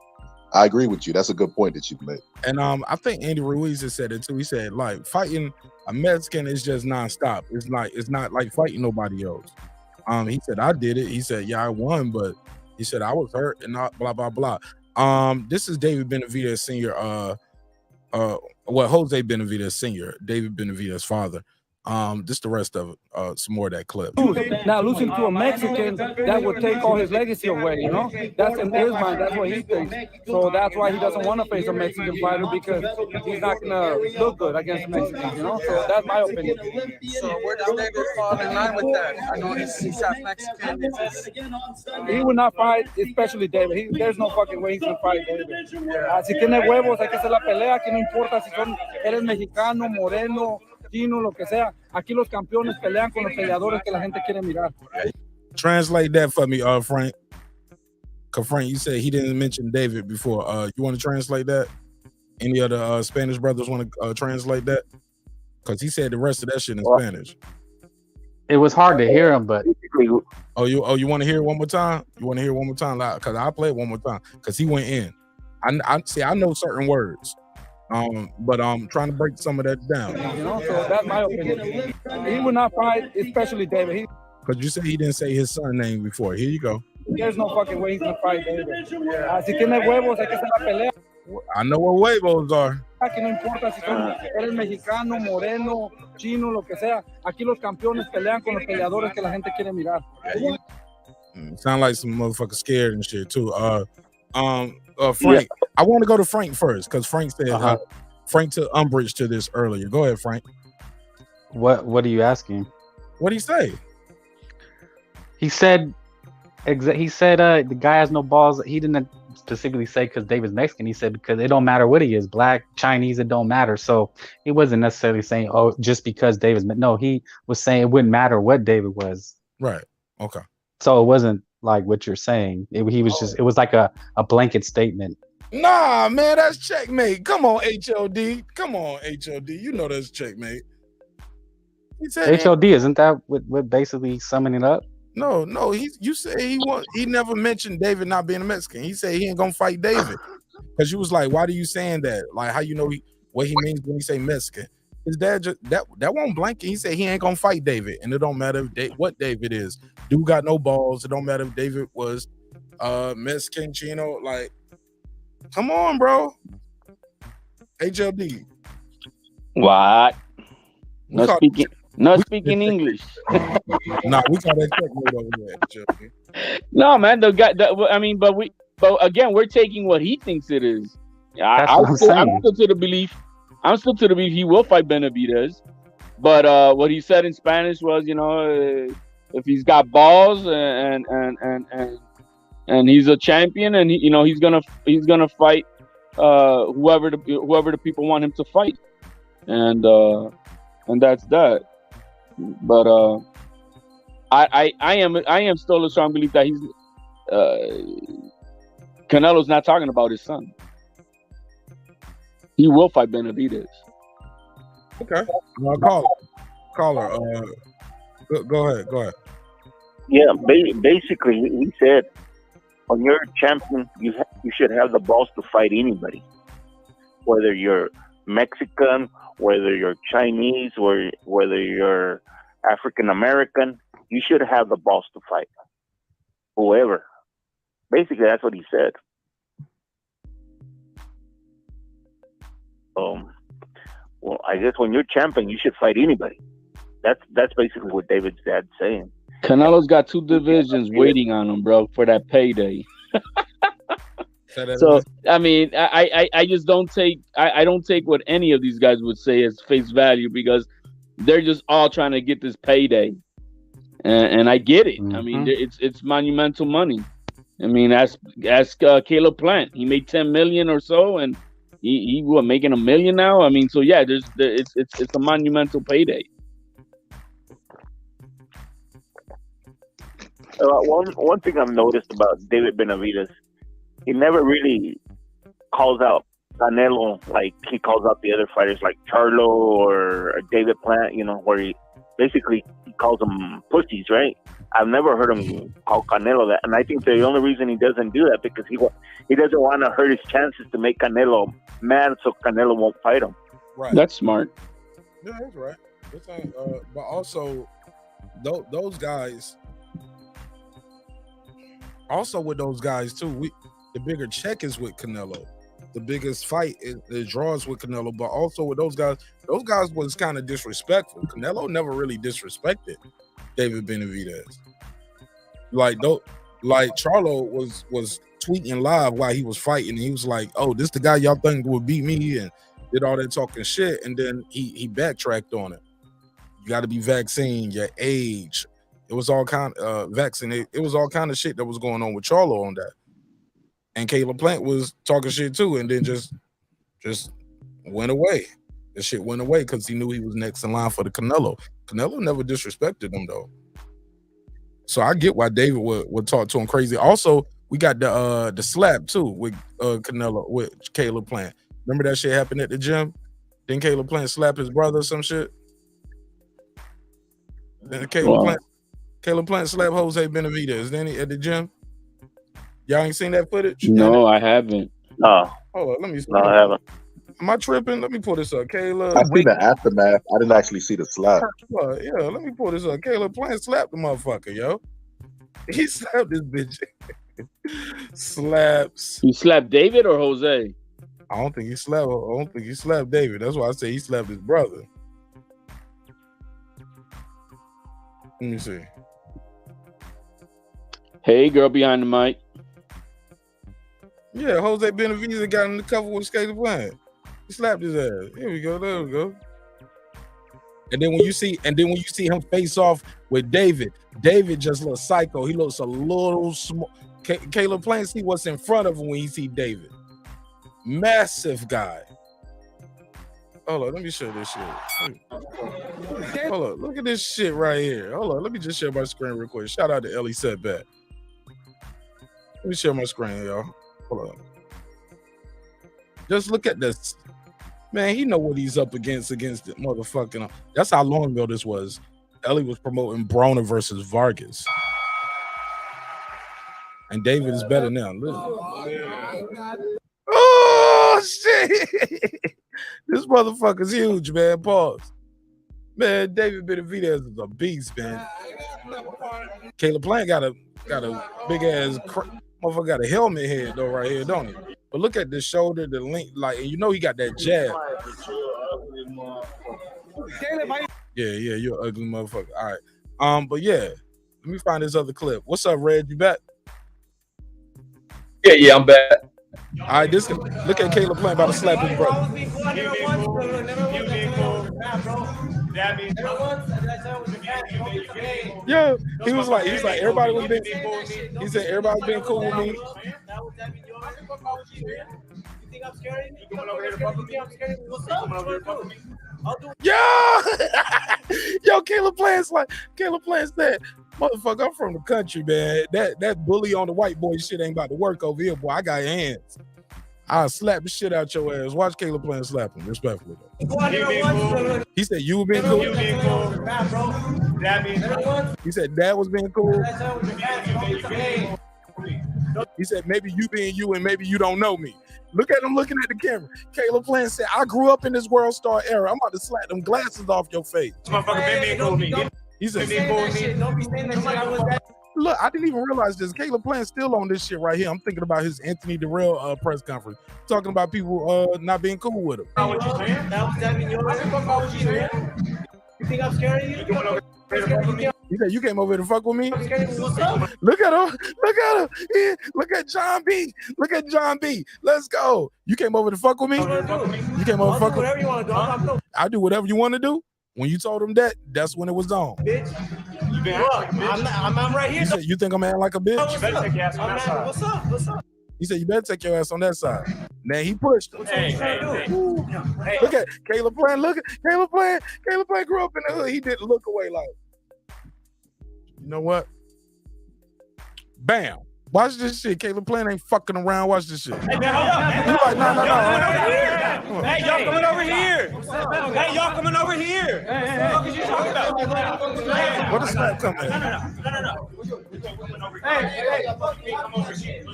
K: I agree with you. That's a good point that you made.
A: And I think Andy Ruiz has said it too. He said, like, fighting a Mexican is just nonstop. It's not like fighting nobody else. He said, I did it. He said, yeah, I won, but he said I was hurt and not blah blah blah. This is David Benavidez Sr. Jose Benavidez Sr., David Benavidez' father. Just the rest of it, some more of that clip.
D: Now losing to a Mexican, that would take all his legacy away, you know? That's in his mind, that's what he thinks. So that's why he doesn't want to face a Mexican fighter, because he's not gonna look good against Mexicans, you know? So that's my opinion.
U: So where does David fall in line with that? I know he's half Mexican.
D: He would not fight, especially David. There's no fucking way he's gonna fight David. Si tiene huevos, hay que hacer la pelea, que no importa si eres mexicano, moreno, chino, lo que sea. Aquí los campeones pelean con los peleadores que la gente quiere mirar.
A: Translate that for me, Frank. Cause Frank, you said he didn't mention David before. You want to translate that? Any other Spanish brothers want to translate that? Cause he said the rest of that shit in Spanish.
S: It was hard to hear him, but
A: you want to hear it one more time? You want to hear it one more time? Cause I'll play it one more time. Cause he went in. I know certain words. But I'm trying to break some of that down.
D: You know, so that's my opinion. He would not fight, especially David.
A: Because you said he didn't say his son name before. Here you go.
D: There's no fucking way he's gonna fight David. Si tiene huevos, hay que hacer la pelea.
A: I know what huevos are.
D: Que no importa si eres mexicano, moreno, chino, lo que sea. Aquí los campeones pelean con los peleadores que la gente quiere mirar.
A: Sound like some motherfucker scared and shit too. Frank, I want to go to Frank first because Frank said Frank took umbrage to this earlier. Go ahead, Frank.
S: What are you asking?
A: What did he say?
S: He said the guy has no balls. He didn't specifically say because David's Mexican. He said because it don't matter what he is, black, Chinese, it don't matter. So he wasn't necessarily saying, oh, just because David's. No, he was saying it wouldn't matter what David was.
A: Right. Okay.
S: So it wasn't like what you're saying. It was like a blanket statement.
A: Nah, man, that's checkmate. Come on, HOD. Come on, HOD. You know that's checkmate.
S: HOD, isn't that what basically summing it up?
A: No. You said he never mentioned David not being a Mexican. He said he ain't gonna fight David. Because you was like, why do you saying that? Like, how you know what he means when he say Mexican? His dad just that won't blank. He said he ain't gonna fight David, and it don't matter what David is. Dude got no balls. It don't matter if David was Mexican, Chino. Like, come on, bro. HLD.
F: What? Not speaking English.
A: Nah, we got that checkmate over there, HLD.
F: No, man. But again, we're taking what he thinks it is. I'm still to the belief. I'm still to the belief he will fight Benavidez, but what he said in Spanish was, if he's got balls and he's a champion, and he's gonna fight whoever the people want him to fight, and that's that. But I am still a strong belief that Canelo's not talking about his son. He will fight Benavidez.
A: Okay. Caller. Go ahead.
B: Yeah, basically, he said, when you're a champion, you should have the balls to fight anybody, whether you're Mexican, whether you're Chinese, or whether you're African American. You should have the balls to fight whoever. Basically, that's what he said. Well, I guess when you're champion, you should fight anybody. That's basically what David's dad's saying.
F: Canelo's got 2 divisions waiting on him, bro, for that payday. So I mean, I just don't take I don't take what any of these guys would say as face value, because they're just all trying to get this payday, and I get it. I mean, it's monumental money. I mean, ask Caleb Plant. He made 10 million or so, and he making $1 million now. I mean, so yeah, it's a monumental payday.
B: One thing I've noticed about David Benavidez, he never really calls out Canelo like he calls out the other fighters like Charlo or David Plant, where he calls them pussies, right? I've never heard him call Canelo that, and I think the only reason he doesn't do that because he doesn't want to hurt his chances to make Canelo mad, so Canelo won't fight him.
A: Right.
F: That's smart.
A: Yeah, that's right. But also, those guys. Also with those guys too, the bigger check is with Canelo. The biggest fight is draws with Canelo, but also with those guys was kind of disrespectful. Canelo never really disrespected David Benavidez. Like Charlo was tweeting live while he was fighting, and he was like, "Oh, this the guy y'all think would beat me," and did all that talking shit, and then he backtracked on it. You got to be vaccinated, your age. It was all kind of vaccinated. It was all kind of shit that was going on with Charlo on that. And Caleb Plant was talking shit too, and then just went away. The shit went away because he knew he was next in line for the Canelo. Canelo never disrespected him though. So I get why David would talk to him crazy. Also, we got the slap too with Canelo with Caleb Plant. Remember that shit happened at the gym? Then Caleb Plant slap his brother or some shit. Then Caleb Plant slapped Jose Benavidez. Then at the gym. Y'all ain't seen that footage?
F: No, I haven't.
B: No.
A: Hold on, let me see.
B: No, I haven't.
A: Am I tripping? Let me pull this up. Caleb.
K: I see the aftermath. I didn't actually see the slap.
A: Yeah, let me pull this up. Caleb Plant slapped the motherfucker, yo. He slapped this bitch. Slaps.
F: He slapped David or Jose?
A: I don't think he slapped David. That's why I say he slapped his brother. Let me see.
F: Hey, girl behind the mic.
A: Yeah, Jose Benavidez got in the cover with Caleb Plant. He slapped his ass. Here we go. There we go. And then when you see him face off with David just looks psycho. He looks a little small. Caleb Plant see what's in front of him when he see David. Massive guy. Hold on, let me show this shit. Hold on, look at this shit right here. Hold on, let me just share my screen real quick. Shout out to Ellie Setback. Let me share my screen, y'all. Hold on. Just look at this. Man, he know what he's up against the motherfucking. That's how long ago this was. Ellie was promoting Broner versus Vargas. And David is better now. Oh, shit. This motherfucker's huge, man. Pause. Man, David Benavidez is a beast, man. Caleb Plant got a big ass motherfucker, got a helmet head though right here, don't he? But look at the shoulder, the length, like, and you know he got that jab. Yeah, you're an ugly motherfucker. All right. But yeah, let me find this other clip. What's up, Red? You back?
R: Yeah, I'm back.
A: All right, look at Caleb Plant about to slap his brother. Yeah, he was like, everybody was being. He said everybody been cool with me. Yo, Caleb Plant said, Motherfucker, I'm from the country, man. That bully on the white boy shit ain't about to work over here, boy. I got hands. I'll slap the shit out your ass. Watch Caleb Plant slap him, respectfully. He said you were being cool.
G: You being cool. That being cool.
A: He said Dad was being cool. He said maybe you being you and maybe you don't know me. Look at him looking at the camera. Caleb Plant said, I grew up in this world star era. I'm about to slap them glasses off your face.
G: Motherfucker been being cool with me.
A: He said,
G: Don't be saying that shit. I was that.
A: Look, I didn't even realize this. Caleb Plant still on this shit right here. I'm thinking about his Anthony Durrell press conference, talking about people not being cool with him.
G: What you saying? That was that in your life. What you saying? You think I'm scared of you?
A: He said, you came over here to fuck with me?
G: What's up?
A: Look at him. Look at him. Yeah, look at John B. Look at John B. Let's go. You came over to fuck with me? You came over to fuck with me?
G: Whatever you want to do.
A: I do whatever you want to do. When you told him that, that's when it was on.
G: Bitch. I'm right here.
A: He said, you think I'm acting like a bitch?
G: You better take your ass on that side. What's up? What's up?
A: He said, you better take your ass on that side. Now he pushed him.
G: Hey.
A: Look at Caleb Plant. Look at Caleb Plant. Caleb Plant grew up in the hood. He didn't look away like, you know what? Bam. Watch this shit. Caleb Plant ain't fucking around. Watch this shit.
G: Hey, man, hold up.
A: He's like, no.
G: Hey, y'all coming over here. Hey, y'all coming over here. What are you talking about?
A: What is that coming?
G: No. Hey.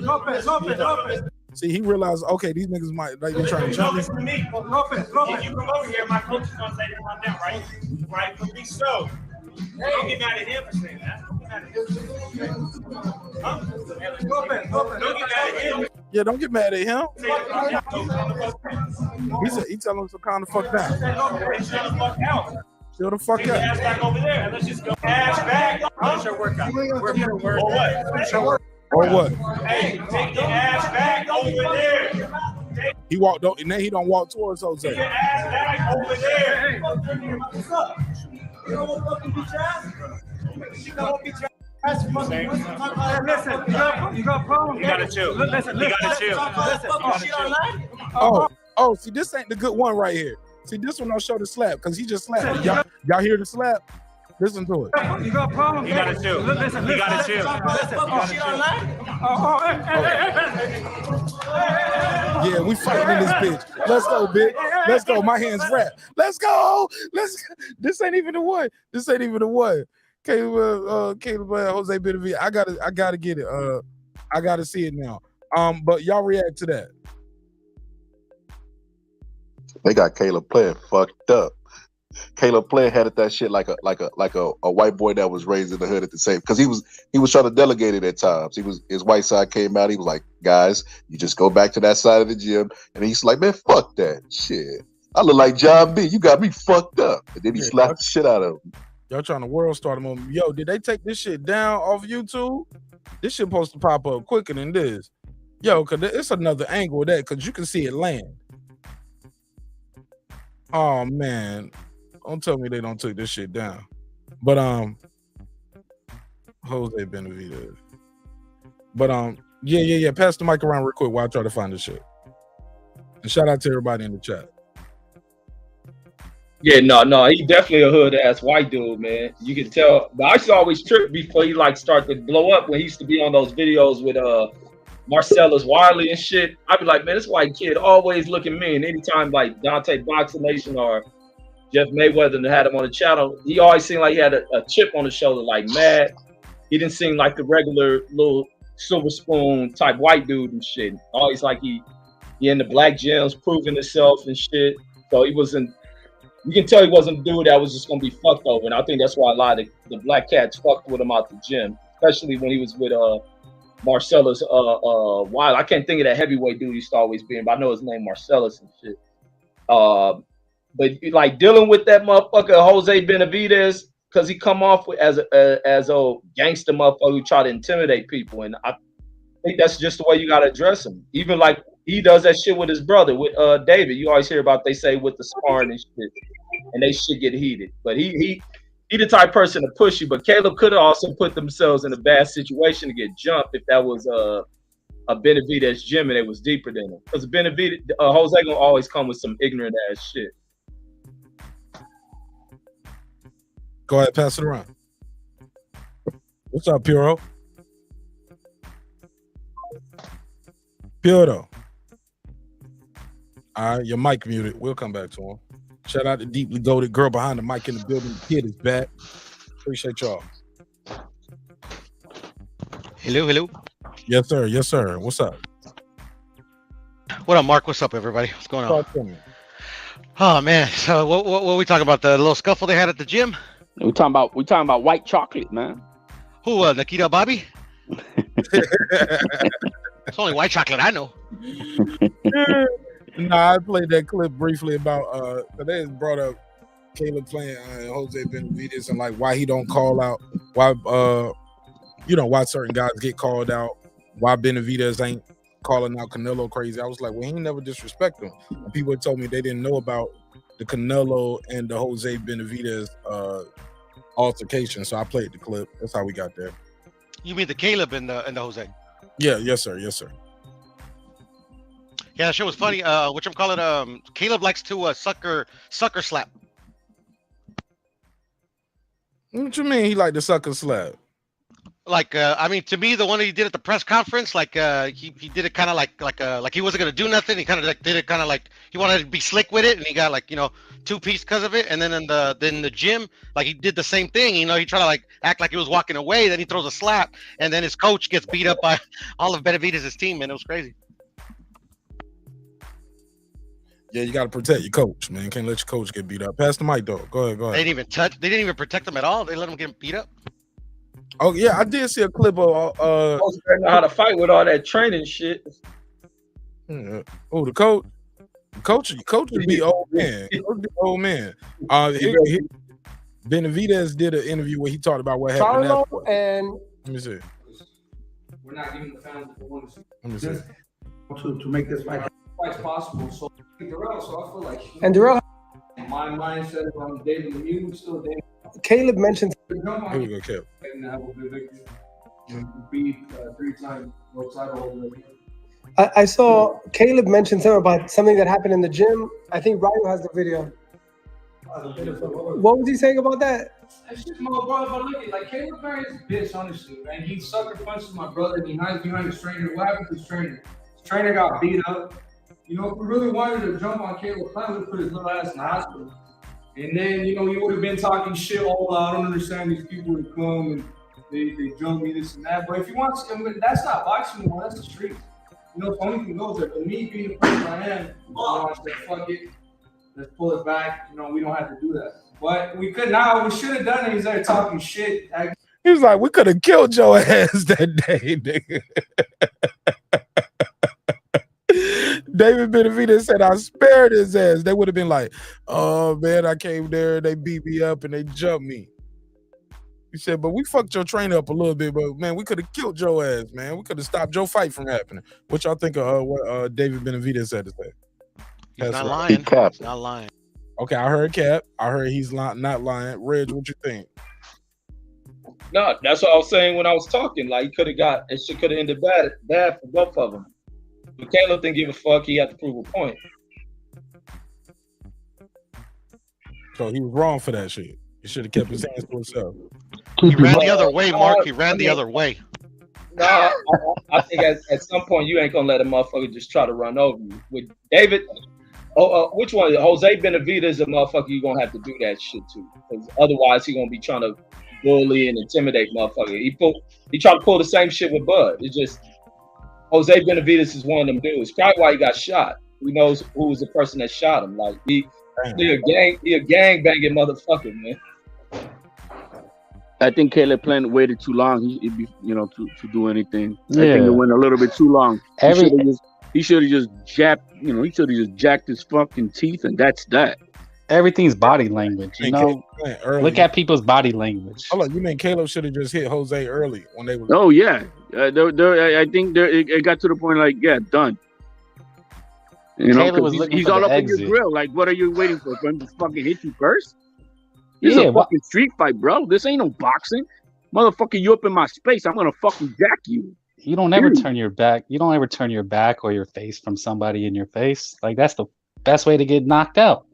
G: Lopez.
A: See, he realized, okay, these niggas might like be trying to jump me.
G: Lopez. If you come over here, my coach is gonna say to run down, right? Right? For me, so. Don't get mad at him for saying that. Don't get mad at him.
A: Yeah, don't get mad at him. He said he telling us to calm the fuck down. Chill the fuck out.
G: Ass back over there. Let's just go ass back. Finish your workout.
A: Or what?
G: Hey, take your ass back over there.
A: He walked up, and then he don't walk towards Jose.
G: Take your ass back over there. What's up? You don't want to fucking beat your ass? You don't want to beat your ass? Listen, you got a problem. You gotta chill. Listen, you gotta chill.
A: Oh, see, this ain't the good one right here. See, this one don't show the slap because he just slapped. Y'all hear the slap? Listen to it.
G: You got a problem. You gotta chill. Listen. You gotta chill.
A: Yeah, we fighting in this bitch. Let's go, bitch. Let's go. My hands wrapped. Let's go. This ain't even the one. Caleb, Jose Benavidez. I gotta get it. I gotta see it now. But y'all react to that.
K: They got Caleb Plant fucked up. Caleb Plant had that shit like a white boy that was raised in the hood at the same, because he was trying to delegate it at times. His white side came out. He was like, guys, you just go back to that side of the gym, and he's like, man, fuck that shit. I look like John B. You got me fucked up, and then he slapped the shit out of him.
A: Y'all trying to world start him on. Yo, did they take this shit down off YouTube? This shit supposed to pop up quicker than this. Yo, cause it's another angle of that, cause you can see it land. Oh man. Don't tell me they don't take this shit down. But Jose Benavidez. But yeah. Pass the mic around real quick while I try to find this shit. And shout out to everybody in the chat.
R: Yeah, no, he definitely a hood ass white dude, man. You can tell. But I used to always trip before he start to blow up when he used to be on those videos with Marcellus Wiley and shit. I'd be like, man, this white kid always looking mean. Anytime like Dante Boxing Nation or Jeff Mayweather and had him on the channel, he always seemed like he had a chip on his shoulder, like mad. He didn't seem like the regular little silver spoon type white dude and shit. Always like he in the black gyms proving himself and shit. So he wasn't. You can tell he wasn't a dude that was just gonna be fucked over. And I think that's why a lot of the black cats fucked with him out the gym, especially when he was with Marcellus Wiley. I can't think of that heavyweight dude he used to always be in, but I know his name Marcellus and shit. But like dealing with that motherfucker Jose Benavidez, because he come off as a gangster motherfucker who try to intimidate people, and I think that's just the way you gotta address him. Even like he does that shit with his brother, with David. You always hear about they say with the sparring and shit, and they shit get heated. But he the type of person to push you. But Caleb could have also put themselves in a bad situation to get jumped if that was a Benavidez gym and it was deeper than him. Because Benavidez, Jose gonna always come with some ignorant ass shit.
A: Go ahead, pass it around. What's up, Puro? Puro. All right, your mic muted. We'll come back to him. Shout out to deeply goated girl behind the mic in the building. The kid is back. Appreciate y'all.
E: Hello.
A: Yes, sir. Yes, sir. What's up?
E: What up, Mark? What's up, everybody? What's going on?
A: Talk to me.
E: Oh man. So what were we talking about? The little scuffle they had at the gym?
F: We talking about white chocolate, man.
E: Who? Nikita Bobby? It's only white chocolate I know.
A: Nah, I played that clip briefly about they brought up Caleb playing Jose Benavidez and like why he don't call out, why why certain guys get called out, why Benavidez ain't calling out Canelo crazy. I was like, well, he ain't never disrespect him. And people had told me they didn't know about the Canelo and the Jose Benavidez altercation, so I played the clip. That's how we got there.
E: You mean the Caleb and the Jose?
A: Yeah, yes, sir. Yes, sir.
E: Yeah, that shit was funny. Whatchamacallit, Caleb likes to sucker slap.
A: What you mean he like the sucker slap?
E: Like, I mean, to me, the one that he did at the press conference, like, he did it kind of like he wasn't gonna do nothing. He kind of like did it kind of like he wanted to be slick with it, and he got like 2-piece because of it. And then in the gym, like he did the same thing. He tried to like act like he was walking away. Then he throws a slap, and then his coach gets beat up by all of Benavidez' team, man. It was crazy.
A: Yeah, you got to protect your coach, man. Can't let your coach get beat up. Pass the mic, though. Go ahead.
E: They didn't even protect him at all. They let him get beat up.
A: Oh yeah, I did see a clip of
R: Coach didn't know how to fight with all that training shit.
A: Yeah. Oh, the coach would be old man. Coach be old man. Benavidez did an interview where he talked about what happened.
H: Charlo and
A: let me see.
H: We're not giving the fans what they want to see.
A: Let me see.
H: To make this fight possible. So Darrell, so I feel like and Darrell, my mindset on David Lemieux still David. Caleb mentioned
A: Here we go, Caleb.
H: And have a good victory. Beat 3-time world title holder. I saw Caleb mention something about something that happened in the gym. I think Ryan has the video. What was he saying about that? That's just my brother, but look, like Caleb Perry is a bitch, honestly, man. He sucker punches my brother, and he hides behind his trainer. What happened to his trainer? His trainer got beat up. If we really wanted to jump on Caleb Perry, we would put his little ass in the hospital. And then, you would have been talking shit all I don't understand these people that come and they jump me, this and that. But if you want to, that's not boxing anymore, that's the street. Only thing goes there. But me being the person I am, I said, fuck it. Let's pull it back. We don't have to do that. But we could now. We should have done it. He's there talking shit.
A: He was like, we could have killed your ass that day, nigga. David Benavidez said, I spared his ass. They would have been like, oh, man, I came there. They beat me up and they jumped me. He said, but we fucked your trainer up a little bit, but, man, we could have killed your ass, man. We could have stopped your fight from happening. What y'all think of what David Benavidez had to say?
E: He's not lying. He's not lying.
A: Okay, I heard Cap. I heard he's not lying. Reg, what you think?
R: No, that's what I was saying when I was talking. Like, it could have ended bad for both of them. But Caleb didn't give a fuck. He had to prove a point.
A: So he was wrong for that shit. He should have kept his hands to himself.
E: He ran the other way, Mark. He ran the other way.
R: No, I think at some point you ain't gonna let a motherfucker just try to run over you. With David, which one? Jose Benavidez, a motherfucker you gonna have to do that shit to, because otherwise he gonna be trying to bully and intimidate motherfucker. He tried to pull the same shit with Bud. It's just Jose Benavidez is one of them dudes. Probably why he got shot. He knows who was the person that shot him. Like he a gang banging motherfucker, man.
F: I think Caleb Plant waited too long. He'd be, to do anything.
S: Yeah.
F: I think it went a little bit too long. He should have just jacked. He should have just jacked his fucking teeth, and that's that.
S: Everything's body language. Look at people's body language.
A: Hold on, you mean Caleb should have just hit Jose early when they were?
F: Oh yeah, I think it got to the point like, yeah, done.
S: Caleb was looking
F: he's
S: for
F: all
S: the
F: up
S: exit.
F: in your grill. Like, what are you waiting for him to fucking hit you first? This is a fucking street fight, bro. This ain't no boxing. Motherfucker, you up in my space. I'm gonna fucking jack you.
S: You don't ever turn your back. You don't ever turn your back or your face from somebody in your face. Like, that's the best way to get knocked out.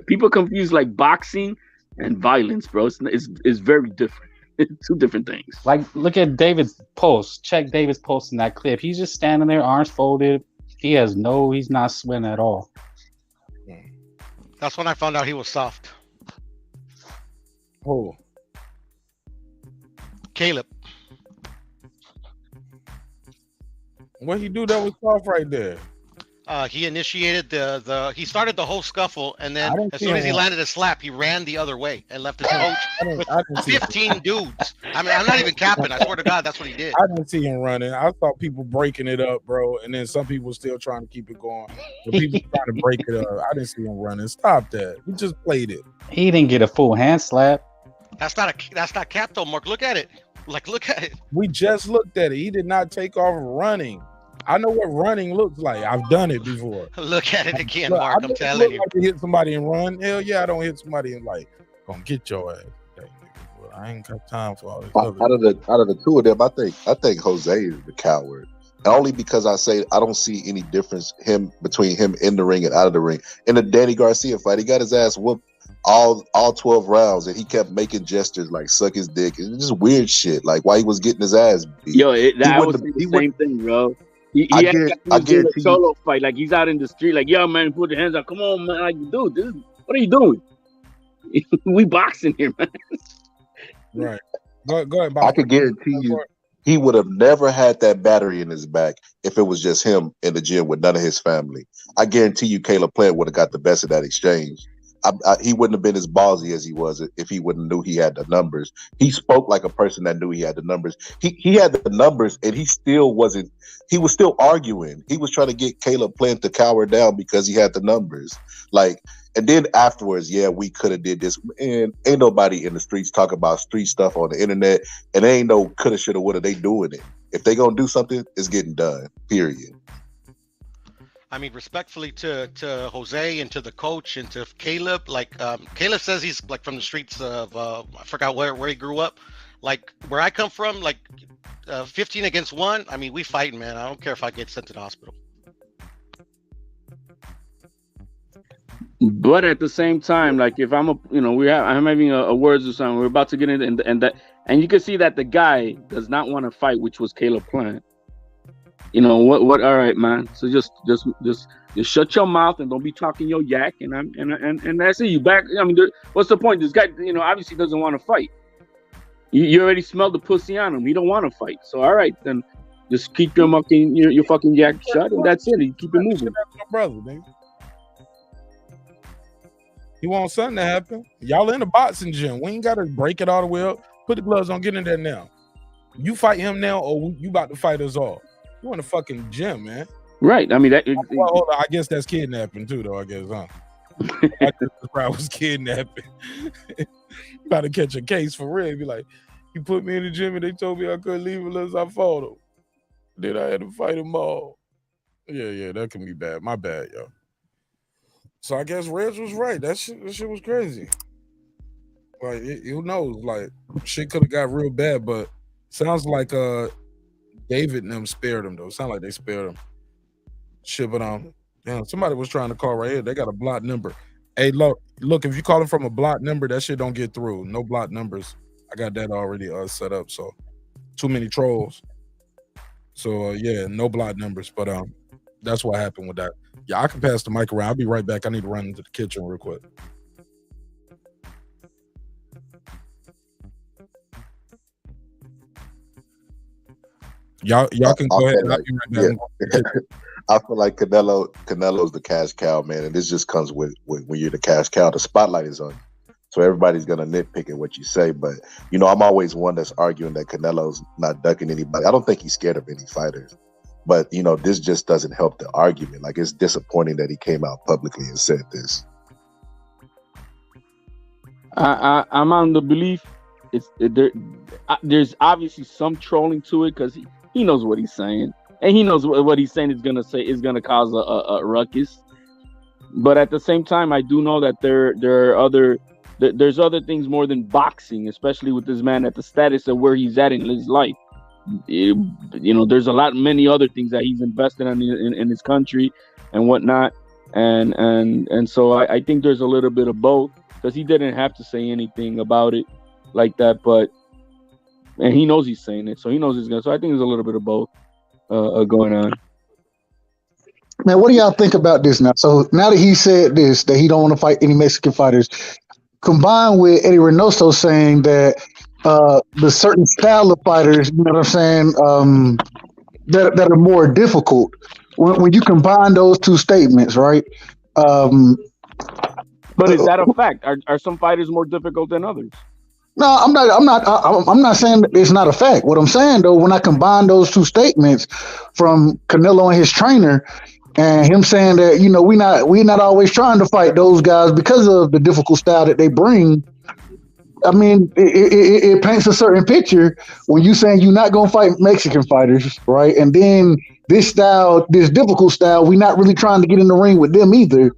F: People confuse like boxing and violence, bro. It's very different. It's two different things.
S: Like, look at David's post. Check David's post in that clip. He's just standing there, arms folded. He's not sweating at all.
E: That's when I found out he was soft.
A: Oh,
E: Caleb.
A: What he do that was soft right there?
E: He initiated he started the whole scuffle, and then as soon as he landed a slap, he ran the other way and left his coach with 15 dudes. I mean, I'm not even capping. I swear to God, that's what he did.
A: I didn't see him running. I saw people breaking it up, bro, and then some people still trying to keep it going. But people trying to break it up. I didn't see him running. Stop that. He just played it.
S: He didn't get a full hand slap.
E: That's not cap though, Mark. Look at it. Look at it.
A: We just looked at it. He did not take off running. I know what running looks like. I've done it before.
E: Look at it again,
A: Look,
E: Mark. I'm telling you.
A: Like to hit somebody and run. Hell yeah, I don't hit somebody and like, gonna get your ass. I ain't got time for all this.
K: Out of the two of them, I think Jose is the coward. Only because I say I don't see any difference between him in the ring and out of the ring. In the Danny Garcia fight, he got his ass whooped all 12 rounds, and he kept making gestures like suck his dick. It's just weird shit. Like why he was getting his ass beat.
F: Yo, that was the same thing, bro. He had a solo fight. Like he's out in the street, like, yo, man, put your hands up. Come on, man. Like, dude, what are you doing? We boxing here, man.
A: Right. Go ahead, Bob.
K: I could guarantee you he would have never had that battery in his back if it was just him in the gym with none of his family. I guarantee you Caleb Plant would have got the best of that exchange. He wouldn't have been as ballsy as he was if he wouldn't knew he had the numbers. He spoke like a person that knew he had the numbers. He had the numbers, and he still wasn't. He was still arguing. He was trying to get Caleb Plant to cower down because he had the numbers. Like, and then afterwards, yeah, we could have did this. And ain't nobody in the streets talk about street stuff on the internet. And there ain't no coulda, shoulda, woulda. They doing it. If they gonna do something, it's getting done. Period.
E: I mean, respectfully to Jose and to the coach and to Caleb, like Caleb says he's like from the streets of I forgot where he grew up. Like where I come from, like 15 against 1. I mean, we fighting, man. I don't care if I get sent to the hospital.
F: But at the same time, like if I'm I'm having a words or something, we're about to get in, and you can see that the guy does not want to fight, which was Caleb Plant. You know what? All right, man. So just shut your mouth and don't be talking your yak. And that's it. You back. I mean, what's the point? This guy, obviously doesn't want to fight. You already smelled the pussy on him. He don't want to fight. So all right, then just keep your fucking yak shut, and that's it. You keep it moving.
A: My brother, nigga. He wants something to happen. Y'all in the boxing gym. We ain't got to break it all the way up. Put the gloves on. Get in there now. You fight him now, or you about to fight us all? You in the fucking gym, man.
F: Right. I mean,
A: well, hold on. I guess that's kidnapping too, though. I guess, huh? I guess the crowd was kidnapping. About to catch a case for real. Be like, you put me in the gym and they told me I couldn't leave unless I fought them. Then I had to fight them all. Yeah, that can be bad. My bad, yo. So I guess Reg was right. That shit was crazy. Like, who knows? Like, shit could have got real bad, but sounds like David and them spared him though. Sound like they spared him. Shit, but somebody was trying to call right here. They got a blocked number. Hey, look, if you call him from a blocked number, that shit don't get through. No blocked numbers. I got that already set up. So too many trolls. So yeah, no blocked numbers. But that's what happened with that. Yeah, I can pass the mic around. I'll be right back. I need to run into the kitchen real quick. Y'all can go ahead. I'll be right back.
K: I feel like Canelo's the cash cow, man, and this just comes with when you're the cash cow. The spotlight is on you, so everybody's gonna nitpick at what you say. But I'm always one that's arguing that Canelo's not ducking anybody. I don't think he's scared of any fighters, but this just doesn't help the argument. Like, it's disappointing that he came out publicly and said this.
F: I'm on the belief there's obviously some trolling to it because he knows what he's saying, and he knows what he's saying is gonna cause a ruckus. But at the same time, I do know that there's other things more than boxing, especially with this man at the status of where he's at in his life. There's many other things that he's invested in his country and whatnot, and so I think there's a little bit of both. because he didn't have to say anything about it like that. And he knows he's saying it, so he knows he's gonna. So I think there's a little bit of both going on.
N: Man, what do y'all think about this now? So now that he said this, that he don't want to fight any Mexican fighters, combined with Eddie Reynoso saying that the certain style of fighters, you know what I'm saying, that are more difficult. When you combine those two statements, right?
F: But is that a fact? Are some fighters more difficult than others?
N: No, I'm not saying that it's not a fact. What I'm saying though, when I combine those two statements from Canelo and his trainer, and him saying that, you know, we're not always trying to fight those guys because of the difficult style that they bring. I mean, it paints a certain picture when you saying you're not gonna fight Mexican fighters, right? And then this difficult style, we're not really trying to get in the ring with them either.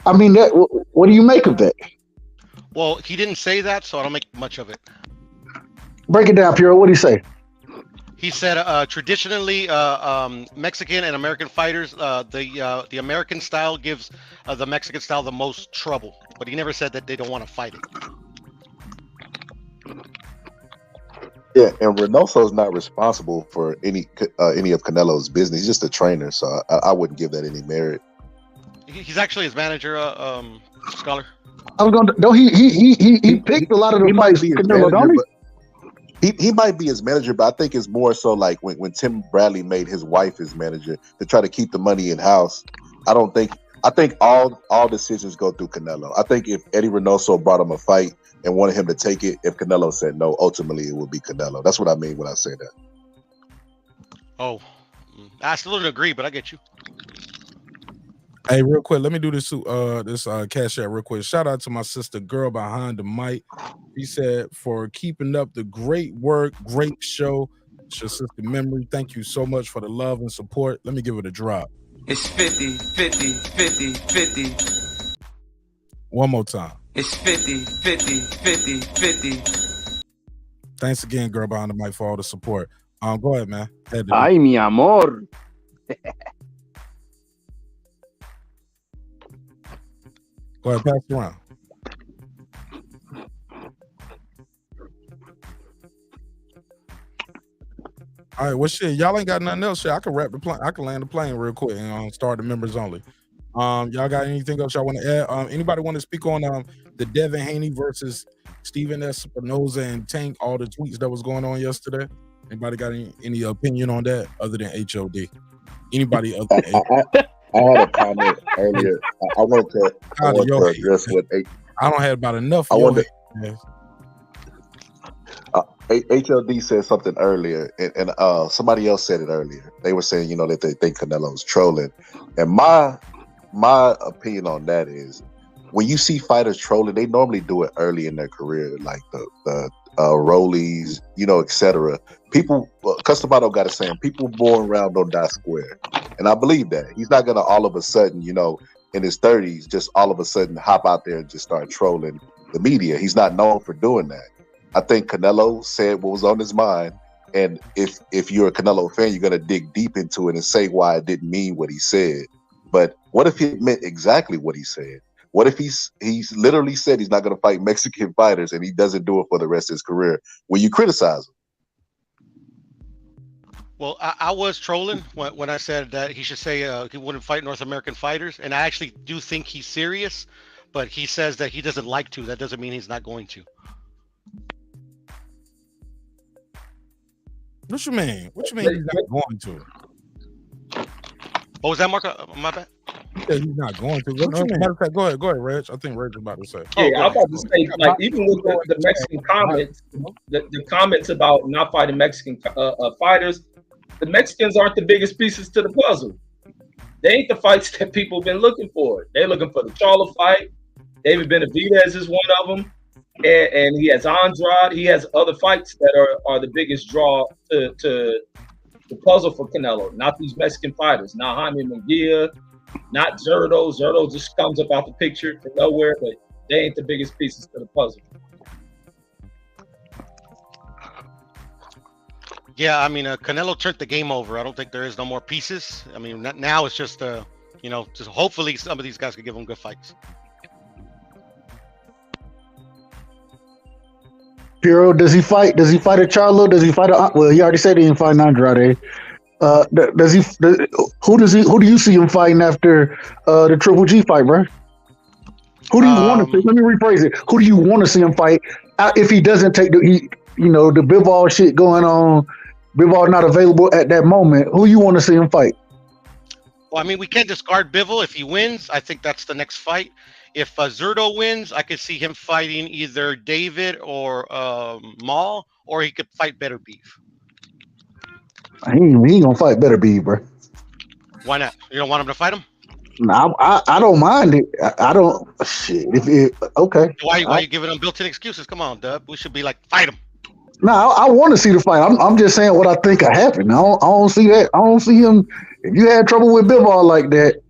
N: I mean, what do you make of that?
E: Well, he didn't say that, so I don't make much of it.
N: Break it down, Puro. What do you say?
E: He said traditionally Mexican and American fighters, the American style gives the Mexican style the most trouble, but he never said that they don't want to fight it.
K: Yeah, and Reynoso's not responsible for any of Canelo's business. He's just a trainer, so I wouldn't give that any merit.
E: He's actually his manager, Scholar.
N: I was going to. No, he picked a lot of the fights. Canelo, don't he?
K: He might be his manager, but I think it's more so like when Tim Bradley made his wife his manager to try to keep the money in house. I think all decisions go through Canelo. I think if Eddie Reynoso brought him a fight and wanted him to take it, if Canelo said no, ultimately it would be Canelo. That's what I mean when I say that.
E: Oh, I still don't agree, but I get you.
A: Hey, real quick, let me do this cash out real quick. Shout out to my sister girl behind the mic. He said, for keeping up the great work, great show. It's your sister Memory. Thank you so much for the love and support. Let me give it a drop.
L: It's 50, 50, 50, 50.
A: One more time.
L: It's 50, 50, 50, 50.
A: Thanks again, girl behind the mic, for all the support. Go ahead, man.
F: Ay, mi amor.
A: Go ahead, pass it around. All right, well, shit, y'all ain't got nothing else. Shit, I can wrap the plane. I can land the plane real quick and start the members only. Y'all got anything else y'all want to add? Anybody want to speak on the Devin Haney versus Steven Espinoza and Tank? All the tweets that was going on yesterday. Anybody got any opinion on that other than HOD? Anybody other than HOD?
K: I had a comment earlier. I wanted to address what
A: I don't have about enough.
K: HLD said something earlier, and somebody else said it earlier. They were saying, that they think Canelo's trolling, and my opinion on that is, when you see fighters trolling, they normally do it early in their career, like the rollies, etc. People, Customato got a saying, people born round don't die square. And I believe that. He's not going to all of a sudden, in his 30s, just all of a sudden hop out there and just start trolling the media. He's not known for doing that. I think Canelo said what was on his mind. And if you're a Canelo fan, you're going to dig deep into it and say why it didn't mean what he said. But what if he meant exactly what he said? What if he's literally said he's not going to fight Mexican fighters and he doesn't do it for the rest of his career? Will you criticize him?
E: Well, I was trolling when I said that he should say he wouldn't fight North American fighters, and I actually do think he's serious, but he says that he doesn't like to. That doesn't mean he's not going to.
A: What you mean? What you mean he's not going to?
E: What was that, Mark? My bad.
A: Yeah, he's not going to. What you mean? Matter of fact, go ahead, Reg. I think Reg was about to say.
R: Yeah, I'm about to say, like, even with the Mexican comments, the comments about not fighting Mexican fighters, the Mexicans aren't the biggest pieces to the puzzle. They ain't the fights that people have been looking for. They're looking for the Charlo fight. David Benavidez is one of them. And he has Andrade. He has other fights that are the biggest draw to the puzzle for Canelo. Not these Mexican fighters. Not Jaime Munguia. Not Zurdo. Zurdo just comes up out the picture from nowhere, but they ain't the biggest pieces to the puzzle.
E: Yeah, I mean, Canelo turned the game over. I don't think there is no more pieces. I mean, now it's just, just hopefully some of these guys can give him good fights.
N: Piero, does he fight a Charlo? Does he fight a? Well, he already said he didn't fight Andrade. Who do you see him fighting after the Triple G fight, bro? Who do you want to see? Let me rephrase it. Who do you want to see him fight if he doesn't take the bivol shit going on? Bivol not available at that moment. Who you want to see him fight?
E: Well, I mean, we can't discard Bivol. If he wins, I think that's the next fight. If Zurdo wins, I could see him fighting either David or Maul, or he could fight Better Beef.
N: He ain't gonna fight Better Beef, bro.
E: Why not? You don't want him to fight him?
N: No, I don't mind it. I don't. Shit. Okay.
E: Why are you giving him built-in excuses? Come on, Dub. We should be like, fight him.
N: No, I want to see the fight. I'm just saying what I think will happen. I don't see that. I don't see him. If you had trouble with Bivol like that,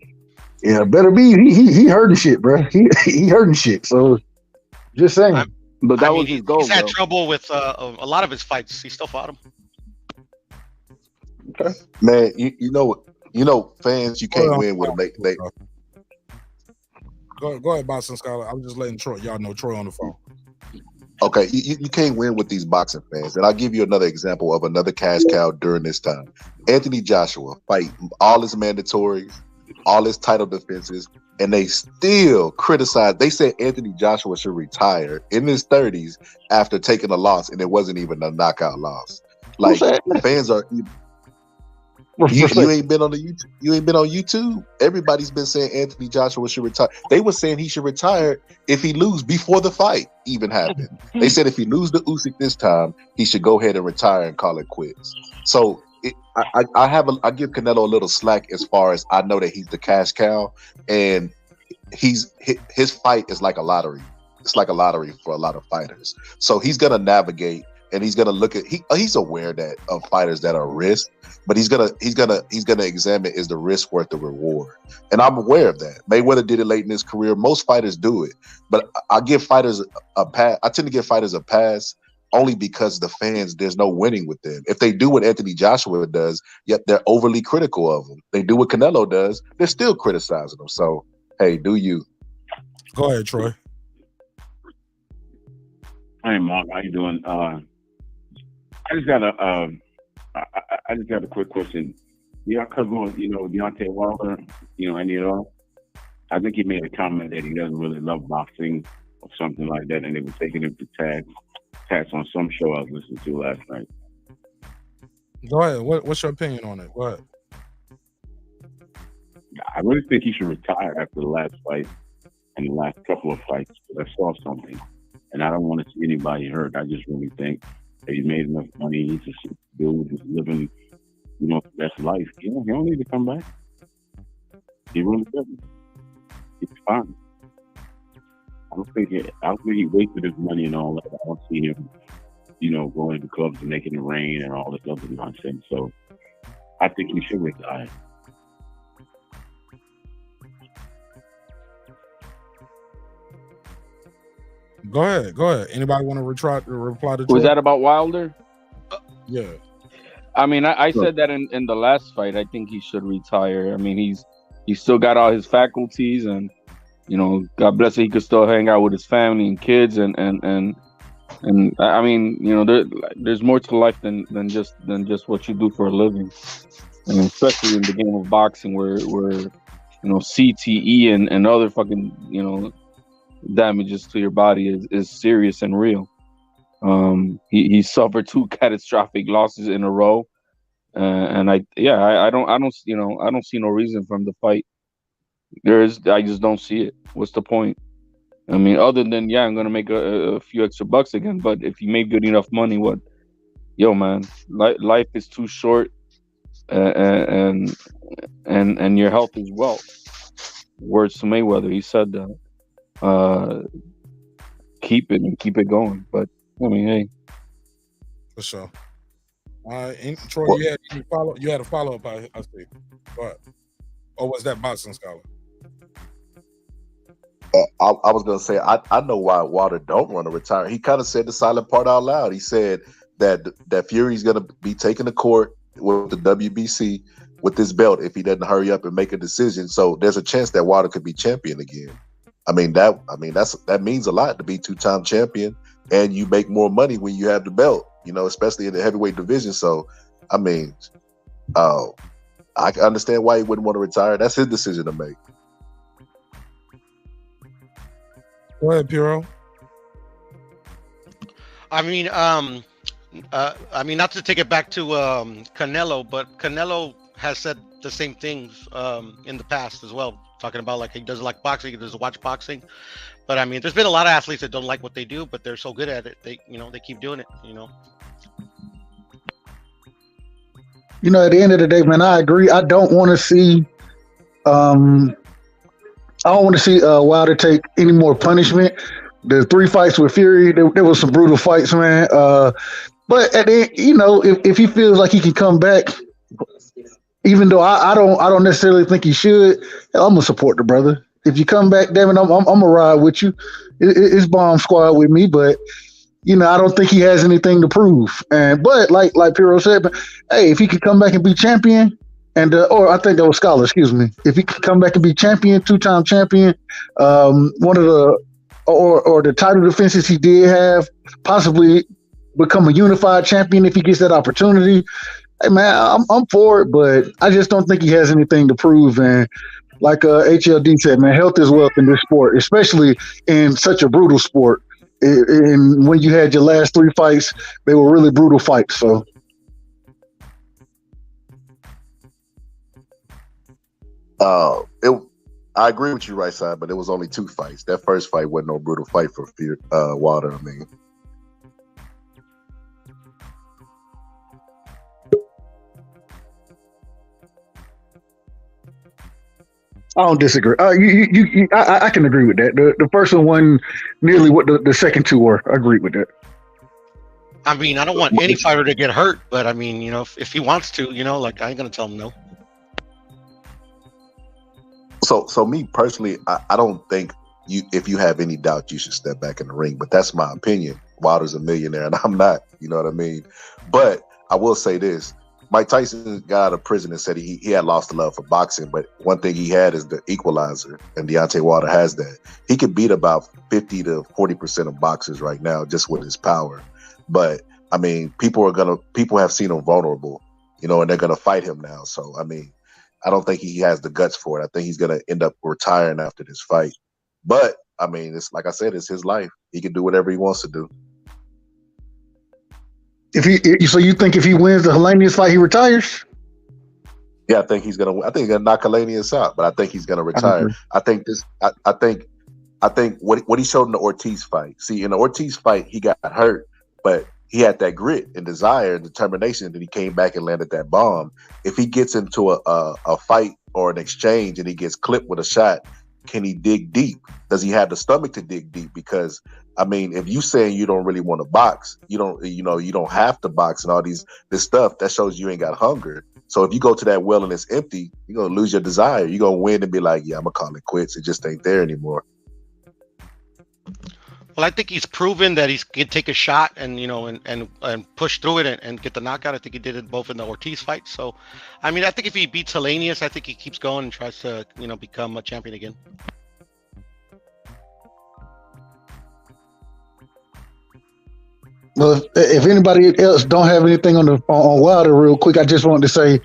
N: yeah, Better Be. He hurting shit, bro. He hurting shit. So, just saying.
F: But that was his goal.
E: He's had trouble with a lot of his fights. He still fought him.
N: Okay.
K: Man, you know, fans, you can't win with them. They
A: Go ahead, Boston Scholar. I'm just letting y'all know Troy on the phone.
K: Okay, you can't win with these boxing fans. And I'll give you another example of another cash cow during this time. Anthony Joshua fight all his mandatories, all his title defenses, and they still criticize. They said Anthony Joshua should retire in his 30s after taking a loss, and it wasn't even a knockout loss. Like, fans are... You ain't been on the YouTube. You ain't been on YouTube. Everybody's been saying Anthony Joshua should retire. They were saying he should retire if he lose before the fight even happened. They said if he lose the Usyk this time, he should go ahead and retire and call it quits. So I give Canelo a little slack as far as I know that he's the cash cow, and his fight is like a lottery. It's like a lottery for a lot of fighters. So he's gonna navigate. And he's gonna look at he's aware that of fighters that are risk, but he's gonna examine, is the risk worth the reward? And I'm aware of that. Mayweather did it late in his career. Most fighters do it, but I give fighters a pass. I tend to give fighters a pass only because the fans, there's no winning with them. If they do what Anthony Joshua does, yet they're overly critical of him. They do what Canelo does, they're still criticizing him. So hey, do you?
A: Go ahead, Troy.
C: Hey, Mark, how you doing? I just got a quick question. Y'all cover, Deontay Wilder, any at all? I think he made a comment that he doesn't really love boxing or something like that, and they were taking him to tax on some show I was listening to last night.
A: Go ahead. What's your opinion on it? Go ahead.
C: I really think he should retire after the last fight and the last couple of fights, but I saw something, and I don't want to see anybody hurt. I just really think that he made enough money. He's just dude just living, that's life. He don't need to come back. He really doesn't. He's fine. I don't think he wasted his money and all that. I don't see him, going to clubs and making it rain and all this other nonsense. So I think he should retire.
A: Go ahead. Anybody want to reply to Troy?
F: Was that about Wilder?
A: Yeah.
F: I mean, I said that in the last fight. I think he should retire. I mean, he's still got all his faculties, and God bless it, he could still hang out with his family and kids, and I mean, there's more to life than just what you do for a living, and especially in the game of boxing, where CTE and other fucking damages to your body is serious and real. He suffered 2 catastrophic losses in a row, and I don't see no reason for him to fight. I just don't see it. What's the point? I mean, other than I'm gonna make a few extra bucks again. But if you make good enough money, man, life is too short, and your health is wealth. Words to Mayweather, he said that. Keep it going. But I mean, hey,
A: for sure. Troy, you had a follow up. I see. What? Or was that Boston Scholar?
K: I was gonna say I know why Wilder don't want to retire. He kind of said the silent part out loud. He said that Fury's gonna be taken to court with the WBC with this belt if he doesn't hurry up and make a decision. So there's a chance that Wilder could be champion again. That means a lot to be 2-time champion. and you make more money when you have the belt. You know, especially in the heavyweight division. So, I mean, I can understand why he wouldn't want to retire. That's his decision to make.
J: Go ahead, Piro.
E: I mean, not to take it back to Canelo, but Canelo has said the same things in the past as well, talking about like he doesn't like boxing, he doesn't watch boxing. But I mean, there's been a lot of athletes that don't like what they do, but they're so good at it, they keep doing it.
N: You know, at the end of the day, man, I agree. I don't want to see, Wilder take any more punishment. The 3 fights with Fury, there was some brutal fights, man. But at the end, you know, if he feels like he can come back, even though I don't necessarily think he should, I'm gonna support the brother. If you come back, damn it, I'm gonna ride with you. It's bomb squad with me, but. You know, I don't think he has anything to prove. But like Piro said, hey, if he could come back and be champion, or I think that was Scholar, excuse me. If he could come back and be champion, 2-time champion, one of the or the title defenses he did have, possibly become a unified champion if he gets that opportunity. Hey man, I'm for it, but I just don't think he has anything to prove. And like HLD said, man, health is wealth in this sport, especially in such a brutal sport. And when you had your last 3 fights, they were really brutal fights. So,
K: I agree with you, right side, but it was only 2 fights. That first fight wasn't no brutal fight for Wilder. I mean,
N: I don't disagree. I can agree with that. The first one wasn't nearly what the second 2 were. I agree with that.
E: I mean, I don't want any fighter to get hurt, but I mean, you know, if he wants to, you know, like I ain't gonna tell him no.
K: So me personally, I don't think if you have any doubt, you should step back in the ring. But that's my opinion. Wilder's a millionaire, and I'm not. You know what I mean? But I will say this. Mike Tyson got out of prison and said he had lost the love for boxing, but one thing he had is the equalizer, and Deontay Wilder has that. He could beat about 50 to 40% of boxers right now just with his power. But I mean, people have seen him vulnerable, you know, and they're gonna fight him now. So I mean, I don't think he has the guts for it. I think he's gonna end up retiring after this fight. But I mean, it's like I said, it's his life. He can do whatever he wants to do.
N: So you think if he wins the Helenius fight, he retires?
K: Yeah, I think he's gonna knock Helenius out, but I think he's gonna retire. I think what he showed in the Ortiz fight. See, in the Ortiz fight, he got hurt, but he had that grit and desire and determination that he came back and landed that bomb. If he gets into a fight or an exchange and he gets clipped with a shot, can he dig deep? Does he have the stomach to dig deep? Because I mean, if you saying you don't really want to box, you don't have to box and all this stuff, that shows you ain't got hunger. So if you go to that well and it's empty, you're gonna lose your desire. You're gonna win and be like, yeah, I'm gonna call it quits. It just ain't there anymore.
E: Well, I think he's proven that he can take a shot and and push through it and get the knockout. I think he did it both in the Ortiz fight. So, I mean, I think if he beats Helenius, I think he keeps going and tries to become a champion again.
N: Well, if anybody else don't have anything on Wilder, real quick, I just wanted to say,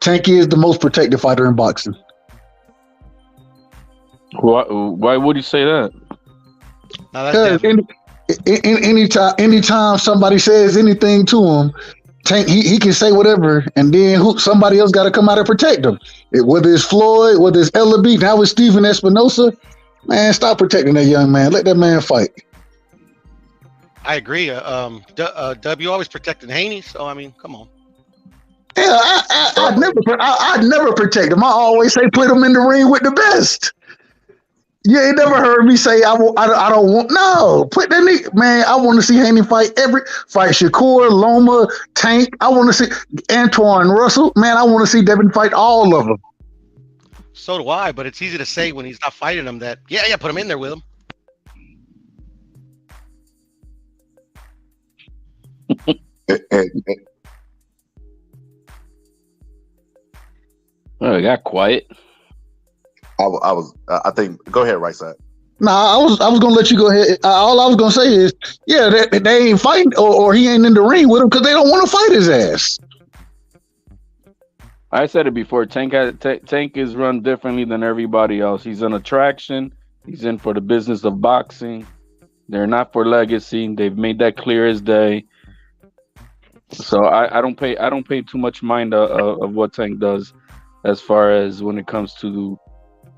N: Tank is the most protected fighter in boxing.
F: Why would you say that?
N: Anytime somebody says anything to him, Tank he can say whatever, and then somebody else got to come out and protect him. Whether it's Floyd, whether it's Ellaby, now it's Steven Espinosa. Man, stop protecting that young man. Let that man fight.
E: I agree. W always protecting Haney, so I mean, come on.
N: Yeah, I'd never protect him. I always say put him in the ring with the best. You ain't never heard me say I don't want. No, put that man. I want to see Haney fight Shakur, Loma, Tank. I want to see Antoine Russell. Man, I want to see Devin fight all of them.
E: So do I, but it's easy to say when he's not fighting them that put him in there with him.
F: Oh, it got quiet.
K: I think. Go ahead, right side.
N: Nah, I was gonna let you go ahead. All I was gonna say is, yeah, they ain't fighting, or he ain't in the ring with him because they don't want to fight his ass.
F: I said it before. Tank is run differently than everybody else. He's an attraction. He's in for the business of boxing. They're not for legacy. They've made that clear as day. So I don't pay too much mind of what Tank does as far as when it comes to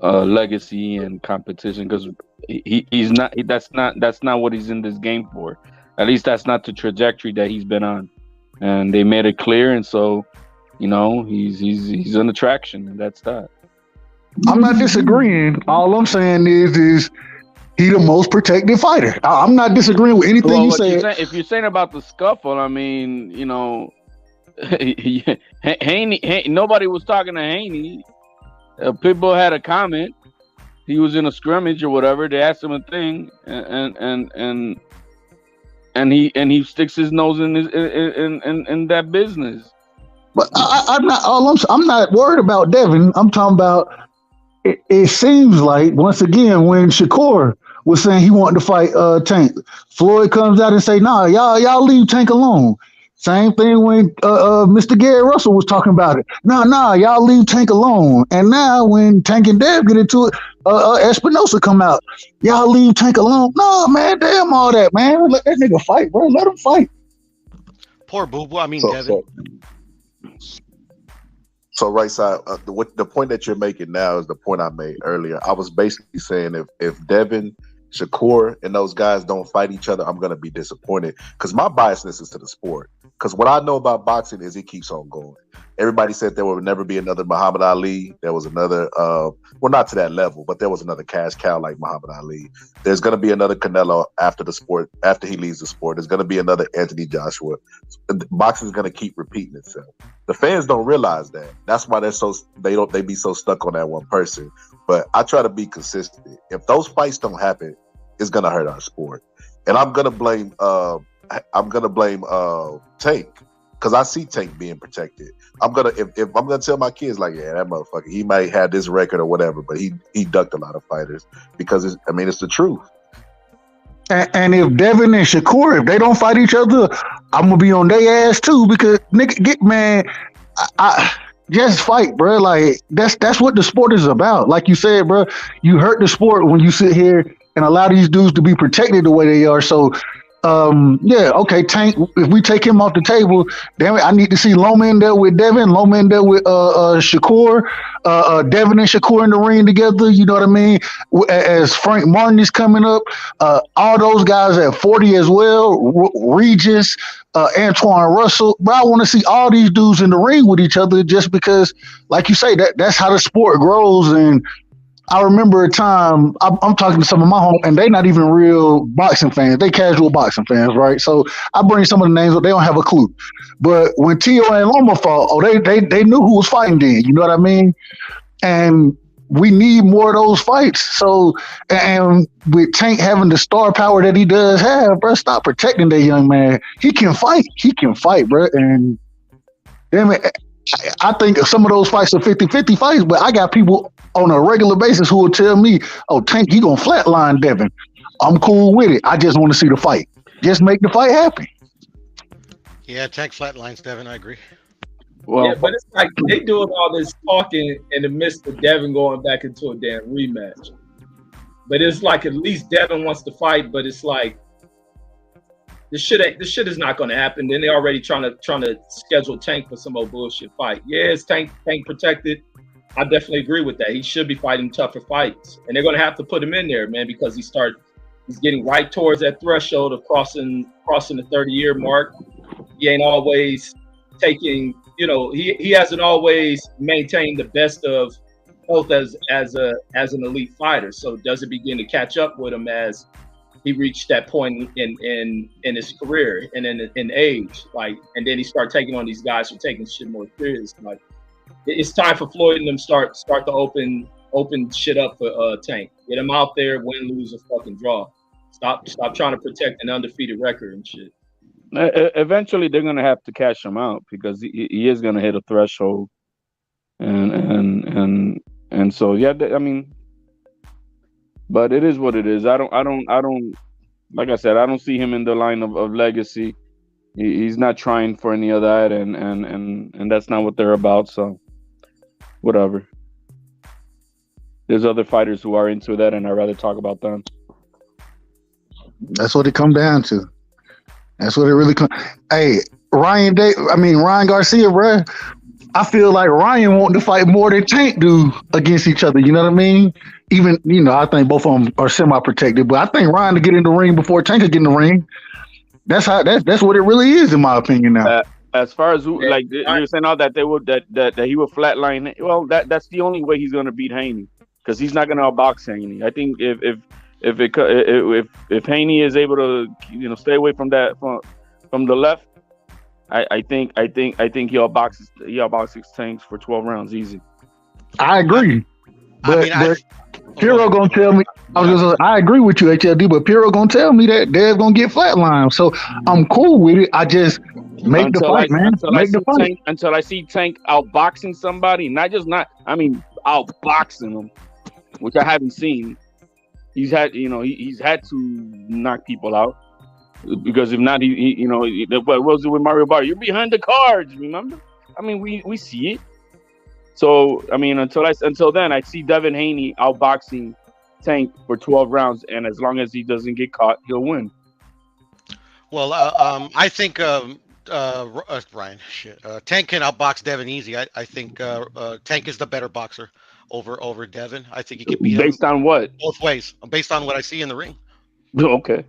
F: legacy and competition, because he's not. That's not what he's in this game for. At least that's not the trajectory that he's been on, and they made it clear. And so, you know, he's an attraction, and that's that.
N: I'm not disagreeing. All I'm saying is he the most protected fighter. I'm not disagreeing with anything you said.
F: If you're saying about the scuffle, I mean, you know, Haney, nobody was talking to Haney. People had a comment. He was in a scrimmage or whatever. They asked him a thing, and he sticks his nose in that business.
N: But I'm not worried about Devin. I'm talking about. It seems like once again when Shakur was saying he wanted to fight Tank, Floyd comes out and say, "Nah, y'all leave Tank alone." Same thing when Mr. Gary Russell was talking about it. Nah, y'all leave Tank alone. And now when Tank and Dev get into it, Espinosa come out. Y'all leave Tank alone. No, man, damn all that, man. Let that nigga fight, bro. Let him fight.
E: Poor Boo-Boo. I mean,
K: So,
E: Devin.
K: So right side, the point that you're making now is the point I made earlier. I was basically saying if Devin, Shakur, and those guys don't fight each other, I'm gonna be disappointed because my biasness is to the sport. Because what I know about boxing is it keeps on going. Everybody said there would never be another Muhammad Ali. There was another, well, not to that level, but there was another cash cow like Muhammad Ali. There's going to be another Canelo after the sport, after he leaves the sport. There's going to be another Anthony Joshua. Boxing is going to keep repeating itself. The fans don't realize that. That's why they be so stuck on that one person. But I try to be consistent. If those fights don't happen, it's going to hurt our sport. And I'm going to blame Tank. Because I see Tank being protected. If I'm gonna tell my kids, like, yeah, that motherfucker, he might have this record or whatever, but he ducked a lot of fighters because it's the truth.
N: And if Devin and Shakur, if they don't fight each other, I'm gonna be on their ass too because I just fight, bro. Like that's what the sport is about. Like you said, bro, you hurt the sport when you sit here and allow these dudes to be protected the way they are. So. Yeah, okay, Tank, if we take him off the table, damn it, I need to see Loma in there with Devin, Loma in there with Shakur, Devin and Shakur in the ring together, you know what I mean? As Frank Martin is coming up, all those guys at 40 as well, Regis, Antoine Russell, but I want to see all these dudes in the ring with each other just because, like you say, that's how the sport grows. And I remember a time I'm talking to some of my home, and they're not even real boxing fans. They casual boxing fans, right? So I bring some of the names up. They don't have a clue. But when Tio and Loma fought, they knew who was fighting then. You know what I mean? And we need more of those fights. So, and with Tank having the star power that he does have, bro, stop protecting that young man. He can fight. He can fight, bro. And damn it, I think some of those fights are 50-50 fights, but I got people on a regular basis who will tell me, oh, Tank, he gonna flatline Devin. I'm cool with it. I just want to see the fight. Just make the fight happen.
E: Yeah, Tank flatlines Devin, I agree.
R: Well, yeah, but it's like they doing all this talking in the midst of Devin going back into a damn rematch. But it's like at least Devin wants to fight, but it's like this shit is not going to happen. Then they're already trying to schedule Tank for some old bullshit fight. Yeah, it's Tank protected. I definitely agree with that. He should be fighting tougher fights, and they're going to have to put him in there, man, because he's getting right towards that threshold of crossing the 30-year mark. He ain't always taking, he hasn't always maintained the best of health as an elite fighter. So does it begin to catch up with him as he reached that point in his career and in age, and then he start taking on these guys who are taking shit more serious. Like, it's time for Floyd and them start to open shit up for Tank. Get him out there, win, lose, or fucking draw. Stop trying to protect an undefeated record and shit.
F: Eventually, they're gonna have to cash him out because he is gonna hit a threshold, and so yeah. I mean, But it is what it is. I don't. Like I said, I don't see him in the line of legacy. He's not trying for any of that, and that's not what they're about. So, whatever. There's other fighters who are into that, and I'd rather talk about them.
N: That's what it come down to. That's what it really comes. Hey, Ryan Garcia, bro. I feel like Ryan wanting to fight more than Tank do against each other. You know what I mean? Even, I think both of them are semi-protected, but I think Ryan to get in the ring before Tank could get in the ring. That's what it really is, in my opinion. Now,
F: as far as who, like you're saying, all that they would that he would flatline. Well, that's the only way he's going to beat Haney, because he's not going to outbox Haney. I think if Haney is able to stay away from that from the left, I think he outboxes Tanks for 12 rounds easy.
N: I agree, but Piro gonna tell me. I agree with you, HLD, but Piro gonna tell me that Dev's gonna get flatlined. So I'm cool with it. I just make the fight, man. Make the fight
F: until I see Tank outboxing somebody, outboxing them, which I haven't seen. He's had to knock people out, because if not, what was it with Mario Bar? You're behind the cards, remember? We see it. So until then, I see Devin Haney outboxing Tank for 12 rounds, and as long as he doesn't get caught, he'll win.
E: Well, I think Ryan, Tank can outbox Devin easy. I think Tank is the better boxer over Devin. I think he can beat him.
F: Based on what?
E: Both ways. Based on what I see in the ring.
F: Okay.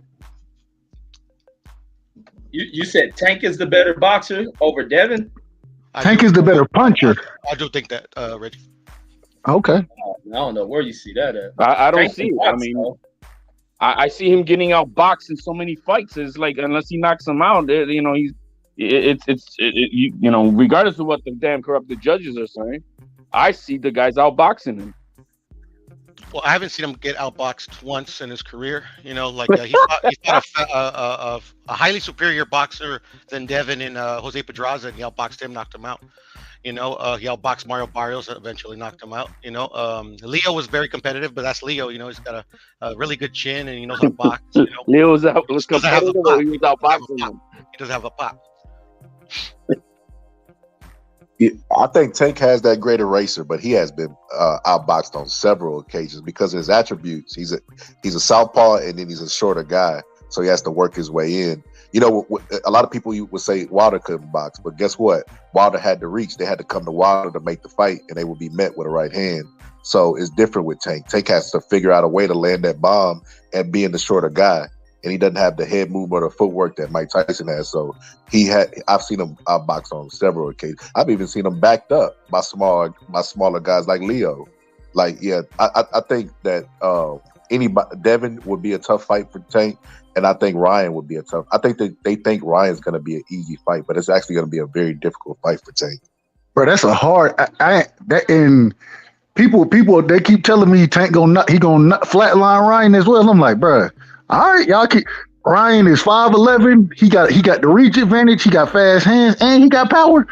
R: You said Tank is the better boxer over Devin?
N: Tank is the better puncher.
E: I do think that, Reggie.
N: Okay.
R: I don't know where you see that at.
F: I don't see it. I see him getting outboxed in so many fights. It's like, unless he knocks him out, regardless of what the damn corrupted judges are saying, I see the guys outboxing him.
E: Well, I haven't seen him get outboxed once in his career. He fought a highly superior boxer than Devin and Jose Pedraza, and he outboxed him, knocked him out. He outboxed Mario Barrios, eventually knocked him out. Leo was very competitive, but that's Leo. He's got a really good chin, and he knows how to box.
F: Leo was competitive, but he was outboxing him.
E: He doesn't have a pop.
K: I think Tank has that great eraser, but he has been outboxed on several occasions because of his attributes. He's a southpaw, and then he's a shorter guy, so he has to work his way in. A lot of people would say Wilder couldn't box, but guess what? Wilder had to reach. They had to come to Wilder to make the fight, and they would be met with a right hand. So it's different with Tank. Tank has to figure out a way to land that bomb and being the shorter guy. And he doesn't have the head movement or footwork that Mike Tyson has. So I've seen him outbox on several occasions. I've even seen him backed up by smaller guys like Leo. I think that Devin would be a tough fight for Tank, and I think Ryan would be a tough. I think that they think Ryan's going to be an easy fight, but it's actually going to be a very difficult fight for Tank.
N: Bro, that's a hard. People they keep telling me Tank gonna flatline Ryan as well. I'm like, bro. All right, y'all keep. Ryan is 5'11". He got the reach advantage. He got fast hands, and he got power.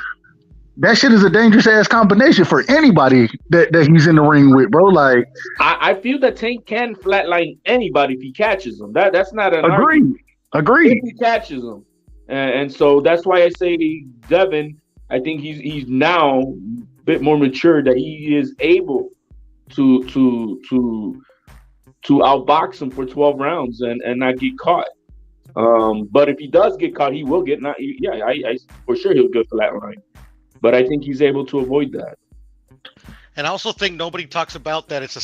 N: That shit is a dangerous ass combination for anybody that he's in the ring with, bro. Like,
F: I feel that Tank can flatline anybody if he catches them. That's not an
N: agreed.
F: If he catches them, and so that's why I say to Devin, I think he's now a bit more mature that he is able to outbox him for 12 rounds and not get caught. But if he does get caught, he will get I for sure he'll get flatline. But I think he's able to avoid that.
E: And I also think nobody talks about that. It's a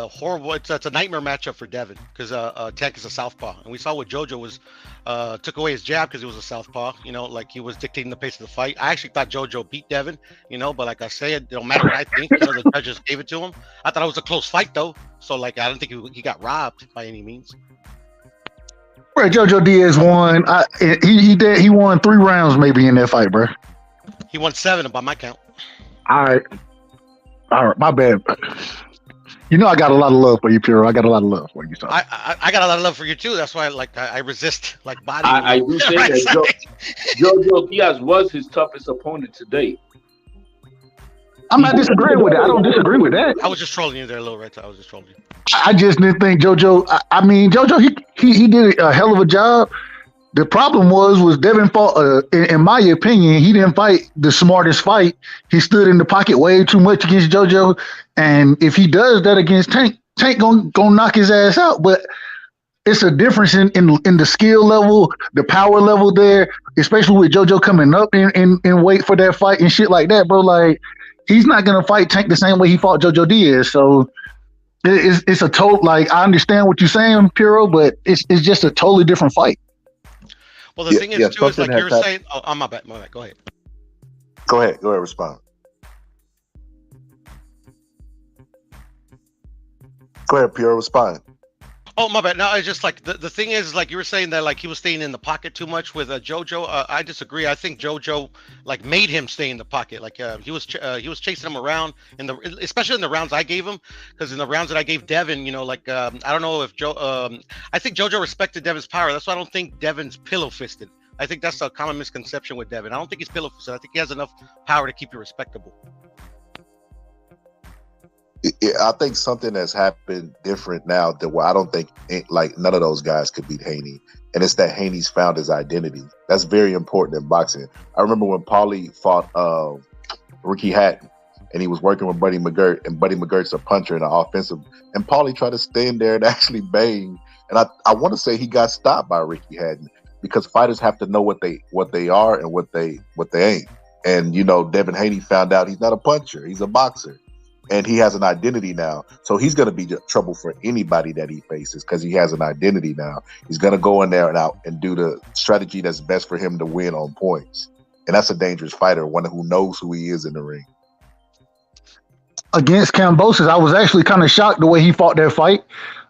E: horrible. It's a nightmare matchup for Devin because Tank is a southpaw, and we saw what JoJo was took away his jab because he was a southpaw. Like he was dictating the pace of the fight. I actually thought JoJo beat Devin. But like I said, it don't matter what I think. The judges gave it to him. I thought it was a close fight though. So I don't think he got robbed by any means.
N: Bro, JoJo Diaz won. He won 3 rounds maybe in that fight, bro.
E: He won 7 by my count.
N: All right, my bad. I got a lot of love for you, Piro. I got a lot of love for you. So.
E: I got a lot of love for you too. That's why I resist body.
F: I do say that JoJo Diaz was his toughest opponent to date.
N: I'm not disagreeing with that. I don't disagree with that.
E: I was just trolling you there a little, right? I was just trolling you.
N: I just didn't think JoJo. I mean, JoJo, he did a hell of a job. The problem was Devin fought. In my opinion, he didn't fight the smartest fight. He stood in the pocket way too much against JoJo, and if he does that against Tank gonna knock his ass out. But it's a difference in the skill level, the power level there, especially with JoJo coming up in weight for that fight and shit like that, bro. Like, he's not gonna fight Tank the same way he fought JoJo Diaz. So it's a total, like, I understand what you're saying, Piro, but it's just a totally different fight.
E: Well, the thing is too is like you're saying. Oh, my bad. Go ahead.
K: Go ahead. Respond. Go ahead, Piro. Respond.
E: Oh, my bad. No, it's just like the thing is like you were saying that like he was staying in the pocket too much with JoJo. I disagree. I think JoJo like made him stay in the pocket. Like he was chasing him around especially in the rounds I gave him, because in the rounds that I gave Devin, you know, like I don't know if I think JoJo respected Devin's power. That's why I don't think Devin's pillow fisted. I think that's a common misconception with Devin. I don't think he's pillow fisted. I think he has enough power to keep you respectable.
K: I think something has happened different now that where I don't think like none of those guys could beat Haney, and it's that Haney's found his identity. That's very important in boxing. I remember when Paulie fought Ricky Hatton, and he was working with Buddy McGirt, and Buddy McGirt's a puncher and an offensive, and Paulie tried to stand there and actually bang, and I want to say he got stopped by Ricky Hatton, because fighters have to know what they are and what they ain't. And you know, Devin Haney found out he's not a puncher, he's a boxer. And he has an identity now. So he's going to be trouble for anybody that he faces because he has an identity now. He's going to go in there and out and do the strategy that's best for him to win on points. And that's a dangerous fighter, one who knows who he is in the ring.
N: Against Kambosos, I was actually kind of shocked the way he fought that fight.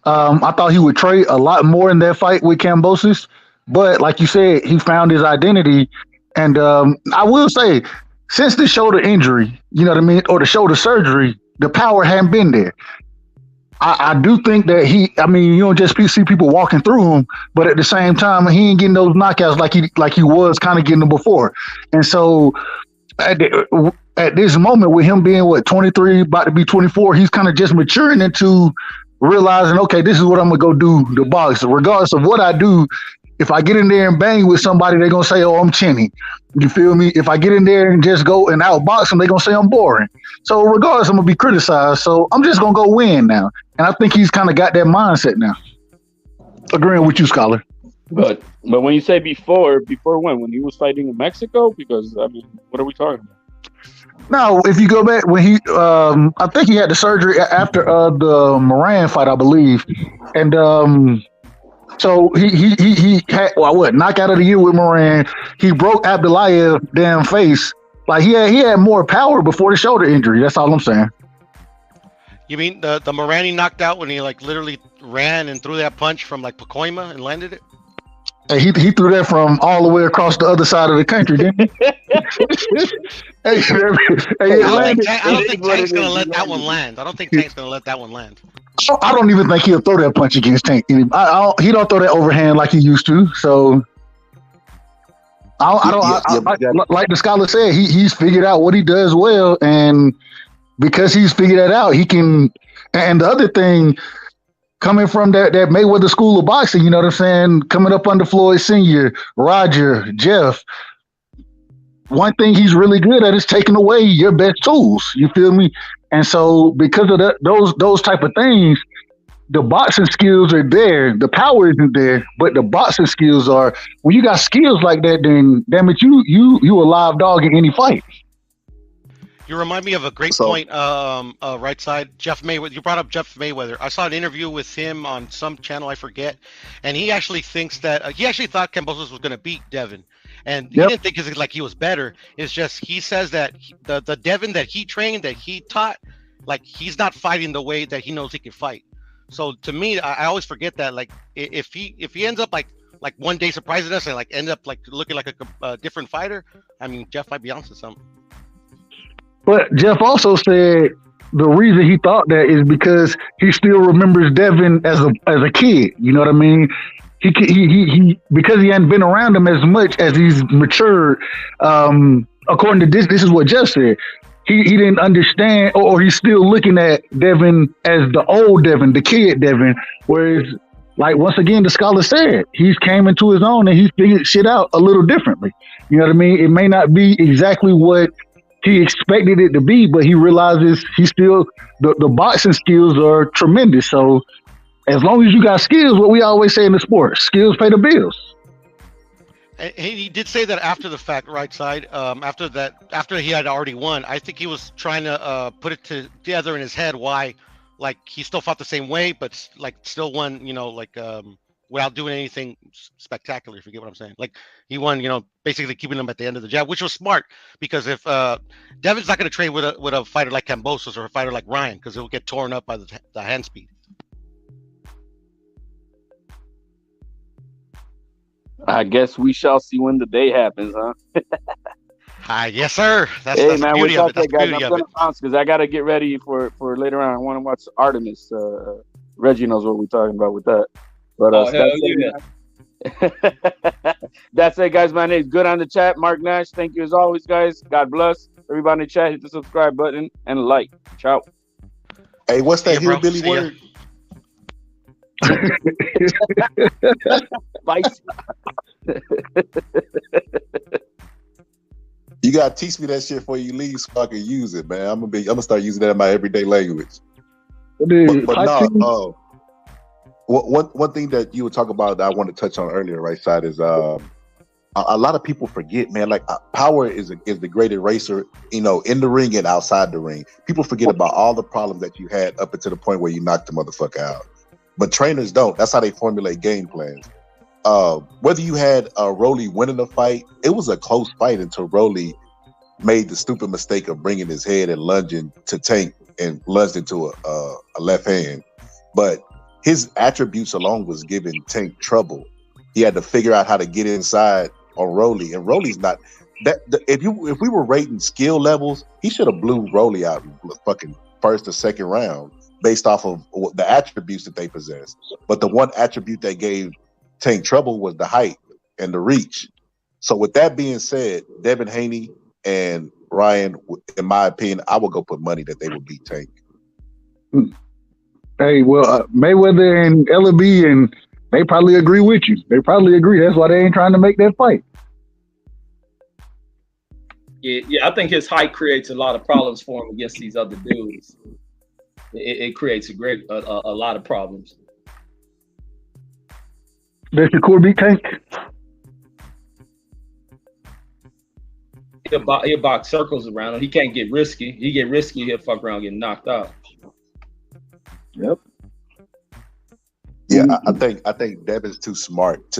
N: I thought he would trade a lot more in that fight with Kambosos. But like you said, he found his identity. And I will say, since the shoulder injury, you know what I mean, or the shoulder surgery, the power hadn't been there. I do think that you don't just see people walking through him, but at the same time, he ain't getting those knockouts like he was kind of getting them before. And so at this moment, with him being 23, about to be 24, he's kind of just maturing into realizing, okay, this is what I'm gonna go do the box. Regardless of what I do, if I get in there and bang with somebody, they're gonna say, "Oh, I'm chinny." You feel me? If I get in there and just go and outbox them, they're gonna say I'm boring. So regardless, I'm gonna be criticized. So I'm just gonna go win now. And I think he's kind of got that mindset now. Agreeing with you, Scholar.
F: But when you say before when he was fighting in Mexico, because I mean, what are we talking about?
N: No, if you go back when he, I think he had the surgery after the Moran fight, I believe, and so he had knockout of the year with Moran. He broke Abdullayev damn face. Like he had more power before the shoulder injury. That's all I'm saying.
E: You mean the Moran he knocked out when he like literally ran and threw that punch from like Pacoima and landed it?
N: Hey, he threw that from all the way across the other side of the country, didn't he?
E: I don't think Tank's gonna let that one land.
N: I don't even think he'll throw that punch against Tank. He don't throw that overhand like he used to. So like the scholar said, he's figured out what he does well, and because he's figured that out, he can. And the other thing, coming from that Mayweather school of boxing, you know what I'm saying? Coming up under Floyd Sr., Roger, Jeff. One thing he's really good at is taking away your best tools. You feel me? And so because of those type of things, the boxing skills are there. The power isn't there, but the boxing skills are. When you got skills like that, then damn it, you a live dog in any fight.
E: You remind me of a great point, right side. Jeff Mayweather. You brought up Jeff Mayweather. I saw an interview with him on some channel, I forget, and he actually thinks that he actually thought Kambosos was going to beat Devin, and he didn't think it's like he was better. It's just he says that the Devin that he trained, that he taught, like he's not fighting the way that he knows he can fight. So to me, I always forget that. Like if he ends up like one day surprising us and like end up like looking like a different fighter, I mean Jeff might be onto something.
N: But Jeff also said the reason he thought that is because he still remembers Devin as a kid. You know what I mean? He because he hadn't been around him as much as he's matured. According to this is what Jeff said. he didn't understand, or he's still looking at Devin as the old Devin, the kid Devin, whereas, like, once again, the scholar said, he's came into his own and he figured shit out a little differently. You know what I mean? It may not be exactly what he expected it to be, but he realizes he still, the boxing skills are tremendous. So as long as you got skills, what we always say in the sport, skills pay the bills.
E: He did say that after the fact, right side. After he had already won, I think he was trying to put it together in his head why, like, he still fought the same way, but like still won, you know, like without doing anything spectacular. If you get what I'm saying, like he won, you know, basically keeping him at the end of the jab, which was smart because if Devin's not going to trade with a fighter like Kambosos or a fighter like Ryan because he'll get torn up by the hand speed.
F: I guess we shall see when the day happens, huh?
E: Yes, sir. That's
F: hey,
E: the
F: man,
E: beauty of it. That's the
F: guys.
E: beauty
F: I'm
E: of
F: gonna
E: it.
F: bounce because I gotta get ready for later on. I want to watch Artemis. Reggie knows what we're talking about with that. But that's it, guys. My name's Good on the Chat. Mark Nash. Thank you as always, guys. God bless everybody in the chat. Hit the subscribe button and like. Ciao.
K: Hey, what's that hillbilly word? You gotta teach me that shit before you leave so I can use it, man. I'm gonna start using that in my everyday language. But no, one thing that you were talking about that I wanted to touch on earlier, right side, is a lot of people forget, man. Like power is the great eraser, you know, in the ring and outside the ring. People forget about all the problems that you had up until the point where you knocked the motherfucker out. But trainers don't. That's how they formulate game plans. Whether you had Rolly winning the fight, it was a close fight until Rolly made the stupid mistake of bringing his head and lunging to Tank and lunged into a left hand. But his attributes alone was giving Tank trouble. He had to figure out how to get inside on Rolly, and Rolly's not that. If we were rating skill levels, he should have blew Rolly out in the fucking first or second round based off of the attributes that they possess. But the one attribute that gave Tank trouble was the height and the reach. So with that being said, Devin Haney and Ryan, in my opinion, I would go put money that they would beat Tank.
N: Hey, well, Mayweather and LB, and they probably agree with you. They probably agree. That's why they ain't trying to make that fight.
R: Yeah, I think his height creates a lot of problems for him against these other dudes. It creates a lot of problems.
N: Does Shakur beat Tank?
R: He'll box circles around him. He can't get risky. He get risky, he'll fuck around getting knocked out.
N: Yep.
K: Yeah, I think Devin's too smart.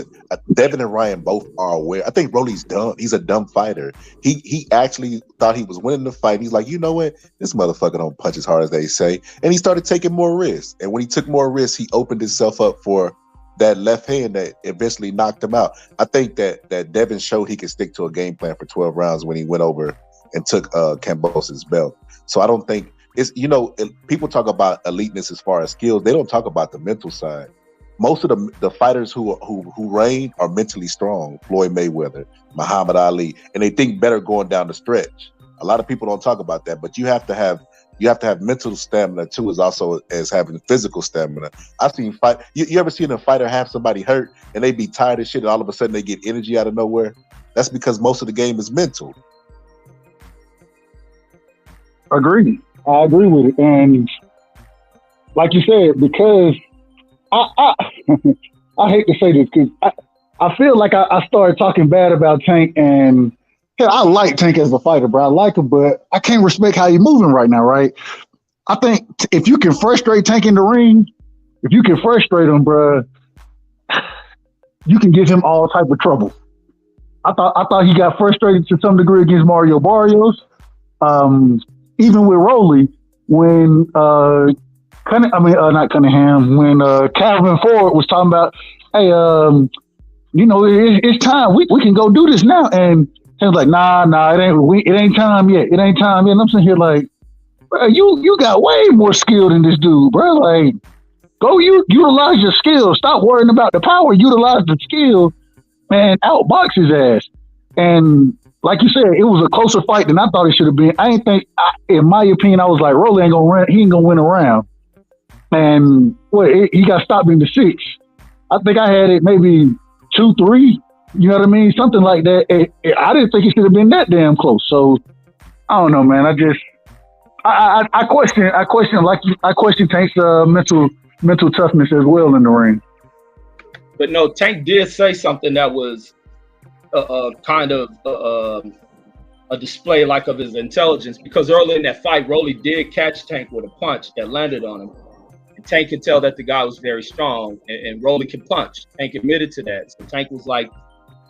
K: Devin and Ryan both are aware. I think Rolly's dumb. He's a dumb fighter. He actually thought he was winning the fight. He's like, you know what? This motherfucker don't punch as hard as they say. And he started taking more risks. And when he took more risks, he opened himself up for that left hand that eventually knocked him out. I think that Devin showed he could stick to a game plan for 12 rounds when he went over and took Kambosos' belt. So I don't think it's, you know, people talk about eliteness as far as skills. They don't talk about the mental side. Most of the fighters who reign are mentally strong. Floyd Mayweather, Muhammad Ali, and they think better going down the stretch. A lot of people don't talk about that, but you have to have mental stamina too, as also as having physical stamina. I've seen fight. You ever seen a fighter have somebody hurt and they be tired as shit, and all of a sudden they get energy out of nowhere? That's because most of the game is mental.
N: Agreed. I agree with it, and like you said, because I hate to say this because I feel like I started talking bad about Tank, and hell, I like Tank as a fighter, bro. I like him, but I can't respect how he's moving right now, right? I think if you can frustrate Tank in the ring, if you can frustrate him, bro, you can give him all type of trouble. I thought he got frustrated to some degree against Mario Barrios. Even with Rolly, when not Cunningham, when Calvin Ford was talking about, hey, you know, it's time. We can go do this now. And he was like, nah, it ain't time yet. It ain't time yet. And I'm sitting here like, bro, you got way more skill than this dude, bro. Like, go utilize your skill. Stop worrying about the power. Utilize the skill and outbox his ass. And like you said, it was a closer fight than I thought it should have been. In my opinion, I was like, Rolly ain't gonna run. He ain't gonna win a round. And he got stopped in the 6th. I think I had it maybe 2-3. You know what I mean? Something like that. I didn't think it should have been that damn close. So I don't know, man. I question Tank's mental toughness as well in the ring.
R: But no, Tank did say something that was kind of a display like of his intelligence, because early in that fight, Rolly did catch Tank with a punch that landed on him. And Tank could tell that the guy was very strong, and Rolly can punch. Tank admitted to that. So Tank was like,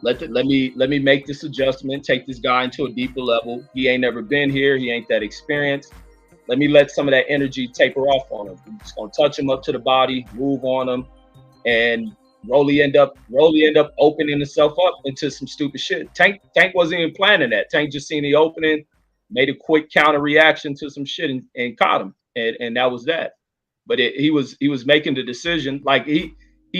R: let me make this adjustment, take this guy into a deeper level. He ain't never been here. He ain't that experienced. Let me let some of that energy taper off on him. I'm just gonna touch him up to the body, move on him, and Rolly end up opening himself up into some stupid shit. Tank wasn't even planning that. Tank just seen the opening, made a quick counter reaction to some shit and caught him, and that was that. But he was making the decision. Like he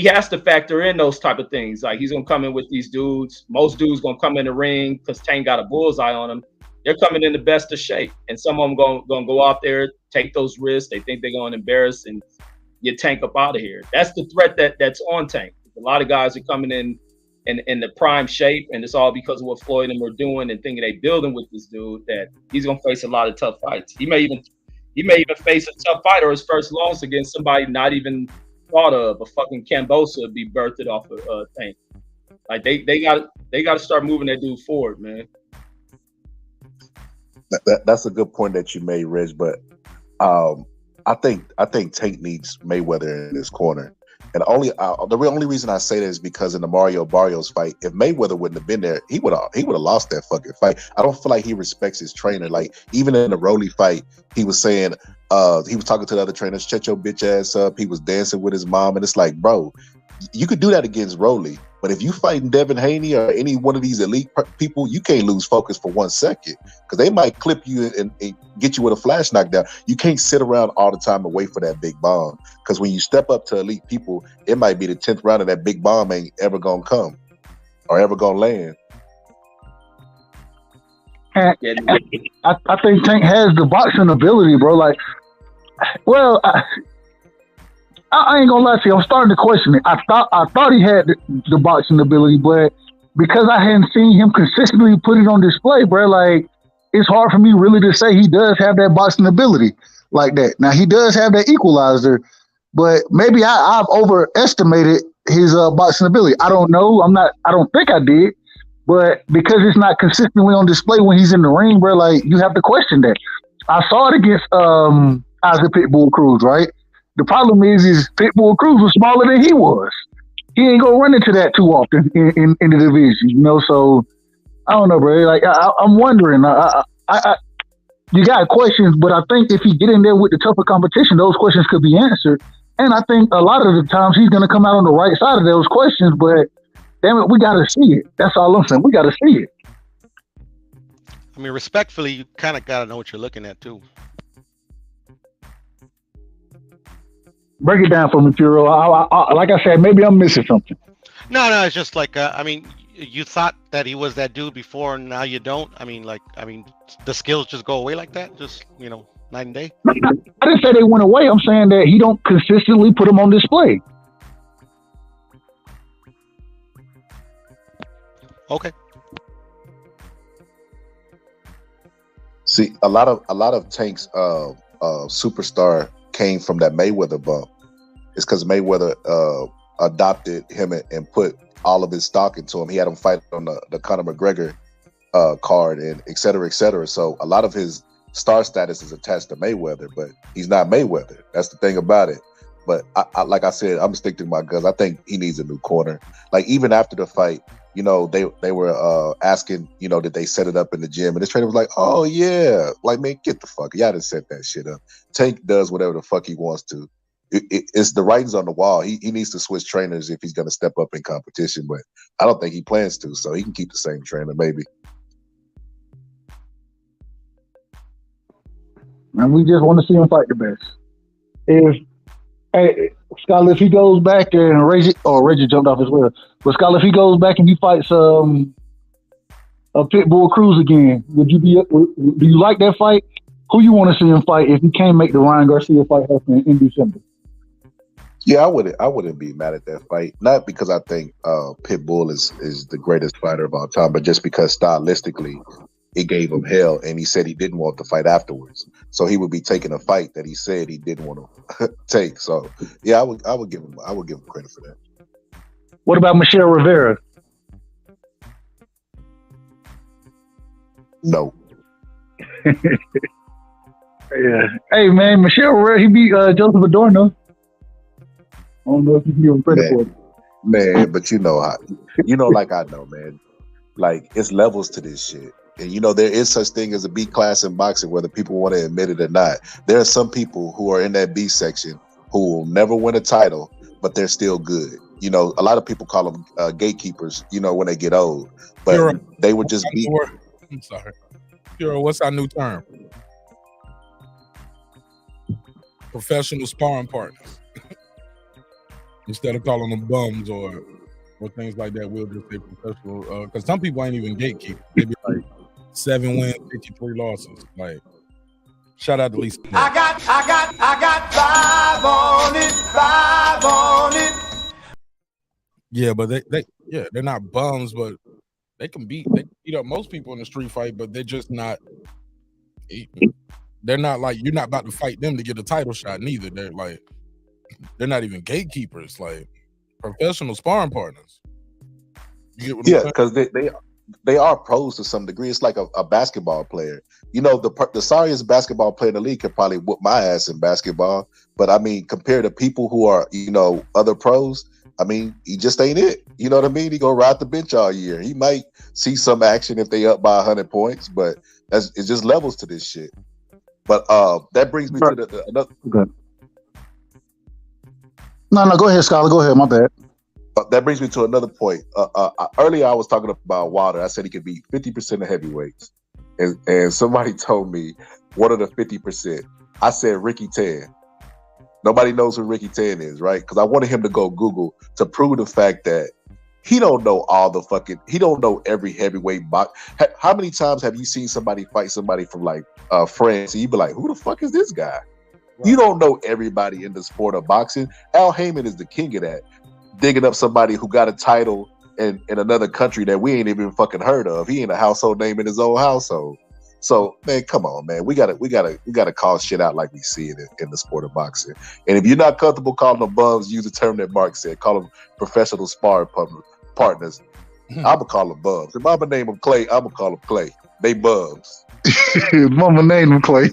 R: has to factor in those type of things. Like he's gonna come in with these dudes. Most dudes gonna come in the ring because Tank got a bullseye on him. They're coming in the best of shape, and some of them gonna go out there, take those risks. They think they're gonna embarrass and get Tank up out of here. That's the threat that's on Tank. A lot of guys are coming in the prime shape, and it's all because of what Floyd and them are doing and thinking they building with this dude, that he's gonna face a lot of tough fights. He may even face a tough fight or his first loss against somebody not even thought of. A fucking Cambosa be birthed off of Tank. Like they got to start moving that dude forward, man.
K: That's a good point that you made, Reg. But I think Tank needs Mayweather in his corner. And the only reason I say that is because in the Mario Barrios fight, if Mayweather wouldn't have been there, he would have lost that fucking fight. I don't feel like he respects his trainer. Like even in the Rolly fight, he was saying he was talking to the other trainers, shut your bitch ass up. He was dancing with his mom, and it's like, bro, you could do that against Rolly, but if you fighting Devin Haney or any one of these elite people, you can't lose focus for 1 second, because they might clip you and get you with a flash knockdown. You can't sit around all the time and wait for that big bomb, because when you step up to elite people, it might be the 10th round and that big bomb ain't ever gonna come or ever gonna land.
N: And I think Tank has the boxing ability, bro. Like, well, I ain't gonna lie to you. I'm starting to question it. I thought he had the boxing ability, but because I hadn't seen him consistently put it on display, bro, like it's hard for me really to say he does have that boxing ability like that. Now he does have that equalizer, but maybe I've overestimated his boxing ability. I don't know. I don't think I did, but because it's not consistently on display when he's in the ring, bro, like you have to question that. I saw it against Isaac Pitbull Cruz, right? The problem is Pitbull Cruz was smaller than he was. He ain't gonna run into that too often in the division, you know. So I don't know, bro. Like I'm wondering. You got questions, but I think if he get in there with the tougher competition, those questions could be answered. And I think a lot of the times he's gonna come out on the right side of those questions. But damn it, we gotta see it. That's all I'm saying. We gotta see it.
E: I mean, respectfully, you kind of gotta know what you're looking at too.
N: Break it down for me, Puro. Like I said, maybe I'm missing something.
E: No, it's just like I mean, you thought that he was that dude before, and now you don't. I mean, the skills just go away like that, just night and day.
N: I didn't say they went away. I'm saying that he don't consistently put them on display.
E: Okay.
K: See, a lot of Tank's superstar came from that Mayweather bump. It's because Mayweather adopted him and put all of his stock into him. He had him fight on the Conor McGregor card and et cetera, et cetera. So a lot of his star status is attached to Mayweather, but he's not Mayweather. That's the thing about it. But I like I said, I'm sticking to my guns. I think he needs a new corner. Like even after the fight, they were asking, did they set it up in the gym? And this trainer was like, oh yeah. Like, man, get the fuck. Y'all didn't set that shit up. Tank does whatever the fuck he wants to. It's the writings on the wall. He needs to switch trainers if he's going to step up in competition, but I don't think he plans to, so he can keep the same trainer, maybe.
N: And we just want to see him fight the best. Skyler, if he goes back and Reggie jumped off as well. But Skyler, if he goes back and he fights Pitbull Cruz again. Would you be? Do you like that fight? Who you want to see him fight if you can't make the Ryan Garcia fight happen in December?
K: Yeah, I wouldn't be mad at that fight. Not because I think Pitbull is the greatest fighter of all time, but just because stylistically it gave him hell, and he said he didn't want the fight afterwards. So he would be taking a fight that he said he didn't want to take. So yeah, I would give him credit for that.
N: What about Michelle Rivera?
K: No.
N: Yeah. Hey man, Michelle Rivera, he beat Joseph Adorno. I don't know if you can give him credit for it.
K: Man, but like I know, man. Like it's levels to this shit. And there is such thing as a B class in boxing, whether people want to admit it or not. There are some people who are in that B section who will never win a title, but they're still good. A lot of people call them gatekeepers, when they get old. But they would just be.
A: I'm sorry. Hero, what's our new term? Professional sparring partners. Instead of calling them bums or things like that, we'll just say professional. Because some people ain't even gatekeepers. They be like 7 wins, 53 losses. Like, shout out to Lisa.
I: I got 5 on it.
A: Yeah, but they're not bums, but they can beat up most people in the street fight, but they're just not. They're not like, you're not about to fight them to get a title shot neither. They're not even gatekeepers, like professional sparring partners.
K: Yeah, because they are pros to some degree. It's like a basketball player. The sorriest basketball player in the league could probably whoop my ass in basketball. But I mean, compared to people who are, other pros, I mean, he just ain't it. You know what I mean? He gonna ride the bench all year. He might see some action if they up by 100 points, but it's just levels to this shit. But that brings me to another.
N: Okay. No, go ahead, Scholar. Go ahead. My bad.
K: That brings me to another point. Earlier, I was talking about Wilder. I said he could beat 50% of heavyweights, and somebody told me, "What are the 50%?" I said Ricky Tan. Nobody knows who Ricky Tan is, right? Because I wanted him to go Google to prove the fact that he don't know he don't know every heavyweight box. How many times have you seen somebody fight somebody from like France and you be like, who the fuck is this guy? You don't know everybody in the sport of boxing. Al Heyman is the king of that. Digging up somebody who got a title in another country that we ain't even fucking heard of. He ain't a household name in his own household. So man, come on, man. We gotta call shit out like we see it in the sport of boxing. And if you're not comfortable calling them bums, use the term that Mark said. Call them professional sparring partners. I'ma call them bums. If Mama name them Clay, I'ma call them Clay. They bums.
N: Mama named him Clay.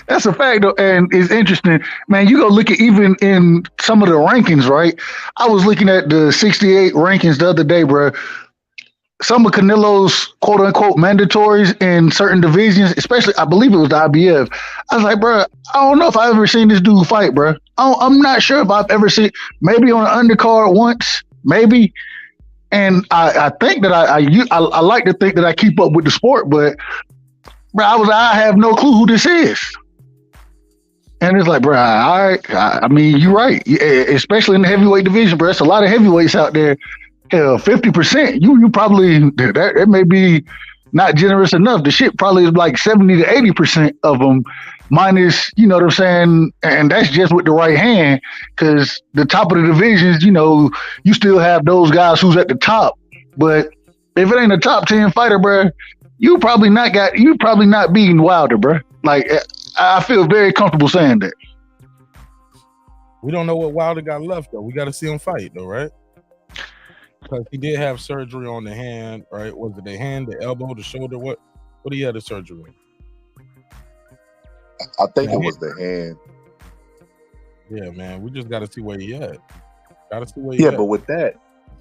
N: That's a fact, though, and it's interesting, man. You go look at even in some of the rankings, right? I was looking at the 68 rankings the other day, bro. Some of Canelo's quote unquote mandatories in certain divisions, especially I believe it was the IBF. I was like, bro, I don't know if I've ever seen this dude fight, bro. I'm not sure if I've ever seen, maybe on an undercard once, maybe. And I think that I like to think that I keep up with the sport, but bro, I have no clue who this is. And it's like, bro, I mean, you're right, especially in the heavyweight division, bro. It's a lot of heavyweights out there. Hell, 50%. You probably that may be not generous enough. The shit probably is like 70 to 80% of them, minus, you know what I'm saying? And that's just with the right hand, because the top of the divisions, you still have those guys who's at the top. But if it ain't a top 10 fighter, bro, you probably not beating Wilder, bro. Like, I feel very comfortable saying that.
A: We don't know what Wilder got left, though. We got to see him fight, though, right? Because he did have surgery on the hand, right? Was it the hand, the elbow, the shoulder? What did he have the surgery on?
K: I think it was the hand.
A: Yeah, man. We just got to see where he at.
K: Yeah, but with that,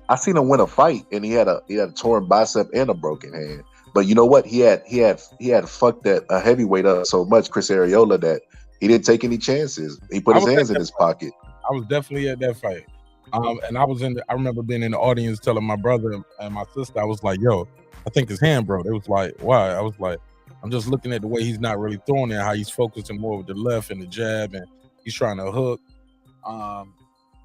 K: I seen him win a fight, and he had a torn bicep and a broken hand. But you know what? He had fucked a heavyweight up so much, Chris Arreola, that he didn't take any chances. He put his hands in his pocket.
A: I was definitely at that fight. And I remember being in the audience telling my brother and my sister, I was like, yo, I think his hand broke. It was like, why? I was like, I'm just looking at the way he's not really throwing it, how he's focusing more with the left and the jab, and he's trying to hook.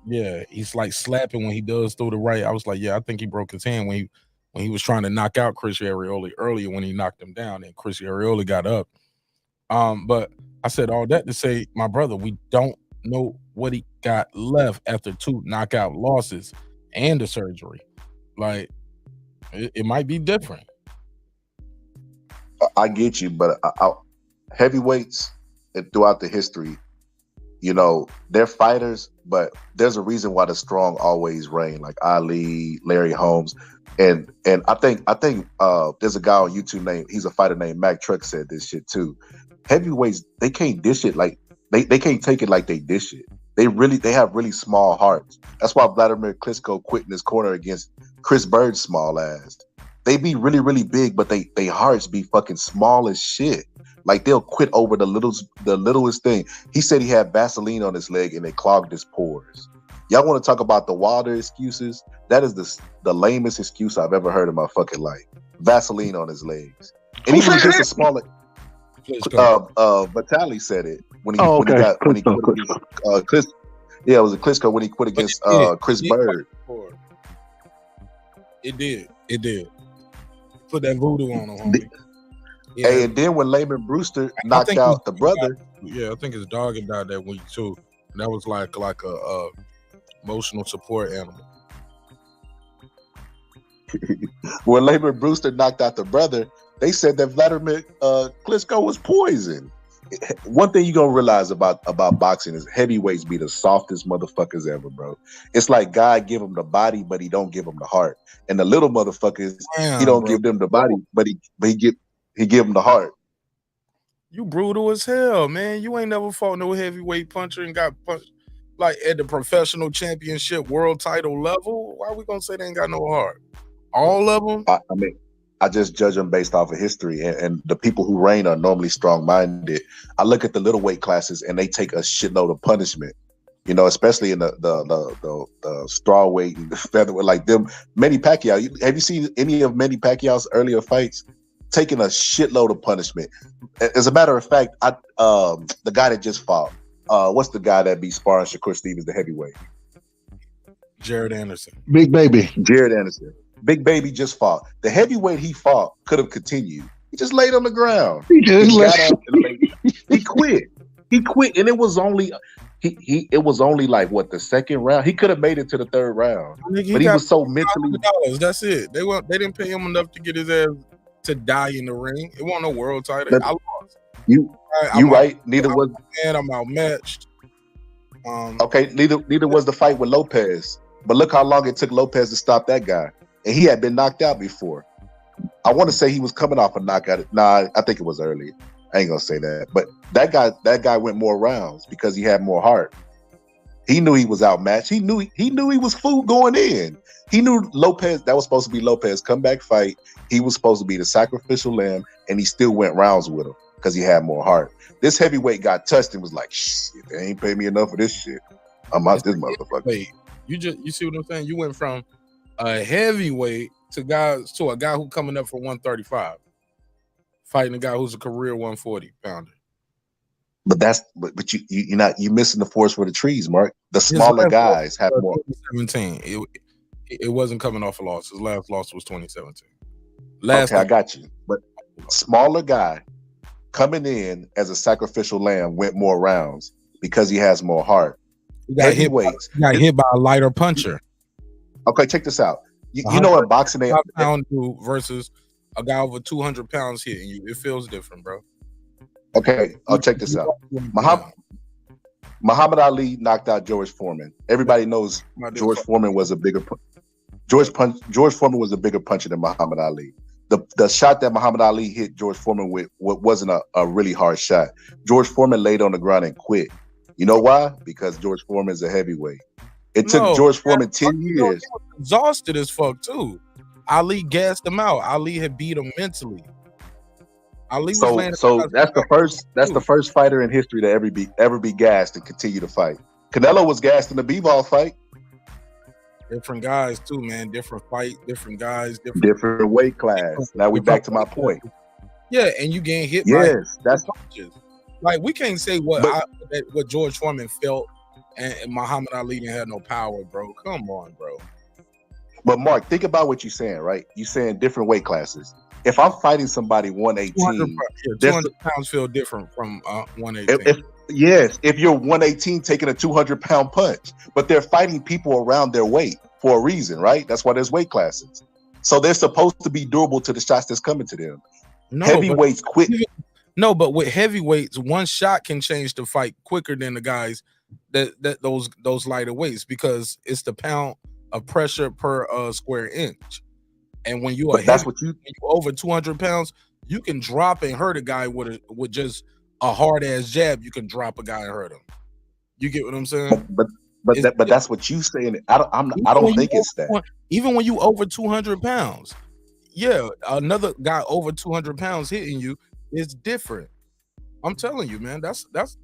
A: Yeah, he's like slapping when he does throw the right. I was like, yeah, I think he broke his hand when when he was trying to knock out Chris Arioli earlier when he knocked him down and Chris Arioli got up. But I said all that to say, my brother, we don't know what he got left after 2 knockout losses and the surgery. Like, it might be different.
K: I get you, but heavyweights throughout the history, you know, they're fighters, but there's a reason why the strong always reign, like Ali, Larry Holmes. And I think there's a guy on YouTube he's a fighter named Mac Truck said this shit too. Heavyweights, they can't dish it like they can't take it like they dish it. They have really small hearts. That's why Vladimir Klitschko quit in his corner against Chris Bird's small ass. They be really, really big, but they hearts be fucking small as shit. Like they'll quit over the littlest thing. He said he had Vaseline on his leg and it clogged his pores. Y'all want to talk about the wilder excuses? That is the lamest excuse I've ever heard in my fucking life. Vaseline on his legs. And even against a smaller Vitali said it when he quit against it was a Klitschko when he quit against Chris Bird.
A: It did. Put that voodoo on him, homie.
K: Yeah. Hey, and then when Layman Brewster knocked out the brother,
A: I think his dog had died that week too. And that was like a emotional support animal.
K: When Layman Brewster knocked out the brother, they said that Vladimir Klitschko was poison. One thing you're gonna realize about boxing is heavyweights be the softest motherfuckers ever, bro. It's like God give them the body, but he don't give them the heart. And the little motherfuckers, he don't give them the body, but he give them the heart.
A: You brutal as hell, man. You ain't never fought no heavyweight puncher and got punched like at the professional championship world title level. Why are we gonna say they ain't got no heart? All of them?
K: I mean, I just judge them based off of history, and the people who reign are normally strong-minded. I look at the little weight classes, and they take a shitload of punishment. You know, especially in the straw weight and the featherweight, like them. Manny Pacquiao. Have you seen any of Manny Pacquiao's earlier fights? Taking a shitload of punishment. As a matter of fact, the guy that just fought, what's the guy that beat sparring Shakur Stevens, the heavyweight?
A: Jared Anderson.
N: Big Baby.
K: Jared Anderson. Big Baby just fought. The heavyweight he fought could have continued. He just laid on the ground. He got up and he quit. He quit, and it was only it was only like what, the second round. He could have made it to the third round, but he was so mentally.
A: That's it. They didn't pay him enough to get his ass to die in the ring. It wasn't a world title. I lost.
K: You right. Neither was.
A: And I'm outmatched.
K: Okay. Neither was the fight with Lopez. But look how long it took Lopez to stop that guy. And he had been knocked out before. I want to say he was coming off a knockout. Nah, I think it was early. I ain't gonna say that. But that guy went more rounds because he had more heart. He knew he was outmatched. He knew he was food going in. He knew Lopez, that was supposed to be Lopez's comeback fight. He was supposed to be the sacrificial lamb, and he still went rounds with him because he had more heart. This heavyweight got touched and was like, shit, they ain't pay me enough for this shit. I'm out this motherfucker.
A: Wait, you see what I'm saying? You went from a heavyweight to a guy who coming up for 135, fighting a guy who's a career 140 pounder.
K: But you're missing the forest for the trees, Mark. The smaller guys have more.
A: 2017. It wasn't coming off a loss. His last loss was 2017.
K: Okay, I got you. But smaller guy coming in as a sacrificial lamb went more rounds because he has more heart.
A: He got hit by a lighter puncher.
K: Okay, check this out. You know in boxing, they
A: pound versus a guy over 200 pounds hitting you. It feels different, bro.
K: Okay, I'll check this out. Muhammad Ali knocked out George Foreman. Everybody knows George Foreman was a bigger George Foreman was a bigger puncher than Muhammad Ali. The shot that Muhammad Ali hit George Foreman with wasn't a really hard shot. George Foreman laid on the ground and quit. You know why? Because George Foreman is a heavyweight. It took George Foreman 10 years.
A: He was exhausted as fuck too. Ali gassed him out. Ali had beat him mentally. Ali was
K: so that's the first fighter in history to ever be gassed and continue to fight. Canelo was gassed in the bivol fight.
A: Different guys too, man. Different fight, different guys,
K: different weight class. Now we back to my point.
A: Yeah, and you getting hit.
K: Yes, that's
A: punches. Like we can't say what George Foreman felt and Muhammad Ali didn't have no power, bro. Come on, bro.
K: But Mark, think about what you're saying, right? You're saying different weight classes. If I'm fighting somebody 118,
A: 200 pounds feel different from 118.
K: If you're 118 taking a 200-pound punch, but they're fighting people around their weight for a reason, right? That's why there's weight classes. So they're supposed to be durable to the shots that's coming to them. Heavyweights quit.
A: No, but with heavyweights, one shot can change the fight quicker than the guys those lighter weights, because it's the pound of pressure per square inch. And when you are over 200 pounds, you can drop and hurt a guy with just a hard ass jab. You can drop a guy and hurt him. You get what I'm saying?
K: But that's what you saying. I don't think it's that.
A: Even when you over 200 pounds, yeah, another guy over 200 pounds hitting you is different. I'm telling you, man. This is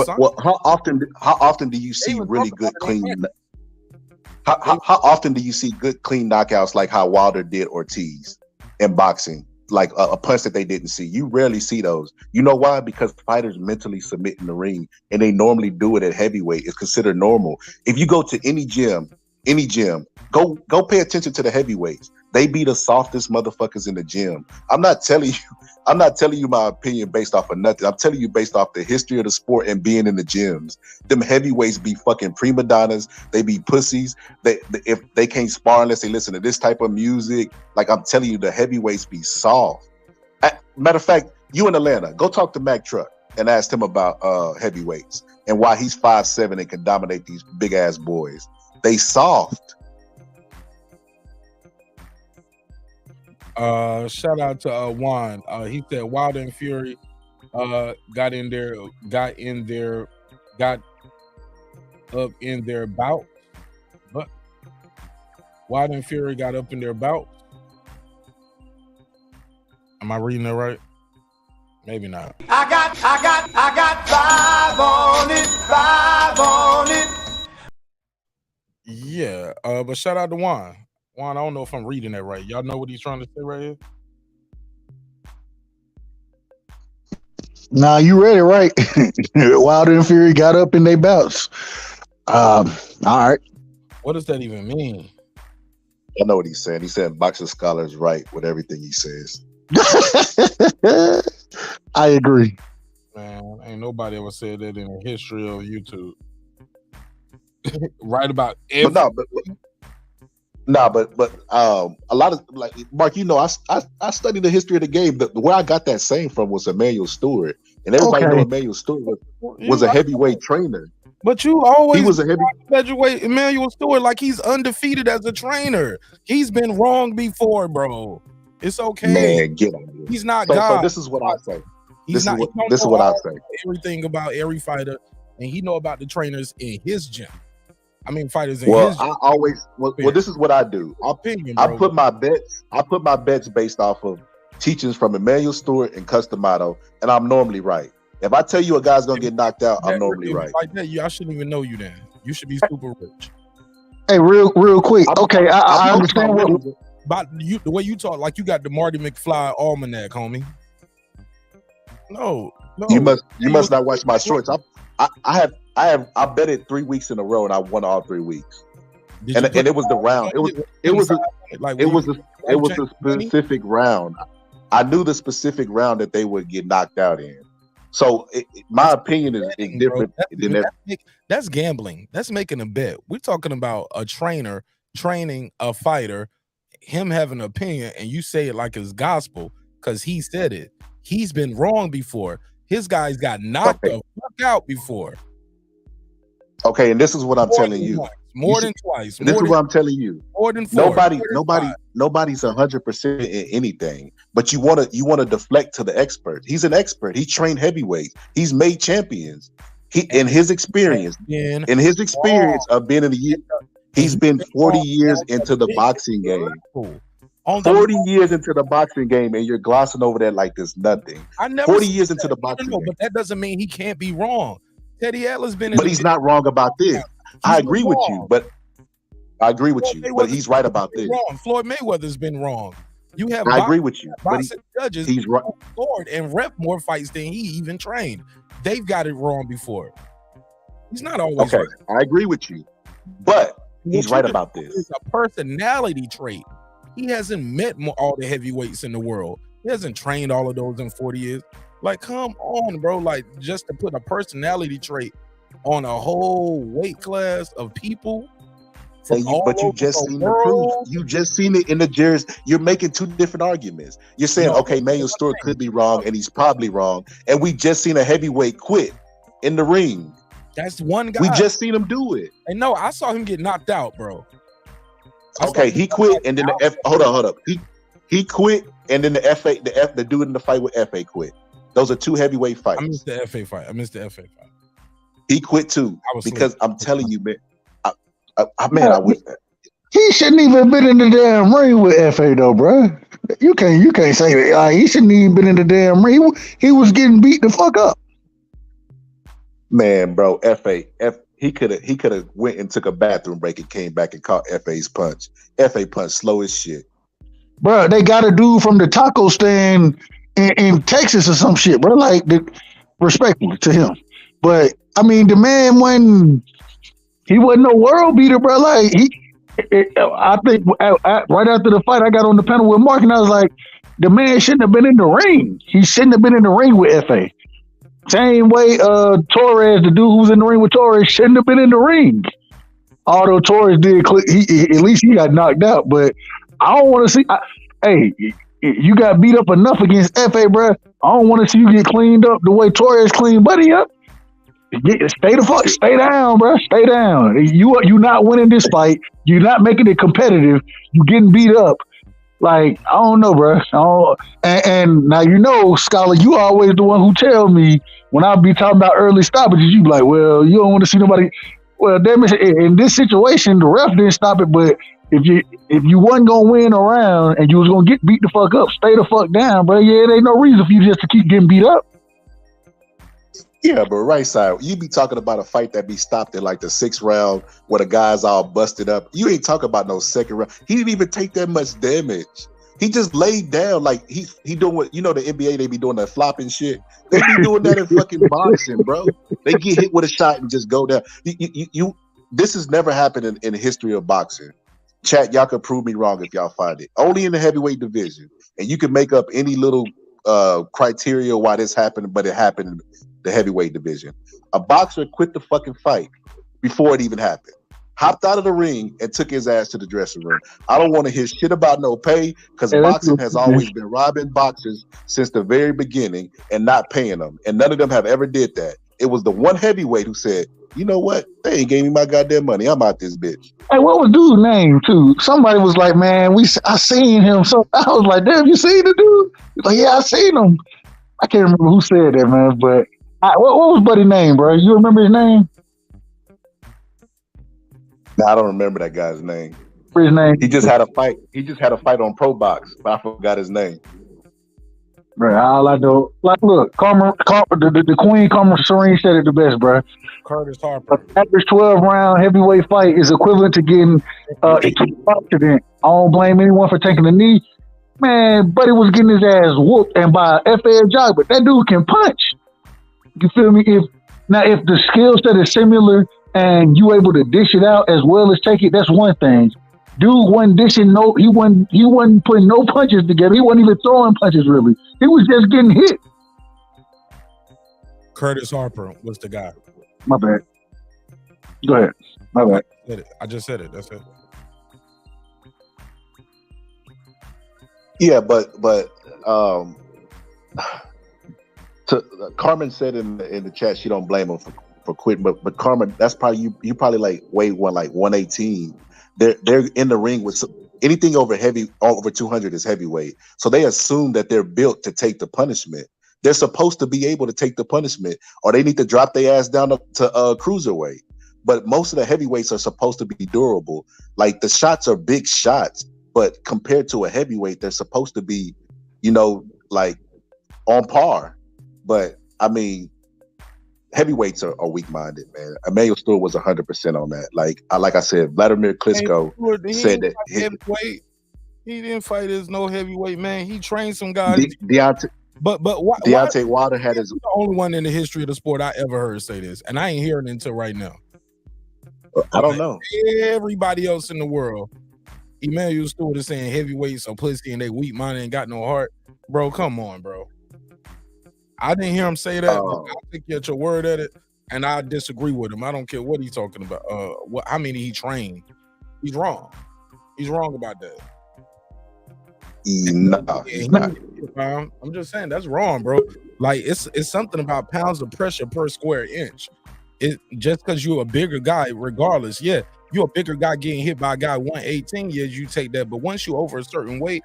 K: how often do you see really good clean? How often do you see good clean knockouts like how Wilder did Ortiz in boxing? Like a punch that they didn't see. You rarely see those. You know why? Because fighters mentally submit in the ring, and they normally do it at heavyweight. It's considered normal. If you go to any gym, go pay attention to the heavyweights. They be the softest motherfuckers in the gym. I'm not telling you my opinion based off of nothing. I'm telling you based off the history of the sport and being in the gyms. Them heavyweights be fucking prima donnas. They be pussies. If they can't spar unless they listen to this type of music. Like I'm telling you, the heavyweights be soft. Matter of fact, you in Atlanta, go talk to Mac Truck and ask him about heavyweights and why he's 5'7" and can dominate these big ass boys. They soft.
A: Shout out to Juan. He said Wilder and Fury got up in their bout. But Wilder and Fury got up in their bout. Am I reading that right? Maybe not.
I: I got 5 on it.
A: Yeah, but shout out to Juan. Juan, I don't know if I'm reading that right. Y'all know what he's trying to say right here?
N: Nah, you read it right. Wilder and Fury got up in their bouts. All right.
A: What does that even mean?
K: I know what he's saying. He's saying boxing scholars right with everything he says.
N: I agree.
A: Man, ain't nobody ever said that in the history of YouTube. Right about everything.
K: But a lot of, like, Mark, you know, I studied the history of the game. Where I got that saying from was Emmanuel Stewart, and everybody know Emmanuel Stewart was a heavyweight trainer.
A: But you always
K: he was a
A: heavyweight Emmanuel Stewart like he's undefeated as a trainer. He's been wrong before, bro. It's okay.
K: Man, get on here.
A: He's not
K: God.
A: God.
K: So this is what I say.
A: This
K: is what I say.
A: Everything about every fighter, and he know about the trainers in his gym. I mean, fighters in his gym.
K: Well, this is what I do. I put my bets based off of teachings from Emmanuel Stewart and Customato, and I'm normally right. If I tell you a guy's gonna get knocked out, I'm normally right.
A: Like that, I shouldn't even know you then. You should be super rich.
N: Hey, real quick. Okay, I understand what
A: about you. The way you talk, like you got the Marty McFly almanac, homie. No.
K: You must not watch my shorts. I betted 3 weeks in a row and I won all 3 weeks. And it was the round. It was a specific round. I knew the specific round that they would get knocked out in. So my opinion is different than that.
A: That's gambling. That's making a bet. We're talking about a trainer training a fighter, him having an opinion, and you say it like it's gospel because he said it. He's been wrong before. His guys got knocked the fuck out before.
K: Okay, and this is what I'm telling you.
A: More than twice.
K: This is what I'm telling you.
A: More than four.
K: Nobody's 100% in anything. But you want to deflect to the expert. He's an expert. He trained heavyweights. He's made champions. In his experience of being in the year, he's been 40 years into the boxing game. 40 years into the boxing game, and you're glossing over that like there's nothing. 40 years into the boxing game.
A: But that doesn't mean he can't be wrong. Teddy Atlas been in
K: But he's not wrong about this. I agree with you, but he's right about this.
A: Wrong. Floyd Mayweather's been wrong. You have
K: I agree with you. But
A: judges
K: he's right.
A: And rep more fights than he even trained. They've got it wrong before. He's not always right.
K: I agree with you. But He's right about this.
A: It's a personality trait. He hasn't met all the heavyweights in the world. He hasn't trained all of those in 40 years. Like, come on, bro. Like, just to put a personality trait on a whole weight class of people.
K: But you just seen the proof. You just seen it in the jurors. You're making two different arguments. You're saying, okay, Manuel Stewart could be wrong, and he's probably wrong. And we just seen a heavyweight quit in the ring.
A: That's one guy.
K: We just seen him do it.
A: And no, I saw him get knocked out, bro.
K: Okay, he quit, and then hold up. He quit, and then the dude in the fight with FA quit. Those are two heavyweight fights.
A: I missed the FA fight.
K: He quit too because I'm telling you, man.
N: He shouldn't even been in the damn ring with FA though, bro. You can't say that. He shouldn't even been in the damn ring. He was getting beat the fuck up.
K: Man, bro, he could have went and took a bathroom break and came back and caught FA's punch. FA punch slow as shit.
N: Bro, they got a dude from the taco stand in Texas or some shit, bro. Like, respectful to him. But I mean, the man wasn't no world beater, bro. Like I think right after the fight, I got on the panel with Mark, and I was like, the man shouldn't have been in the ring. He shouldn't have been in the ring with FA. Same way, Torres, the dude who was in the ring with Torres, shouldn't have been in the ring. Although Torres did, at least he got knocked out. But I don't want to see. Hey, you got beat up enough against FA, bro. I don't want to see you get cleaned up the way Torres cleaned Buddy up. Stay down, bro. Stay down. You not winning this fight. You're not making it competitive. You getting beat up. Like, I don't know, bro. And now, you know, Scholar, you always the one who tell me when I be talking about early stoppages, you be like, well, you don't want to see nobody. Well, damn it, in this situation, the ref didn't stop it, but if you wasn't gonna win around and you was gonna get beat the fuck up, stay the fuck down, bro. Yeah, it ain't no reason for you just to keep getting beat up.
K: Yeah, but right side, you be talking about a fight that be stopped in like the 6th round where the guy's all busted up. You ain't talking about no 2nd round. He didn't even take that much damage. He just laid down like he doing what, you know, the NBA, they be doing that flopping shit. They be doing that in fucking boxing, bro. They get hit with a shot and just go down. This has never happened in the history of boxing. Chat, y'all can prove me wrong if y'all find it. Only in the heavyweight division. And you can make up any little criteria why this happened, but it happened in the heavyweight division. A boxer quit the fucking fight before it even happened. Hopped out of the ring and took his ass to the dressing room. I don't want to hear shit about no pay because boxing has always been robbing boxers since the very beginning and not paying them. And none of them have ever did that. It was the one heavyweight who said, you know what? They ain't gave me my goddamn money. I'm out this bitch.
N: Hey, what was dude's name too? Somebody was like, man, I seen him. So I was like, damn, you seen the dude? He's like, yeah, I seen him. I can't remember who said that, man, but what was Buddy's name, bro? You remember his name?
K: No, I don't remember that guy's name.
N: His name?
K: He just had a fight. He just had a fight on Pro Box, but I forgot his name.
N: Bro, all I know, like, look, the Queen Karma Serene said it the best, bro.
A: Curtis Harper.
N: An average 12-round heavyweight fight is equivalent to getting accident. I don't blame anyone for taking a knee. Man, Buddy was getting his ass whooped and by a FA job, but that dude can punch. You feel me? If the skill set is similar and you able to dish it out as well as take it, that's one thing. Dude wasn't dishing he wasn't putting no punches together. He wasn't even throwing punches really. He was just getting hit.
A: Curtis Harper was the guy.
N: My bad. Go ahead. My bad.
A: I just said it. That's it.
K: Yeah, but Carmen said in the chat she don't blame him for quitting, but Carmen, that's probably you probably like weigh 118. They're in the ring with anything over 200 is heavyweight, so they assume that they're built to take the punishment. They're supposed to be able to take the punishment, or they need to drop their ass down to cruiserweight. But most of the heavyweights are supposed to be durable. Like the shots are big shots, but compared to a heavyweight, they're supposed to be, like on par. But I mean, heavyweights are weak-minded, man. Emmanuel Stewart was 100% on that. Like I said, Vladimir Klitschko said that
A: heavyweight. He didn't fight as no heavyweight, man. He trained some guys.
K: Deontay Wilder had his.
A: The only one in the history of the sport I ever heard say this, and I ain't hearing it until right now.
K: I don't know.
A: Everybody else in the world, Emmanuel Stewart is saying heavyweights are pussy and they weak minded and got no heart. Bro, come on, bro. I didn't hear him say that. But I'll take you at your word at it, and I disagree with him. I don't care what he's talking about. How many he trained? He's wrong. He's wrong about that.
K: No, he's not.
A: I'm just saying that's wrong, bro. Like it's something about pounds of pressure per square inch. It just because you're a bigger guy, regardless. Yeah, you're a bigger guy getting hit by a guy 118. Yeah, you take that. But once you over a certain weight,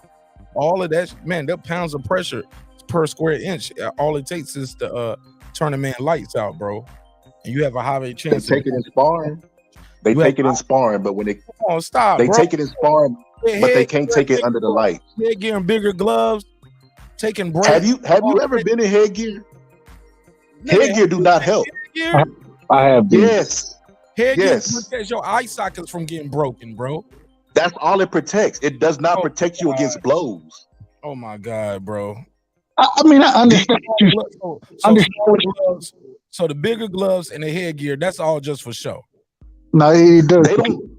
A: all of that, man, that pounds of pressure per square inch, all it takes is to turn a man lights out, bro. And you have a higher chance.
K: They take it in sparring. They take it in sparring, but when they
A: stop,
K: they
A: bro.
K: take it in sparring, but they can't take it under the light.
A: They're getting bigger gloves, taking breaks.
K: Have you ever been in headgear? Headgear do not help.
N: I have been.
K: Yes.
A: Headgear protects your eye sockets from getting broken, bro.
K: That's all it protects. It does not protect you against blows.
A: Oh my God, bro.
N: I mean, I understand.
A: So the bigger gloves and the headgear, that's all just for show.
N: No, it does.
K: They don't.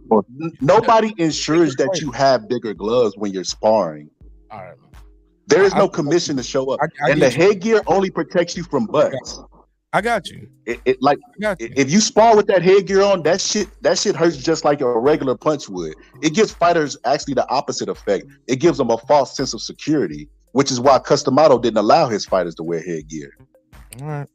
K: Nobody ensures that you have bigger gloves when you're sparring.
A: All right.
K: There is no commission to show up, and the headgear only protects you from butts.
A: I got you.
K: If you spar with that headgear on, that shit hurts just like a regular punch would. It gives fighters actually the opposite effect. It gives them a false sense of security, which is why Customato didn't allow his fighters to wear headgear.
A: All right.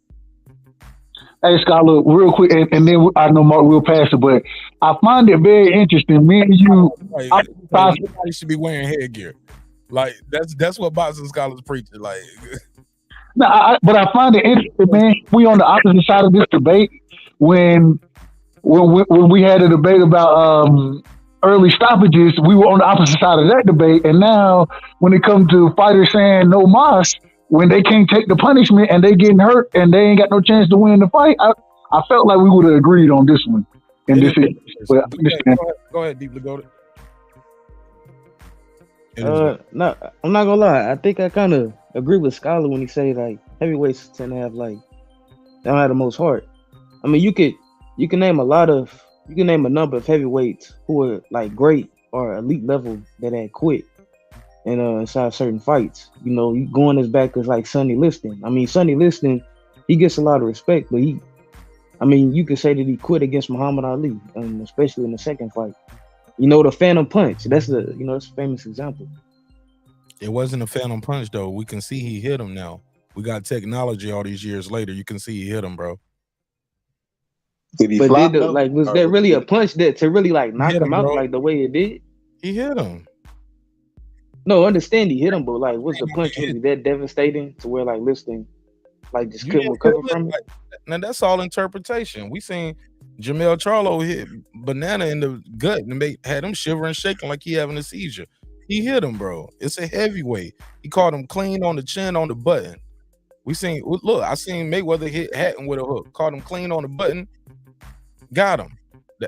N: Hey, Scott, look, real quick, and then I know Mark will pass it, but I find it very interesting. Me and you,
A: everybody should be wearing headgear. Like that's what boxing scholars preach. Like,
N: no, but I find it interesting, man. We on the opposite side of this debate. When we had a debate about early stoppages, we were on the opposite side of that debate, and now when it comes to fighters saying no mas, when they can't take the punishment and they getting hurt and they ain't got no chance to win the fight, I felt like we would have agreed on this one. And this is, but
A: go ahead, Deeply Goated.
M: No, I'm not gonna lie. I think I kind of agree with Scholar when he say like heavyweights tend to have they don't have the most heart. I mean, you can name a number of heavyweights who are like great or elite level that had quit and inside certain fights. You know, you going as back as like Sonny Liston. I mean, Sonny Liston, he gets a lot of respect, but you could say that he quit against Muhammad Ali, and especially in the second fight. You know, the Phantom Punch. That's a famous example.
A: It wasn't a Phantom Punch though. We can see he hit him now. We got technology all these years later. You can see he hit him, bro.
K: Did he
M: was
K: or
M: that really a punch that to really knock him out
A: bro.
M: like the way it did?
A: He hit him.
M: No, understand he hit him, but was the punch really that devastating to where Liston just couldn't recover from it?
A: Now that's all interpretation. We seen Jamel Charlo hit Banana in the gut and had him shivering, shaking like he having a seizure. He hit him, bro. It's a heavyweight. He caught him clean on the chin on the button. I seen Mayweather hit Hatton with a hook, caught him clean on the button, got him.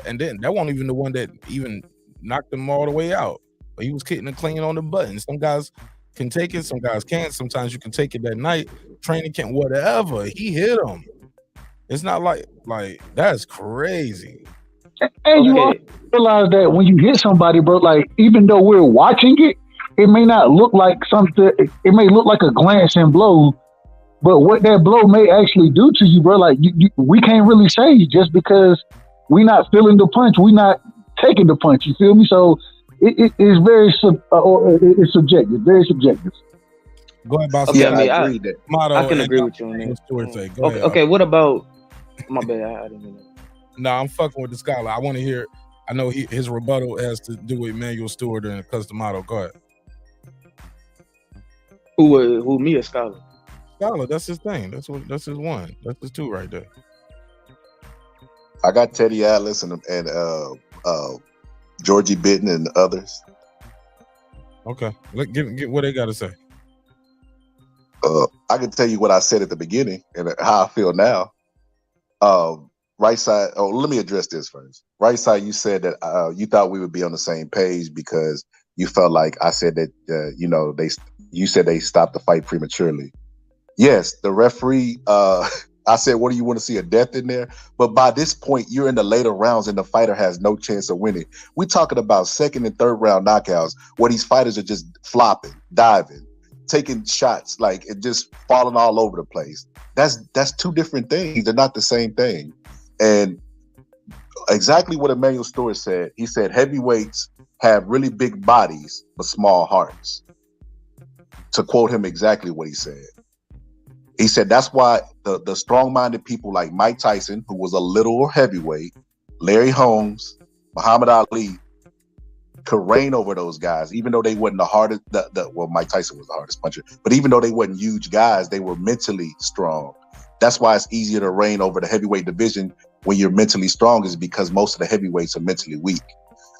A: And then that wasn't even the one that even knocked him all the way out. But he was hitting it clean on the button. Some guys can take it, some guys can't. Sometimes you can take it that night. Training can't, whatever. He hit him. It's not like that's crazy.
N: And you also realize that when you hit somebody, bro, even though we're watching it, it may not look like something. It may look like a glancing blow, but what that blow may actually do to you, bro, we can't really say just because we're not feeling the punch, we're not taking the punch. You feel me? So it is very it's subjective, very subjective.
A: Go ahead, boss.
M: Okay, I can agree with you on that. Okay, what about my bad? I didn't mean that.
A: No, I'm fucking with the scholar. I want to hear. I know his rebuttal has to do with Emmanuel Stewart and Customato. Go ahead.
M: Who me or Scholar?
A: Scholar, that's his thing. That's his one. That's his two right there.
K: I got Teddy Atlas and Georgie Bitten and others.
A: Okay, get what they got to say.
K: I can tell you what I said at the beginning and how I feel now. Right side. Oh, let me address this first. Right side, you said that you thought we would be on the same page because you felt like I said that you said they stopped the fight prematurely. Yes, the referee I said, what do you want to see, a death in there? But by this point, you're in the later rounds and the fighter has no chance of winning. We're talking about second and third round knockouts where these fighters are just flopping, diving, taking shots, like it just falling all over the place. That's two different things. They're not the same thing. And exactly what Emmanuel Stewart said. He said heavyweights have really big bodies but small hearts. To quote him exactly what he said. He said that's why the strong-minded people like Mike Tyson, who was a little heavyweight, Larry Holmes, Muhammad Ali, could reign over those guys, even though they wasn't the hardest. Well, Mike Tyson was the hardest puncher, but even though they wasn't huge guys, they were mentally strong. That's why it's easier to reign over the heavyweight division when you're mentally strong, is because most of the heavyweights are mentally weak.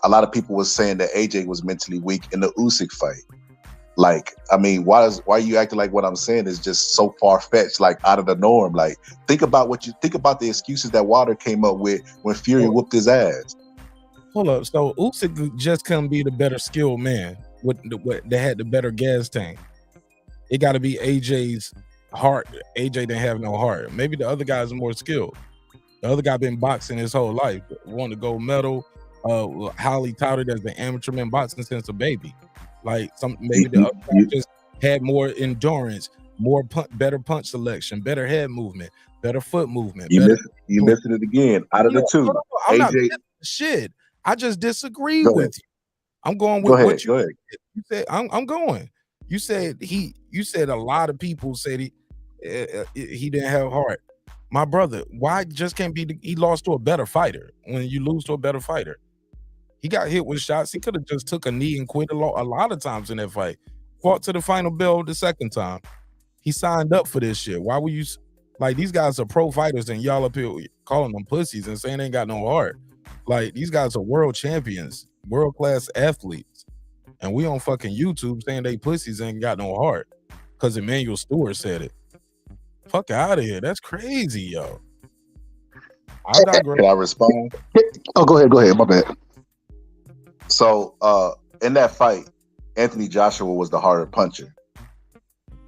K: A lot of people was saying that AJ was mentally weak in the Usyk fight. Like, I mean, why are you acting like what I'm saying is just so far-fetched, like out of the norm? Like, think about the excuses that Wilder came up with when Fury whooped his ass.
J: Hold up. So Usyk just couldn't be the better skilled man that had the better gas tank. It got to be AJ's heart. AJ didn't have no heart. Maybe the other guy's more skilled. The other guy been boxing his whole life, won the gold medal, highly touted as the amateur man boxing since a baby. Like maybe the other guy just had more endurance, better punch selection, better head movement, better foot movement.
K: You missing it again. Out of the two,
J: I'm
K: AJ,
J: not shit. I just disagree with you. I'm going with what you said. You said I'm going. You said a lot of people said he didn't have heart. My brother, why just can't be? He lost to a better fighter. When you lose to a better fighter. He got hit with shots. He could have just took a knee and quit a lot of times in that fight. Fought to the final bell the second time. He signed up for this shit. Why were you like, these guys are pro fighters and y'all up here calling them pussies and saying they ain't got no heart. Like, these guys are world champions, world class athletes, and we on fucking YouTube saying they pussies and ain't got no heart because Emmanuel Stewart said it. Fuck out of here. That's crazy, yo.
K: Can I respond?
N: Oh, go ahead. My bad.
K: So in that fight, Anthony Joshua was the harder puncher.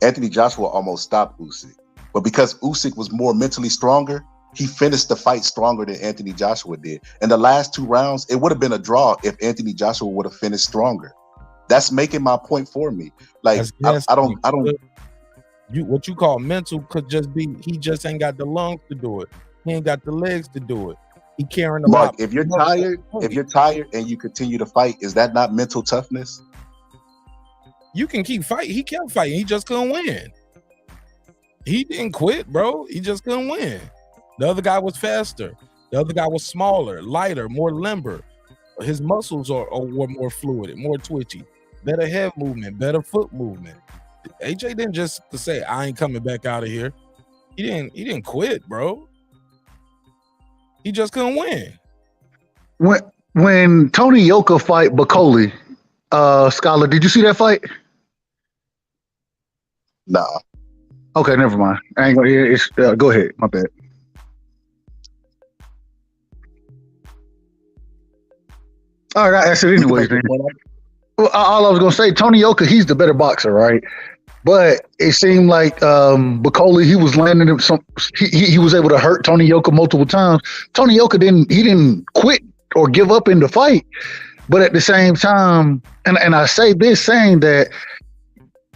K: Anthony Joshua almost stopped Usyk, but because Usyk was more mentally stronger, he finished the fight stronger than Anthony Joshua did. In the last 2 rounds, it would have been a draw if Anthony Joshua would have finished stronger. That's making my point for me. Like, I don't.
J: What you call mental could just be he just ain't got the lungs to do it. He ain't got the legs to do it. He carrying a lot.
K: If you're tired and you continue to fight, is that not mental toughness?
J: You can keep fighting. He kept fighting. He just couldn't win. He didn't quit, bro. He just couldn't win. The other guy was faster. The other guy was smaller, lighter, more limber. His muscles were more fluid, more twitchy. Better head movement, better foot movement. AJ didn't just say, I ain't coming back out of here. He didn't quit, bro. He just couldn't win.
N: When Tony Yoka fight Bacoli, Scholar, did you see that fight?
K: Nah.
N: Okay, never mind. I ain't gonna. Go ahead. My bad. All right, I asked it anyways. Then. Well, all I was gonna say, Tony Yoka, he's the better boxer, right? But it seemed like Bacoli, he was landing him he was able to hurt Tony Yoka multiple times. Tony Yoka didn't quit or give up in the fight. But at the same time, and I say this saying that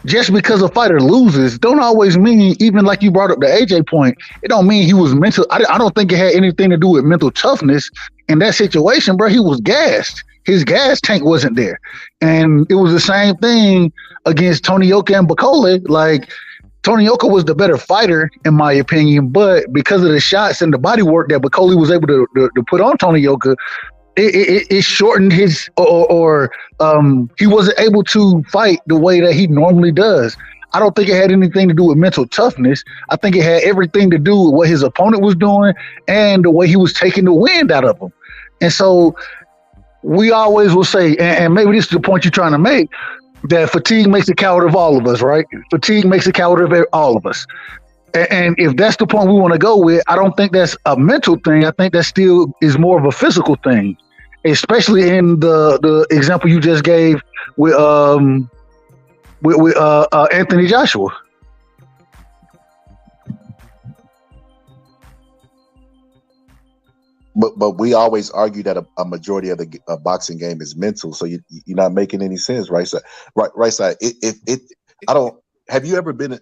N: just because a fighter loses don't always mean, even like you brought up the AJ point, it don't mean he was mental. I don't think it had anything to do with mental toughness. In that situation, bro, he was gassed. His gas tank wasn't there. And it was the same thing against Tony Yoka and Bacoli. Like, Tony Yoka was the better fighter, in my opinion, but because of the shots and the body work that Bacoli was able to put on Tony Yoka, it shortened his, he wasn't able to fight the way that he normally does. I don't think it had anything to do with mental toughness. I think it had everything to do with what his opponent was doing and the way he was taking the wind out of him. And so we always will say, and maybe this is the point you're trying to make, that fatigue makes a coward of all of us, right? Fatigue makes a coward of all of us. And if that's the point we want to go with, I don't think that's a mental thing. I think that still is more of a physical thing, especially in the example you just gave with Anthony Joshua.
K: But we always argue that a majority of the boxing game is mental. So you're not making any sense, right side? Right side. I don't. Have you ever been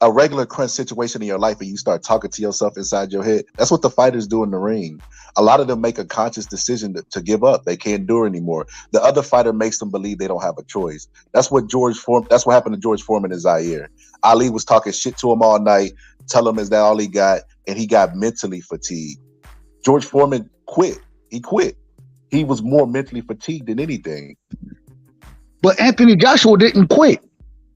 K: a regular crunch situation in your life and you start talking to yourself inside your head? That's what the fighters do in the ring. A lot of them make a conscious decision to give up. They can't do it anymore. The other fighter makes them believe they don't have a choice. That's what happened to George Foreman in Zaire. Ali was talking shit to him all night, tell him is that all he got, and he got mentally fatigued. George Foreman quit. He quit. He was more mentally fatigued than anything.
N: But Anthony Joshua didn't quit.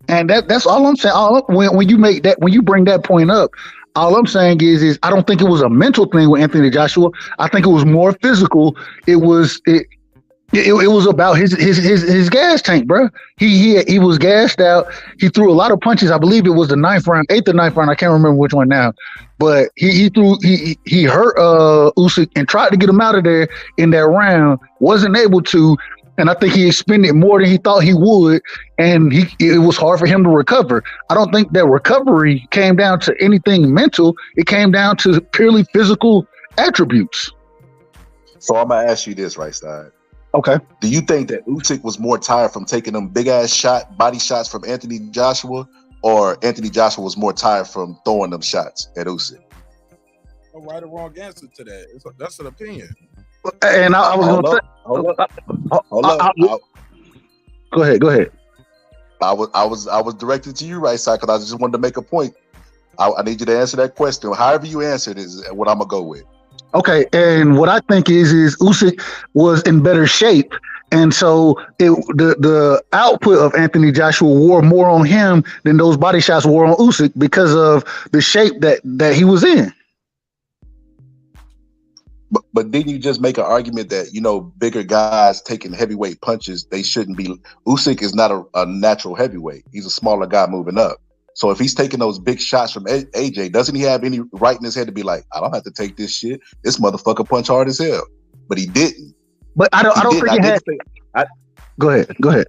N: And that's all I'm saying. When you bring that point up, all I'm saying is I don't think it was a mental thing with Anthony Joshua. I think it was more physical. It was about his gas tank, bro. He was gassed out. He threw a lot of punches. I believe it was the 8th or 9th round. I can't remember which one now. But he hurt Usyk and tried to get him out of there in that round. Wasn't able to. And I think he expended more than he thought he would, and it was hard for him to recover. I don't think that recovery came down to anything mental. It came down to purely physical attributes.
K: So I'm gonna ask you this, right side.
N: Okay.
K: Do you think that Usyk was more tired from taking them big ass body shots from Anthony Joshua, or Anthony Joshua was more tired from throwing them shots at Usyk?
J: No right or wrong answer to that. That's an opinion.
N: And I was going to say,
K: hold up.
N: Go ahead.
K: I was directed to you, right side, because I just wanted to make a point. I need you to answer that question. However you answer it is what I'm gonna go with.
N: Okay, and what I think is Usyk was in better shape, and so the output of Anthony Joshua wore more on him than those body shots wore on Usyk because of the shape that he was in.
K: But didn't you just make an argument that, bigger guys taking heavyweight punches, they shouldn't be? Usyk is not a natural heavyweight. He's a smaller guy moving up. So if he's taking those big shots from AJ, doesn't he have any right in his head to be like, I don't have to take this shit. This motherfucker punch hard as hell. But he didn't.
N: But I don't think he had. Go ahead.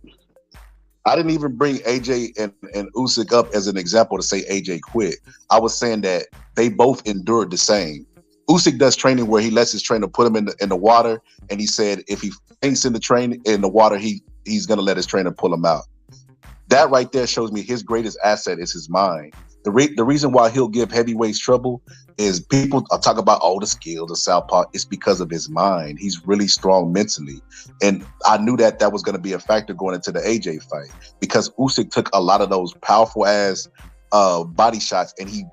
K: I didn't even bring AJ and Usyk up as an example to say AJ quit. I was saying that they both endured the same. Usyk does training where he lets his trainer put him in the water, and he said if he faints in the water, he's gonna let his trainer pull him out. That right there shows me his greatest asset is his mind. The reason why he'll give heavyweights trouble is people talk about the skills of southpaw. It's because of his mind. He's really strong mentally, and I knew that was going to be a factor going into the AJ fight because Usyk took a lot of those powerful ass body shots, and he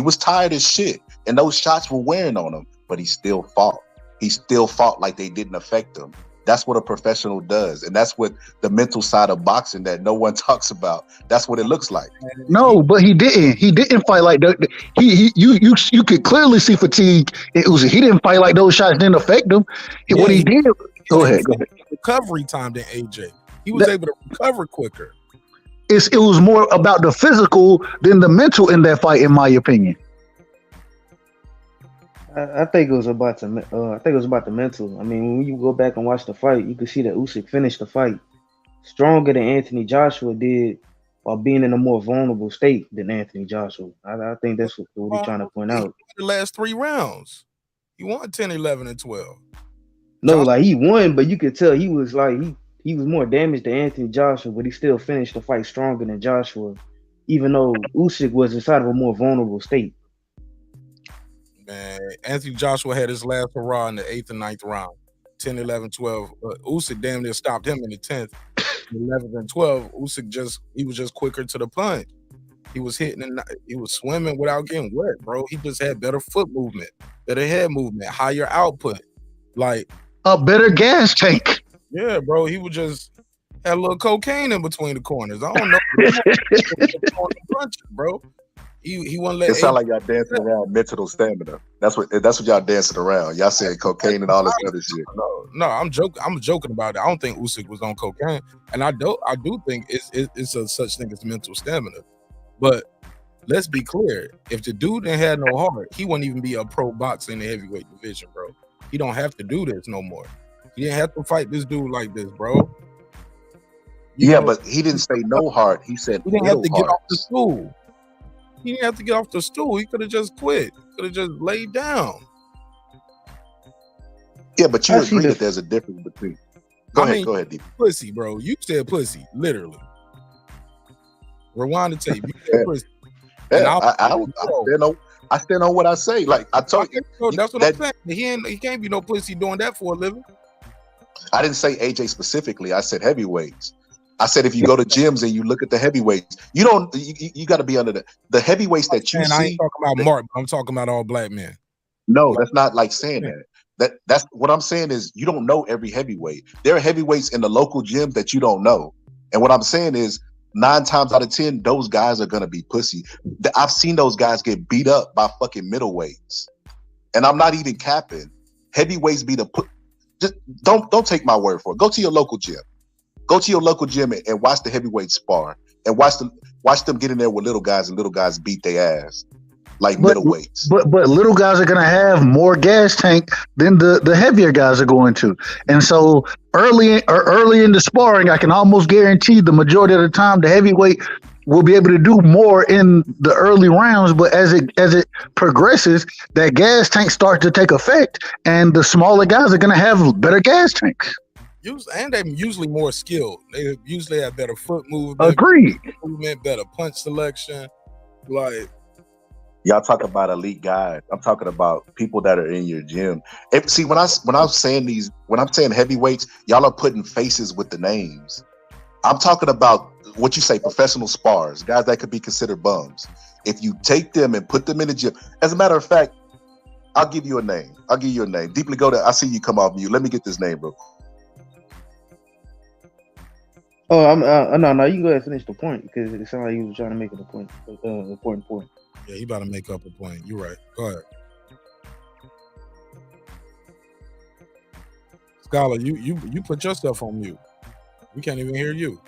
K: was tired as shit. And those shots were wearing on him, but he still fought. He still fought like they didn't affect him. That's what a professional does. And that's what the mental side of boxing that no one talks about. That's what it looks like.
N: No, but he didn't. He didn't fight like that. You could clearly see fatigue. He didn't fight like those shots didn't affect him. What he did. Go ahead.
J: Recovery time than AJ. He was able to recover quicker.
N: It was more about the physical than the mental in that fight, in my opinion.
M: I think it was about the mental. I mean, when you go back and watch the fight, you can see that Usyk finished the fight stronger than Anthony Joshua did, while being in a more vulnerable state than Anthony Joshua. I think that's what he's trying to point out.
J: The last 3 rounds, he won 10, 11, and 12.
M: No, like he won, but you could tell he was like he was more damaged than Anthony Joshua, but he still finished the fight stronger than Joshua, even though Usyk was inside of a more vulnerable state.
J: Man, Anthony Joshua had his last hurrah in the 8th and 9th round, 10, 11, 12. Usyk damn near stopped him in the 10th, 11th, and 12. Usyk he was just quicker to the punch. He was hitting and he was swimming without getting wet, bro. He just had better foot movement, better head movement, higher output, like
N: a better gas tank.
J: Yeah, bro. He would just had a little cocaine in between the corners. I don't know, punches, bro. He wouldn't let.
K: It sound like y'all dancing around mental stamina. That's what y'all dancing around. Y'all saying cocaine and all this other shit.
J: No, I'm joking. I'm joking about it. I don't think Usyk was on cocaine, and I do think it's a such thing as mental stamina. But let's be clear: if the dude didn't have no heart, he wouldn't even be a pro boxer in the heavyweight division, bro. He don't have to do this no more. He didn't have to fight this dude like this, bro.
K: But he didn't say no heart. He said
J: he didn't have to get off the stool. He didn't have to get off the stool. He could have just quit. Could have just laid down.
K: Yeah, but you
M: I see
K: agree
M: the-
K: that there's a difference between. Go ahead, D.
J: Pussy, bro. You said pussy, literally. Rewind the tape. You said pussy. And
K: Yeah, I stand on what I say. Like I told you,
J: that's what I'm saying. He can't be no pussy doing that for a living.
K: I didn't say AJ specifically. I said heavyweights. I said if you go to gyms and you look at the heavyweights, you got to be under the heavyweights that you see.
J: I ain't talking about Mark, but I'm talking about all black men.
K: No, that's not like saying that. That's what I'm saying is you don't know every heavyweight. There are heavyweights in the local gym that you don't know. And what I'm saying is 9 times out of 10, those guys are gonna be pussy. I've seen those guys get beat up by fucking middleweights. And I'm not even capping. Heavyweights be just don't take my word for it. Go to your local gym. Go to your local gym and watch the heavyweights spar and watch them get in there with little guys and little guys beat their ass like middleweights.
N: But little guys are gonna have more gas tank than the heavier guys are going to. And so early in the sparring, I can almost guarantee the majority of the time the heavyweight will be able to do more in the early rounds, but as it progresses, that gas tank starts to take effect, and the smaller guys are gonna have better gas tanks.
J: And they're usually more skilled. They usually have better foot movement.
N: Agreed.
J: Better punch selection. Like
K: y'all talk about elite guys. I'm talking about people that are in your gym. See, when I'm saying heavyweights, y'all are putting faces with the names. I'm talking about what you say, professional spars, guys that could be considered bums. If you take them and put them in the gym, as a matter of fact, I'll give you a name. Deeply go to. I see you come off mute. Let me get this name, bro.
M: Oh, no. You go ahead and finish the point because it sounded like you was trying to make it a point, important point.
J: Yeah, he about to make up a point. You're right. Go ahead, Scholar. You put yourself on mute. We can't even hear you.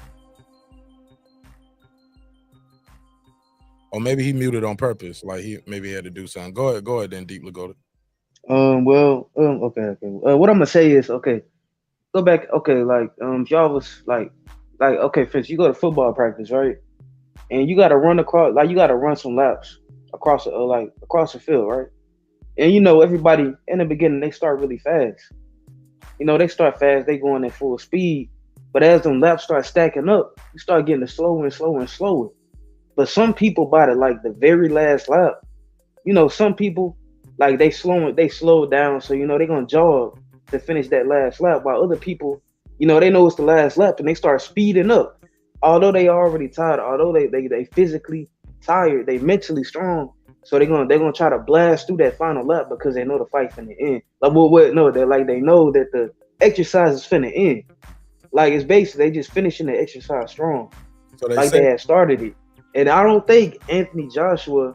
J: Or maybe he muted on purpose. Like he maybe had to do something. Go ahead. Then deeply go to.
M: Okay. What I'm gonna say is okay. Go back. Okay, y'all was like okay, Fitz, you go to football practice, right? And you gotta run across, you gotta run some laps across the field, right? And everybody in the beginning they start really fast. They start fast, they going at full speed. But as them laps start stacking up, you start getting slower and slower and slower. But some people by the very last lap, some people they slow down, so they gonna jog to finish that last lap, while other people, they know it's the last lap and they start speeding up. Although they already tired, although they physically tired, they mentally strong, so they're gonna try to blast through that final lap because they know the fight's finna end. They know that the exercise is finna end. It's basically they just finishing the exercise strong,
J: so
M: they had started it. And I don't think Anthony Joshua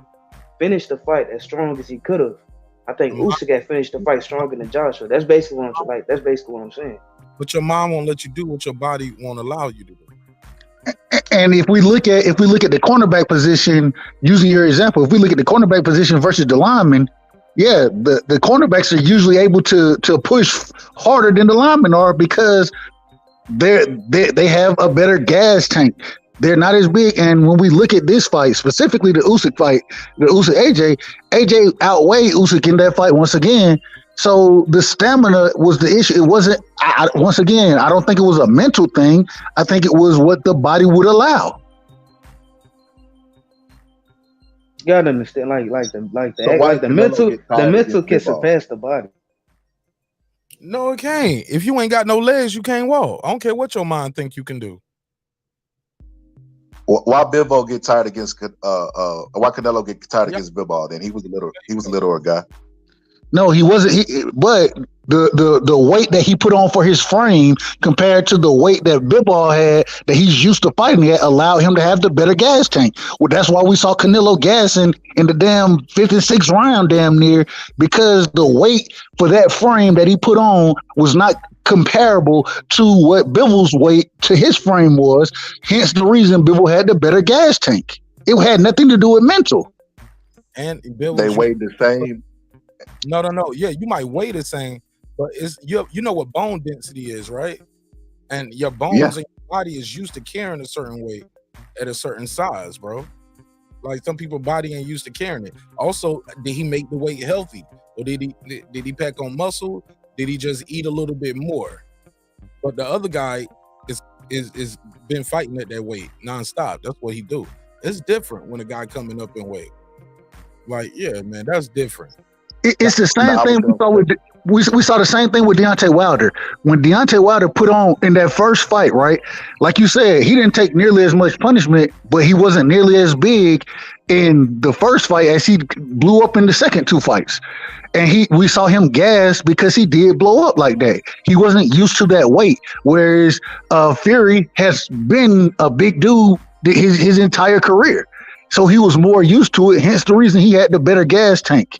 M: finished the fight as strong as he could have. I think Usyk had finished the fight stronger than Joshua. That's basically what I'm saying.
J: But your mom won't let you do what your body won't allow you to do.
N: And if we look at the cornerback position, using your example, if we look at the cornerback position versus the lineman, yeah, the cornerbacks are usually able to push harder than the linemen are because they have a better gas tank. They're not as big. And when we look at this fight, specifically the Usyk fight, the Usyk AJ outweighed Usyk in that fight once again. So the stamina was the issue. It wasn't, once again, I don't think it was a mental thing. I think it was what the body would allow.
M: You gotta understand, the mental can surpass the body.
J: No, it can't. If you ain't got no legs, you can't walk. I don't care what your mind think you can do.
K: Why Bivol get tired against why Canelo get tired against Bivol? Then he was a littler guy.
N: No, he wasn't. But the weight that he put on for his frame compared to the weight that Bivol had that he's used to fighting at allowed him to have the better gas tank. Well, that's why we saw Canelo gassing in the damn 56th round damn near, because the weight for that frame that he put on was not comparable to what Bivol's weight to his frame was. Hence the reason Bivol had the better gas tank. It had nothing to do with mental.
J: And
K: they weighed the same.
J: No. Yeah, you might weigh the same, but it's you know what bone density is, right? And your bones and your body is used to carrying a certain weight at a certain size, bro. Like some people's body ain't used to carrying it. Also, did he make the weight healthy? Or did he pack on muscle? Did he just eat a little bit more? But the other guy is been fighting at that weight nonstop. That's what he do. It's different when a guy coming up in weight. Like, yeah, man, that's different.
N: It's the same thing we saw the same thing with Deontay Wilder. When Deontay Wilder put on in that first fight, right? Like you said, he didn't take nearly as much punishment, but he wasn't nearly as big in the first fight as he blew up in the second two fights. And we saw him gas because he did blow up like that. He wasn't used to that weight. Whereas Fury has been a big dude his entire career. So he was more used to it, hence the reason he had the better gas tank.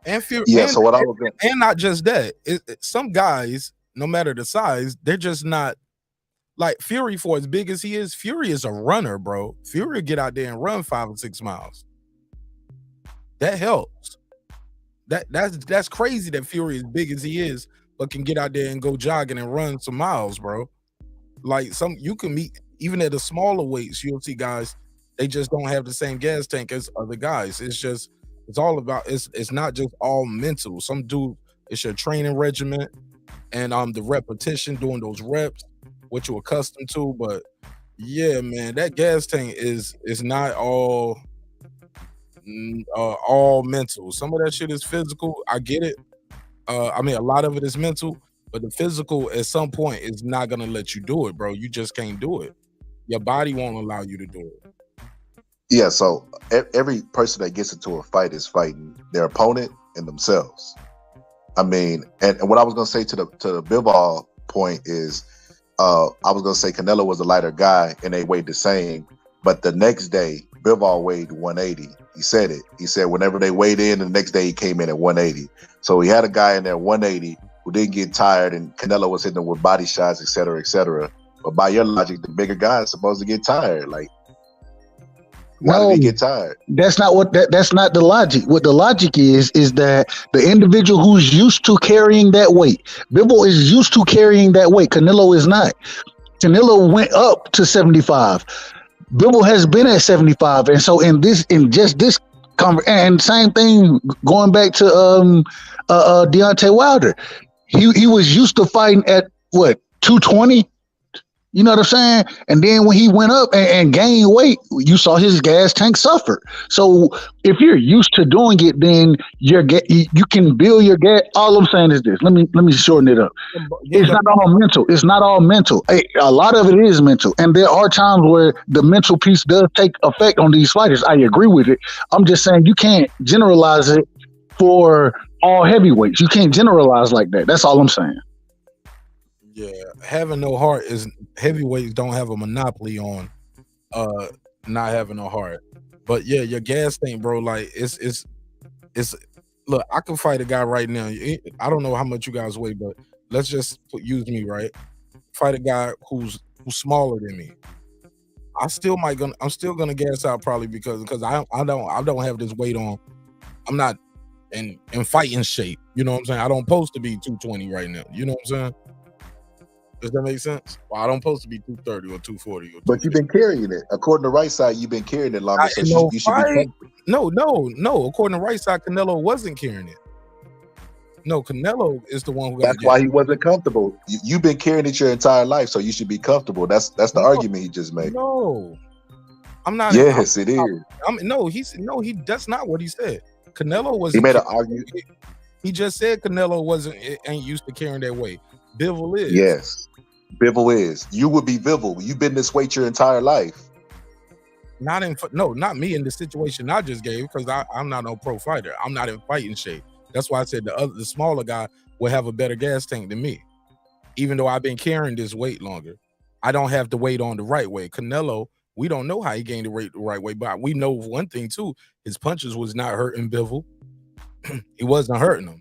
J: And Fury,
K: yeah,
J: and,
K: so what I was going
J: and not just that. Some guys, no matter the size, they're just not like Fury. For as big as he is, Fury is a runner, bro. Fury will get out there and run 5 or 6 miles. That helps. That's crazy that Fury, as big as he is, but can get out there and go jogging and run some miles, bro. Like you can meet even at the smaller weights, you'll see guys, they just don't have the same gas tank as other guys. It's all about it's not just all mental. Some dude, it's your training regimen and the repetition, doing those reps, what you're accustomed to. But yeah, man, that gas tank is not all mental. Some of that shit is physical. I get it. I mean, a lot of it is mental, but the physical at some point is not gonna let you do it, bro. You just can't do it. Your body won't allow you to do it.
K: Yeah, so every person that gets into a fight is fighting their opponent and themselves. I mean, and what I was gonna say to the Bivol point is, I was gonna say Canelo was a lighter guy and they weighed the same, but the next day Bivol weighed 180. He said it. He said whenever they weighed in, the next day he came in at 180. So he had a guy in there 180 who didn't get tired, and Canelo was hitting him with body shots, et cetera, et cetera. But by your logic, the bigger guy is supposed to get tired. Like, why did he get tired?
N: That's not the logic. What the logic is that the individual who's used to carrying that weight, Bivol is used to carrying that weight. Canelo is not. Canelo went up to 75. Bivol has been at 75, and so in just this and same thing going back to Deontay Wilder, he was used to fighting at what 220. You know what I'm saying? And then when he went up and gained weight, you saw his gas tank suffer. So if you're used to doing it, then you can build your gas. All I'm saying is this. Let me shorten it up. It's not all mental. It's not all mental. A lot of it is mental. And there are times where the mental piece does take effect on these fighters. I agree with it. I'm just saying you can't generalize it for all heavyweights. You can't generalize like that. That's all I'm saying.
J: Yeah, having no heart is heavyweights don't have a monopoly on not having no heart. But yeah, your gas tank, bro, like it's look, I can fight a guy right now. I don't know how much you guys weigh, but let's just use me, right? Fight a guy who's smaller than me. I'm still gonna gas out probably because I don't have this weight on. I'm not in fighting shape. You know what I'm saying? I don't supposed to be 220 right now. You know what I'm saying? Does that make sense? Well, I don't supposed to be 230 or 240.
K: But you've been carrying it. According to Right Side, you've been carrying it longer. So you should be comfortable.
J: No. According to Right Side, Canelo wasn't carrying it. No, Canelo is the one who.
K: That's why he wasn't comfortable. You've been carrying it your entire life, so you should be comfortable. That's the argument he just made.
J: No, I'm not.
K: Yes, it is.
J: That's not what he said. Canelo was.
K: He made an argument.
J: He just said Canelo ain't used to carrying that weight. Bivol is.
K: Yes. Bivol is. You would be Bivol. You've been this weight your entire life.
J: Not me in the situation I just gave, because I'm not no pro fighter. I'm not in fighting shape. That's why I said the smaller guy will have a better gas tank than me. Even though I've been carrying this weight longer, I don't have the weight on the right way. Canelo, we don't know how he gained the weight the right way, but we know one thing too: his punches was not hurting Bivol. He wasn't hurting him.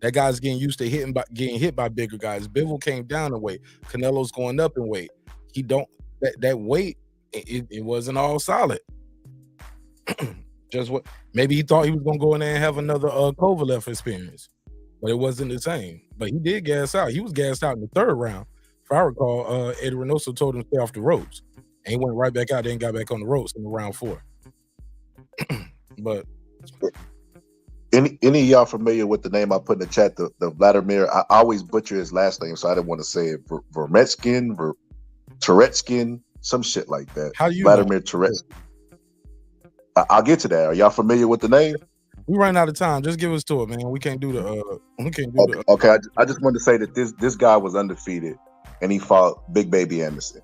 J: That guy's getting used to getting hit by bigger guys. Bivol came down in weight. Canelo's going up in weight. He don't that weight. It wasn't all solid. Just what maybe he thought he was gonna go in there and have another Kovalev experience, but it wasn't the same. But he did gas out. He was gassed out in the third round. If I recall, Eddie Reynoso told him to stay off the ropes, and he went right back out there and got back on the ropes in the round 4. But
K: Any of y'all familiar with the name I put in the chat? The Vladimir. I always butcher his last name, so I didn't want to say it. Vermetskin, Turetskin, some shit like that.
J: How do you
K: Vladimir Turetskin? I'll get to that. Are y'all familiar with the name?
J: We ran out of time. Just give us to it, man. We can't do the. We can't do the.
K: Okay. I just wanted to say that this guy was undefeated, and he fought Big Baby Anderson.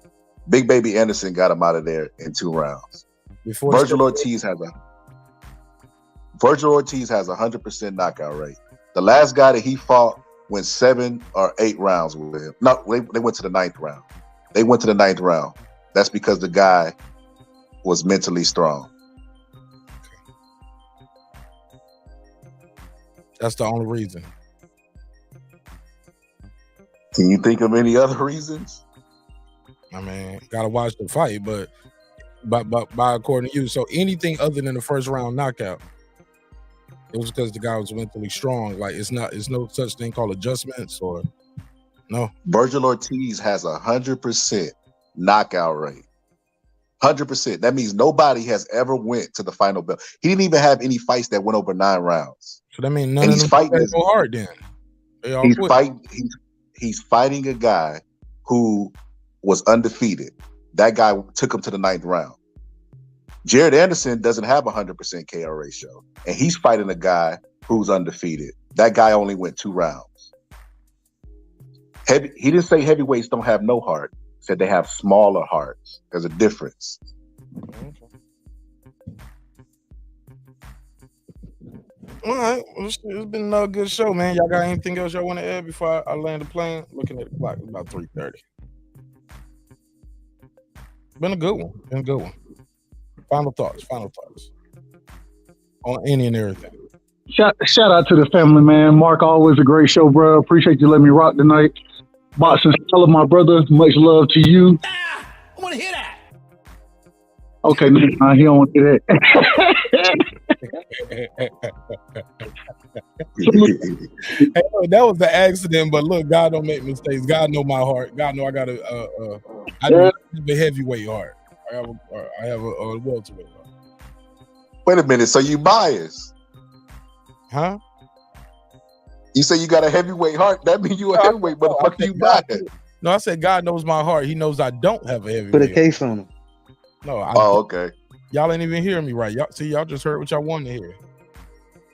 K: Big Baby Anderson got him out of there in 2 rounds. Virgil Ortiz has a 100% knockout rate. The last guy that he fought went 7 or 8 rounds with him. No, they went to the 9th round. They went to the 9th round. That's because the guy was mentally strong.
J: That's the only reason.
K: Can you think of any other reasons?
J: I mean, gotta watch the fight, but by according to you, so anything other than the first round knockout, it was because the guy was mentally strong. Like it's no such thing called adjustments or no.
K: Virgil Ortiz has 100% knockout rate. 100%. That means nobody has ever went to the final bell. He didn't even have any fights that went over 9 rounds.
J: So that means none of them fighting go hard then.
K: He's fighting a guy who was undefeated. That guy took him to the 9th round. Jared Anderson doesn't have 100% KO ratio, and he's fighting a guy who's undefeated. That guy only went 2 rounds. He didn't say heavyweights don't have no heart. He said they have smaller hearts. There's a difference.
J: All right, well, it's been another good show, man. Y'all got anything else y'all want to add before I land the plane? Looking at the clock, it's about 3:30. Been a good one. Final thoughts on any and everything.
N: Shout out to the family, man. Mark, always a great show, bro. Appreciate you letting me rock tonight. Boxing Stella, my brother, much love to you.
I: I want to hear that.
N: Okay, he don't want to hear that.
J: Hey, look, that was an accident, but look, God don't make mistakes. God know my heart. God know I got a heavyweight heart. I have a welterweight heart.
K: Wait a minute, so you biased?
J: Huh?
K: You say you got a heavyweight heart? That means you a heavyweight, motherfucker. You biased?
J: No, I said God knows my heart. He knows I don't have a heavyweight.
M: Put a case on him.
J: No.
K: Okay.
J: Y'all ain't even hearing me right. Y'all just heard what y'all wanted to hear.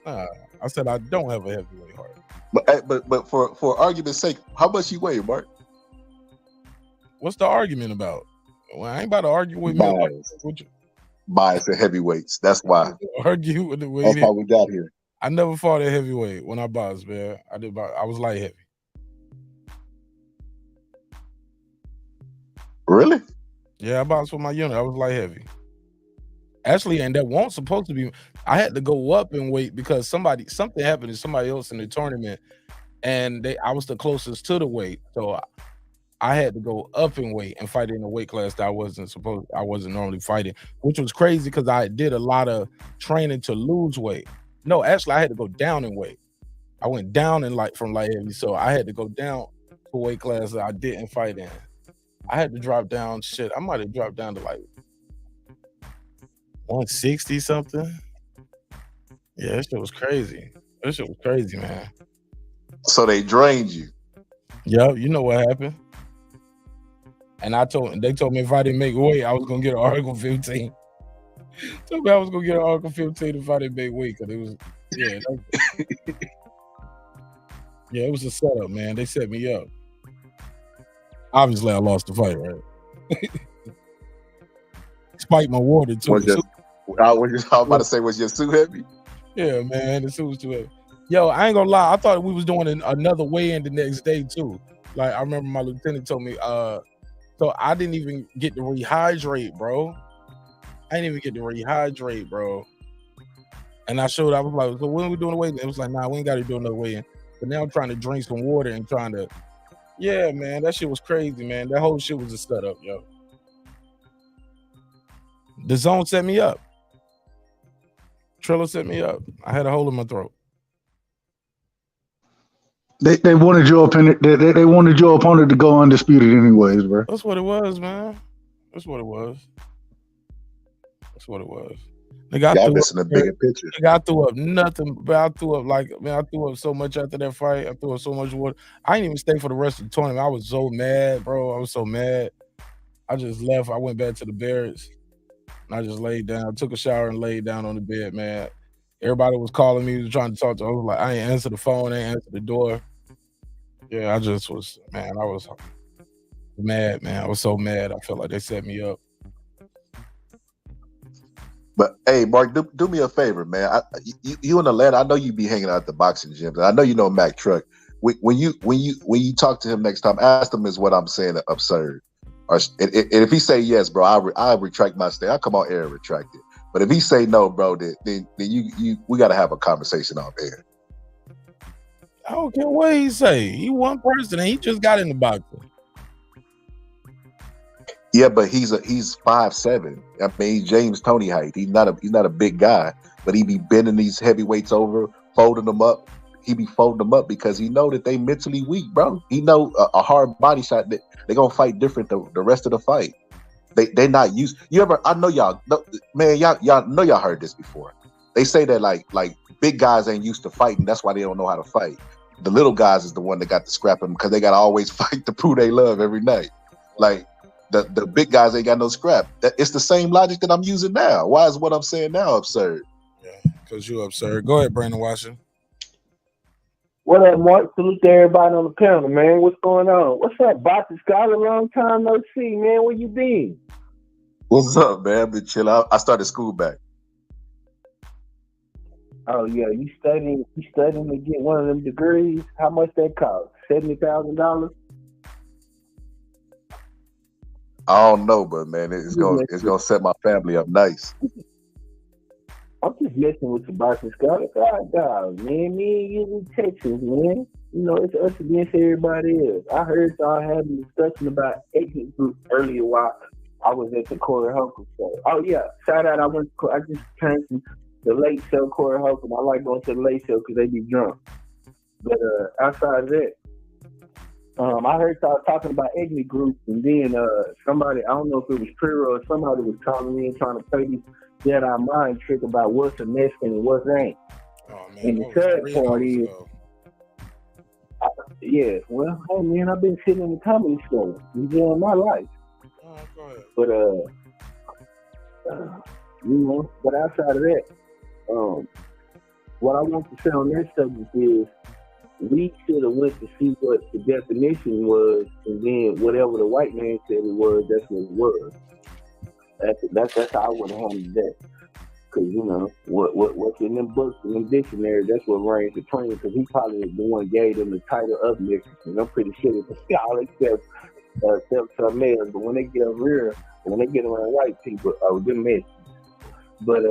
J: I said I don't have a heavyweight heart.
K: But for argument's sake, how much you weigh, Mark?
J: What's the argument about? Well, I ain't about to argue with me.
K: Bias at heavyweights. That's why.
J: Argue with the way.
K: That's how we got here.
J: I never fought at heavyweight when I boxed, man. I was light heavy.
K: Really?
J: Yeah, I boxed with my unit. I was light heavy. Actually, and that wasn't supposed to be. I had to go up in weight because something happened to somebody else in the tournament, and I was the closest to the weight, so I had to go up in weight and fight in a weight class that I wasn't normally fighting, which was crazy because I did a lot of training to lose weight. No, actually, I had to go down in weight. I went down from light heavy, so I had to go down to a weight class that I didn't fight in. I had to drop down. Shit, I might have dropped down to like 160 something. Yeah, that shit was crazy. That shit was crazy, man.
K: So they drained you.
J: Yep, you know what happened. And they told me if I didn't make weight, I was gonna get an Article 15. Told me I was gonna get an Article 15 if I didn't make weight, because it was it was a setup, man. They set me up. Obviously, I lost the fight, right? Spiked my water too.
K: I was about to say, was your suit heavy?
J: Yeah, man, the suit was too heavy. Yo, I ain't gonna lie. I thought we was doing another weigh-in the next day too. Like I remember my lieutenant told me, so I didn't even get to rehydrate, bro. And I showed, I was like, so when are we doing the weigh-in? It was like, nah, we ain't got to do another weigh-in. But now I'm trying to drink some water and yeah, man, that shit was crazy, man. That whole shit was a setup, yo. The zone set me up. Triller set me up. I had a hole in my throat.
N: They wanted your opponent. They wanted your opponent to go undisputed, anyways, bro.
J: That's what it was, man. That's what it was. Nigga,
K: Y'all missing the bigger picture.
J: Nigga, I threw up nothing, but I threw up so much after that fight. I threw up so much water. I didn't even stay for the rest of the tournament. I was so mad, bro. I was so mad. I just left. I went back to the barracks. And I just laid down, took a shower and laid down on the bed, man. Everybody was calling me, was trying to talk to me. I was like, I ain't answer the phone, I ain't answer the door. Yeah, I just was, man, I was mad, man. I was so mad. I felt like they set me up.
K: But hey, Mark, do me a favor, man. You in Atlanta? I know you be hanging out at the boxing gyms. I know you know Mac Truck. When you talk to him next time, ask him, is what I'm saying absurd? Or and if he say yes, bro, I retract my statement. I'll come on air and retract it. But if he say no, bro, then we got to have a conversation off air.
J: I don't care what he say. He one person and he just got in the boxing.
K: Yeah, but he's 5'7". I mean, James Toney height. He's not a big guy, but he be bending these heavyweights over, folding them up. He be folding them up because he know that they mentally weak, bro. He know a hard body shot that they gonna fight different the rest of the fight. They not used. I know y'all, man. Y'all know y'all heard this before. They say that like big guys ain't used to fighting. That's why they don't know how to fight. The little guys is the one that got to scrap them because they got to always fight to prove they love every night. Like the big guys ain't got no scrap. It's the same logic that I'm using now. Why is what I'm saying now absurd?
J: Yeah, because you're absurd. Go ahead, Brandon Washington.
O: What up, Mark? Salute to everybody on the panel, man. What's going on? What's up, Boxing Scholar? Long time no see, man. Where you been?
K: What's up, man? I've been chilling. I started school back.
O: Oh yeah, you studying to get one of them degrees? How much that cost? $70,000?
K: I don't know, but man, it's gonna set my family up nice.
O: I'm just messing with the Boxing Scholar. God, man. Me and you in Texas, man. You know, it's us against everybody else. I heard y'all having a discussion about ethnic groups earlier while I was at the Corey Holcomb show. Oh yeah, shout out! I just came from the late show, Corey Holcomb. I like going to the late show because they be drunk. But outside of that, I heard y'all talking about ethnic groups, and then somebody, I don't know if it was Prero or somebody was calling me and trying to play this Jedi mind trick about what's a Mexican and what's ain't.
J: Oh man,
O: and the sad part is, yeah, well, hey man, I've been sitting in the comedy store enjoying my life.
J: Go ahead.
O: But you know, but outside of that, what I want to say on that subject is we should have went to see what the definition was, and then whatever the white man said it was, that's what it was. That's how I would have handled that. Cause you know what's in them books and them dictionaries, that's what reigns supreme. Because he probably the one gave them the title of Mexican. I'm pretty sure it's all except some else. But when they get over here, when they get around white people, them Mexicans. But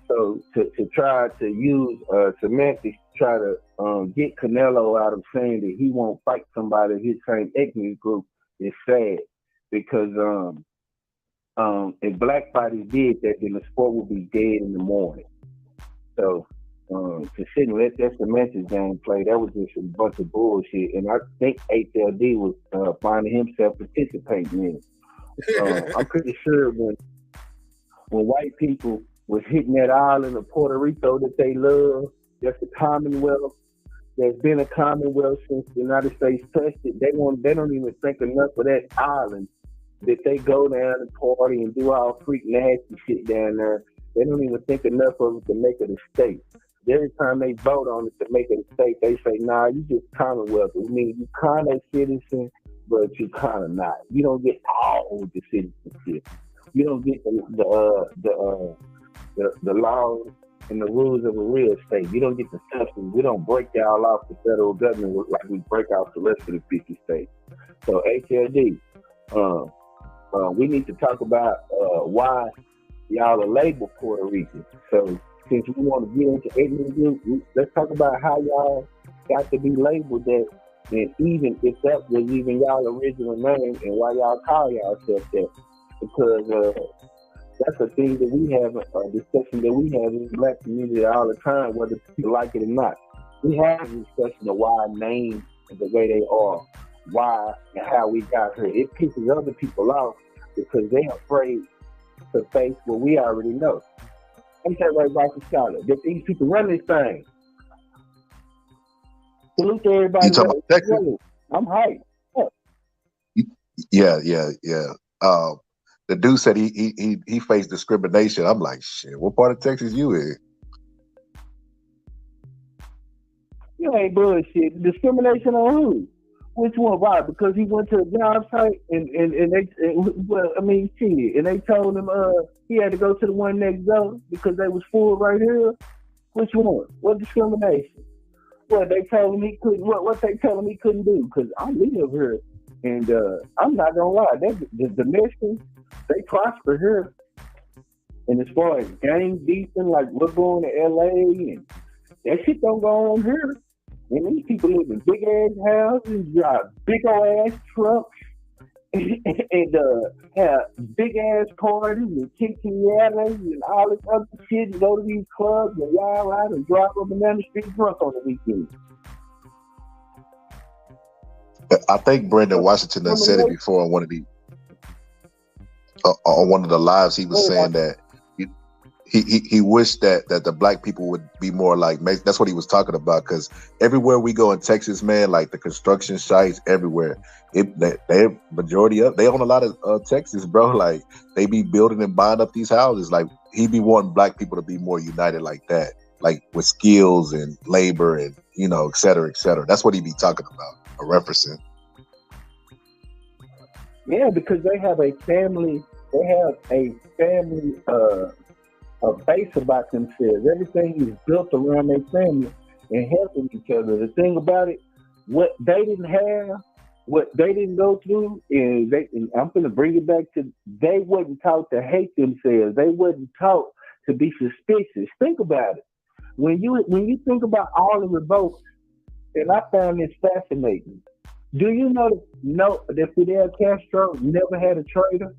O: so to try to use semantics to try to get Canelo out of saying that he won't fight somebody of his same ethnic group is sad. Because if black fighters did that, then the sport would be dead in the morning. So to sit and let that semantics game play, that was just a bunch of bullshit. And I think HLD was finding himself participating in it. I'm pretty sure when white people was hitting that island of Puerto Rico that they love, that's the Commonwealth. There's been a Commonwealth since the United States touched it. They don't even think enough of that island that they go down and party and do all freak nasty shit down there. They don't even think enough of it to make it a state. Every time they vote on it to make it a state, they say, nah, you just Commonwealth. I mean, you kind of citizen, but you kind of not. You don't get all the citizenship. You don't get the laws and the rules of a real state. You don't get the substance. We don't break y'all off the federal government like we break off the rest of the 50 states. So HLD, we need to talk about why y'all are labeled Puerto Rican. So since we want to get into ethnic group, let's talk about how y'all got to be labeled that, and even if that was even y'all original name, and why y'all call yourself that. Because that's a thing that we have, a discussion that we have in the black community all the time, whether people like it or not. We have a discussion of why names are the way they are, why and how we got here. It pisses other people off because they're afraid to face what we already know. Ain't that right, Rocky Scholar? That these people run this thing. Salute to everybody.
K: You talking about Texas?
O: I'm hyped.
K: Yeah. The dude said he faced discrimination. I'm like, shit. What part of Texas you in?
O: You ain't bullshit. Discrimination on who? Which one? Why? Because he went to a job site and they told him he had to go to the one next door because they was full right here. Which one? What discrimination? What they told him he couldn't? What they told him he couldn't do? Because I live here, and I'm not gonna lie, the Mexicans, they prosper here. And as far as gang beefing, like we're going to LA, and that shit don't go on here. And these people live in big ass houses, drive big old ass trucks, and have big ass parties and quinceañeras and all this other shit. And go to these clubs and ride around and drive up and down the street drunk on the weekend.
K: I think Brendan Washington done said it before on one of the lives. He was saying that he wished that the black people would be more like Mexico. That's what he was talking about, because everywhere we go in Texas, man, like the construction sites everywhere, they majority of they own a lot of Texas, bro. Like they be building and buying up these houses. Like he be wanting black people to be more united like that, like with skills and labor and et cetera, et cetera. That's what he be talking about or referencing.
O: Yeah, because they have a family. They have a family. A base about themselves. Everything is built around their family and helping each other. The thing about it, what they didn't have, what they didn't go through, and I'm going to bring it back to, they wasn't taught to hate themselves. They wasn't taught to be suspicious. Think about it. When you think about all the revolts, and I found this fascinating. Do you know that Fidel Castro never had a traitor?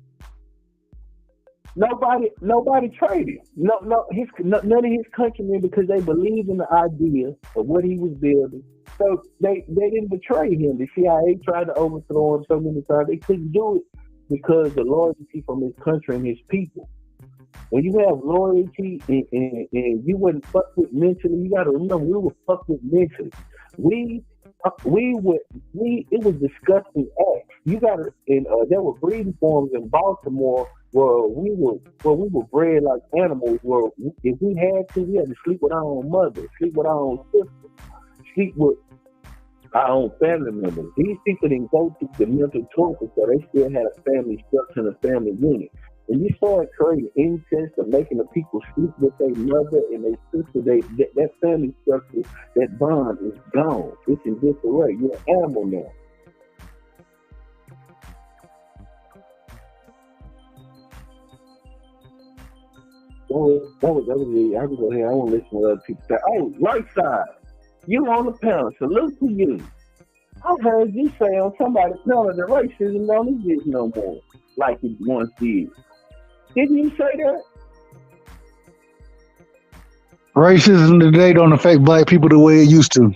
O: Nobody traded. None of his countrymen, because they believed in the idea of what he was building. So they didn't betray him. The CIA tried to overthrow him so many times. They couldn't do it because the loyalty from his country and his people. When you have loyalty and you wasn't fucked with mentally, you got to remember we were fucked with mentally. It was disgusting acts. You got to, and there were breeding farms in Baltimore where we were bred like animals. Where if we had to sleep with our own mother, sleep with our own sister, sleep with our own family members. These people didn't go through the mental torture, so they still had a family structure and a family unit. When you start creating incest and making the people sleep with their mother and their sister, that family structure, that bond is gone. It's in disarray. You're an animal now. That was it. I can go ahead. I want to listen to other people say, "Oh, right side, you on the panel. Salute to you." I heard you say on somebody's panel that racism don't exist no more, like it once did. Didn't you say that?
N: Racism today don't affect black people the way it used to.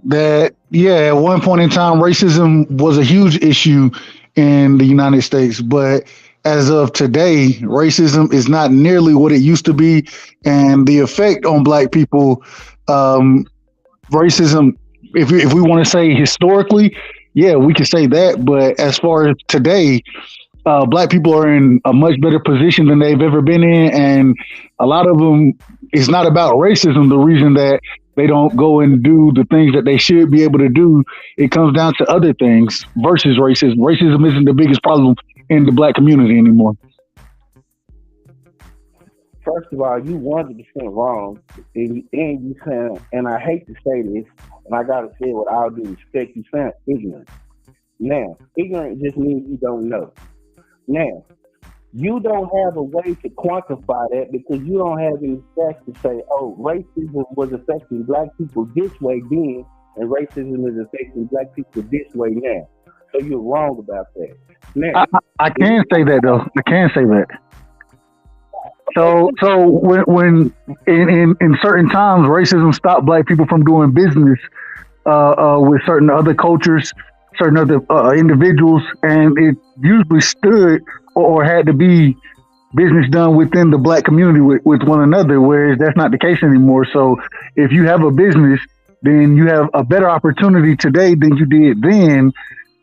N: That at one point in time, racism was a huge issue in the United States, but as of today, racism is not nearly what it used to be, and the effect on black people, racism, if we want to say historically, we can say that, but as far as today, black people are in a much better position than they've ever been in, and a lot of them, it's not about racism. The reason that they don't go and do the things that they should be able to do, it comes down to other things versus racism. Racism isn't the biggest problem in the black community anymore.
O: First of all, you 100% wrong, and you sound, and I hate to say this, and I gotta say it with all due respect, you sound ignorant. Now, ignorant just means you don't know. Now, you don't have a way to quantify that because you don't have any facts to say, oh, racism was affecting black people this way then, and racism is affecting black people this way now. So you're wrong about that. Now,
N: I can say that though. I can say that. So when in certain times racism stopped black people from doing business with certain other cultures, certain other individuals, and it usually stood or had to be business done within the black community with one another, whereas that's not the case anymore. So if you have a business, then you have a better opportunity today than you did then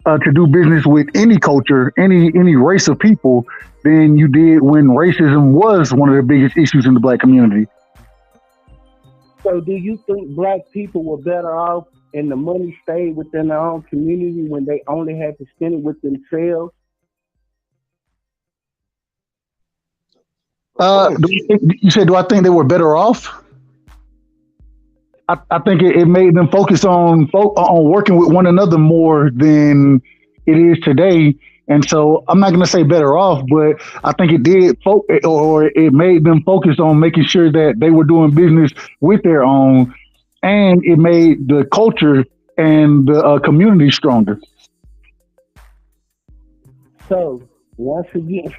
N: to do business with any culture, any race of people than you did when racism was one of the biggest issues in the black community.
O: So do you think black people were better off and the money stayed within their own community when they only had to spend it with themselves?
N: You said, do I think they were better off? I think it made them focus on working with one another more than it is today. And so I'm not going to say better off, but I think it did, or it made them focus on making sure that they were doing business with their own, and it made the culture and the community stronger.
O: So once again,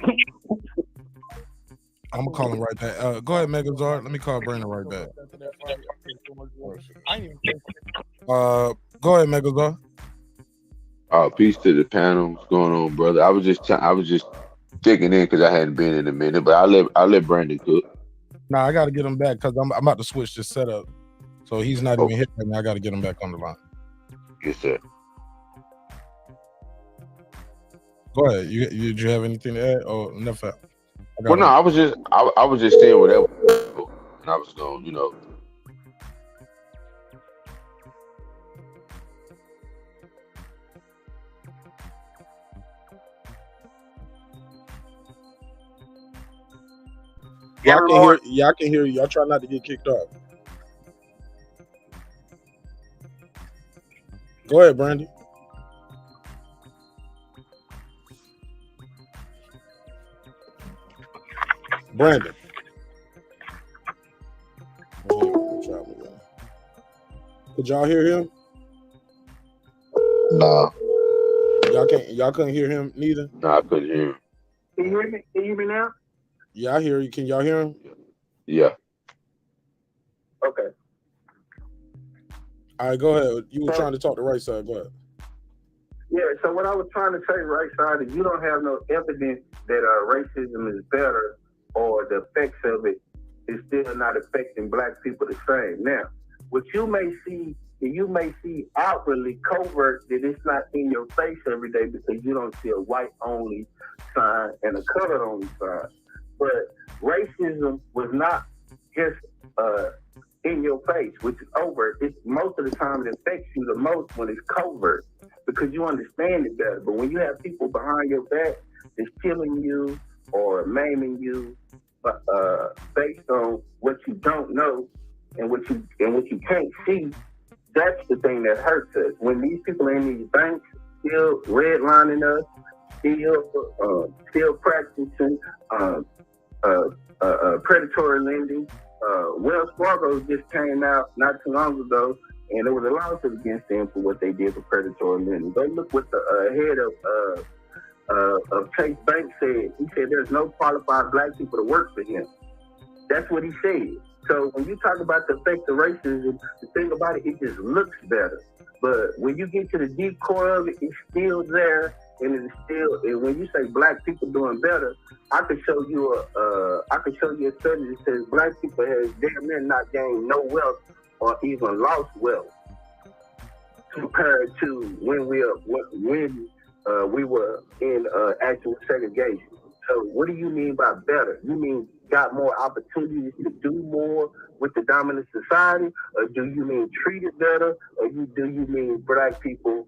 J: I'm gonna call him right back. Go ahead, Megazord. Let me call Brandon right back. Go ahead, Megazord.
Q: Peace to the panel. What's going on, brother? I was just checking in because I hadn't been in a minute, but I'll let Brandon cook.
J: Nah, I gotta get him back because I'm about to switch this setup. So he's not even hitting right now. I gotta get him back on the line.
Q: Yes, sir.
J: Go ahead. Did you have anything to add? Oh, nothing.
Q: Well, no, I was just saying whatever, and I was going,
J: Y'all can hear you. Y'all try not to get kicked off. Go ahead, Brandy. Brandon. Could y'all hear him?
Q: No.
J: Y'all couldn't hear him neither?
Q: No, I couldn't hear him.
O: Can you hear me? Can you hear me now?
J: Yeah, I hear you. Can y'all hear him?
Q: Yeah.
O: Okay.
J: All right, go ahead. You were trying to talk the right side. Go ahead.
O: Yeah, so what I was trying to say, right side, is you don't have no evidence that racism is better or the effects of it is still not affecting black people the same. Now, what you may see outwardly covert that it's not in your face every day because you don't see a white only sign and a colored only sign. But racism was not just in your face, which is overt. It's most of the time it affects you the most when it's covert because you understand it better. But when you have people behind your back that's killing you or maiming you based on what you don't know and what you can't see, that's the thing that hurts us. When these people in these banks still redlining us, still practicing predatory lending. Wells Fargo just came out not too long ago, and there was a lawsuit against them for what they did for predatory lending. Go look what the head of Chase Bank said. He said there's no qualified black people to work for him. That's what he said. So when you talk about the effect of racism, the thing about it, it just looks better. But when you get to the deep core of it, it's still there, and it's still. And when you say black people doing better, I could show you a study that says black people have damn near not gained no wealth or even lost wealth compared to when we were in actual segregation. So what do you mean by better? You mean got more opportunities to do more with the dominant society, or do you mean treated better, or do you mean black people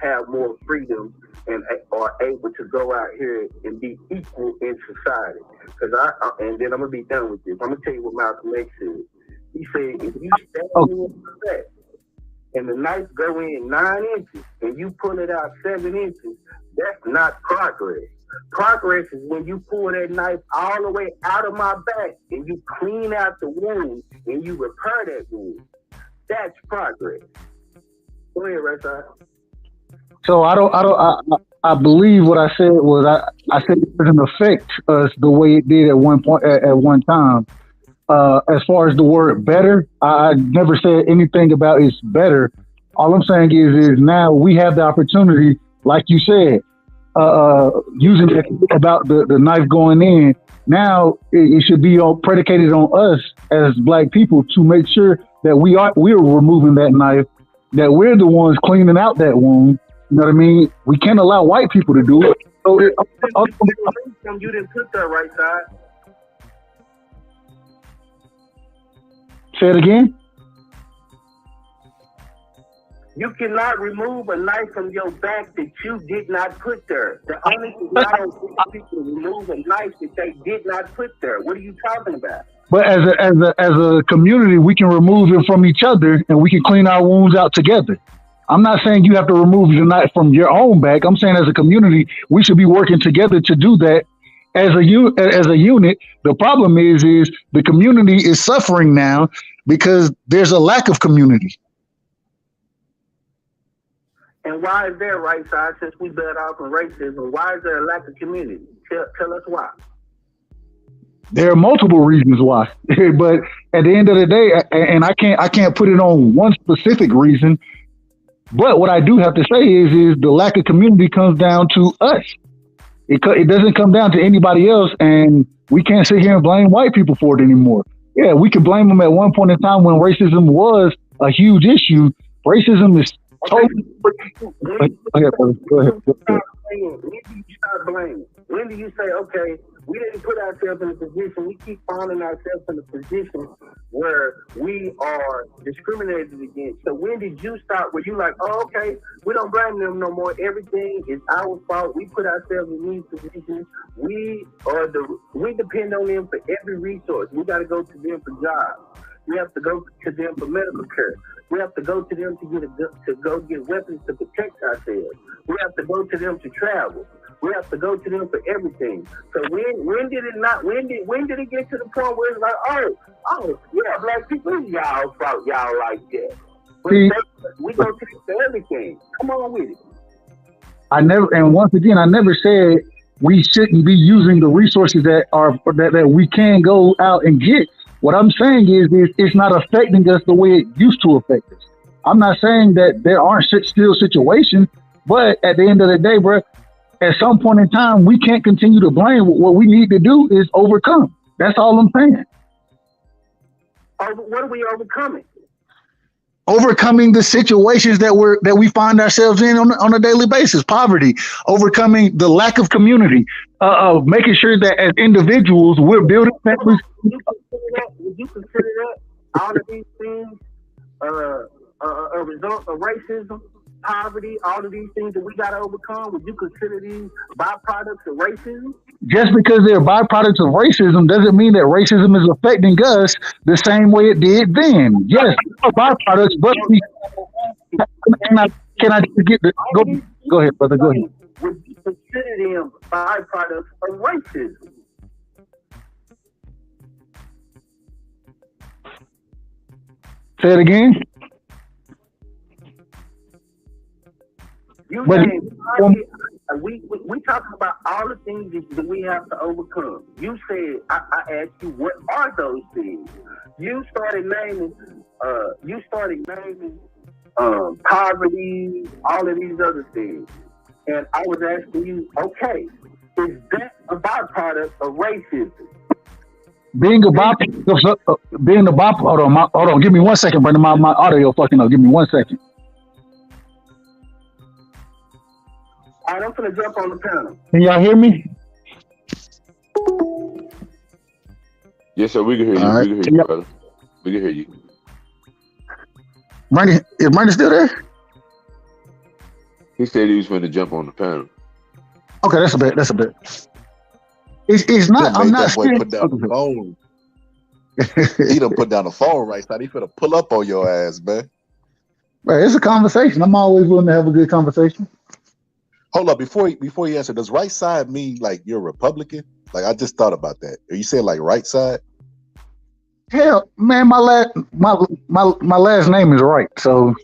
O: have more freedom and are able to go out here and be equal in society? Because and then I'm gonna be done with this. I'm gonna tell you what Malcolm X said. He said if you stab me in the back and the knife go in 9 inches and you pull it out 7 inches, that's not progress. Progress is when you pull that knife all the way out of my back and you clean out the wound and you repair that wound. That's progress. Go ahead, Rashad.
N: So I believe what I said was I said it doesn't affect us the way it did at one point at one time. As far as the word better, I never said anything about it's better. All I'm saying is now we have the opportunity, like you said, using it about the knife going in. Now it should be predicated on us as black people to make sure that we're removing that knife, that we're the ones cleaning out that wound. You know what I mean? We can't allow white people to do it. So
O: you didn't put that right side.
N: Say it again.
O: You cannot remove a knife from your back that you did not put there. The only thing I don't think people remove a knife that they did not put there. What are you talking about?
N: But as a community, we can remove it from each other and we can clean our wounds out together. I'm not saying you have to remove the knife from your own back. I'm saying as a community, we should be working together to do that as a unit. The problem is the community is suffering now because there's a lack of community.
O: And why is there, right side, since we built off of racism, why is there a lack of community? Tell us why.
N: There are multiple reasons why, but at the end of the day, and I can't put it on one specific reason, but what I do have to say is the lack of community comes down to us. It doesn't come down to anybody else, and we can't sit here and blame white people for it anymore. Yeah, we could blame them at one point in time when racism was a huge issue. Racism is totally. Go ahead.
O: When do you start blaming? When do you say, okay, we didn't put ourselves in a position, we keep finding ourselves in a position where we are discriminated against? So when did you start where you like, oh, okay, we don't blame them no more. Everything is our fault. We put ourselves in these positions. We depend on them for every resource. We got to go to them for jobs. We have to go to them for medical care. We have to go to them to go get weapons to protect ourselves. We have to go to them to travel. We have to go to them for everything. So when did it get to the point where it's like, oh yeah, black people, y'all fault, y'all like that. But we go to them for everything. Come on with it.
N: I never said we shouldn't be using the resources that we can go out and get. What I'm saying is it's not affecting us the way it used to affect us. I'm not saying that there aren't still situations, but at the end of the day, bro, at some point in time, we can't continue to blame. What we need to do is overcome. That's all I'm saying.
O: What are we overcoming?
N: Overcoming the situations that we find ourselves in on a daily basis. Poverty, overcoming the lack of community, making sure that as individuals we're building families.
O: Would you consider that all of these things a result of racism, poverty, all of these things that we got to overcome? Would you consider these byproducts of racism?
N: Just because they're byproducts of racism doesn't mean that racism is affecting us the same way it did then. Yes, byproducts, but can I get the go ahead, brother? Go ahead.
O: Would you consider them byproducts of racism?
N: Say it again.
O: We talking about all the things that we have to overcome. You said, I asked you, what are those things? You started naming poverty, all of these other things. And I was asking you, okay, is that a byproduct of racism?
N: Being a byproduct, hold on, give me 1 second, brother. My audio fucking up. Give me 1 second.
O: All right, I'm gonna jump on the panel.
N: Can y'all hear me?
Q: Yes, sir. We can hear you.
N: Right.
Q: We can hear you, brother. We can hear you.
N: Is Bernie still there?
Q: He said he was going to jump on the panel.
N: Okay, that's a bit. It's not. I'm not
K: saying. Put down the phone. He done put down the phone right side. He finna pull up on your ass, man.
N: Right, it's a conversation. I'm always willing to have a good conversation.
K: Hold up, before you answer, does right side mean like you're a Republican? Like I just thought about that. Are you saying like right side?
N: Hell, man, my last name is Wright, so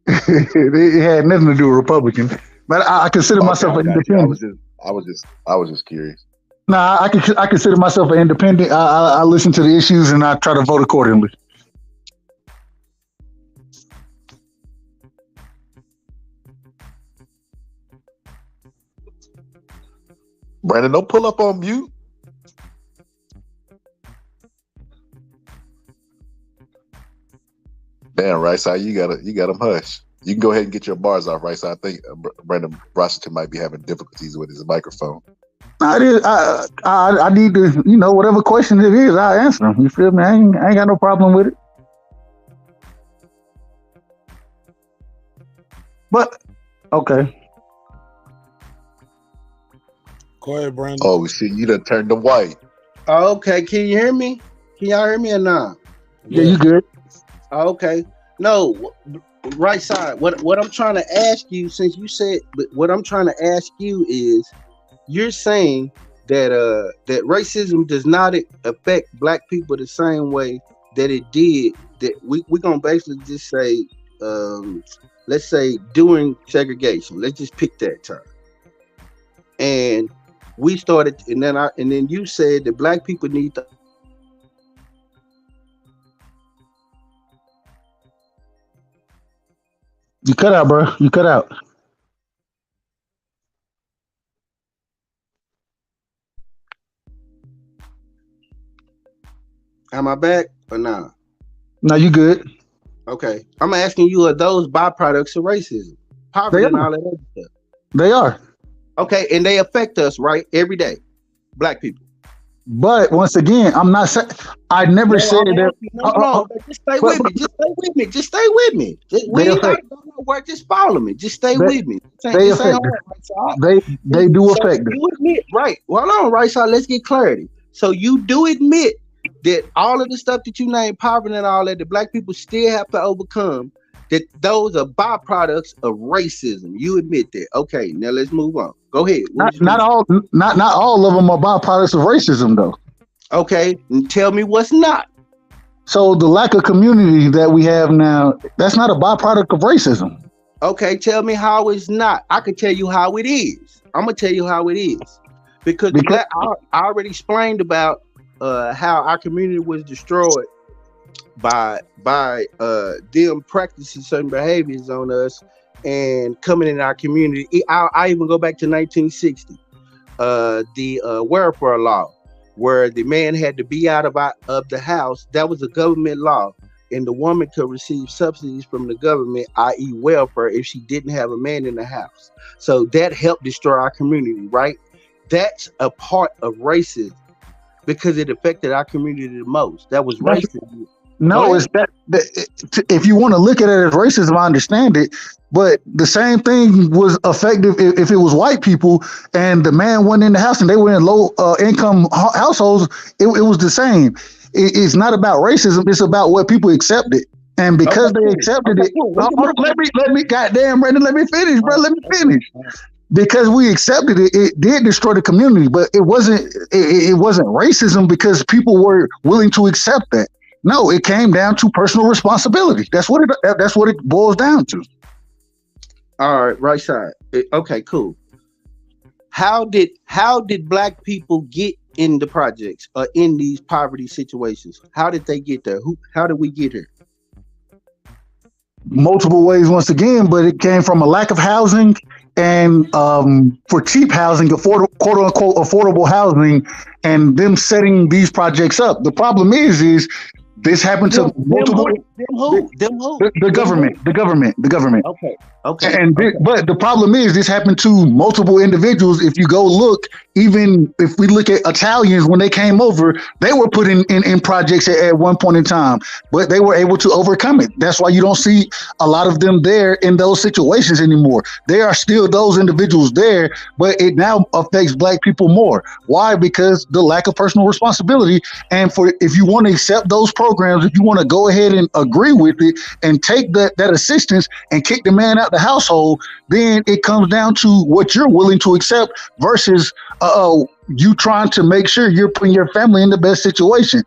N: it had nothing to do with Republican. But I consider myself an independent.
K: I was just curious.
N: Nah, I consider myself an independent. I listen to the issues and I try to vote accordingly.
K: Brandon, don't pull up on mute. Damn, right side, you got him hush. You can go ahead and get your bars off, right side. I think Brandon Washington might be having difficulties with his microphone.
N: I need to, whatever question it is, I answer them. You feel me? I ain't got no problem with it. But okay.
J: Go ahead, Brandon.
K: Oh, we see you done turned to white.
T: Okay, can you hear me? Can y'all hear me or not?
N: Yeah, you good.
T: Okay. No, right side. What I'm trying to ask you, since you said, what I'm trying to ask you is, you're saying that that racism does not affect black people the same way that it did. That we're gonna basically just say, let's say during segregation. Let's just pick that term. And we started, and then you said that black people need to.
N: You cut out, bro. You cut out.
T: Am I back or not?
N: No, you good.
T: Okay. I'm asking you, are those byproducts of racism? Poverty and all that other stuff.
N: They are.
T: Okay, and they affect us, right? Every day. Black people.
N: But once again, I'm not saying I never said that.
T: No, just stay with me. Just stay with me. Just stay with me. We ain't gotta go nowhere. Just follow me. Just stay with me.
N: They affect. They do affect
T: it. You admit, right? Well, hold on, right side. Let's get clarity. So you do admit that all of the stuff that you named, poverty and all that, the black people still have to overcome. That those are byproducts of racism. You admit that. Okay, now let's move on. Go ahead.
N: Not all of them are byproducts of racism, though.
T: Okay, and tell me what's not.
N: So the lack of community that we have now, that's not a byproduct of racism.
T: Okay, tell me how it's not. I can tell you how it is. I'm gonna tell you how it is because I already explained about how our community was destroyed by them practicing certain behaviors on us and coming in our community. I even go back to 1960, the welfare law, where the man had to be out of the house. That was a government law, and the woman could receive subsidies from the government, i.e. welfare, if she didn't have a man in the house. So that helped destroy our community, right? That's a part of racism because it affected our community the most. That was racism.
N: No, it's that if you want to look at it as racism, I understand it. But the same thing was effective if it was white people and the man went in the house and they were in low income households. It was the same. It's not about racism. It's about what people accepted. And because they accepted it, let me, goddamn, Brandon, let me finish, bro. Let me finish. Because we accepted it, it did destroy the community, but it wasn't racism because people were willing to accept that. No, it came down to personal responsibility. That's what it boils down to.
T: All right, right side. Okay, cool. How did black people get in the projects or in these poverty situations? How did they get there? How did we get here?
N: Multiple ways once again, but it came from a lack of housing and for cheap housing, quote unquote affordable housing, and them setting these projects up. The problem is this happened to multiple.
T: Them who?
N: The government.
T: Okay.
N: But the problem is this happened to multiple individuals. If you go look, even if we look at Italians when they came over, they were put in projects at one point in time, but they were able to overcome it. That's why you don't see a lot of them there in those situations anymore. There are still those individuals there, but it now affects black people more. Why? Because the lack of personal responsibility. And if you want to accept those programs, if you want to go ahead and agree with it and take that assistance and kick the man out the household, then it comes down to what you're willing to accept versus you trying to make sure you're putting your family in the best situation.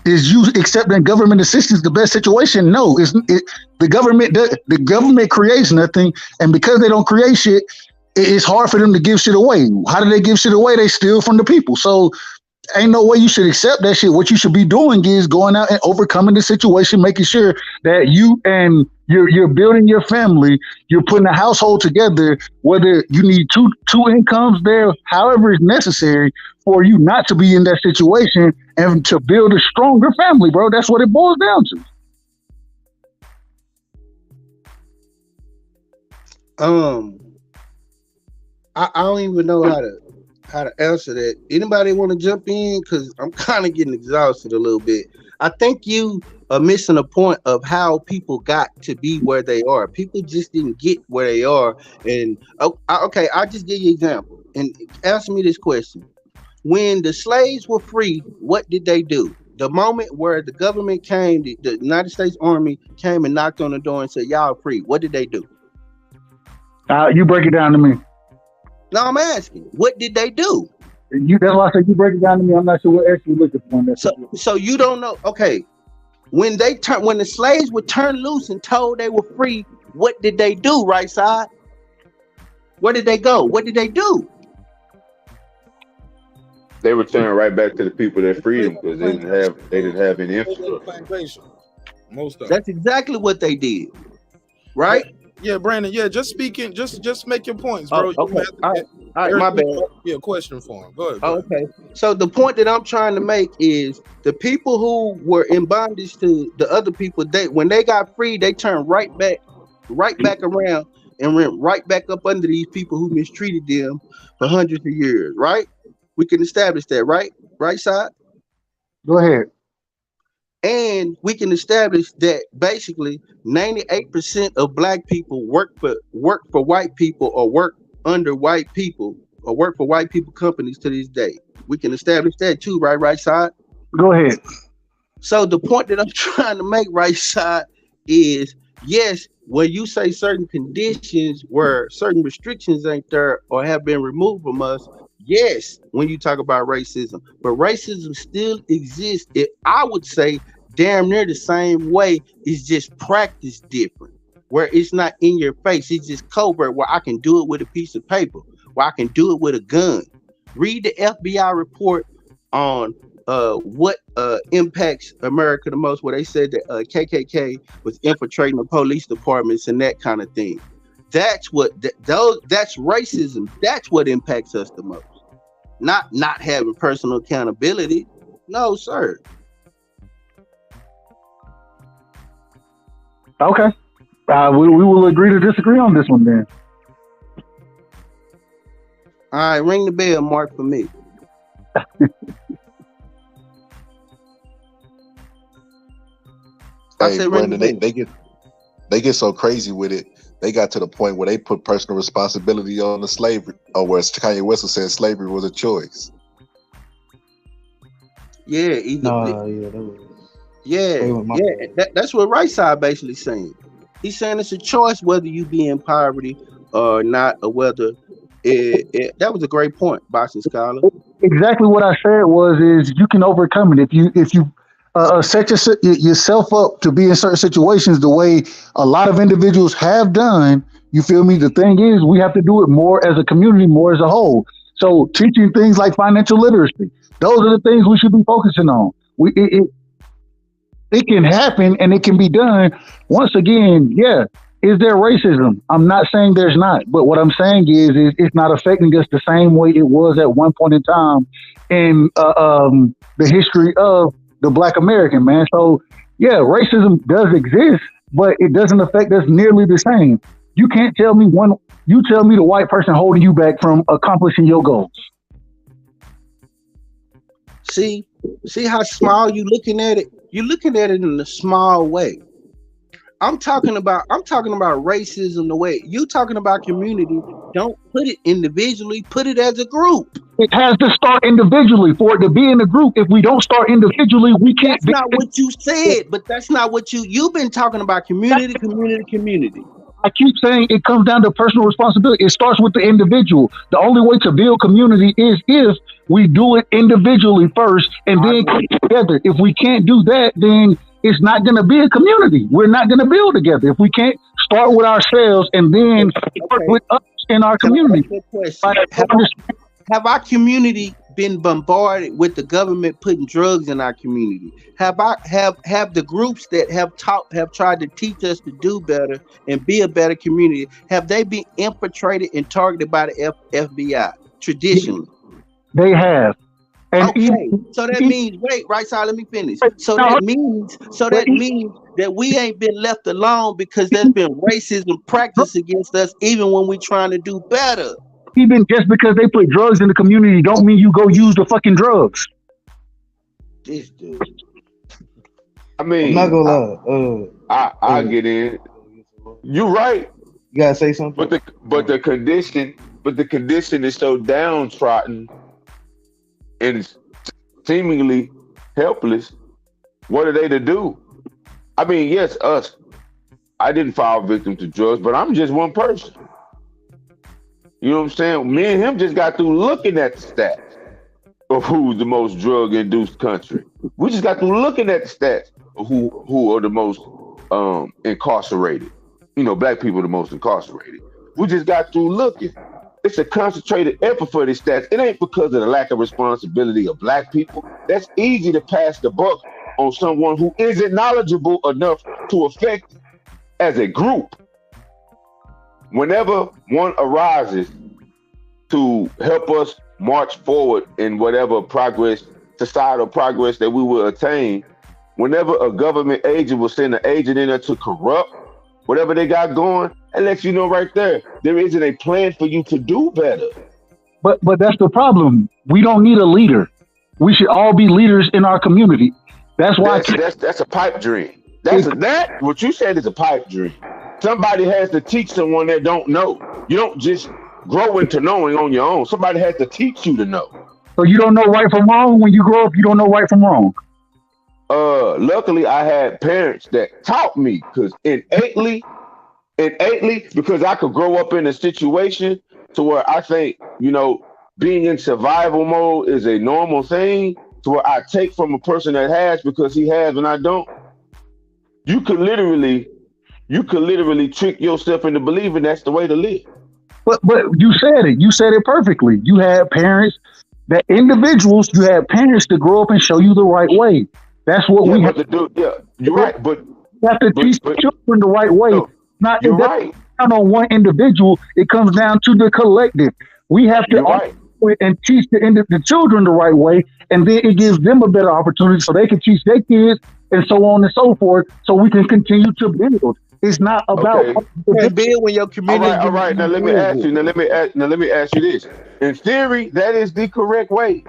N: Is you accepting government assistance the best situation? No, the government creates nothing, and because they don't create shit, it's hard for them to give shit away. How do they give shit away? They steal from the people. So ain't no way you should accept that shit. What you should be doing is going out and overcoming the situation, making sure that you and you're building your family, you're putting a household together, whether you need two incomes there, however is necessary for you not to be in that situation and to build a stronger family, bro. That's what it boils down to.
T: I don't even know how to answer that. Anybody want to jump in? Because I'm kind of getting exhausted a little bit. I think you are missing a point of how people got to be where they are. People just didn't get where they are. And okay, I'll just give you an example. And answer me this question. When the slaves were free, what did they do? The moment where the government came, the United States Army came and knocked on the door and said, y'all free, what did they do?
N: You break it down to me.
T: No, I'm asking, what did they do?
N: That's why I said you break it down to me. I'm not sure what actually looking for.
T: So you don't know. Okay, when the slaves were turned loose and told they were free, what did they do? Right side? Where did they go? What did they do?
Q: They returned right back to the people that freed them because they didn't have any influence.
A: Most of
T: That's exactly what they did, right?
A: Yeah, Brandon. Yeah, just speaking. Just make your points, bro.
T: Okay. All right, my bad.
A: Yeah, question for him. Go ahead.
T: Okay. So the point that I'm trying to make is the people who were in bondage to the other people, when they got free, they turned right back around and went right back up under these people who mistreated them for hundreds of years, right? We can establish that, right? Right side?
N: Go ahead.
T: And we can establish that basically 98% of black people work for white people or work under white people or work for white people companies to this day. We can establish that too, right? Right side?
N: Go ahead.
T: So the point that I'm trying to make, right side, is yes, when you say certain conditions where certain restrictions ain't there or have been removed from us, yes, when you talk about racism, but racism still exists. I would say damn near the same way. It's just practiced different, where it's not in your face. It's just covert, where I can do it with a piece of paper, where I can do it with a gun. Read the FBI report on what impacts America the most, where they said that KKK was infiltrating the police departments and that kind of thing. That's that's racism. That's what impacts us the most. Not having personal accountability. No, sir.
N: Okay. We will agree to disagree on this one then.
T: All right, ring the bell, Mark, for me.
K: Hey, Brandon, they get so crazy with it. They got to the point where they put personal responsibility on the slavery, or where Kanye West said slavery was a choice.
T: Yeah, that's what Right Side basically saying. He's saying it's a choice whether you be in poverty or not, or whether that was a great point, Boston Scholar.
N: Exactly what I said is you can overcome it if you set yourself up to be in certain situations the way a lot of individuals have done. You feel me? The thing is, we have to do it more as a community, more as a whole. So teaching things like financial literacy, those are the things we should be focusing on. It can happen and it can be done. Once again, yeah. Is there racism? I'm not saying there's not, but what I'm saying is it's not affecting us the same way it was at one point in time in the history of the Black American, man. So yeah, racism does exist, but it doesn't affect us nearly the same. You can't tell me the white person holding you back from accomplishing your goals.
T: See how small you looking at it? You're looking at it in a small way. I'm talking about racism the way you talking about community. Don't put it individually, put it as a group.
N: It has to start individually for it to be in a group. If we don't start individually, we can't.
T: That's not what you said, but that's not what you've been talking about. Community.
N: I keep saying it comes down to personal responsibility. It starts with the individual. The only way to build community is if we do it individually first and then come together. If we can't do that, then it's not going to be a community. We're not going to build together. If we can't start with ourselves and then start with us in our community.
T: Have our community been bombarded with the government putting drugs in our community? Have the groups that have tried to teach us to do better and be a better community, have they been infiltrated and targeted by the FBI traditionally?
N: They have. And
T: okay, so that means right side, let me finish. So that means that we ain't been left alone because there's been racism practiced against us even when we're trying to do better.
N: Even just because they put drugs in the community don't mean you go use the fucking drugs.
T: This dude.
Q: I mean,
M: I'm not gonna lie.
Q: I get in. You're right.
M: You gotta say something.
Q: But the condition is so downtrodden and seemingly helpless. What are they to do? I mean, yes, us. I didn't fall victim to drugs, but I'm just one person. You know what I'm saying? Me and him just got through looking at the stats of who's the most drug-induced country. We just got through looking at the stats of who are the most incarcerated. You know, black people are the most incarcerated. We just got through looking. It's a concentrated effort for these stats. It ain't because of the lack of responsibility of black people. That's easy to pass the buck on someone who isn't knowledgeable enough to affect as a group. Whenever one arises to help us march forward in whatever progress, societal progress that we will attain, whenever a government agent will send an agent in there to corrupt whatever they got going, it lets you know right there isn't a plan for you to do better.
N: But that's the problem. We don't need a leader. We should all be leaders in our community. That's why
Q: that's a pipe dream. That what you said is a pipe dream. Somebody has to teach someone that don't know. You don't just grow into knowing on your own. Somebody has to teach you to know.
N: So you don't know right from wrong when you grow up. You don't know right from wrong.
Q: Luckily, I had parents that taught me because innately, because I could grow up in a situation to where I think, you know, being in survival mode is a normal thing, to where I take from a person that has because he has and I don't. You could literally trick yourself into believing that's the way to live.
N: But you said it. You said it perfectly. You had parents, that individuals, you had parents to grow up and show you the right way. That's what we have to do.
Q: Yeah, you're right. But
N: you have to teach the children the right way.
Q: You're right.
N: Not on one individual. It comes down to the collective. We have to and teach the children the right way, and then it gives them a better opportunity so they can teach their kids, and so on and so forth, so we can continue to build. It's not about
T: build when your community.
Q: All right. Now let me ask you this. In theory, that is the correct way.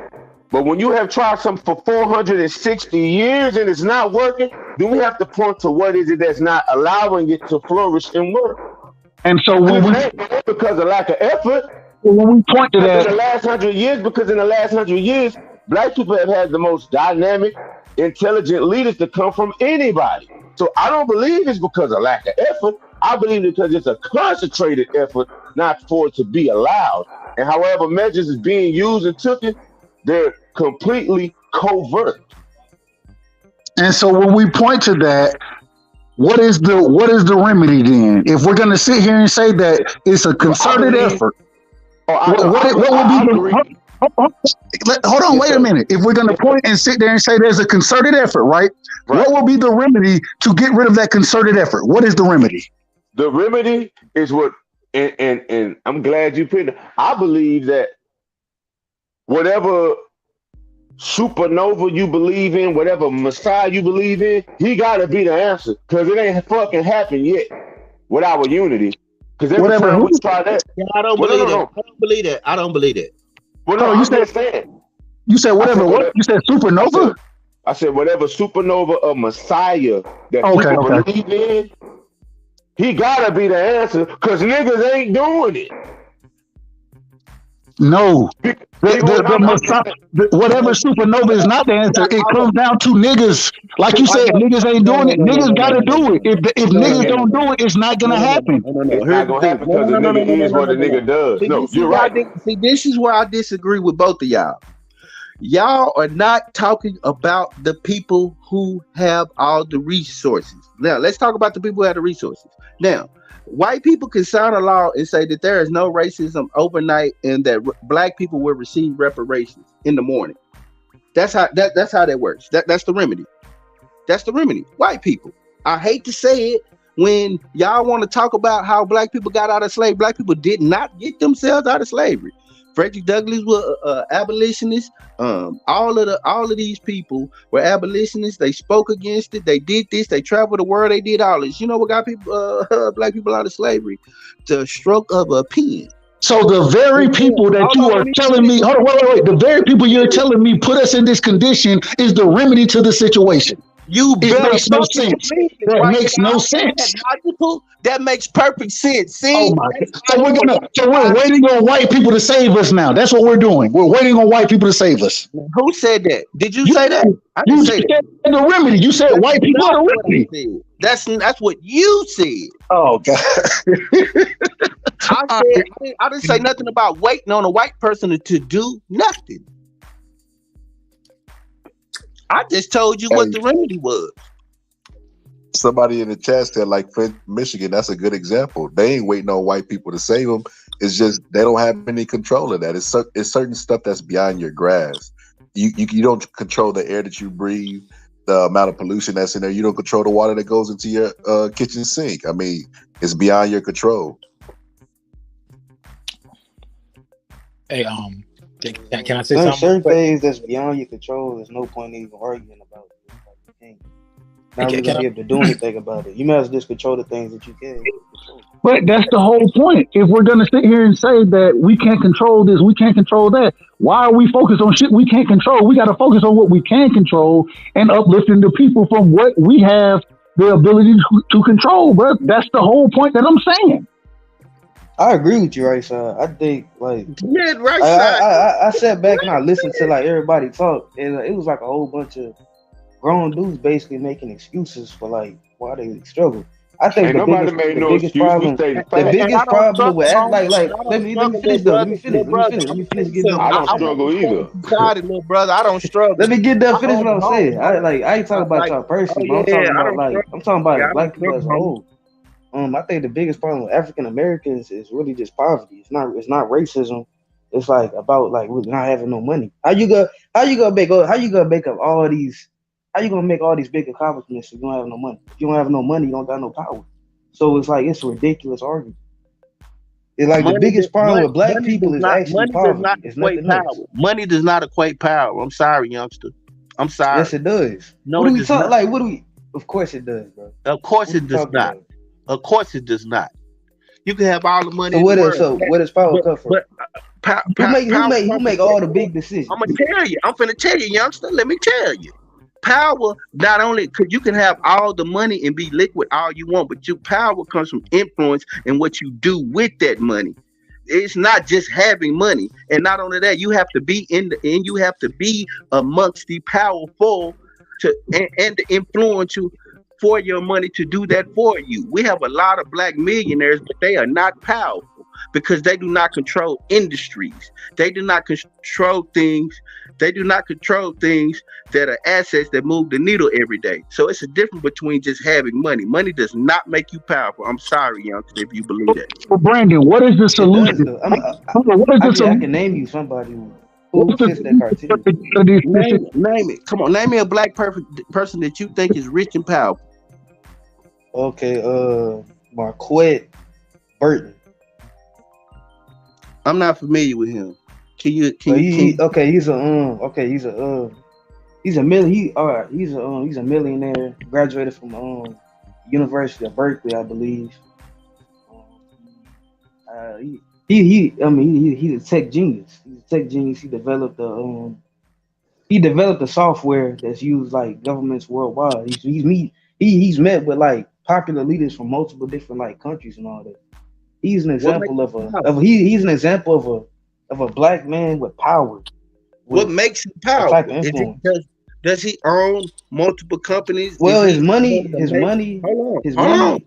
Q: But when you have tried something for 460 years and it's not working, then we have to point to what is it that's not allowing it to flourish and work.
N: And so
Q: because of lack of effort,
N: when we point to that,
Q: in the last 100 years, black people have had the most dynamic, intelligent leaders to come from anybody. So I don't believe it's because of lack of effort. I believe because it's a concentrated effort, not for it to be allowed. And however measures is being used and taken, they're completely covert.
N: And so when we point to that, what is the remedy then? If we're going to sit here and say that it's a concerted effort, what would be hold on, wait a minute. If we're going to point and sit there and say there's a concerted effort, right? What will be the remedy to get rid of that concerted effort? What is the remedy?
Q: The remedy is what, and I'm glad you put it. I believe that whatever supernova you believe in, whatever Messiah you believe in, he got to be the answer, because it ain't fucking happened yet with our unity. Because every time we try that,
T: I don't believe that. I don't believe that.
Q: Well, no, you said
N: whatever. What you said? Supernova.
Q: I said whatever supernova of Messiah that people believe in, he gotta be the answer, because niggas ain't doing it.
N: No, whatever supernova is not the answer. It comes down to niggas. Like you said, niggas ain't doing it. Niggas gotta do it. If niggas don't do it, it's not gonna happen.
Q: It's not gonna happen because the nigga is what the nigga does. No, you're right.
T: See, this is where I disagree with both of y'all. Y'all are not talking about the people who have all the resources. Now, let's talk about the people who have the resources. Now, white people can sign a law and say that there is no racism overnight and that black people will receive reparations. in the morning. That's how that works. That's the remedy. That's the remedy. White people. I hate to say it. When y'all want to talk about how black people got out of slavery, black people did not get themselves out of slavery. Frederick Douglass was abolitionist. All of these people were abolitionists. They spoke against it. They did this. They traveled the world. They did all this. You know what got people, black people out of slavery? The stroke of a pen.
N: So the very people that you are telling me, hold on, wait. The very people you're telling me put us in this condition is the remedy to the situation. It makes no sense. That makes no sense.
T: That makes perfect sense. See?
N: Oh my God. So we're waiting on white people to save us now. That's what we're doing. We're waiting on white people to save us.
T: Who said that? Did you say that? I didn't say that.
N: The remedy. You said white people are the remedy.
T: That's what you said.
N: Oh God.
T: I didn't say nothing about waiting on a white person to do nothing. I just told you what the remedy was.
K: Somebody in the chat said, like Michigan, that's a good example. They ain't waiting on white people to save them. It's just they don't have any control of that. It's certain stuff that's beyond your grasp. You don't control the air that you breathe, the amount of pollution that's in there. You don't control the water that goes into your kitchen sink. I mean, it's beyond your control.
P: Hey, can I say something?
M: Certain things that's beyond your control, there's no point in even arguing about it. Like, you can't not really be able to do anything about it. You might as well just control the things that you can control.
N: But that's the whole point. If we're going to sit here and say that we can't control this, we can't control that, why are we focused on shit we can't control? We got to focus on what we can control and uplifting the people from what we have the ability to control, bro. That's the whole point that I'm saying.
M: I agree with you, right side. I think like
T: right
M: side. I sat back and I listened to like everybody talk, and it was like a whole bunch of grown dudes basically making excuses for like why they struggle. I think the biggest problem with let me finish though. Let me finish.
Q: I don't struggle either.
T: Sorry, little brother, I don't struggle.
M: Let me get done. Finish what I'm saying. I ain't talking about y'all personally. But I'm talking about black people as a whole. I think the biggest problem with African Americans is really just poverty. It's not racism. It's like about like not having no money. How you gonna make up all these? How you gonna make all these big accomplishments if you don't have no money? If you don't have no money, you don't got no power. So it's like it's a ridiculous argument. It's like the biggest problem with black people is actually poverty.
T: Money does not equate power. I'm sorry, youngster. I'm sorry.
M: Yes, it does.
T: No,
M: what do we talk like? What do we? Of course it does, bro.
T: Of course it does not. Of course it does not. You can have all the money.
M: So where does power come from? Who make all the big decisions?
T: I'm gonna tell you. I'm finna tell you, youngster. Let me tell you. Power not only because you can have all the money and be liquid all you want, but your power comes from influence and what you do with that money. It's not just having money, and not only that, you have to be you have to be amongst the powerful and to influence you for your money to do that for you. We have a lot of black millionaires, but they are not powerful because they do not control industries. They do not control things. They do not control things that are assets that move the needle every day. So it's a difference between just having money. Money does not make you powerful. I'm sorry, youngster, if you believe that.
N: Well, Brandon, what is the solution?
M: I can name you somebody who fits that cartoon.
T: Name it. Come on, name me a black person that you think is rich and powerful.
M: Okay, Marquette Burton.
T: I'm not familiar with him. He's a millionaire. Graduated from University of Berkeley, I believe. He's a tech genius. He developed the software that's used like governments worldwide. He's met with like popular leaders from multiple different like countries and all that. He's an example of a black man with power. What makes him powerful? Does he own multiple companies?
M: Well, his money.
T: Hold on.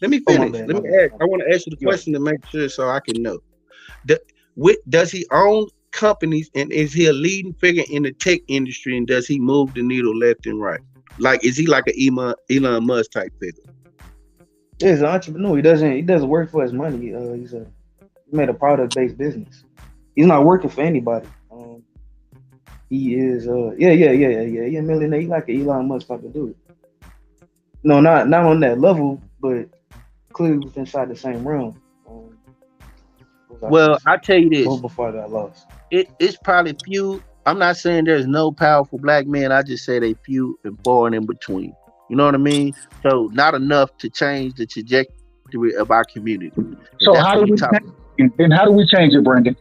T: Let me finish. I want to ask you the question to make sure so I can know. Does he own companies, and is he a leading figure in the tech industry, and does he move the needle left and right? Like, is he like an Elon Musk type figure?
M: Yeah, he's an entrepreneur. He doesn't work for his money. He made a product-based business. He's not working for anybody. He is yeah, millionaire. He like an Elon Musk type of dude. No, not on that level, but clearly was inside the same realm.
T: Well, I tell you this.
M: Well before that lost.
T: It's probably few. I'm not saying there's no powerful black men. I just say they few and far and in between. You know what I mean? So not enough to change the trajectory of our community.
N: So how do we change it? Then how do we change it, Brandon?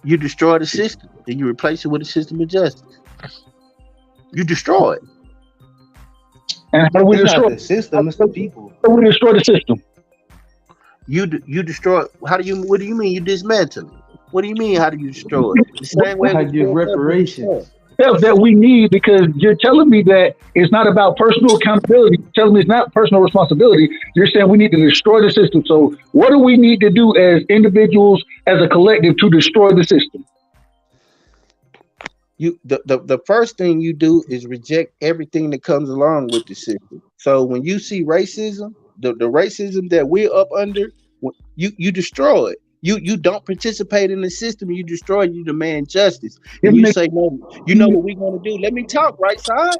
T: You destroy the system and you replace it with a system of justice. You destroy it.
N: And how do we destroy
M: the system? It's the people.
N: How do we destroy the system?
T: You destroy. What do you mean? You dismantle it. What do you mean? How do you destroy it? The same way
M: I give reparations.
N: That we need, because you're telling me that it's not about personal accountability. You're telling me it's not personal responsibility. You're saying we need to destroy the system. So what do we need to do as individuals, as a collective, to destroy the system?
T: The first thing you do is reject everything that comes along with the system. So when you see racism, the racism that we're up under, you destroy it. You don't participate in the system. You destroy. You demand justice, and you say, "No, you know what we're going to do? Let me talk, right side."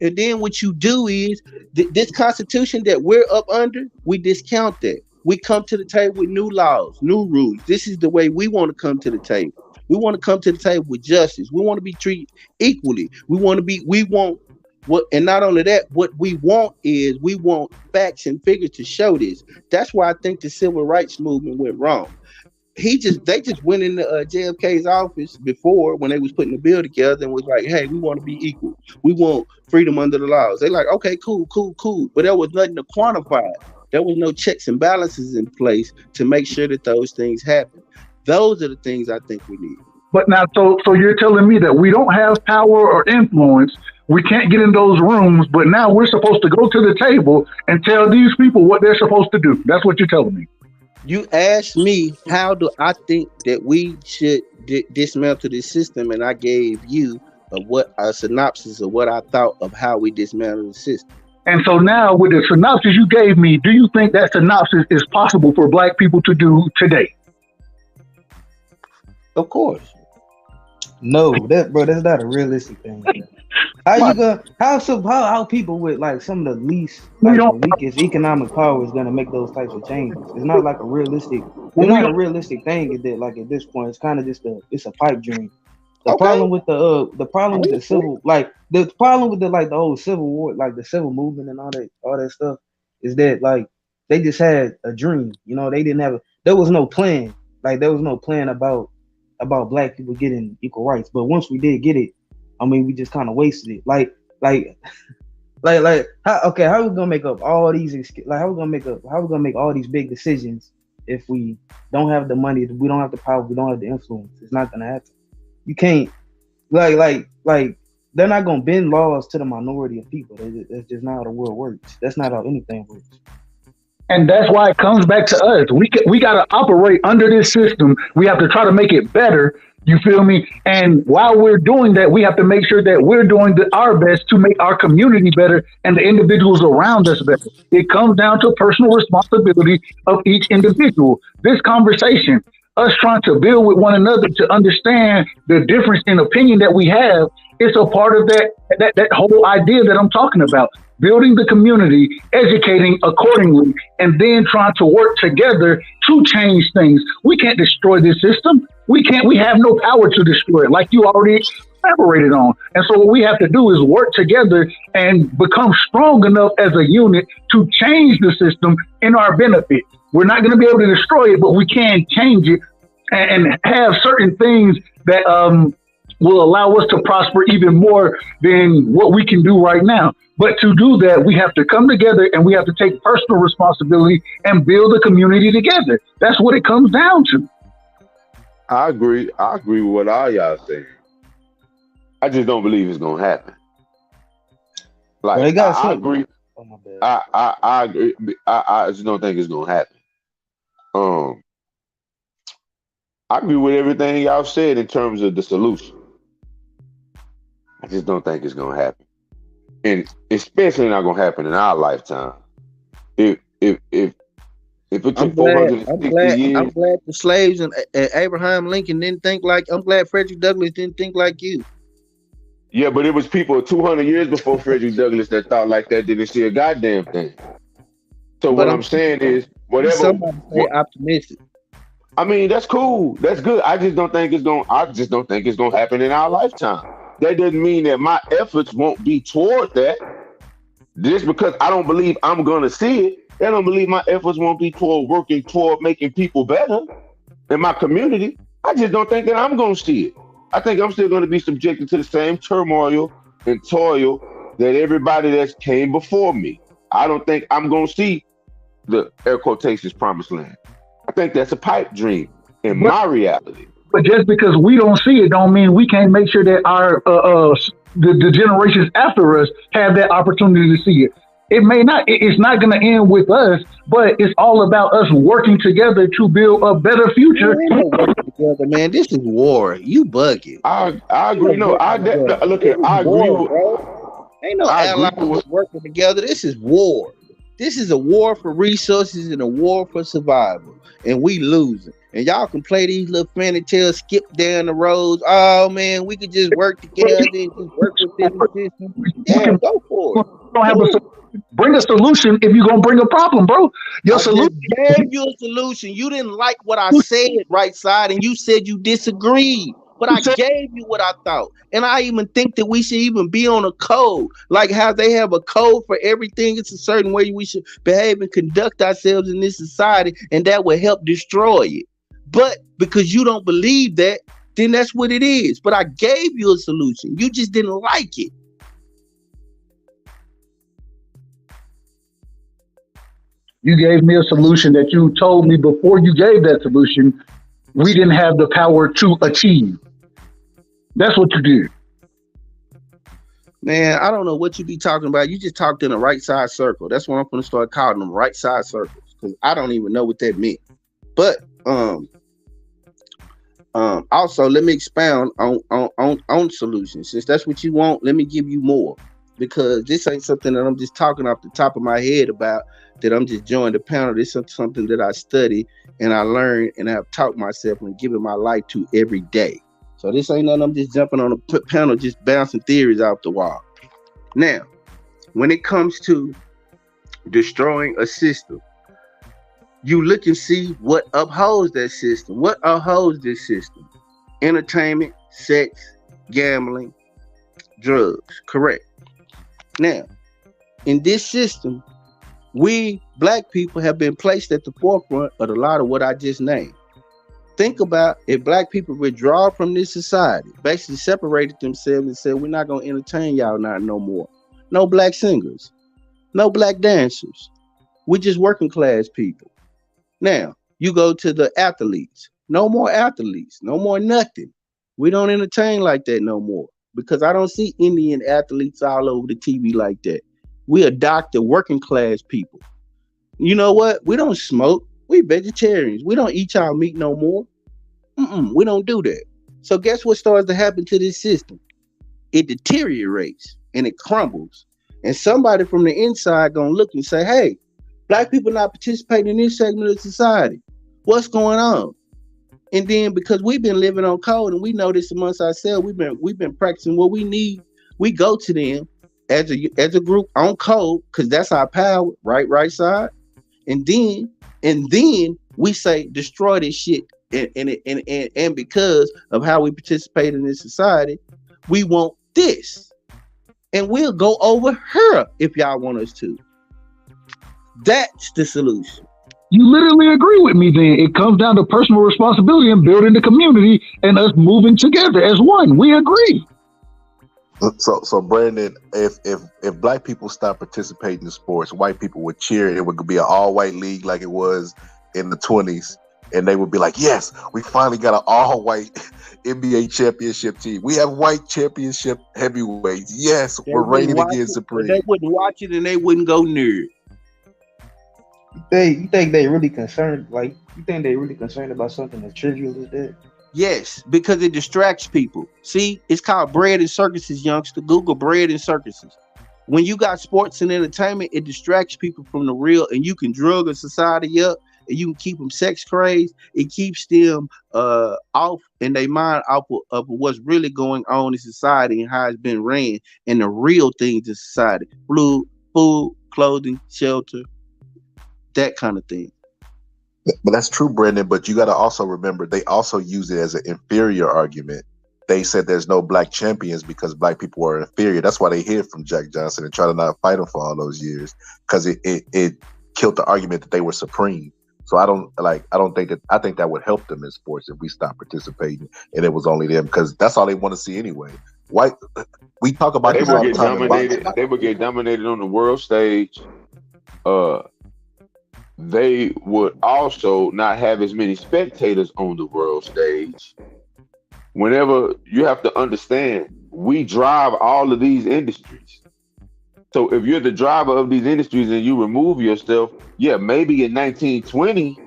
T: And then what you do is this Constitution that we're up under, we discount that. We come to the table with new laws, new rules. This is the way we want to come to the table. We want to come to the table with justice. We want to be treated equally. We want what, and not only that, what we want is we want facts and figures to show this. That's why I think the civil rights movement went wrong. They just went into JFK's office before when they was putting the bill together and was like, hey, we want to be equal. We want freedom under the laws. They like, okay, cool. But there was nothing to quantify it. There was no checks and balances in place to make sure that those things happen. Those are the things I think we need.
N: But now, so you're telling me that we don't have power or influence. We can't get in those rooms, but now we're supposed to go to the table and tell these people what they're supposed to do. That's what you're telling me.
T: You asked me, how do I think that we should dismantle this system? And I gave you a synopsis of what I thought of how we dismantle the system.
N: And so now with the synopsis you gave me, do you think that synopsis is possible for black people to do today?
T: Of course.
M: No, that's not a realistic thing. How people with like some of the least, like the weakest economic power is gonna make those types of changes? It's not like a realistic. It's not a realistic thing. That like at this point, it's kind of just it's a pipe dream. The problem with the whole civil war, like the civil movement and all that stuff, is that like they just had a dream. You know, they didn't have there was no plan. Like there was no plan about black people getting equal rights. But once we did get it, I mean, we just kind of wasted it. Like how we gonna make up all these? Like how we gonna make all these big decisions if we don't have the money, we don't have the power, we don't have the influence? It's not gonna happen. You can't like they're not gonna bend laws to the minority of people. That's just not how the world works. That's not how anything works.
N: And that's why it comes back to us. We got to operate under this system. We have to try to make it better. You feel me? And while we're doing that, we have to make sure that we're doing our best to make our community better and the individuals around us better. It comes down to personal responsibility of each individual. This conversation, us trying to build with one another to understand the difference in opinion that we have, it's a part of that whole idea that I'm talking about. Building the community, educating accordingly, and then trying to work together to change things. We can't destroy this system. We have no power to destroy it, like you already elaborated on. And so what we have to do is work together and become strong enough as a unit to change the system in our benefit. We're not going to be able to destroy it, but we can change it and have certain things that will allow us to prosper even more than what we can do right now. But to do that, we have to come together and we have to take personal responsibility and build a community together. That's what it comes down to.
Q: I agree with what all y'all saying. I just don't believe it's gonna happen. Like I agree.
M: Oh, my bad.
Q: I agree. I just don't think it's gonna happen. I agree with everything y'all said in terms of the solution. I just don't think it's gonna happen, and especially not gonna happen in our lifetime. If If it
T: I'm
Q: took
T: glad.
Q: 460 years,
T: I'm glad the slaves and Abraham Lincoln didn't think like. I'm glad Frederick Douglass didn't think like you.
Q: yeah, but it was people 200 years before Frederick Douglass that thought like that didn't see a goddamn thing. So
T: But
Q: what I'm saying is, whatever.
T: somebody say optimistic.
Q: I mean, that's cool. That's good. I just don't think it's gonna happen in our lifetime. That doesn't mean that my efforts won't be toward that. Just because I don't believe I'm gonna see it, I don't believe my efforts won't be toward working toward making people better in my community. I just don't think that I'm gonna see it. I think I'm still gonna be subjected to the same turmoil and toil that everybody that's came before me. I don't think I'm gonna see the air quotations promised land. I think that's a pipe dream in my reality.
N: But just because we don't see it, don't mean we can't make sure that our the generations after us have that opportunity to see it. It may not. It's not going to end with us, but it's all about us working together to build a better future.
T: Together, man. This is war. You bugging.
Q: I agree. No, I agree.
T: Ain't no allies working together. This is war. This is a war for resources and a war for survival, and we losing. And y'all can play these little fanny tales, skip down the roads. Oh man, we could just work together and just work within the system. Yeah, go for it.
N: Don't have bring a solution if you're gonna bring a problem, bro. Your solution
T: gave you a solution. You didn't like what I said, right side, and you said you disagreed. But I gave you what I thought. And I even think that we should even be on a code. Like how they have a code for everything. It's a certain way we should behave and conduct ourselves in this society, and that will help destroy it. But because you don't believe that, then that's what it is. But I gave you a solution. You just didn't like it.
N: You gave me a solution that you told me before you gave that solution, we didn't have the power to achieve. That's what you did.
T: Man, I don't know what you be talking about. You just talked in a right side circle. That's what I'm going to start calling them, right side circles, because I don't even know what that meant. But also, let me expound on solutions. Since that's what you want, let me give you more, because this ain't something that I'm just talking off the top of my head about, that I'm just joining the panel. This is something that I study and I learn and I've taught myself and given my life to every day. So this ain't nothing I'm just jumping on a panel, just bouncing theories off the wall. Now, when it comes to destroying a system, you look and see what upholds that system. What upholds this system? Entertainment, sex, gambling, drugs. Correct. Now, in this system, we black people have been placed at the forefront of a lot of what I just named. Think about if black people withdraw from this society, basically separated themselves and said, we're not going to entertain y'all not no more. No black singers, no black dancers. We're just working class people. Now, you go to the athletes. No more athletes. No more nothing. We don't entertain like that no more, because I don't see Indian athletes all over the TV like that. We adopt the working class people. You know what? We don't smoke. We vegetarians. We don't eat y'all meat no more. We don't do that. So guess what starts to happen to this system? It deteriorates and it crumbles. And somebody from the inside gonna look and say, hey, black people not participating in this segment of society. What's going on? And then because we've been living on code and we know this amongst ourselves, we've been practicing what we need. We go to them as a group on code, because that's our power, right side. And then we say destroy this shit. And because of how we participate in this society, we want this. And we'll go over her if y'all want us to. That's the solution.
N: You literally agree with me then. It comes down to personal responsibility and building the community and us moving together as one. We agree.
K: So Brandon, if black people stop participating in sports, white people would cheer. It would be an all-white league like it was in the 20s. And they would be like, yes, we finally got an all-white NBA championship team. We have white championship heavyweights. Yes, we're reigning again supreme.
T: They wouldn't watch it and they wouldn't go near it.
M: You think they really concerned? Like, you think they really concerned about something as trivial as that?
T: Yes, because it distracts people. See, it's called bread and circuses, youngster. Google bread and circuses. When you got sports and entertainment, it distracts people from the real, and you can drug a society up and you can keep them sex crazed, it keeps them off in their mind off of what's really going on in society and how it's been ran and the real things in society. Food, clothing, shelter, that kind of thing.
K: But that's true, Brendan. But you got to also remember, they also use it as an inferior argument. They said there's no black champions because black people are inferior. That's why they hid from Jack Johnson and try to not fight him for all those years, because it killed the argument that they were supreme. So I think that would help them in sports if we stop participating and it was only them, because that's all they want to see anyway. We talk about
Q: they
K: this all
Q: would
K: the
Q: get
K: time.
Q: dominated. They would get dominated on the world stage. They would also not have as many spectators on the world stage. Whenever you have to understand, we drive all of these industries. So if you're the driver of these industries and you remove yourself, yeah, maybe in 1920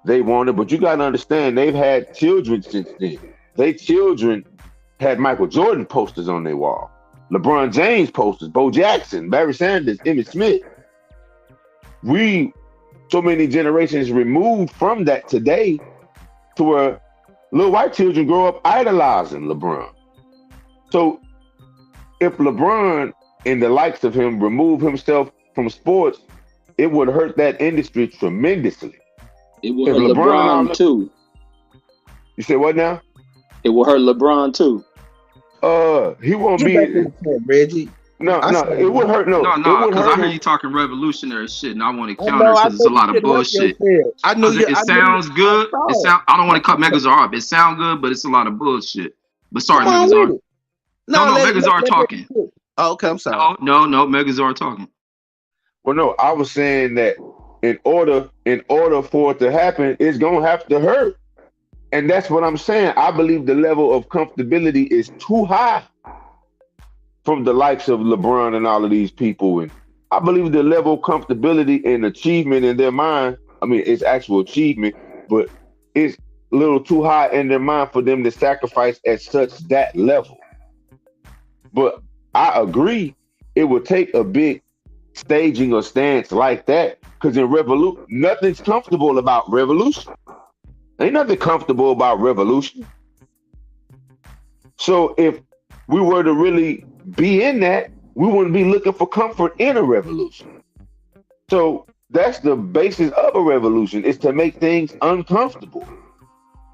Q: they wanted, but you got to understand they've had children since then. They children had Michael Jordan posters on their wall, LeBron James posters, Bo Jackson, Barry Sanders, Emmitt Smith. We so many generations removed from that today to where little white children grow up idolizing LeBron. So if LeBron and the likes of him remove himself from sports, it would hurt that industry tremendously.
U: It will hurt LeBron too.
Q: You say what now?
U: It will hurt LeBron too.
Q: He won't be
T: Reggie.
Q: No, it would hurt. No,
V: because I hear you talking revolutionary shit, and I want to counter because it's a lot of bullshit.
T: I know
V: it sounds good. I don't want to cut Megazar up. It sounds good, but it's a lot of bullshit. But sorry, Megazar. No, Megazar talking.
T: Oh, okay, I'm sorry.
V: No, Megazar talking.
Q: Well, no, I was saying that in order for it to happen, it's gonna have to hurt, and that's what I'm saying. I believe the level of comfortability is too high from the likes of LeBron and all of these people. And I believe the level of comfortability and achievement in their mind, I mean, it's actual achievement, but it's a little too high in their mind for them to sacrifice at that level. But I agree, it would take a big staging or stance like that, because in revolution, nothing's comfortable about revolution. Ain't nothing comfortable about revolution. So if we were to really be in that, we wouldn't be looking for comfort in a revolution. So that's the basis of a revolution, is to make things uncomfortable.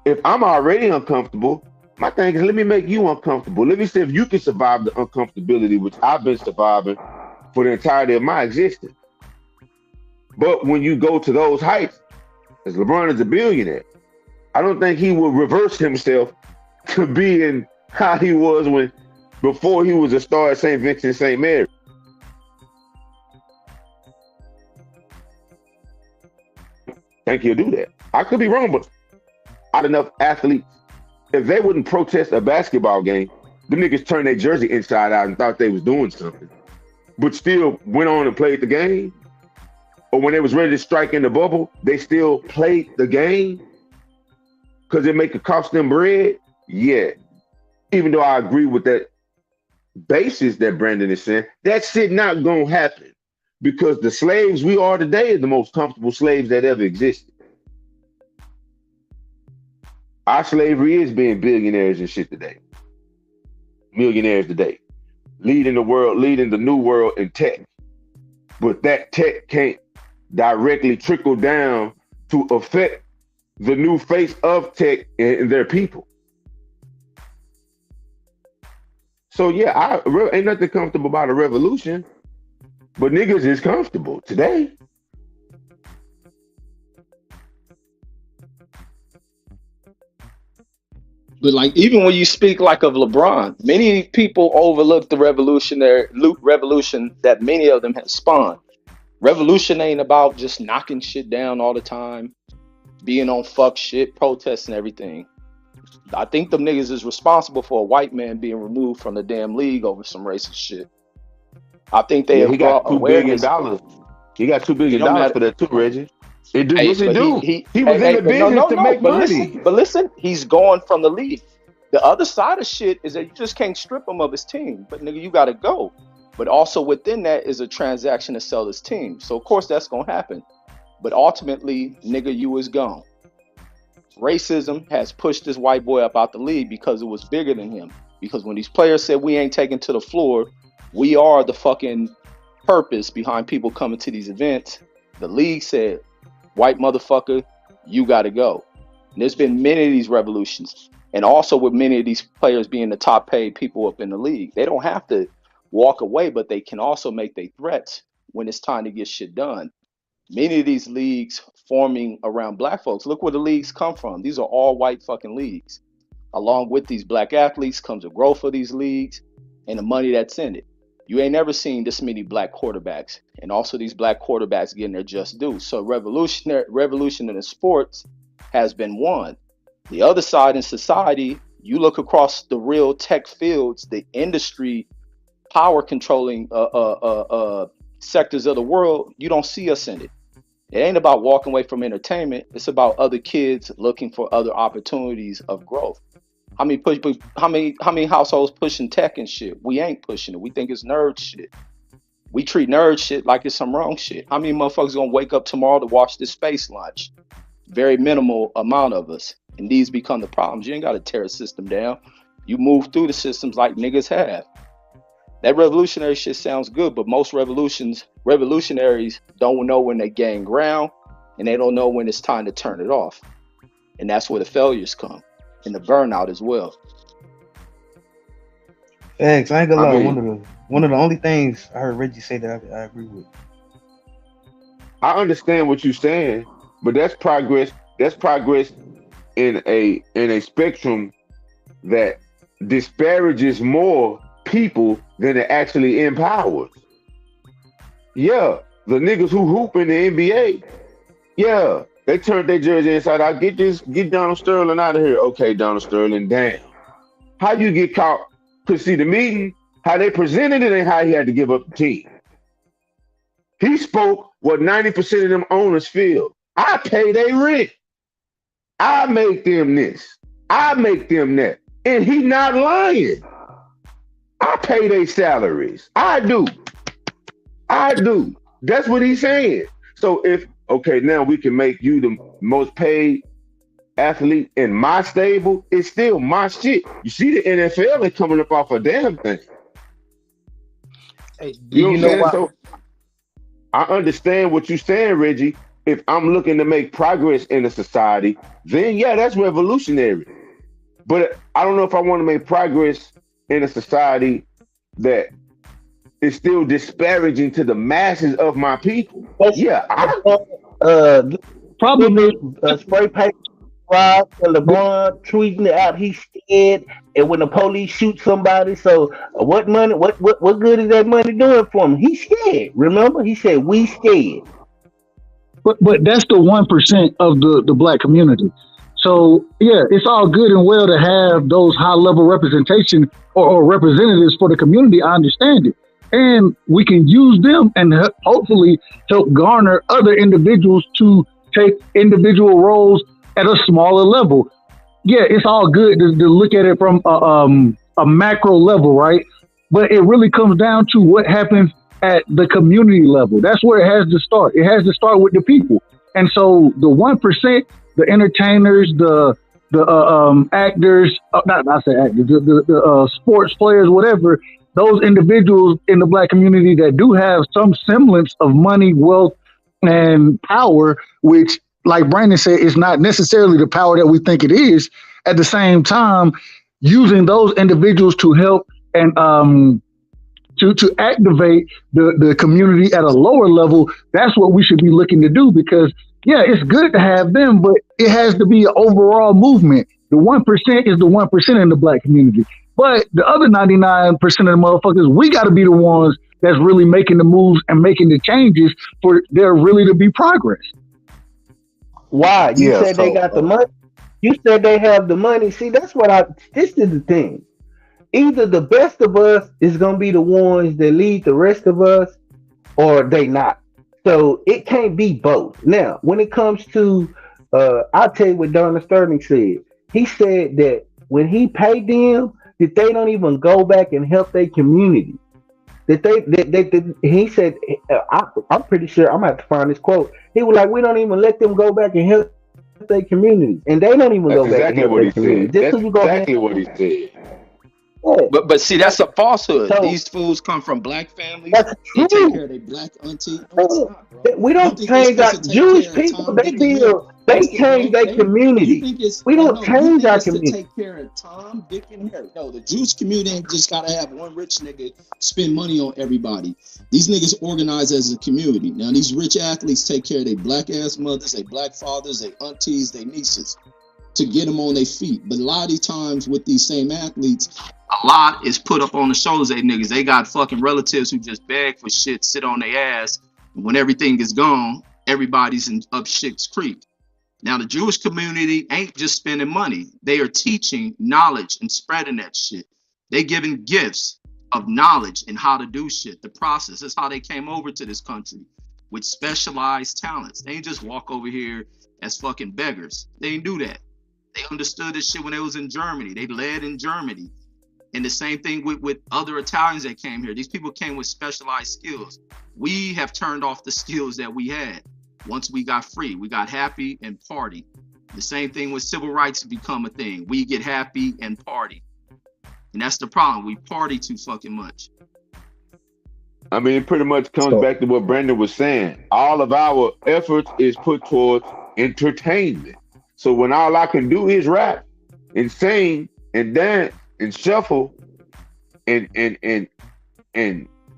Q: If I'm already uncomfortable, my thing is, let me make you uncomfortable. Let me see if you can survive the uncomfortability, which I've been surviving for the entirety of my existence. But when you go to those heights, as LeBron is a billionaire, I don't think he will reverse himself to being how he was before he was a star at St. Vincent St. Mary. Think he'll do that. I could be wrong, but not enough athletes. If they wouldn't protest a basketball game, the niggas turned their jersey inside out and thought they was doing something, but still went on and played the game. Or when they was ready to strike in the bubble, they still played the game because it make it cost them bread. Yeah. Even though I agree with that basis that Brandon is saying, that shit not gonna happen, because the slaves we are today are the most comfortable slaves that ever existed. Our slavery is being billionaires and shit today. Millionaires today. Leading the new world in tech. But that tech can't directly trickle down to affect the new face of tech and their people. So yeah, ain't nothing comfortable about a revolution, but niggas is comfortable today.
U: But like, even when you speak like of LeBron, many people overlook the revolution that many of them have spawned. Revolution ain't about just knocking shit down all the time, being on fuck shit, protesting everything. I think them niggas is responsible for a white man being removed from the damn league over some racist shit. I think they have brought awareness.
Q: He got $2 billion for that too, Reggie. Yes, he do. He was in the business to make money.
U: But listen, he's gone from the league. The other side of shit is that you just can't strip him of his team. But nigga, you got to go. But also within that is a transaction to sell his team. So of course that's going to happen. But ultimately, nigga, you was gone. Racism has pushed this white boy up out the league because it was bigger than him. Because when these players said we ain't taking to the floor, we are the fucking purpose behind people coming to these events. The league said, white motherfucker, you got to go. And there's been many of these revolutions. And also with many of these players being the top paid people up in the league, they don't have to walk away, but they can also make their threats when it's time to get shit done. Many of these leagues forming around black folks, look where the leagues come from. These are all white fucking leagues. Along with these black athletes comes the growth of these leagues and the money that's in it. You ain't never seen this many black quarterbacks, and also these black quarterbacks getting their just due. So revolution in the sports has been won. The other side in society, you look across the real tech fields, the industry power controlling sectors of the world, you don't see us in it. It ain't about walking away from entertainment. It's about other kids looking for other opportunities of growth. How many households pushing tech and shit? We ain't pushing it. We think it's nerd shit. We treat nerd shit like it's some wrong shit. How many motherfuckers gonna wake up tomorrow to watch this space launch? Very minimal amount of us. And these become the problems. You ain't gotta tear a system down. You move through the systems like niggas have. That revolutionary shit sounds good, but most revolutionaries don't know when they gain ground, and they don't know when it's time to turn it off. And that's where the failures come, and the burnout as well.
M: Thanks. I ain't gonna lie. One of the only things I heard Reggie say that I agree with.
Q: I understand what you're saying, but that's progress. That's progress in a spectrum that disparages more people than it actually empowers. Yeah, the niggas who hoop in the NBA, yeah, they turned their jersey inside out. Get Donald Sterling out of here. Okay, Donald Sterling, damn. How you get caught? Cause see the meeting, how they presented it and how he had to give up the team. He spoke what 90% of them owners feel. I pay their rent. I make them this. I make them that. And he not lying. I pay their salaries. I do. That's what he's saying. So okay, now we can make you the most paid athlete in my stable. It's still my shit. You see the NFL ain't coming up off a damn thing.
T: Hey,
Q: you know what? So I understand what you're saying, Reggie. If I'm looking to make progress in a society, then yeah, that's revolutionary. But I don't know if I want to make progress in a society that is still disparaging to the masses of my people. Yeah,
T: probably spray paint Rob and LeBron tweeting it out. He's scared, and when the police shoot somebody, so what money? What good is that money doing for him? He's scared. Remember, he said we scared.
N: But that's the 1% of the black community. So yeah, it's all good and well to have those high level representation or representatives for the community. I understand it, and we can use them and hopefully help garner other individuals to take individual roles at a smaller level. Yeah, it's all good to look at it from a macro level, right? But it really comes down to what happens at the community level. That's where it has to start. It has to start with the people. And so the 1%, the entertainers, the actors, the sports players, whatever, those individuals in the black community that do have some semblance of money, wealth, and power, which, like Brandon said, is not necessarily the power that we think it is. At the same time, using those individuals to help and to activate the community at a lower level, that's what we should be looking to do. Because yeah, it's good to have them, but it has to be an overall movement. The 1% is the 1% in the black community, but the other 99% of the motherfuckers, we got to be the ones that's really making the moves and making the changes for there really to be progress.
T: Why? You said they got the money. You said they have the money. See, this is the thing. Either the best of us is going to be the ones that lead the rest of us, or they not. So it can't be both. Now, when it comes to, I'll tell you what Donald Sterling said. He said that when he paid them, that they don't even go back and help their community. he said, I'm pretty sure I'm gonna have to find this quote. He was like, we don't even let them go back and help their communities, and they don't even
Q: That's
T: go back and
Q: exactly
T: help
Q: what
T: their
Q: he
T: community.
Q: said.
T: Just
Q: That's
T: because you go ahead.
Q: exactly what he said.
U: But see, that's a falsehood.
T: So
U: These fools come from black families.
T: that's
U: They take
T: true.
U: care of their black auntie. No, it's not, bro.
T: We
U: You
T: don't
U: think they
T: change our
U: supposed to take
T: Jewish
U: care of
T: people.
U: Tom,
T: They
U: Dick, and Harry?
T: build. They
U: Listen,
T: change
U: bro.
T: their
U: You
T: community.
U: think it's
T: We don't
U: you
T: change
U: think
T: our
U: it's to
T: community.
U: take care of Tom, Dick, and Harry? No, the Jewish community ain't just gotta have one rich nigga spend money on everybody. These niggas organize as a community. Now these rich athletes take care of their black ass mothers, their black fathers, their aunties, their nieces, to get them on their feet. But a lot of these times with these same athletes, a lot is put up on the shoulders of they niggas. They got fucking relatives who just beg for shit, sit on their ass, and when everything is gone, everybody's in up shit's creek. Now the Jewish community ain't just spending money. They are teaching knowledge and spreading that shit. They giving gifts of knowledge and how to do shit. The process. That's how they came over to this country with specialized talents. They ain't just walk over here as fucking beggars. They ain't do that. They understood this shit when they was in Germany. They led in Germany. And the same thing with other Italians that came here. These people came with specialized skills. We have turned off the skills that we had. Once we got free, we got happy and party. The same thing with civil rights become a thing. We get happy and party. And that's the problem. We party too fucking much.
Q: I mean, it pretty much comes back to what Brandon was saying. All of our efforts is put towards entertainment. So when all I can do is rap and sing and dance and shuffle and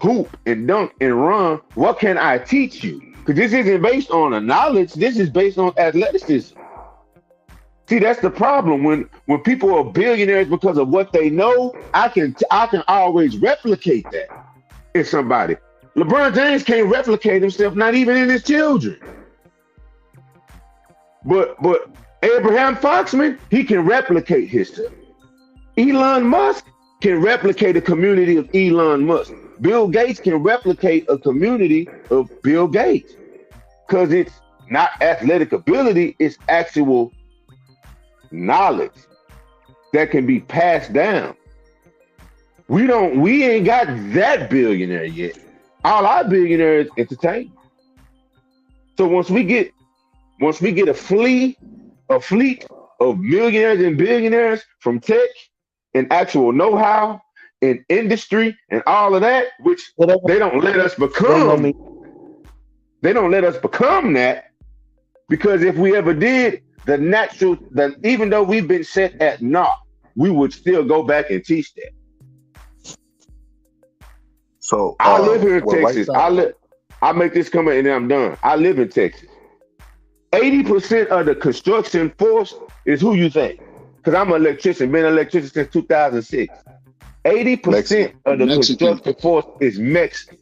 Q: hoop and dunk and run, what can I teach you? Because this isn't based on a knowledge. This is based on athleticism. See, that's the problem. When people are billionaires because of what they know, I can always replicate that in somebody. LeBron James can't replicate himself, not even in his children. But Abraham Foxman, he can replicate himself. Elon Musk can replicate a community of Elon Musk. Bill Gates can replicate a community of Bill Gates. Because it's not athletic ability, it's actual knowledge that can be passed down. We ain't got that billionaire yet. All our billionaires entertain. So once we get a fleet of millionaires and billionaires from tech and actual know-how and industry and all of that, which they don't let us become. They don't let us become that, because if we ever did, even though we've been set at naught, we would still go back and teach that.
K: So
Q: I live here in Texas. I make this comment and then I'm done. I live in Texas. 80% of the construction force is who you think. Because I'm an electrician, been an electrician since 2006. 80% of the construction force is Mexican.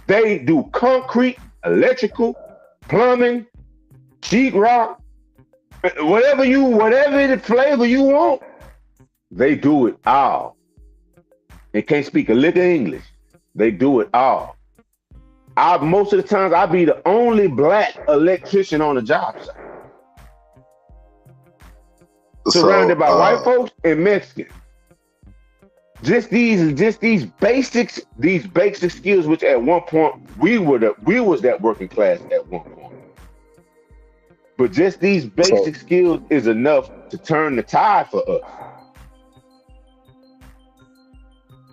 Q: They do concrete, electrical, plumbing, sheetrock, whatever the flavor you want. They do it all. They can't speak a lick of English. They do it all. Most of the times, I be the only black electrician on the job site. Surrounded by white folks and Mexicans. Just these basics, these basic skills, which at one point we was that working class at one point. But just these basic skills is enough to turn the tide for us.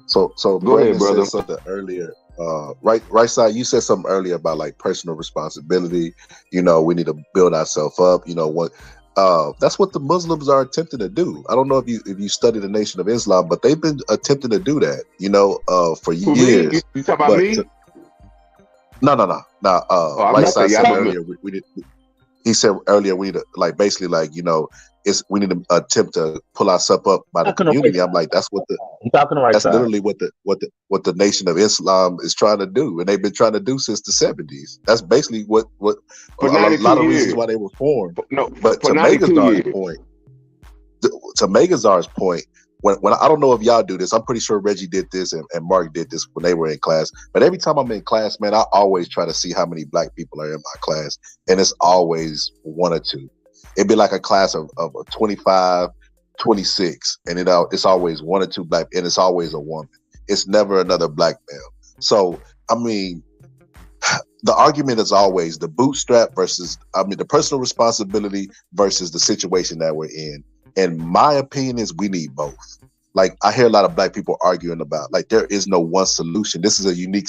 K: So
Q: Go ahead,
K: Brandon
Q: brother.
K: said something earlier. Right side, you said something earlier about like personal responsibility. You know, we need to build ourselves up. You know what? That's what the Muslims are attempting to do. I don't know if you study the Nation of Islam, but they've been attempting to do that. You know, for years.
Q: Me? You talking about me?
K: No. Right side said
Q: y'all
K: earlier he said earlier we need to we need to attempt to pull ourselves up by the community. I'm like, that's literally what the Nation of Islam is trying to do, and they've been trying to do since the 70s. That's basically what a lot of reasons why they were formed. But to Megazar's point, when I don't know if y'all do this, I'm pretty sure Reggie did this and Mark did this when they were in class. But every time I'm in class, man, I always try to see how many black people are in my class, and it's always one or two. It'd be like a class of 25, 26, and it's always one or two black, and it's always a woman. it's never another black male. So I mean, the argument is always the bootstrap versus, the personal responsibility versus the situation that we're in. And my opinion is we need both. Like, I hear a lot of black people arguing about, like, there is no one solution. This is a unique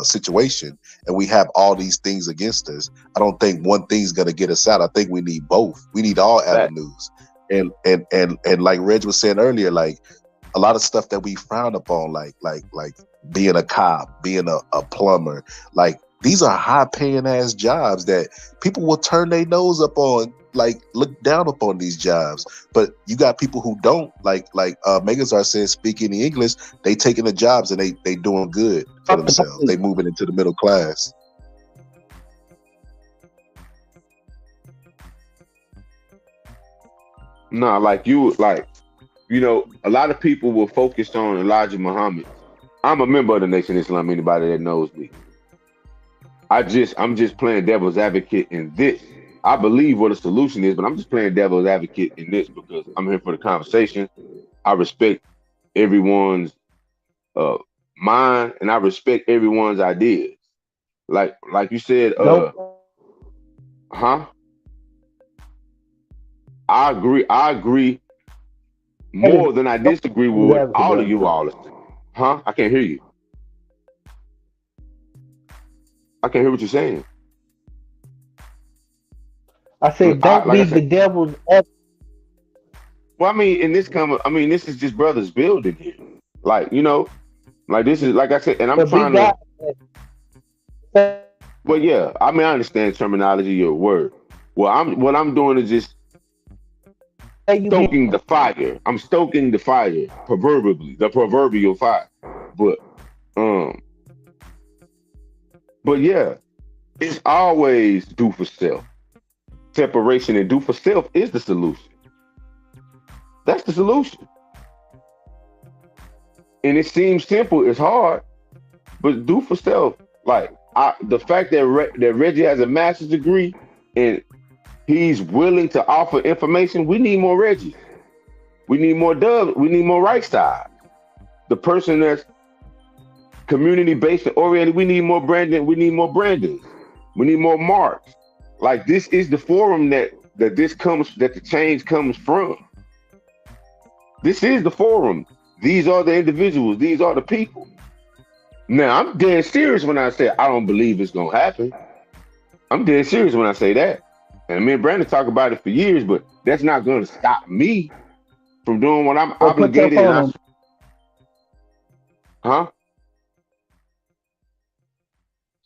K: situation, and we have all these things against us. I don't think one thing's gonna get us out. I think we need both. We need all avenues. And like Reg was saying earlier, like a lot of stuff that we frown upon, like being a cop, being a plumber, like these are high paying ass jobs that people will turn their nose up on, like look down upon these jobs. But you got people who don't, like Megazar said, speaking the English, they taking the jobs and they doing good for themselves. They moving into the middle class.
Q: No, a lot of people were focused on Elijah Muhammad. I'm a member of the Nation of Islam, anybody that knows me. I'm just playing devil's advocate in this. I believe what the solution is, but I'm just playing devil's advocate in this because I'm here for the conversation. I respect everyone's mind and I respect everyone's ideas. Like you said, I agree more than I disagree with what all of you all are saying. I can't hear you. I can't hear what you're saying.
T: I said, don't be the devil's advocate.
Q: Well, I mean, this is just brothers building here. Like, this is, like I said, and I'm trying to. Well, yeah, I understand terminology, your word. Well, what I'm doing is just stoking the fire. I'm stoking the fire, proverbially, the proverbial fire. But yeah, it's always do for self. Separation and do for self is the solution. That's the solution. And it seems simple, it's hard, but do for self. Like the fact that Reggie has a master's degree and he's willing to offer information, we need more Reggie. We need more Dub. We need more right side. The person that's community-based and oriented, we need more Brandon. We need more Brandon. We need more Marks. Like, this is the forum that the change comes from. This is the forum. These are the individuals. These are the people. Now, I'm dead serious when I say I don't believe it's gonna happen. I'm dead serious when I say that. And me and Brandon talk about it for years, but that's not gonna stop me from doing what I'm obligated.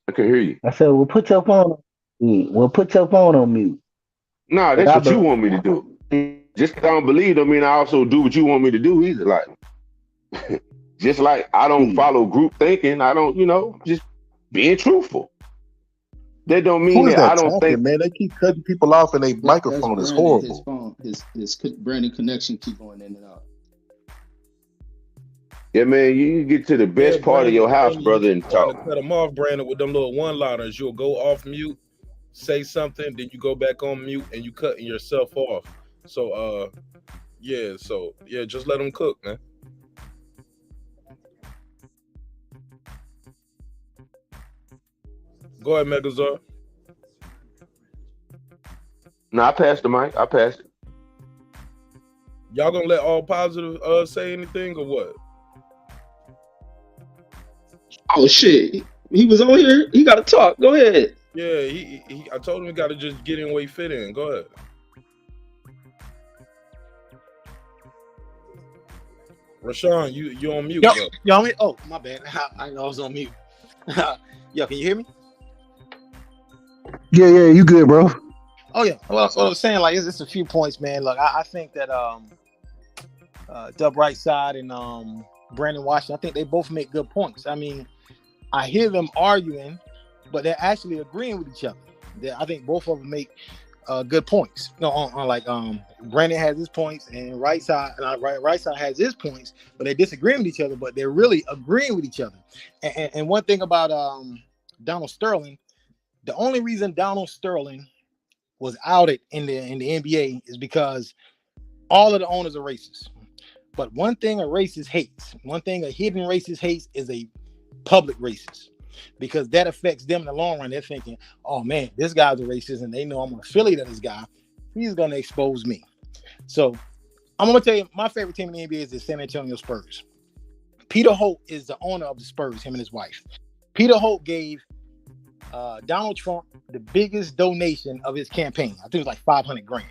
Q: I can hear you.
T: I said, well, put your phone on mute. Well, put your phone on mute.
Q: No, that's what you want me to do. Just because I don't believe, don't mean I also do what you want me to do either. Like, just like I don't follow group thinking, I don't, just being truthful. That don't mean that I don't think.
K: Man, they keep cutting people off and their microphone is horrible.
B: His Brandon connection keep going in and out.
Q: Yeah, man, you get to the best part of your house, brother, and talk.
A: Cut them off, Brandon, with them little one-liners. You'll go off mute, say something, then you go back on mute, and you cutting yourself off. So, just let them cook, man. Go ahead, Megazord.
Q: No, I passed the mic. I passed it.
A: Y'all gonna let all positive say anything or what?
B: Oh shit! He was on here. He got to talk. Go ahead.
A: Yeah, he. I told him he got to just get in where he fit in. Go ahead. Rashawn, you on mute?
P: Yo, on mute? Oh, my bad. I know I was on mute. Yo, can you hear me?
N: Yeah, you good, bro?
P: Oh yeah. Well, I was saying, like, it's a few points, man. Look, I think that Dub Right Side and Brandon Washington, I think they both make good points. I mean, I hear them arguing, but they're actually agreeing with each other. I think both of them make good points. Brandon has his points and right side has his points, but they're disagreeing with each other, but they're really agreeing with each other. And one thing about Donald Sterling, the only reason Donald Sterling was outed in the NBA is because all of the owners are racist. But one thing a racist hates, one thing a hidden racist hates is a public racist, because that affects them in the long run. They're thinking, oh man, this guy's a racist, and they know I'm an affiliate of this guy. He's going to expose me. So I'm going to tell you, my favorite team in the NBA is the San Antonio Spurs. Peter Holt is the owner of the Spurs, him and his wife. Peter Holt gave Donald Trump the biggest donation of his campaign. I think it was like $500,000.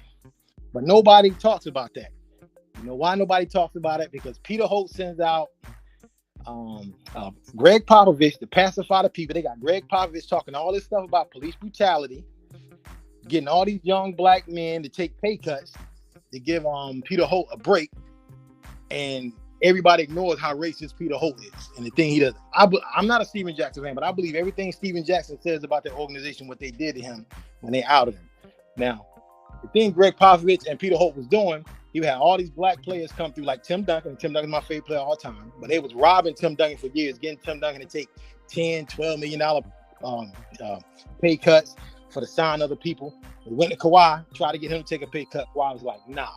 P: But nobody talks about that. You know why nobody talks about it? Because Peter Holt sends out Greg Popovich to pacify the people. They got Greg Popovich talking all this stuff about police brutality, getting all these young black men to take pay cuts to give Peter Holt a break, and everybody ignores how racist Peter Holt is and the thing he does. I'm not a Steven Jackson fan, but I believe everything Steven Jackson says about their organization, what they did to him when they outed him. Now, the thing Greg Popovich and Peter Holt was doing, he had all these black players come through, like Tim Duncan. Tim Duncan's my favorite player of all time, but they was robbing Tim Duncan for years, getting Tim Duncan to take $10-12 million pay cuts for the sign of the people. They went to Kawhi, tried to get him to take a pay cut. Kawhi was like, nah.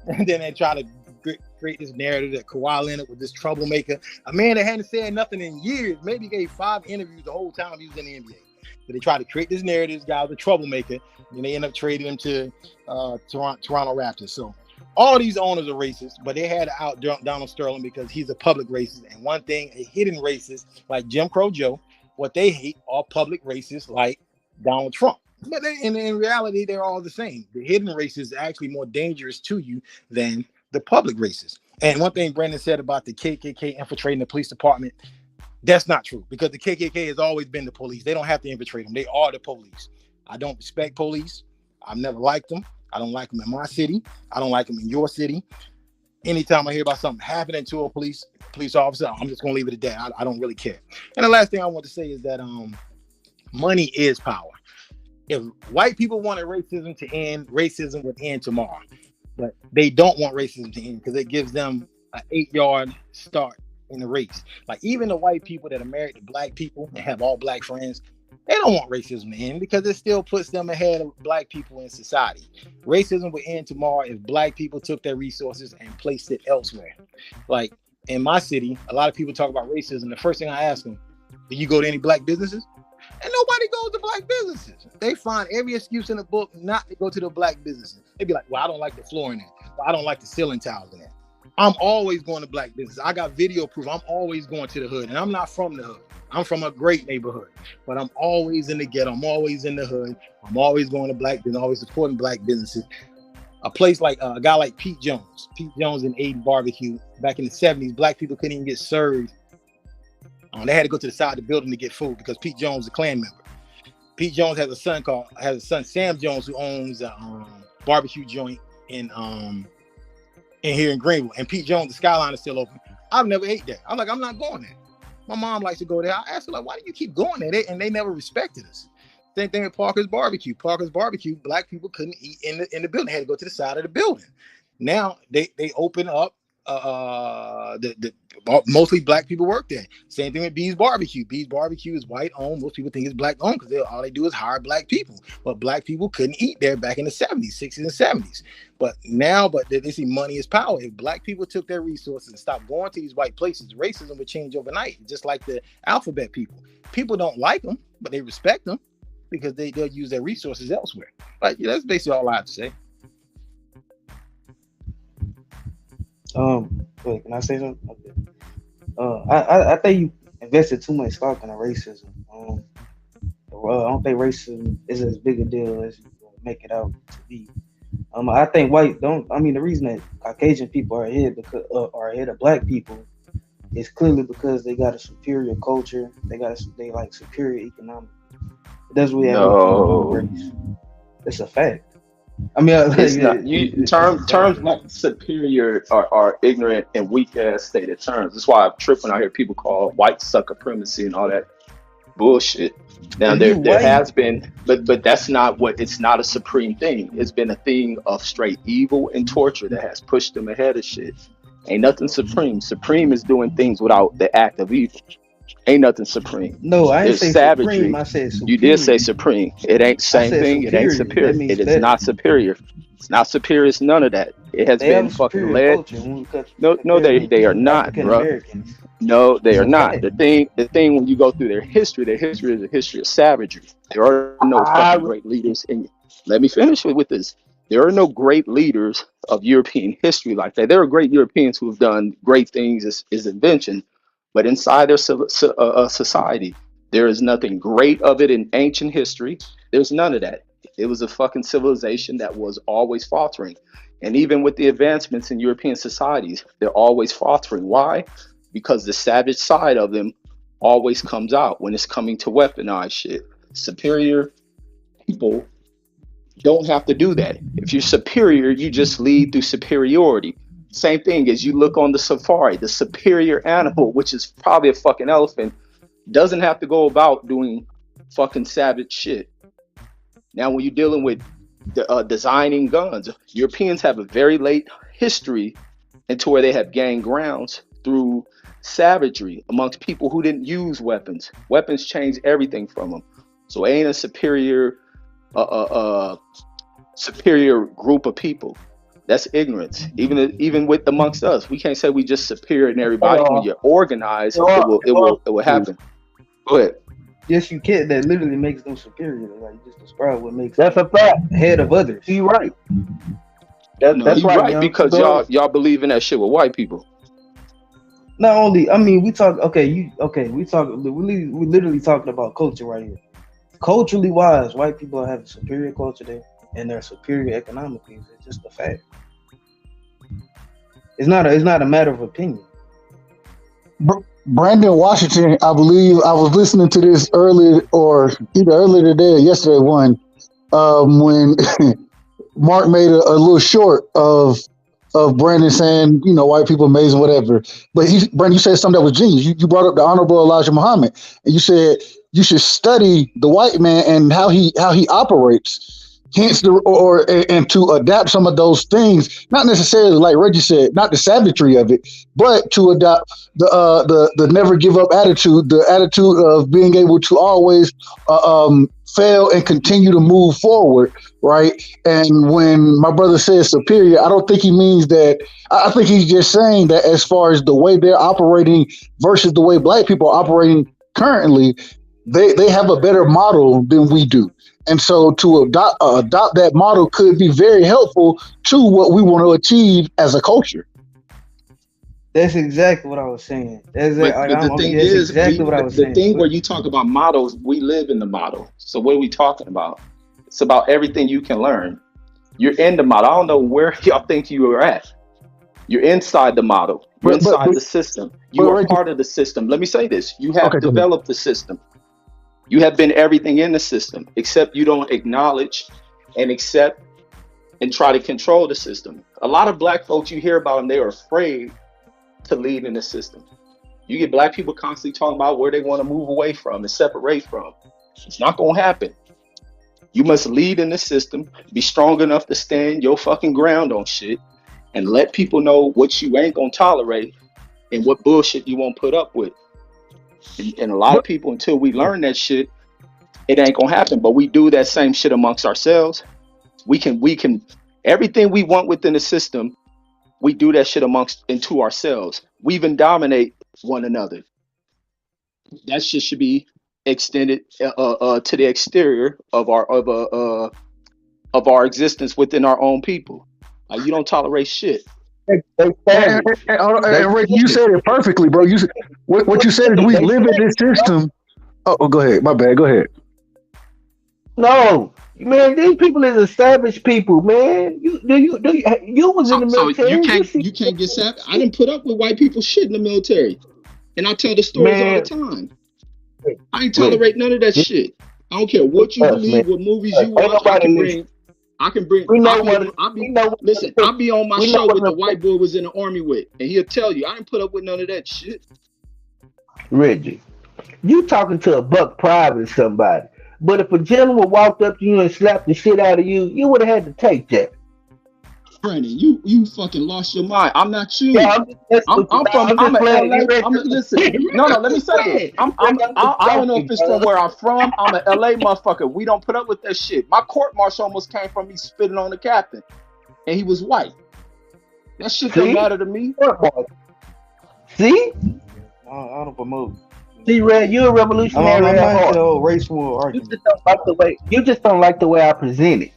P: And then they tried to create this narrative that Kawhi Leonard was this troublemaker, a man that hadn't said nothing in years, maybe gave 5 interviews the whole time he was in the NBA. So they tried to create this narrative, this guy was a troublemaker, and they ended up trading him to Toronto Raptors. So all these owners are racist, but they had to out Donald Sterling because he's a public racist. And one thing, a hidden racist like Jim Crow Joe, what they hate are public racists like Donald Trump. But in reality, they're all the same. The hidden racist is actually more dangerous to you than the public racist. And one thing Brandon said about the KKK infiltrating the police department, that's not true, because the KKK has always been the police. They don't have to infiltrate them. They are the police. I don't respect police. I've never liked them. I don't like them in my city. I don't like them in your city. Anytime I hear about something happening to a police officer, I'm just going to leave it at that. I don't really care. And the last thing I want to say is that money is power. If white people wanted racism to end, racism would end tomorrow. But they don't want racism to end because it gives them an 8-yard start in the race. Like even the white people that are married to black people and have all black friends, they don't want racism to end because it still puts them ahead of black people in society. Racism would end tomorrow if black people took their resources and placed it elsewhere. Like in my city, a lot of people talk about racism. The first thing I ask them, do you go to any black businesses? And nobody goes to black businesses. They find every excuse in the book not to go to the black businesses. They'd be like, well, I don't like the floor in there. Well, I don't like the ceiling tiles in there. I'm always going to black business. I got video proof. I'm always going to the hood. And I'm not from the hood. I'm from a great neighborhood. But I'm always in the ghetto. I'm always in the hood. I'm always going to black business, always supporting black businesses. A place like a guy like Pete Jones. Pete Jones and Aiden Barbecue. Back in the 70s, black people couldn't even get served. They had to go to the side of the building to get food because Pete Jones is a Klan member. Pete Jones has a son Sam Jones, who owns a barbecue joint in here in Greenville. And Pete Jones, the Skyline is still open. I've never ate there. I'm like, I'm not going there. My mom likes to go there. I asked her, like, why do you keep going there? And they never respected us. Same thing with Parker's Barbecue. Parker's Barbecue, black people couldn't eat in the building. They had to go to the side of the building. Now they open up. Mostly black people work there. Same thing with Bees Barbecue. Bees Barbecue is white owned. Most people think it's black owned because all they do is hire black people. But black people couldn't eat there back in the 70s, 60s, and 70s. But now, they see money is power. If black people took their resources and stopped going to these white places, racism would change overnight. Just like the alphabet people. People don't like them, but they respect them because they'll use their resources elsewhere. But yeah, that's basically all I have to say.
M: Wait, can I say something? Okay. I think you invested too much stock in racism. I don't think racism is as big a deal as you make it out to be. I think the reason that Caucasian people are ahead of black people is clearly because they got a superior culture. They like superior economic. That's what we have. Race. It's a fact. I mean,
U: it's not, terms like superior are ignorant and weak ass stated terms. That's why I'm tripping out here. People call white supremacy and all that bullshit. Now there has been, but that's not what. It's not a supreme thing. It's been a thing of straight evil and torture that has pushed them ahead of shit. Ain't nothing supreme. Supreme is doing things without the act of evil. Ain't nothing supreme.
M: No, I didn't say
U: savagery.
M: Supreme. I said superior.
U: You did say supreme. It ain't the same thing. It ain't superior. It is not superior. It's not superior. It's none of that. It has
M: They have
U: been
M: a
U: fucking
M: superior
U: led.
M: culture when we
U: No, they are not,
M: African
U: bro.
M: Americans.
U: No, they
M: It's
U: are
M: a
U: not.
M: fact.
U: The thing when you go through their history is a history of savagery. There are no fucking great leaders. And let me finish with this. There are no great leaders of European history like that. There are great Europeans who have done great things as invention, but inside their society, there is nothing great of it in ancient history. There's none of that. It was a fucking civilization that was always faltering. And even with the advancements in European societies, they're always faltering. Why? Because the savage side of them always comes out when it's coming to weaponize shit. Superior people don't have to do that. If you're superior, you just lead through superiority. Same thing as you look on the safari, the superior animal, which is probably a fucking elephant, doesn't have to go about doing fucking savage shit. Now, when you're dealing with designing guns, Europeans have a very late history into where they have gained grounds through savagery amongst people who didn't use weapons. Weapons changed everything from them. So it ain't a superior group of people. That's ignorance. Even with amongst us, we can't say we just superior in everybody. When you're organized, it will happen. Go ahead.
M: Yes, you can. That literally makes them superior. Like you just described what makes
O: That's
M: them
O: a fact.
M: ahead of others.
O: You right.
U: No,
O: That's
U: you're
O: right,
U: right,
O: young.
U: because y'all believe in that shit with white people.
M: Not only, I mean, we talk. We literally talking about culture right here. Culturally wise, white people have a superior culture there, and they're superior economically. It's just a fact. It's not a matter of opinion.
N: Brandon Washington, I believe I was listening to this earlier, or either earlier today or yesterday when Mark made a little short of Brandon saying, white people amazing, whatever. But Brandon, you said something that was genius. You brought up the Honorable Elijah Muhammad, and you said you should study the white man and how he operates. Hence, and to adapt some of those things, not necessarily like Reggie said, not the savagery of it, but to adopt the never give up attitude, the attitude of being able to always fail and continue to move forward, right? And when my brother says superior, I don't think he means that. I think he's just saying that as far as the way they're operating versus the way black people are operating currently, they have a better model than we do. And so to adopt that model could be very helpful to what we want to achieve as a culture.
M: That's exactly what I was saying.
U: But the thing is, the thing where you talk about models, we live in the model. So what are we talking about? It's about everything you can learn. You're in the model. I don't know where y'all think you are at. You're inside the model. You're inside the system. You are part of the system. Let me say this. You have developed the system. You have been everything in the system, except you don't acknowledge and accept and try to control the system. A lot of black folks, you hear about them, they are afraid to lead in the system. You get black people constantly talking about where they want to move away from and separate from. It's not going to happen. You must lead in the system, be strong enough to stand your fucking ground on shit, and let people know what you ain't going to tolerate and what bullshit you won't put up with. And a lot of people, until we learn that shit, it ain't gonna happen. But we do that same shit amongst ourselves. We can everything we want within the system, we do that shit into ourselves. We even dominate one another. That shit should be extended to the exterior of our existence within our own people. Like, you don't tolerate shit.
N: And Rick, you said it perfectly, bro. What you said is we live in this system. Oh, go ahead. My bad. Go ahead.
O: No, man, these people is established people, man. You was in the military.
U: So you can't get savage. I didn't put up with white people shit in the military, and I tell the stories all the time. I ain't tolerate none of that shit. I don't care what you believe, what movies you watch. I can bring. I'll be on my show with the white boy was in the army with, and he'll tell you I didn't put up with none of that shit.
O: Reggie, you talking to a buck private somebody, but if a gentleman walked up to you and slapped the shit out of you, you would have had to take that.
U: Brandon, you fucking lost your mind. I'm not you. Yeah, I'm from LA. Listen, no, let me say this. I don't know if it's from where I'm from. I'm an LA motherfucker. We don't put up with that shit. My court martial almost came from me spitting on the captain, and he was white. That shit don't matter to me.
T: See?
M: I don't promote.
T: See, Red, you're a revolutionary
M: I'm
T: at
M: not
T: heart.
M: the old race war
T: You
M: argument.
T: just don't like the way I present it.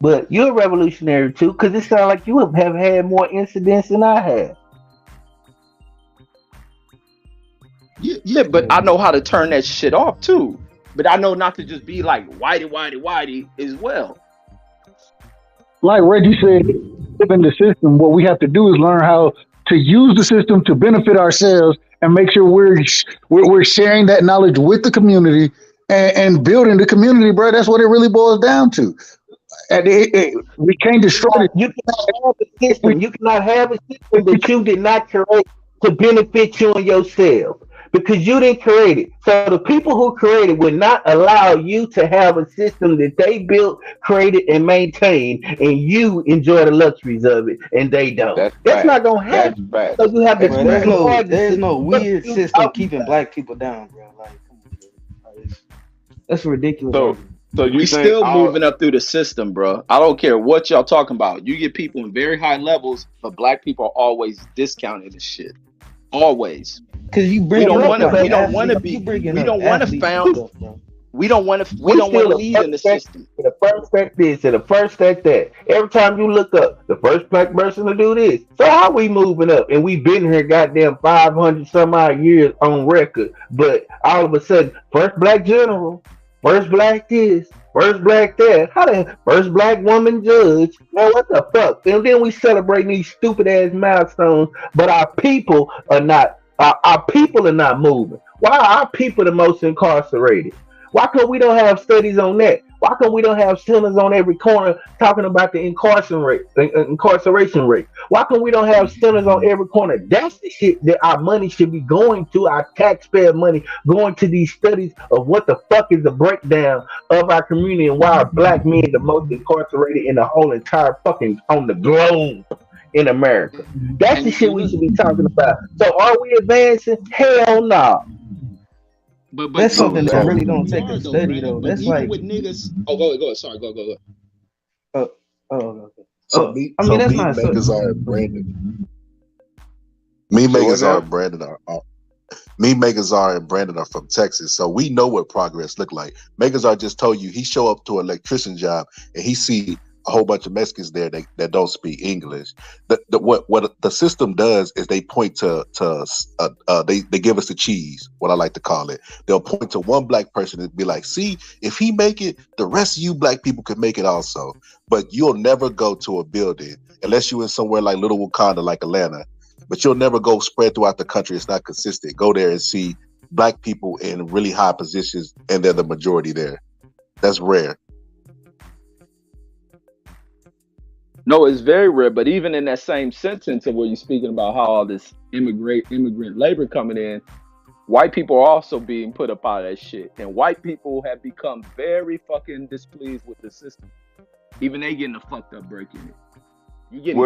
T: But you're a revolutionary too, because it sounds like you have had more incidents than I have.
U: Yeah, but I know how to turn that shit off too. But I know not to just be like whitey as well.
N: Like Reggie said, in the system, what we have to do is learn how to use the system to benefit ourselves and make sure we're sharing that knowledge with the community and building the community, bro. That's what it really boils down to. And we can't destroy it.
T: You cannot have a system. You cannot have a system that you did not create to benefit you and yourself. Because you didn't create it. So the people who created would not allow you to have a system that they built, created, and maintained, and you enjoy the luxuries of it, and they don't. That's not gonna happen. So you have to.
M: Bro, there's no weird system keeping black people down, bro. Like, come on, bro. That's ridiculous.
U: So we still moving up through the system, bro. I don't care what y'all talking about. You get people in very high levels, but black people are always discounted and shit. Always.
M: Because you
U: we don't want to lead in the system.
T: The first fact this and the first fact that. Every time you look up, the first black person to do this. So how we moving up? And we've been here goddamn 500 some odd years on record. But all of a sudden, first black general, first black this, first black that. How the first black woman judge? Man, what the fuck? And then we celebrating these stupid ass milestones, but our people are not. Our people are not moving. Why are our people the most incarcerated? Why come we don't have studies on that? Why come we don't have centers on every corner talking about the incarceration rate? Why come we don't have centers on every corner? That's the shit that our money should be going to, our taxpayer money going to these studies of what the fuck is the breakdown of our community and why are black men the most incarcerated in the whole entire fucking on the globe. In America. That's the shit we should be talking about. So are we advancing? Hell no.
U: But
M: that's something that really don't take a study though. That's like
U: with niggas. Oh, go ahead. Sorry, go.
M: Okay.
K: That's not Megazar and Brandon. Megazar and Brandon are from Texas, so we know what progress look like. Megazar just told you he show up to an electrician job and he see a whole bunch of Mexicans there that don't speak English. What the system does is they point to they give us the cheese, what I like to call it. They'll point to one black person and be like, see, if he make it, the rest of you black people can make it also. But you'll never go to a building unless you're in somewhere like Little Wakanda, like Atlanta. But you'll never go spread throughout the country. It's not consistent. Go there and see black people in really high positions, and they're the majority there. That's rare.
U: No, it's very rare. But even in that same sentence of where you're speaking about how all this immigrant labor coming in, white people are also being put up out of that shit. And white people have become very fucking displeased with the system. Even they getting a fucked up break in it. You're getting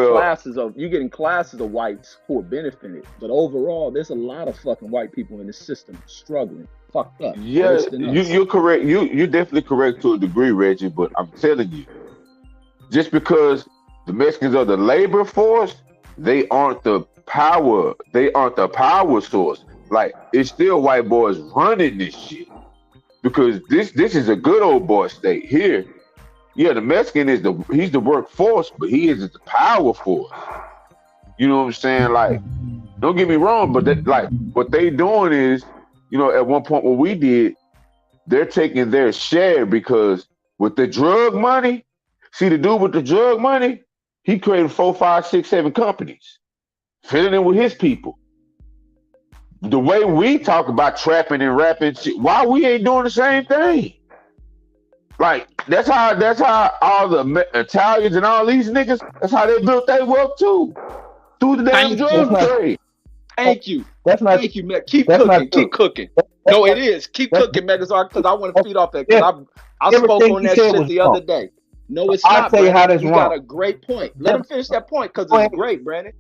U: classes of whites who are benefiting. But overall, there's a lot of fucking white people in the system struggling. Fucked up.
Q: Yeah, you're correct. You're definitely correct to a degree, Reggie, but I'm telling you, just because the Mexicans are the labor force, they aren't the power. They aren't the power source. Like, it's still white boys running this shit. Because this is a good old boy state here. Yeah, the Mexican he's the workforce, but he is the power force. You know what I'm saying? Like, don't get me wrong, but what they doing is, at one point what we did, they're taking their share because with the drug money, see the dude with the drug money, he created 4, 5, 6, 7 companies, filling in with his people. The way we talk about trapping and rapping shit, why we ain't doing the same thing? Like, that's how all the Italians and all these niggas, that's how they built their wealth too. Through the damn drug trade.
U: Thank you.
T: Thank
U: you, man. Keep cooking. No, it is. Keep cooking, Megazar, because I want to feed off that. Because I spoke on that shit the other day. No, it's not.
T: I'll tell you how that's wrong.
U: You got a great point. Let him finish that point because it's great, Brandon.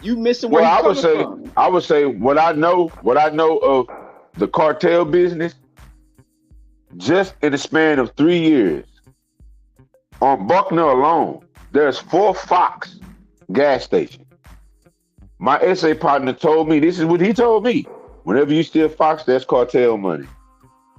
U: You missing where you're coming from.
Q: I would say what I know of the cartel business, just in the span of 3 years, on Buckner alone, there's 4 Fox gas stations. My essay partner told me, this is what he told me. Whenever you steal Fox, that's cartel money.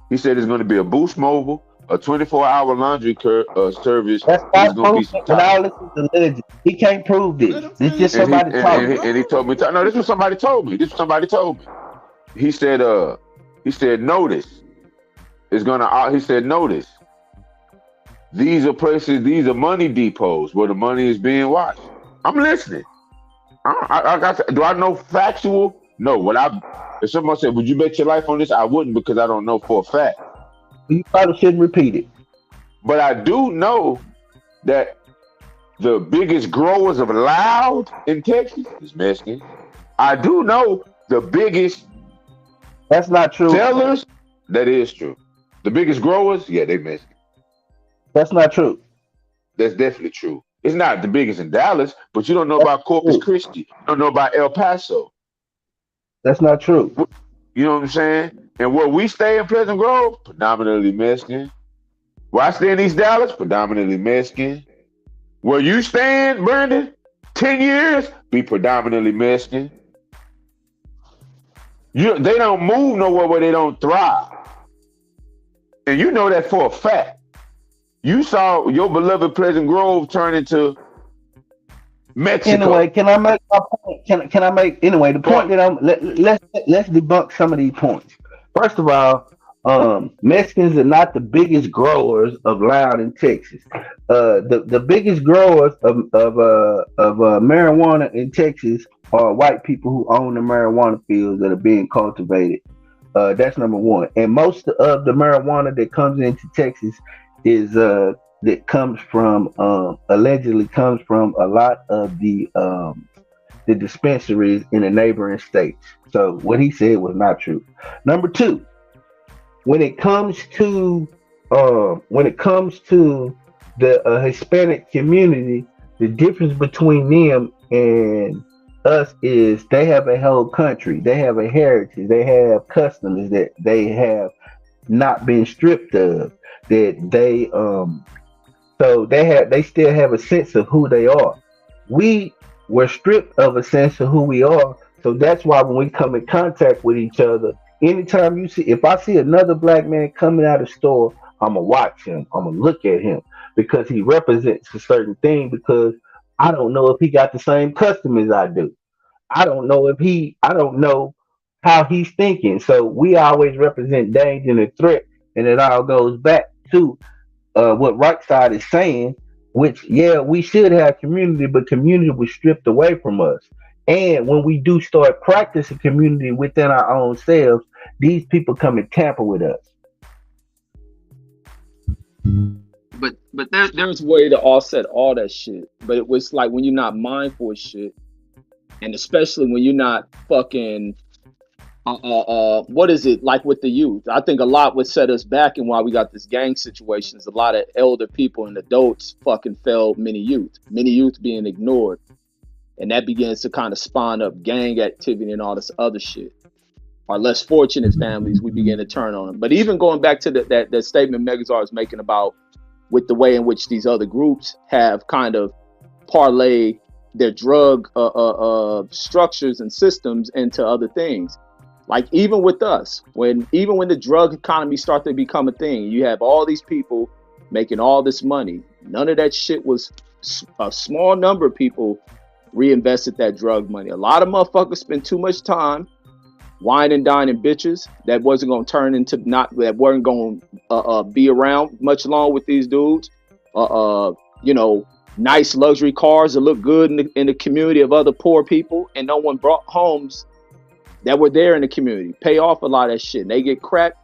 Q: He said it's going to be a Boost Mobile, a 24-hour laundry service.
O: That's
Q: It's
O: not
Q: going to be
O: proof.
Q: some
O: And
Q: top.
O: all this is religion. He can't prove this. It's just
Q: And
O: somebody talking.
Q: he told me, no, this is what somebody told me. This is what somebody told me. He said, notice. It's gonna. He said, notice. These are places. These are money depots where the money is being watched. I'm listening. Do I know factual? No. If someone said, "Would you bet your life on this?" I wouldn't, because I don't know for a fact.
O: You probably shouldn't repeat it.
Q: But I do know that the biggest growers of loud in Texas is Mexicans. I do know the biggest.
O: That's not true.
Q: Sellers, that is true. The biggest growers, yeah, they Mexican.
O: That's not true.
Q: That's definitely true. It's not the biggest in Dallas, but you don't know about Corpus Christi. You don't know about El Paso.
O: That's not true.
Q: You know what I'm saying? And where we stay in Pleasant Grove, predominantly Mexican. Where I stay in East Dallas, predominantly Mexican. Where you stand, Brandon, 10 years, be predominantly Mexican. They don't move nowhere where they don't thrive. And you know that for a fact. You saw your beloved Pleasant Grove turn into Mexico.
O: Anyway, can I make my point? Can I make anyway the point that let's debunk some of these points. First of all, Mexicans are not the biggest growers of loud in Texas. The biggest growers of marijuana in Texas are white people who own the marijuana fields that are being cultivated. That's number one. And most of the marijuana that comes into Texas is allegedly comes from a lot of the dispensaries in the neighboring states. So what he said was not true. Number two, when it comes to the Hispanic community, the difference between them and us is they have a whole country, they have a heritage, they have customs that they have not been stripped of. That they still have a sense of who they are. We were stripped of a sense of who we are, so that's why when we come in contact with each other, anytime if I see another black man coming out of the store, I'm gonna watch him, I'm gonna look at him because he represents a certain thing, because I don't know if he got the same custom as I do. I don't know how he's thinking. So we always represent danger and a threat, and it all goes back to what Right Side is saying, which, yeah, we should have community, but community was stripped away from us. And when we do start practicing community within our own selves, these people come and tamper with us.
U: But there's a way to offset all that shit. But it was like when you're not mindful of shit, and especially when you're not fucking what is it like with the youth? I think a lot what set us back and why we got this gang situation is a lot of elder people and adults fucking failed many youth being ignored, and that begins to kind of spawn up gang activity and all this other shit. Our less fortunate families, we begin to turn on them. But even going back to that statement Megazar is making about with the way in which these other groups have kind of parlayed their drug structures and systems into other things. Like even with us, when the drug economy started to become a thing, you have all these people making all this money. None of that shit was a small number of people reinvested that drug money. A lot of motherfuckers spend too much time wine and dining bitches that wasn't going to turn into that weren't going to be around much long with these dudes. Nice luxury cars that look good in the community of other poor people, and no one brought homes that were there in the community. Pay off a lot of that shit. And they get cracked,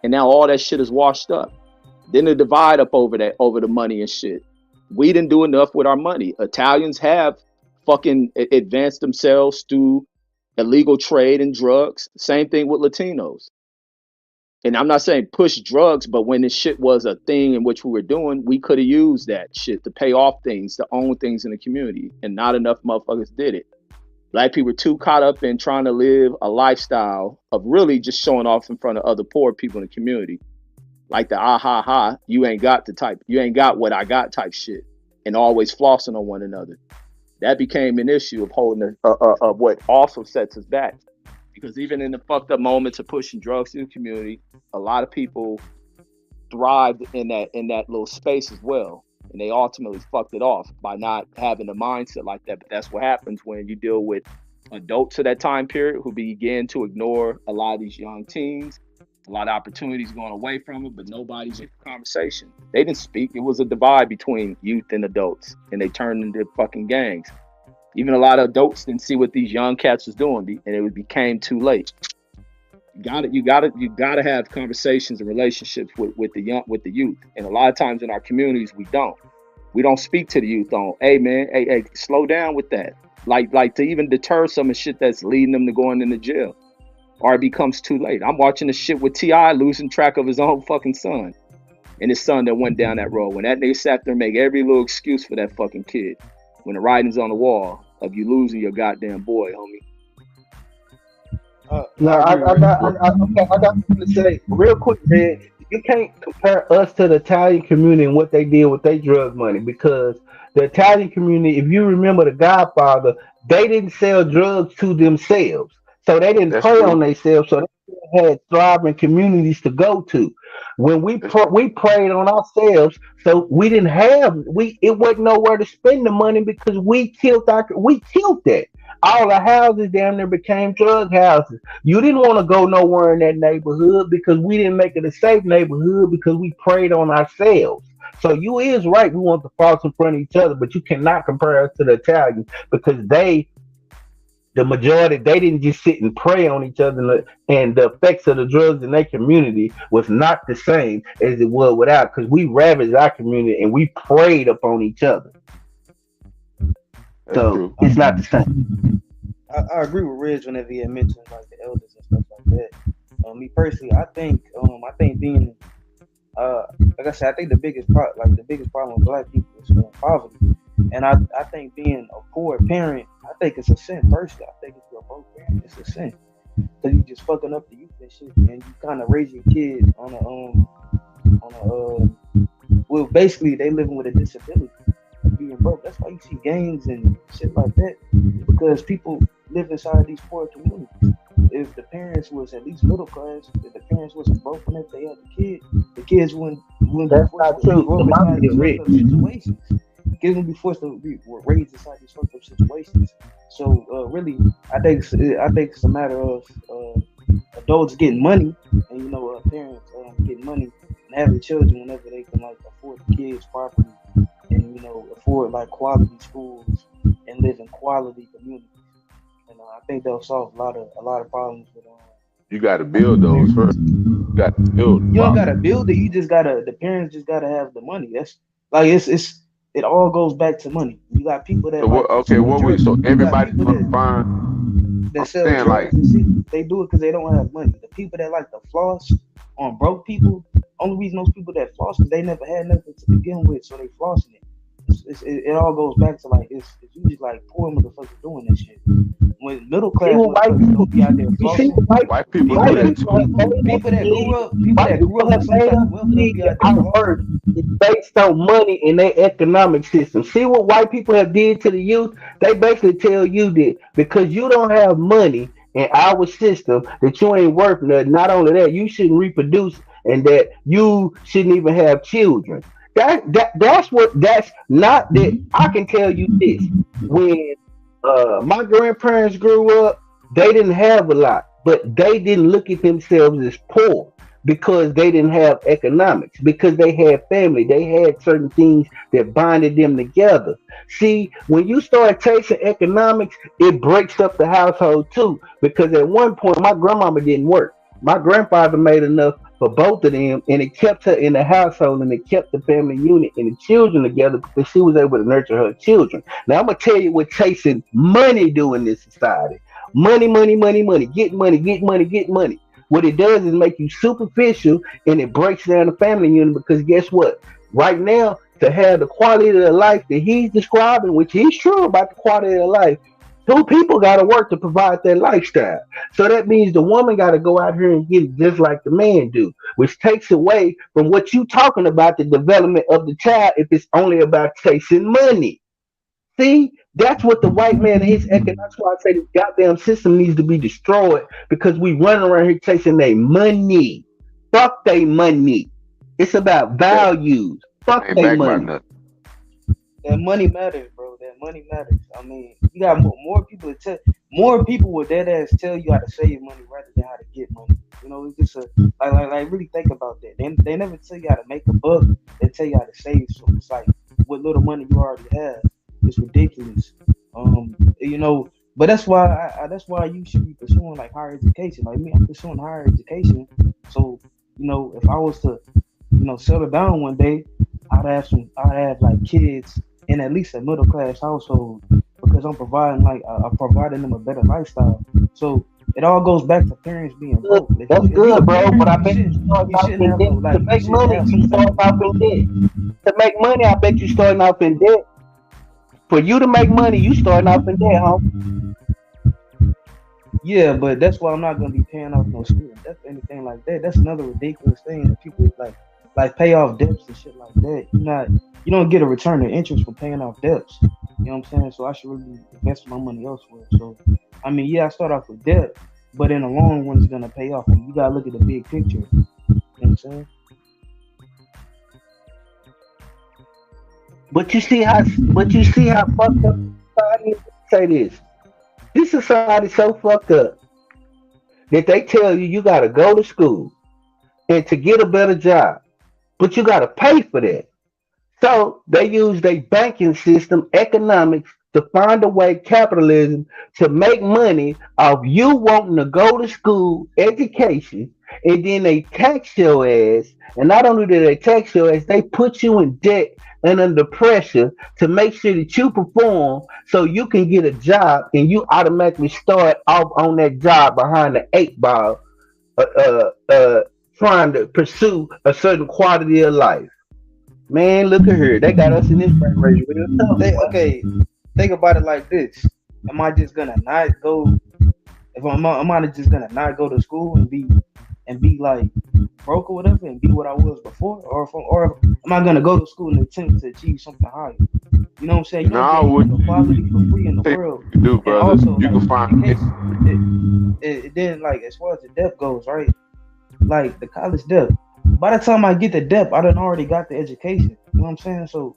U: and now all that shit is washed up. Then the divide up over the money and shit. We didn't do enough with our money. Italians have fucking advanced themselves through illegal trade and drugs. Same thing with Latinos. And I'm not saying push drugs, but when this shit was a thing in which we were doing, we could have used that shit to pay off things, to own things in the community. And not enough motherfuckers did it. Black people were too caught up in trying to live a lifestyle of really just showing off in front of other poor people in the community. Like the you ain't got what I got type shit. And always flossing on one another. That became an issue of holding of what also sets us back. Because even in the fucked up moments of pushing drugs in the community, a lot of people thrived in that little space as well. And they ultimately fucked it off by not having a mindset like that. But that's what happens when you deal with adults of that time period who begin to ignore a lot of these young teens. A lot of opportunities going away from it, but nobody's in the conversation. They didn't speak. It was a divide between youth and adults, and they turned into fucking gangs. Even a lot of adults didn't see what these young cats was doing, and it became too late. You gotta have conversations and relationships with the youth. And a lot of times in our communities, we don't speak to the youth on, hey man, hey, slow down with that. Like to even deter some of the shit that's leading them to going into jail. Or it becomes too late. I'm watching the shit with T.I. losing track of his own fucking son. And his son that went down that road. When that nigga sat there and make every little excuse for that fucking kid. When the writing's on the wall of you losing your goddamn boy, homie.
T: I got something to say real quick, man. You can't compare us to the Italian community and what they did with their drug money, because the Italian community, if you remember The Godfather, they didn't sell drugs to themselves. So they didn't prey on themselves, so they had thriving communities to go to. When we preyed on ourselves, so we didn't have it wasn't nowhere to spend the money because we killed that. All the houses down there became drug houses. You didn't want to go nowhere in that neighborhood because we didn't make it a safe neighborhood because we preyed on ourselves. So you is right. We want to fall in front of each other, but you cannot compare us to the Italians because the majority, they didn't just sit and prey on each other, and the effects of the drugs in their community was not the same as it was without, because we ravaged our community and we preyed upon each other. So it's not the same.
M: I agree with Ridge whenever he had mentioned like the elders and stuff like that. Me personally, I think being like I said, I think the biggest problem with Black people is poverty. And I think being a poor parent, I think it's a sin. Personally, I think if you're a broke parent, it's a sin. Because you just fucking up the youth and shit, and you kind of raise your kid well, basically they living with a disability, being broke. That's why you see gangs and shit like that, because people live inside these poor communities. If the parents was at least middle class, if the parents wasn't broke whenever they had the kids wouldn't
T: That's not true. The mom is rich.
M: Situations. Kids wouldn't be forced to be raised inside these fucked up situations. So really, I think it's a matter of adults getting money, and parents getting money and having children whenever they can afford the kids properly, and afford quality schools and live in quality communities. And I think they'll solve a lot of problems with.
Q: You got to build those first. You got to build.
M: You don't got to build it. The parents just got to have the money. That's it all goes back to money. You got people that
Q: everybody's gonna find
M: that sell drugs and shit. They do it because they don't have money. The people that like to floss on broke people, only reason those people that floss is they never had nothing to begin with, so they flossing it. It all goes back to it's usually poor motherfuckers doing this shit. When middle class motherfuckers don't be out there flossing,
Q: white people
M: people that grew up have some type of wealth don't be out there flossing.
T: It's based on money in their economic system. See what white people have did to the youth? They basically tell you that because you don't have money in our system, that you ain't worth nothing. Not only that, you shouldn't reproduce, and that you shouldn't even have children. That's not that. I can tell you this: when my grandparents grew up, they didn't have a lot, but they didn't look at themselves as poor because they didn't have economics, because they had family, they had certain things that bonded them together. See, when you start chasing economics, it breaks up the household too, because at one point my grandmama didn't work. My grandfather made enough for both of them, and it kept her in the household, and it kept the family unit and the children together because she was able to nurture her children. Now I'm gonna tell you what chasing money do in this society. Money, get money. What it does is make you superficial, and it breaks down the family unit, because guess what? Right now, to have the quality of the life that he's describing, which he's true about the quality of life, two people got to work to provide that lifestyle. So that means the woman got to go out here and get it just like the man do, which takes away from what you talking about, the development of the child, if it's only about chasing money. See, That's what the white man and his economic. That's why I say this goddamn system needs to be destroyed because we run around here chasing their money. Fuck their money. It's about values. Fuck
Q: Ain't
T: their
Q: back by
T: money.
Q: nothing.
M: That money matters, bro. That money matters. I mean, you got more people to tell. More people with that ass tell you how to save money rather than how to get money. You know, it's just like really think about that. They never tell you how to make a buck. They tell you how to save. So it's like what little money you already have. It's ridiculous. You know, but that's why that's why you should be pursuing like higher education. Like me, I'm pursuing higher education. So you know, if I was to, you know, settle down one day, I'd have like kids in at least a middle class household because I'm providing I'm providing them a better lifestyle. So it all goes back to parents being broke.
T: That's good, bro. But I bet you start off in debt. To make money, you start off in debt. To make money, I bet you starting off in debt. For you to make money, you starting off in debt, homie.
M: Yeah, but that's why I'm not gonna be paying off no student debt or anything like that. That's another ridiculous thing that people like pay off debts and shit like that. You don't get a return of interest for paying off debts. You know what I'm saying? So I should really invest my money elsewhere. So I mean, yeah, I start off with debt, but in the long run, it's gonna pay off. And you gotta look at the big picture. You know what I'm saying?
T: But you see how fucked up society is. Say this society so fucked up that they tell you gotta go to school and to get a better job, but you gotta pay for that. So they use their banking system, economics, to find a way, capitalism, to make money off you wanting to go to school, education, and then they tax your ass. And not only do they tax your ass, they put you in debt and under pressure to make sure that you perform so you can get a job and you automatically start off on that job behind the 8 ball, trying to pursue a certain quality of life. Man, look at her. They got us in this brain race real tough.
M: Okay, think about it like this. Am I just gonna not go? Am I just gonna not go to school and be like broke or whatever and be what I was before, or am I gonna go to school and attempt to achieve something higher? You know what I'm saying? You don't get equality for free in the world.
Q: You do, brother.
M: Also,
Q: you can find
M: it. Then, like as far as the debt goes, right? Like the college debt. By the time I get the debt, I done already got the education. You know what I'm saying? So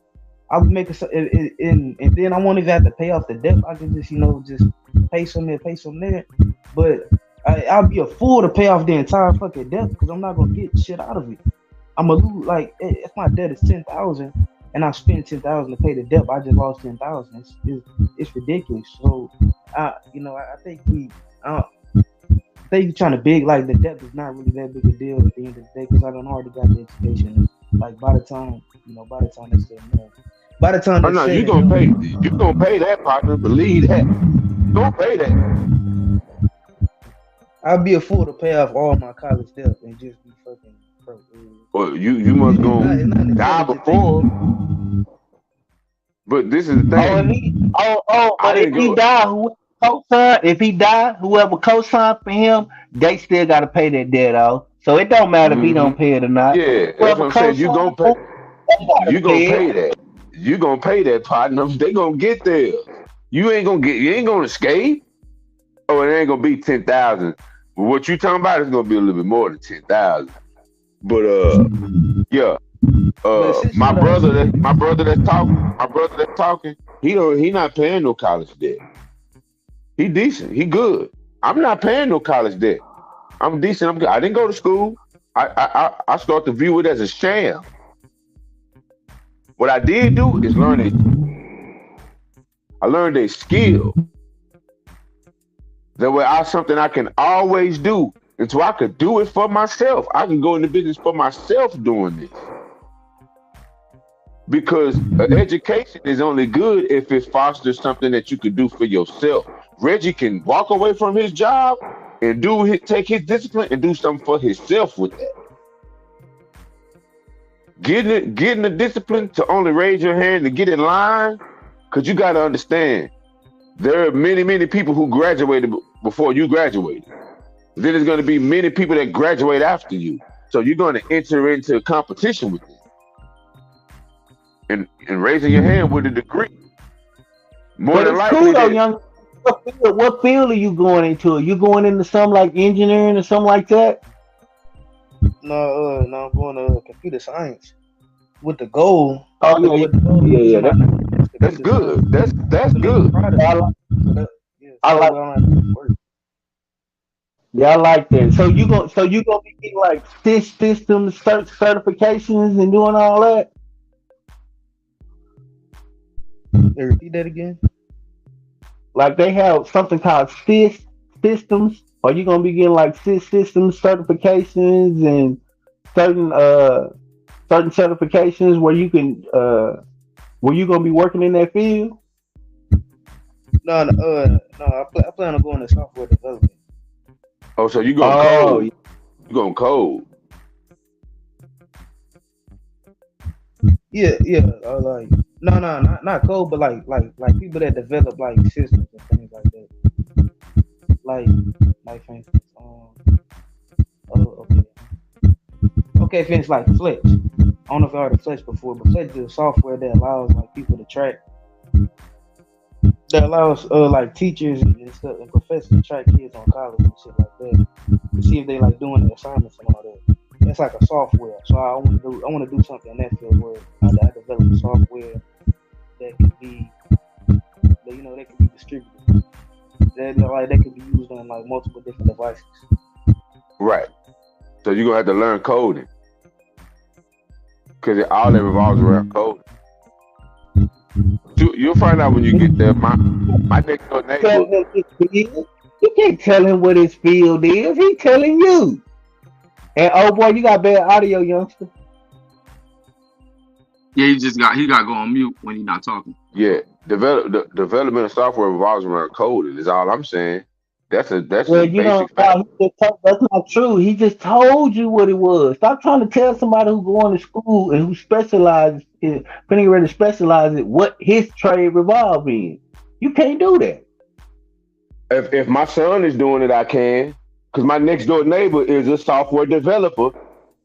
M: I would make and then I won't even have to pay off the debt. I can just, just pay some there, pay some there. But I'll be a fool to pay off the entire fucking debt because I'm not gonna get shit out of it. I'm gonna lose. Like if my debt is 10,000 and I spend 10,000 to pay the debt, I just lost 10,000. It's ridiculous. So I think they trying to big like the debt is not really that big a deal at the end of the day because I done already got the education. Like by the time they say no. By the time
Q: you gonna pay that, partner. Believe that. You gonna pay that.
M: I'd be a fool to pay off all my college debt and just be fucking broke.
Q: Well, you must go die before. But this is the thing.
T: But if he die, whoever co-signed for him, they still gotta pay that debt off. So it don't matter if he don't pay it or not.
Q: Yeah, that's what I'm saying. You gonna pay that. You gonna pay that, partner. They gonna get there. You ain't gonna escape. Oh, it ain't gonna be 10,000. What you talking about is gonna be a little bit more than 10,000. But yeah. My brother that's talking, he not paying no college debt. He decent. He good. I'm not paying no college debt. I'm decent. I'm good. I didn't go to school. I start to view it as a sham. What I did do is I learned a skill. That way something I can always do. And so I could do it for myself. I can go into business for myself doing this. Because education is only good if it fosters something that you could do for yourself. Reggie can walk away from his job and take his discipline and do something for himself with that. Getting the discipline to only raise your hand to get in line, because you got to understand, there are many, many people who graduated before you graduated. Then there's going to be many people that graduate after you. So you're going to enter into a competition with them. And raising your hand with a degree. More
T: But
Q: than
T: it's
Q: likely,
T: cool though,
Q: that
T: young. What field are you going into? Are you going into something like engineering or something like that?
M: No, I'm going to computer science with the goal.
T: Oh yeah,
M: With the goal of
T: yeah,
M: using
T: yeah.
M: my knowledge in
Q: that's
M: computer science
Q: good. That's
M: to make
Q: good.
M: products.
T: I like,
M: So that, yeah,
T: I
M: so that
T: like,
M: way I don't have to work.
T: yeah, I like that. So you gonna be getting like systems certifications and doing all that?
M: Hey, repeat that again.
T: Like they have something called systems. Are you gonna be getting like systems certifications and certain certain certifications where you can where you gonna be working in that field?
M: No. I plan on going to software development.
Q: Oh, so you gonna
T: Oh,
Q: code? You gonna code?
M: Yeah. Like no, not code, but like people that develop like systems and things like that. Like for instance, okay, for instance, like Fletch. I don't know if I heard of Fletch before, but Fletch is a software that allows like people to track, that allows like teachers and stuff and professors to track kids on college and shit like that to see if they like doing their assignments and all that. That's like a software. So I want to do something in that field where I develop a software that can be, that can be distributed. That can be used on like multiple different devices.
Q: Right. So you're gonna have to learn coding because all that revolves around coding. You'll find out when you get there. My next door neighbor.
T: You can't tell him what his field is. He telling you. And oh boy, you got bad audio, youngster.
V: Yeah, he got to go on mute when he's not talking.
Q: Yeah, development of software revolves around coding. Is all I'm saying. That's a basic fact.
T: That's not true. He just told you what it was. Stop trying to tell somebody who going to school and who specializes in, getting ready to specialize in what his trade revolves in. You can't do that.
Q: If my son is doing it, I can. Because my next door neighbor is a software developer,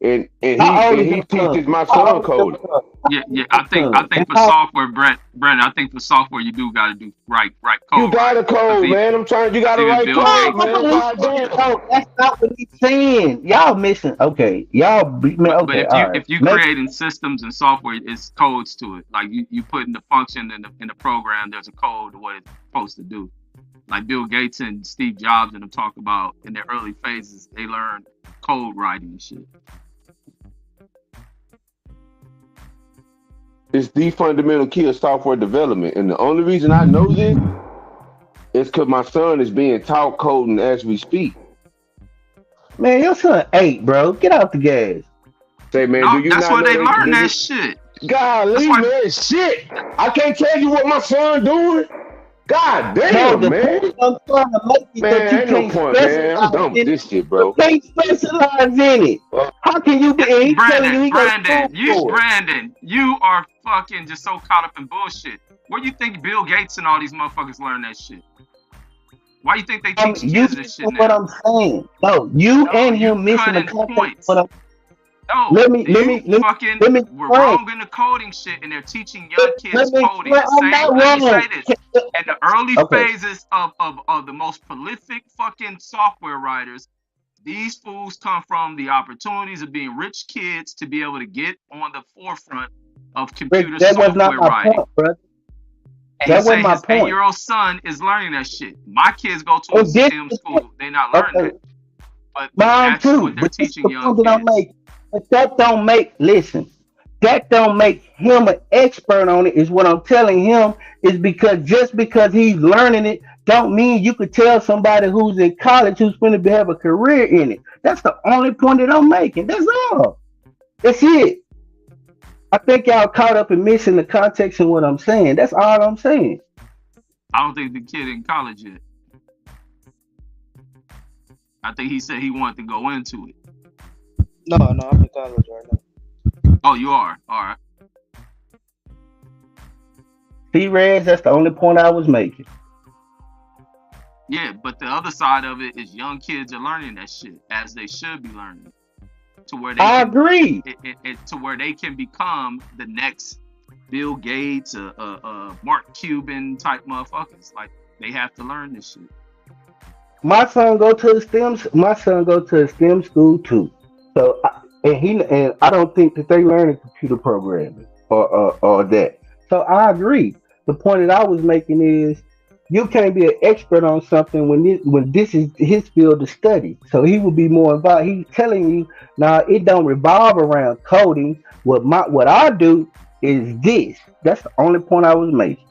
Q: and he teaches my son coding.
V: Yeah. I think for software, Brandon, I think for software you do got to do right code.
Q: You gotta code, man. You gotta write code, man.
T: No, that's not what he's saying. Y'all missing. Okay,
V: But if you creating systems and software, it's codes to it. Like you putting the function in the program, there's a code to what it's supposed to do. Like Bill Gates and Steve Jobs and them talk about in their early phases, they learned code writing and shit.
Q: It's the fundamental key of software development. And the only reason I know this is because my son is being taught coding as we speak.
T: Man, your son 8, bro. Get out the gas.
Q: Say, man, do you
V: that's
Q: not
V: where
Q: know
V: they learn
Q: nigga?
V: that shit.
Q: Golly, man, shit. I can't tell you what my son doing. God damn, man.
T: I'm trying to make it that you
Q: Ain't no
T: can't
Q: point, man. I'm done with this shit, bro.
T: You can't specialize in it. How can you be? He's telling you he got
V: Brandon, you are fucking just so caught up in bullshit. Where you think Bill Gates and all these motherfuckers learn that shit? Why you think they teach kids this shit now?
T: What I'm saying. No, you and him missing the context.
V: No,
T: let me
V: we're wrong in the coding shit, and they're teaching young kids coding. Let me say this: in the early phases of the most prolific fucking software writers, these fools come from the opportunities of being rich kids to be able to get on the forefront of computer software writing.
T: Point, brother.
V: And that was my point. 8-year-old son is learning that shit. My kids go to a STEM school; they're not learning that. But that's what they're teaching young kids.
T: But that don't make him an expert on it, is what I'm telling him, is because just because he's learning it don't mean you could tell somebody who's in college who's going to have a career in it. That's the only point that I'm making. That's all. That's it. I think y'all caught up in missing the context of what I'm saying. That's all I'm saying.
V: I don't think the kid in college yet. I think he said he wanted to go into it.
M: No, I'm in college right now.
V: Oh, you are? All right.
T: T-Rez, that's the only point I was making.
V: Yeah, but the other side of it is young kids are learning that shit as they should be learning. To where they
T: agree.
V: To where they can become the next Bill Gates, Mark Cuban type motherfuckers. Like they have to learn this shit.
T: My son go to a STEM school too. So and I don't think that they learn computer programming or that. So I agree. The point that I was making is you can't be an expert on something when this is his field of study. So he will be more involved. He's telling you now it don't revolve around coding. What I do is this. That's the only point I was making.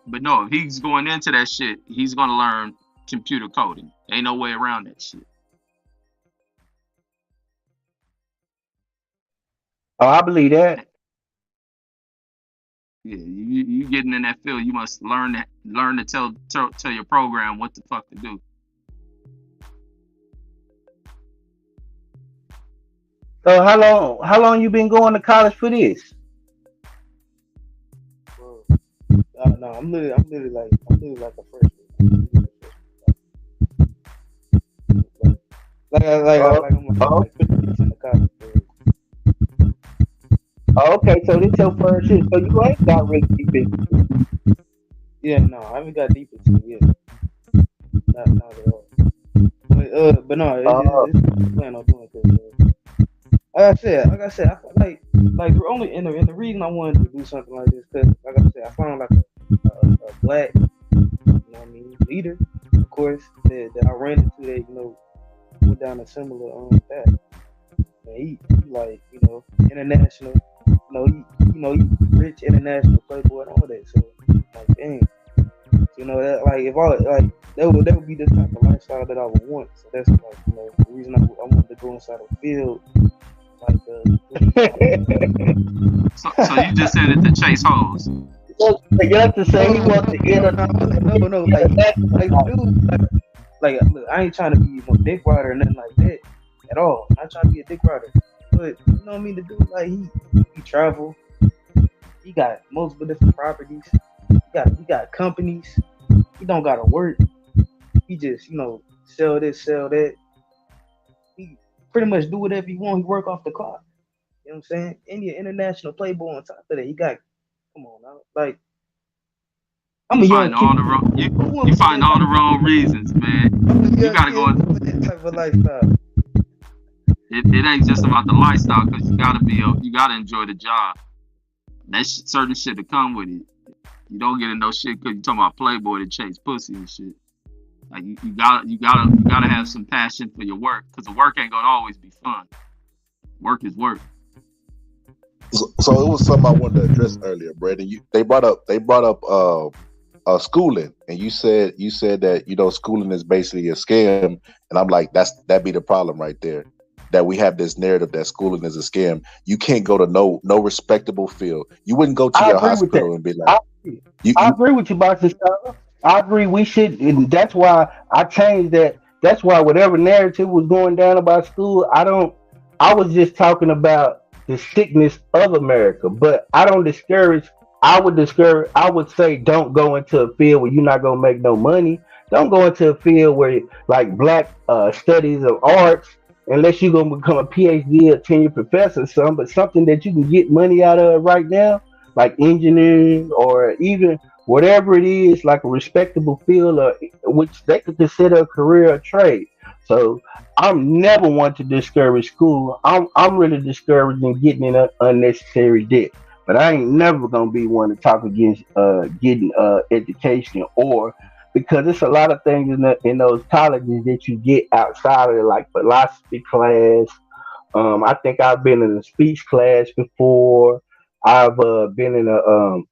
V: But no, if he's going into that shit, he's gonna learn computer coding. Ain't no way around that shit.
T: Oh, I believe that.
V: Yeah, you getting in that field, you must learn to tell your program what the fuck to do.
T: So how long you been going to college for this?
M: No, I'm literally like a freshman. I'm 50% of college.
T: Okay, so this your first shit. So you ain't got really deep into it.
M: Yeah, no, I haven't got deep into it yet. Not at all. But no, it's plan on doing it. Like I said, I feel like the only and the reason I wanted to do something like this, because like I said, I found like a black, you know what I mean, leader, of course, that I ran into that, you know, went down a similar path. And he like, you know, international, he rich international playboy and all that. So like, dang, you know that like if I like that would be the type of lifestyle that I would want. So that's like, you know, the reason I wanted to go inside a field. Like,
V: so you just said it to chase hoes.
T: You have to say he wants to get
M: no, like look, I ain't trying to be no dick rider or nothing like that at all. I'm not trying to be a dick rider, but you know what I mean. The dude, like he travel. He got multiple different properties. He got companies. He don't gotta work. He just, you know, sell this, sell that. He pretty much do whatever he want. He work off the clock. You know what I'm saying? And the international playboy on top of that. He got, come on now, like I'm a young kid.
V: You find all the wrong reasons, man. You gotta go into
M: that type of lifestyle.
V: It ain't just about the lifestyle, because you gotta enjoy the job. That certain shit to come with it. You don't get in no shit because you talking about playboy to chase pussy and shit. Like you gotta have some passion for your work, because the work ain't gonna always be fun. Work is work.
K: So it was something I wanted to address earlier, Brandon. They brought up schooling, and you said that, you know, schooling is basically a scam, and I'm like, that'd be the problem right there. That we have this narrative that schooling is a scam. You can't go to no respectable field. You wouldn't go to your hospital and be like,
T: I agree with you, Boxer Style. I agree we should, and that's why I changed that. That's why whatever narrative was going down about school, I was just talking about the sickness of America, but I don't discourage. I would say don't go into a field where you're not gonna make no money. Don't go into a field where like black studies of arts, unless you're gonna become a PhD or tenure professor or something, but something that you can get money out of right now, like engineering or even whatever it is, like a respectable field, which they could consider a career or trade. So I'm never one to discourage school. I'm really discouraged in getting in unnecessary debt. But I ain't never gonna be one to talk against getting education, or because it's a lot of things in those colleges that you get outside of it, like philosophy class. I think I've been in a speech class before. I've been in a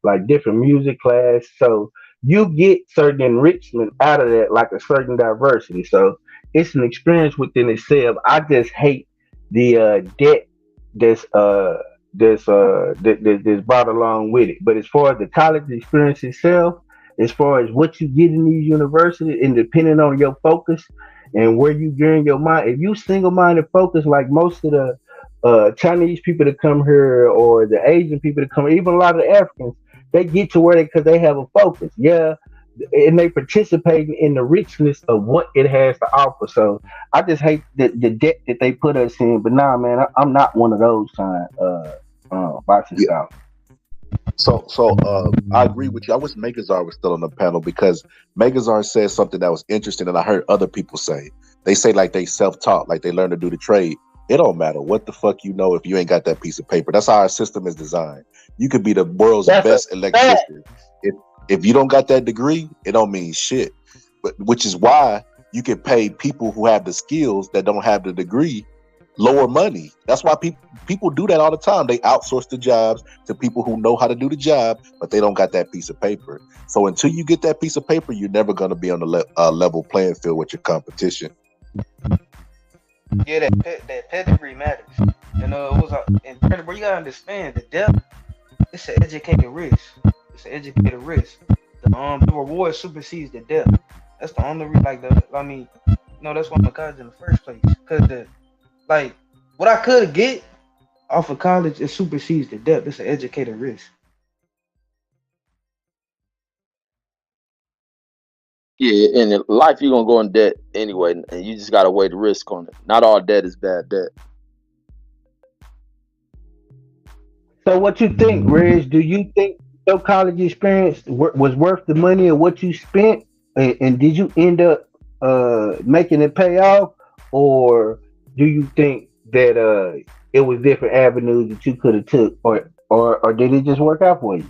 T: like different music class. So you get certain enrichment out of that, like a certain diversity. So it's an experience within itself. I just hate the debt that's brought along with it. But as far as the college experience itself, as far as what you get in these universities, and depending on your focus and where you gearing your mind, if you single-minded focus like most of the Chinese people that come here, or the Asian people that come, even a lot of the Africans, they get to where because they have a focus. Yeah, and they participate in the richness of what it has to offer. So I just hate the debt that they put us in. But nah, man, I'm not one of those kind boxing style.
K: So I agree with you. I wish Megazar was still on the panel because Megazar said something that was interesting, and I heard other people say. They say like they self-taught, like they learn to do the trade. It don't matter what the fuck you know if you ain't got that piece of paper. That's how our system is designed. You could be the world's best electrician. If you don't got that degree, it don't mean shit. But which is why you can pay people who have the skills that don't have the degree lower money. That's why people do that all the time. They outsource the jobs to people who know how to do the job, but they don't got that piece of paper. So until you get that piece of paper, you're never going to be on the level playing field with your competition.
M: Yeah, that pedigree matters. You know, it was incredible. You gotta understand the depth. It's an educated risk. It's an educated risk. The reward supersedes the depth. That's the only reason. That's why I'm a college in the first place. Cause what I could get off of college, it supersedes the depth. It's an educated risk.
U: Yeah, and in life you're gonna go in debt anyway, and you just gotta weigh the risk on it. Not all debt is bad debt.
T: So what you think, Reg? Do you think your college experience was worth the money of what you spent, and did you end up making it pay off, or do you think that it was different avenues that you could have took, or did it just work out for you?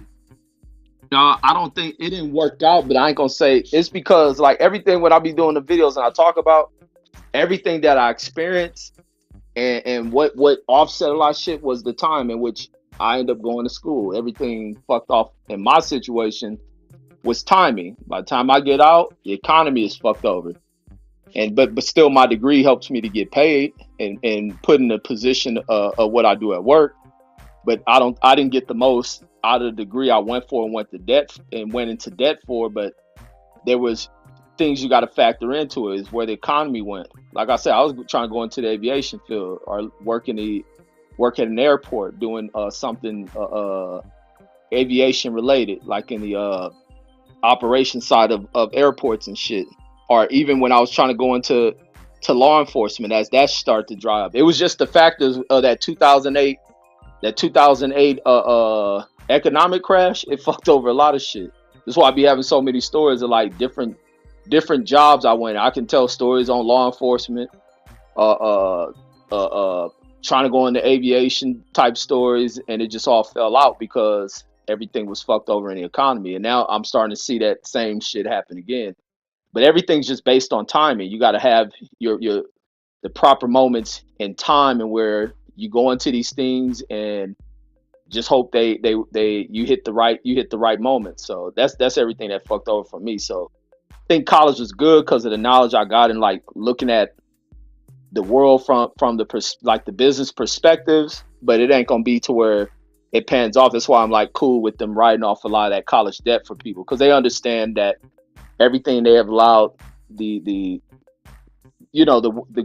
U: No, I don't think it didn't work out, but I ain't gonna say it's because like everything when I be doing the videos and I talk about everything that I experienced and what offset a lot of shit was the time in which I ended up going to school. Everything fucked off in my situation was timing. By the time I get out, the economy is fucked over. But still my degree helps me to get paid and put in a position of what I do at work. But I didn't get the most out of the degree I went for and went into debt for, but there was things you got to factor into it is where the economy went. Like I said, I was trying to go into the aviation field or work at an airport doing something aviation related, like in the operation side of airports and shit. Or even when I was trying to go into law enforcement as that started to dry up. It was just the factors of that 2008 economic crash. It fucked over a lot of shit. That's why I be having so many stories of like different jobs I went. I can tell stories on law enforcement, trying to go into aviation type stories, and it just all fell out because everything was fucked over in the economy. And now I'm starting to see that same shit happen again. But everything's just based on timing. You got to have the proper moments in time and where you go into these things and just hope you hit the right moment. So that's everything that fucked over for me. So I think college was good because of the knowledge I got and like looking at the world from the business perspectives, but it ain't gonna be to where it pans off. That's why I'm like cool with them writing off a lot of that college debt for people because they understand that everything they have allowed the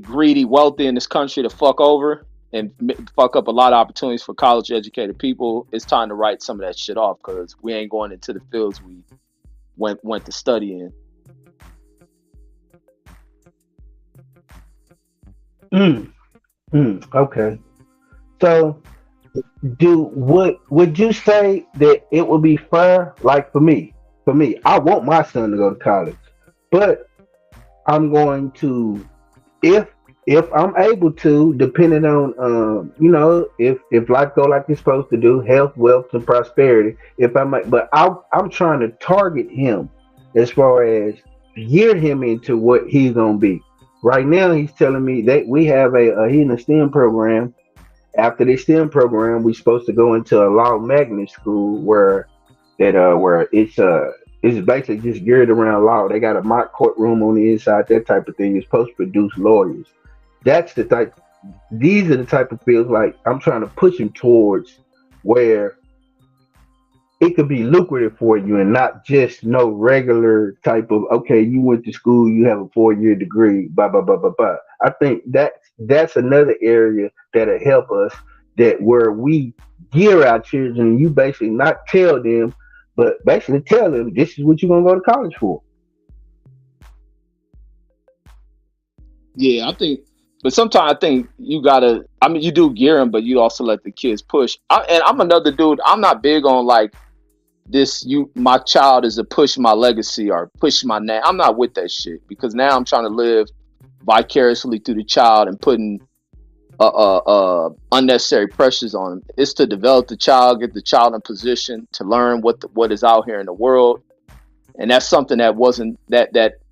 U: greedy wealthy in this country to fuck over and fuck up a lot of opportunities for college educated people. It's time to write some of that shit off because we ain't going into the fields we went to study
T: in. Okay. So would you say that it would be fair? Like for me, I want my son to go to college, but I'm going to, if I'm able to, depending on if life go like it's supposed to do, health, wealth, and prosperity. But I'm trying to target him as far as gear him into what he's gonna be. Right now, he's telling me that we have he's in a STEM program. After the STEM program, we're supposed to go into a law magnet school where it's basically just geared around law. They got a mock courtroom on the inside, that type of thing. It's supposed to produce lawyers. These are the type of fields like I'm trying to push him towards where it could be lucrative for you and not just no regular type of, okay, you went to school, you have a 4-year degree, blah, blah, blah, blah, blah. I think that's another area that'll help us, that where we gear our children, you basically not tell them, but basically tell them this is what you're going to go to college for.
U: Yeah, I think, but sometimes I think you do gear them, but you also let the kids push. I'm another dude. I'm not big on like my child is to push my legacy or push my name. I'm not with that shit, because now I'm trying to live vicariously through the child and putting unnecessary pressures on him. It's to develop the child, get the child in position to learn what is out here in the world. And that's something that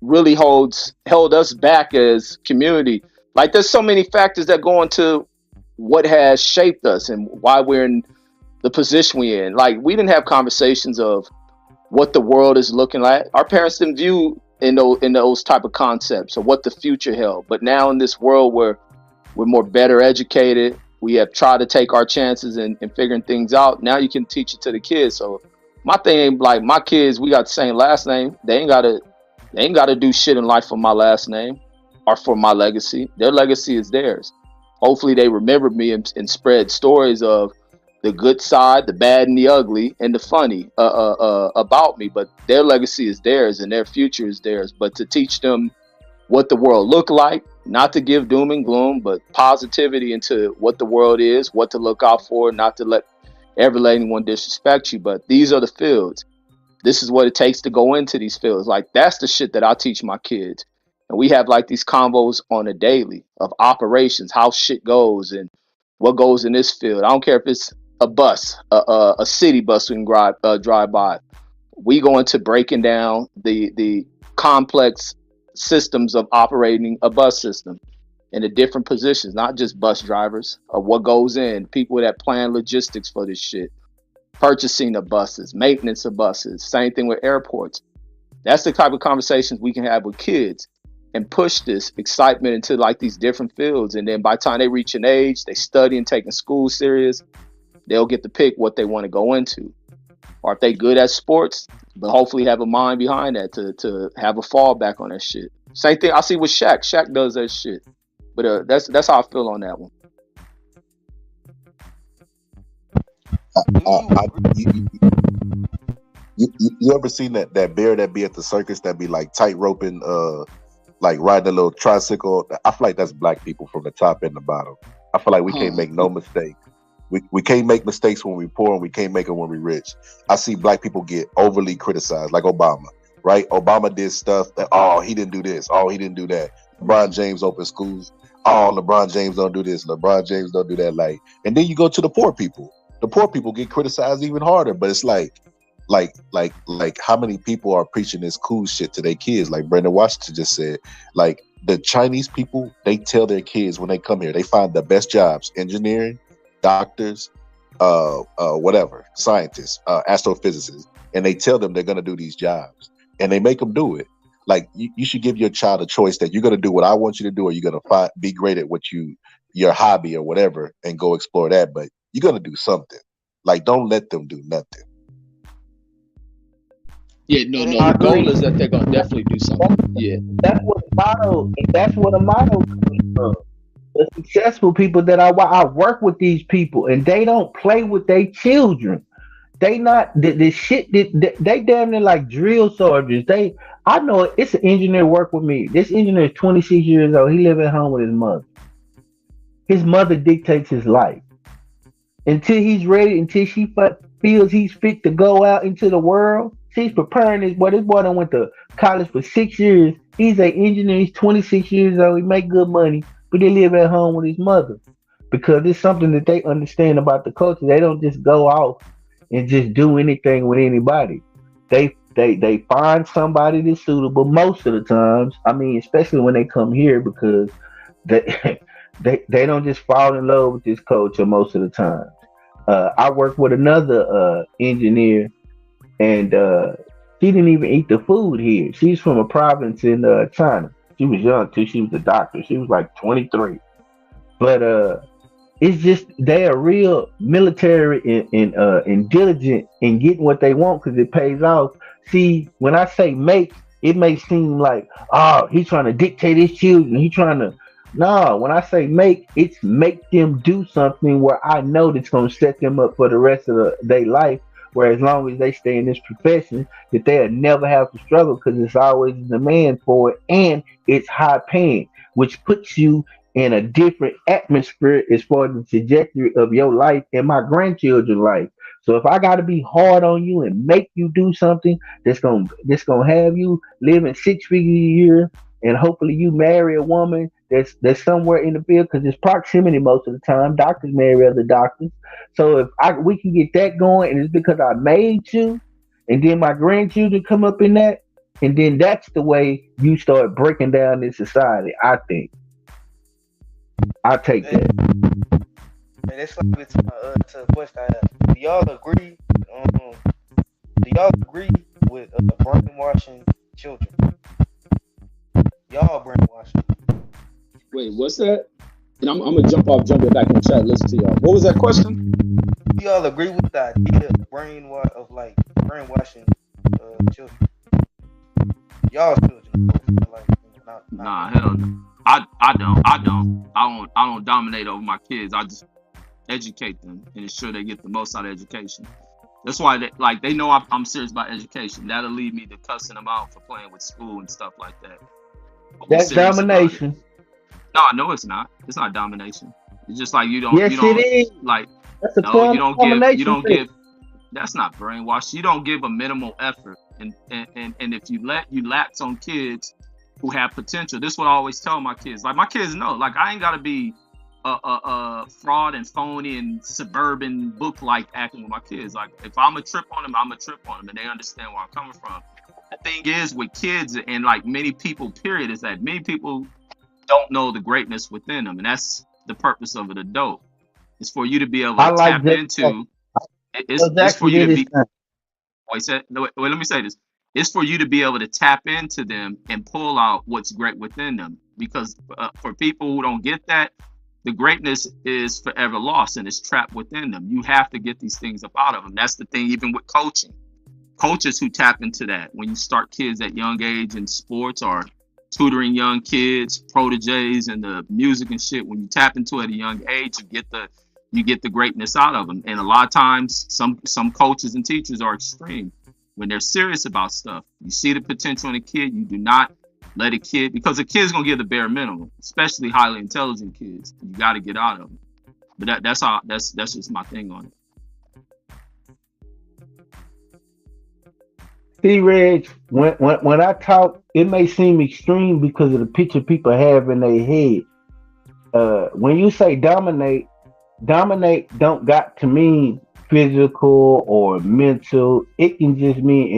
U: really held us back as community. Like, there's so many factors that go into what has shaped us and why we're in the position we're in. Like, we didn't have conversations of what the world is looking like. Our parents didn't view in those type of concepts or what the future held. But now in this world where we're more better educated, we have tried to take our chances in figuring things out. Now you can teach it to the kids. So my thing ain't like, my kids, we got the same last name. They ain't gotta do shit in life for my last name or for my legacy. Their legacy is theirs. Hopefully they remember me and spread stories of the good side, the bad and the ugly and the funny about me. But their legacy is theirs and their future is theirs. But to teach them what the world look like, not to give doom and gloom, but positivity into what the world is, what to look out for, not to let anyone disrespect you. But these are the fields. This is what it takes to go into these fields. Like, that's the shit that I teach my kids. And we have like these combos on a daily of operations, how shit goes and what goes in this field. I don't care if it's a bus, a city bus we can drive by. We go into breaking down the complex systems of operating a bus system in the different positions, not just bus drivers, of what goes in, people that plan logistics for this shit, purchasing of buses, maintenance of buses, same thing with airports. That's the type of conversations we can have with kids and push this excitement into like these different fields. And then by the time they reach an age, they study and taking school serious, they'll get to pick what they want to go into. Or if they good at sports, but hopefully have a mind behind that to have a fallback on that shit. Same thing I see with Shaq. Shaq does that shit. But that's how I feel on that one.
K: You ever seen that bear that be at the circus that be like tight roping, like riding a little tricycle? I feel like that's black people from the top and the bottom. I feel like we can't make no mistake. We can't make mistakes when we poor, and we can't make them when we rich. I see black people get overly criticized, like Obama, right? Obama did stuff that, oh, he didn't do this, oh, he didn't do that. LeBron James opened schools, oh, LeBron James don't do this, LeBron James don't do that. Like, and then you go to the poor people. The poor people get criticized even harder. But it's like how many people are preaching this cool shit to their kids? Like Brendan Washington just said, like the Chinese people, they tell their kids when they come here, they find the best jobs, engineering, doctors, whatever, scientists, astrophysicists, and they tell them they're going to do these jobs, and they make them do it. Like you should give your child a choice that you're going to do what I want you to do, or you're going to be great at your hobby or whatever, and go explore that. But you're going to do something. Like, don't let them do nothing.
U: Yeah, no. The goal is that they're going to definitely do something. Yeah,
T: that's what a motto comes from. The successful people that I work with, these people, and they don't play with their children. They not the shit that they damn near like drill sergeants. I know it's an engineer work with me. This engineer is 26 years old. He live at home with his mother. His mother dictates his life until he's ready. Until she feels he's fit to go out into the world. She's preparing this boy. This boy done went to college for 6 years. He's an engineer. He's 26 years old. He make good money. But they live at home with his mother because it's something that they understand about the culture. They don't just go off and just do anything with anybody. They find somebody that's suitable most of the times. I mean, especially when they come here, because they don't just fall in love with this culture most of the time. I worked with another engineer, and she didn't even eat the food here. She's from a province in China. She was young too. She was a doctor. She was like 23. But it's just they are real military and diligent in getting what they want because it pays off. See, when I say make, it may seem like, oh, he's trying to dictate his children. He's trying to. No, when I say make, it's make them do something where I know that's going to set them up for the rest of their life. Where as long as they stay in this profession, that they'll never have to struggle because it's always a demand for it, and it's high paying, which puts you in a different atmosphere as far as the trajectory of your life and my grandchildren's life.
O: So if I gotta be hard on you and make you do something that's gonna have you living 6 figures a year, and hopefully you marry a woman that's somewhere in the field, because it's proximity most of the time. Doctors marry other doctors. So if we can get that going, and it's because I made you, and then my grandchildren come up in that, and then that's the way you start breaking down this society. I think I take that.
M: And let's slide it to a question I have. Do y'all agree? Do y'all agree with brainwashing children? Y'all brainwashing.
B: Wait, what's that? And I'm gonna jump it back in the chat and listen to y'all. What was that question?
M: Do y'all agree with the idea of brainwashing children? Y'all children, like,
V: Nah, hell no. I don't dominate over my kids. I just educate them and ensure they get the most out of education. That's why they know I'm serious about education. That'll lead me to cussing them out for playing with school and stuff like that.
O: That's domination.
V: No, no, it's not. It's not domination. It's just like you don't.
O: Yes, it is.
V: Like,
O: that's a
V: no, you don't
O: domination
V: give. That's not brainwash. You don't give a minimal effort, and if you lapse on kids who have potential. This is what I always tell my kids. Like, my kids know. Like, I ain't gotta be a fraud and phony and suburban book-like acting with my kids. Like, if I'm a trip on them, I'm a trip on them, and they understand where I'm coming from. The thing is with kids and like many people, period, is that many people don't know the greatness within them, and that's the purpose of an adult. It's for you to be able to tap into. It's for you to be. Wait, let me say this. It's for you to be able to tap into them and pull out what's great within them. Because for people who don't get that, the greatness is forever lost and it's trapped within them. You have to get these things up out of them. That's the thing, even with coaching. Coaches who tap into that, when you start kids at young age in sports or tutoring young kids, proteges, and the music and shit, when you tap into it at a young age, you get the greatness out of them. And a lot of times, some coaches and teachers are extreme. When they're serious about stuff, you see the potential in a kid, you do not let a kid, because a kid's gonna give the bare minimum, especially highly intelligent kids. You got to get out of them. But that's just my thing on it.
O: See, Reg, when I talk, it may seem extreme because of the picture people have in their head. When you say dominate don't got to mean physical or mental. It can just mean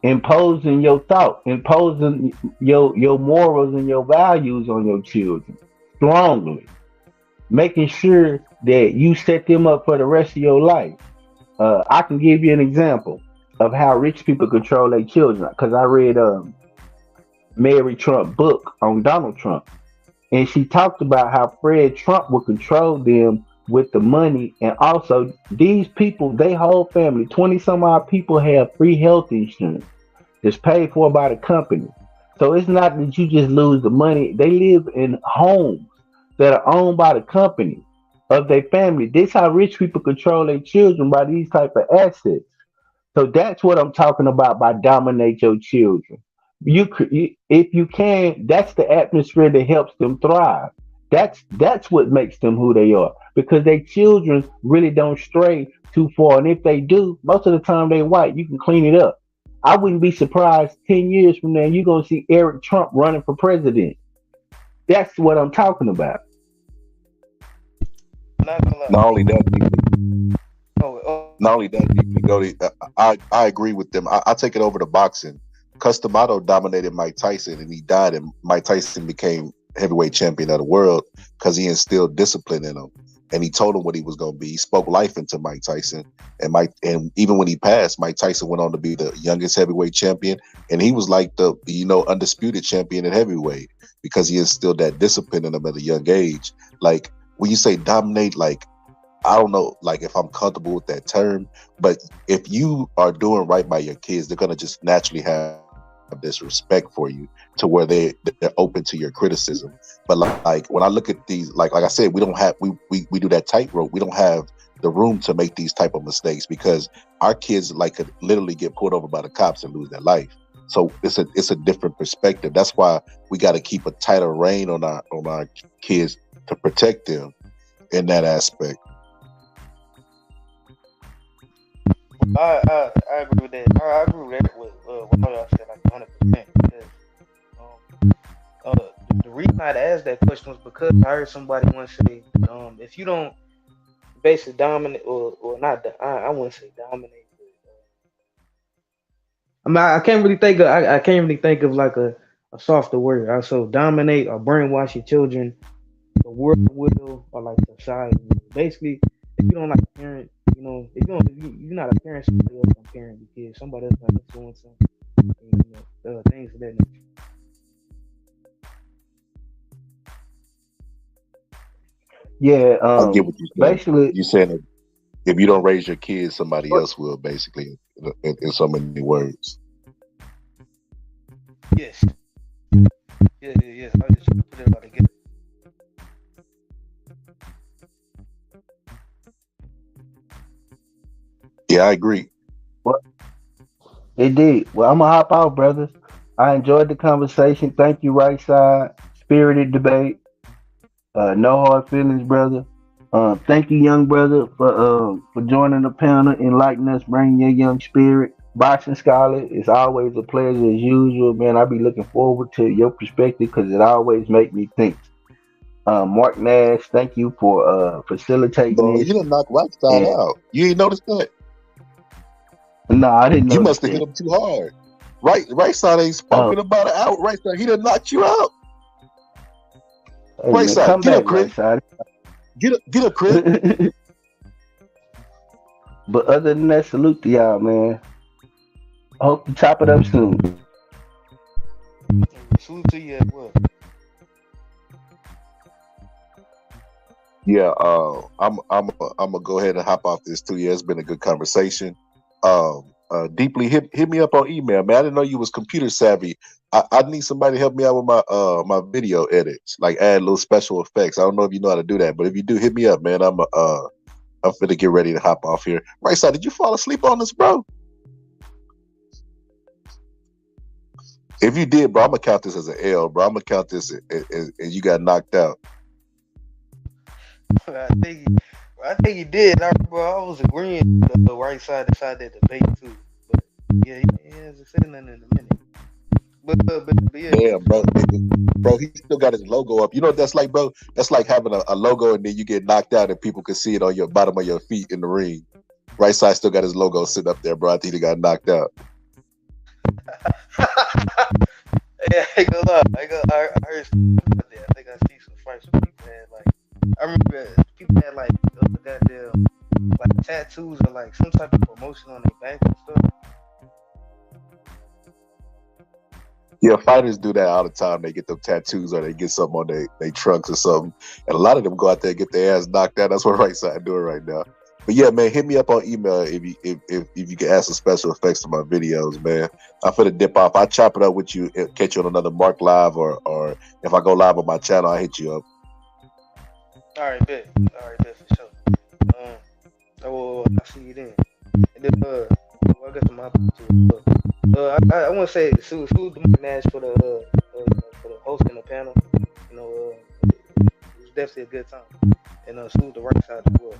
O: imposing your thought, imposing your morals and your values on your children strongly, making sure that you set them up for the rest of your life. I can give you an example of how rich people control their children, because I read Mary Trump book on Donald Trump, and she talked about how Fred Trump would control them with the money. And also, these people, they whole family, 20 some odd people, have free health insurance that's paid for by the company. So it's not that you just lose the money. They live in homes that are owned by the company of their family. This how rich people control their children, by these type of assets. So that's what I'm talking about by dominate your children. If you can, that's the atmosphere that helps them thrive. That's what makes them who they are, because their children really don't stray too far. And if they do, most of the time they white. You can clean it up. I wouldn't be surprised 10 years from now you're gonna see Eric Trump running for president. That's what I'm talking about.
K: Not only that, I agree with them. I take it over to boxing. Cus D'Amato dominated Mike Tyson, and he died, and Mike Tyson became heavyweight champion of the world because he instilled discipline in him, and he told him what he was going to be. He spoke life into Mike Tyson, and even when he passed, Mike Tyson went on to be the youngest heavyweight champion, and he was like the undisputed champion at heavyweight because he instilled that discipline in him at a young age. Like, when you say dominate, like, I don't know, like, if I'm comfortable with that term, but if you are doing right by your kids, they're gonna just naturally have this respect for you to where they're open to your criticism. But like when I look at these, like I said, we don't have we do that tightrope. We don't have the room to make these type of mistakes because our kids could literally get pulled over by the cops and lose their life. So it's a different perspective. That's why we got to keep a tighter rein on our kids to protect them in that aspect.
M: I agree with that. I agree with that with what y'all said like 100%. Because the reason I'd asked that question was because I heard somebody once say, if you don't basically dominate or not, I wouldn't say dominate. I mean, I can't really think of I can't really think of like a softer word. Also, dominate or brainwash your children, the world will or like society. Basically, if you don't like a parent, if you're not a parent, somebody else can parent your kids. Somebody else can influence them. Things of that nature.
T: Yeah,
K: I get what you're saying.
T: basically,
K: You're saying that if you don't raise your kids, somebody else will, basically, in so many words.
M: Yes. Yes. I just put it all together.
K: Yeah, I agree.
T: What it did. Well, I'm gonna hop out, brothers. I enjoyed the conversation. Thank you, right side. Spirited debate. No hard feelings, brother. Thank you, young brother, for joining the panel, enlightening us, bringing your young spirit. Boxing scholar, it's always a pleasure as usual, man. I be looking forward to your perspective because it always make me think. Mark Nash, thank you for facilitating
K: Bro,
T: this.
K: you done knocked right side
T: And
K: out. You ain't noticed that?
T: no, I didn't
K: You
T: notice
K: must have hit
T: that.
K: him too hard. Right side ain't spoken about it out. Right side, he done knocked you out.
T: Hey,
K: Right
T: man,
K: side,
T: come
K: get
T: back,
K: up, Chris.
T: right side.
K: Get up, Chris.
T: But other than that, salute to y'all, man. I hope to chop it up soon.
M: Salute to you as well.
K: Yeah, I'm gonna go ahead and hop off this too. Yeah, it's been a good conversation. Deeply hit me up on email, man. I didn't know you was computer savvy. I need somebody to help me out with my video edits, like add little special effects. I don't know if you know how to do that, but if you do, hit me up, man. I'm finna get ready to hop off here. Right side, did you fall asleep on us, bro? If you did, bro, I'm gonna count this as an L, bro. I'm gonna count this as you got knocked out.
M: I think he did. I was agreeing with the right side decided that debate too. But yeah, he hasn't said nothing in a minute. But yeah.
K: Damn, bro, he still got his logo up. You know what that's like, bro? That's like having a logo and then you get knocked out and people can see it on your bottom of your feet in the ring. Right side still got his logo sitting up there, bro. I think he got knocked out.
M: Yeah, I ain't gonna lie. I heard something about that. I think I see some fights where people had like, I remember people had like goddamn like tattoos or like some type of promotion on their back and stuff.
K: Yeah, fighters do that all the time. They get them tattoos or they get something on their trunks or something. And a lot of them go out there and get their ass knocked out. That's what right side doing right now. But yeah, man, hit me up on email if you can add some special effects to my videos, man. I'm finna dip off. I'll chop it up with you, catch you on another Mark Live, or if I go live on my channel, I'll hit you up.
M: All right, bet for sure. I'll see you then. And then I got some opportunity. I want to say salute to Mark Nash for the hosting the panel. You know, it was definitely a good time. And salute the right side as well.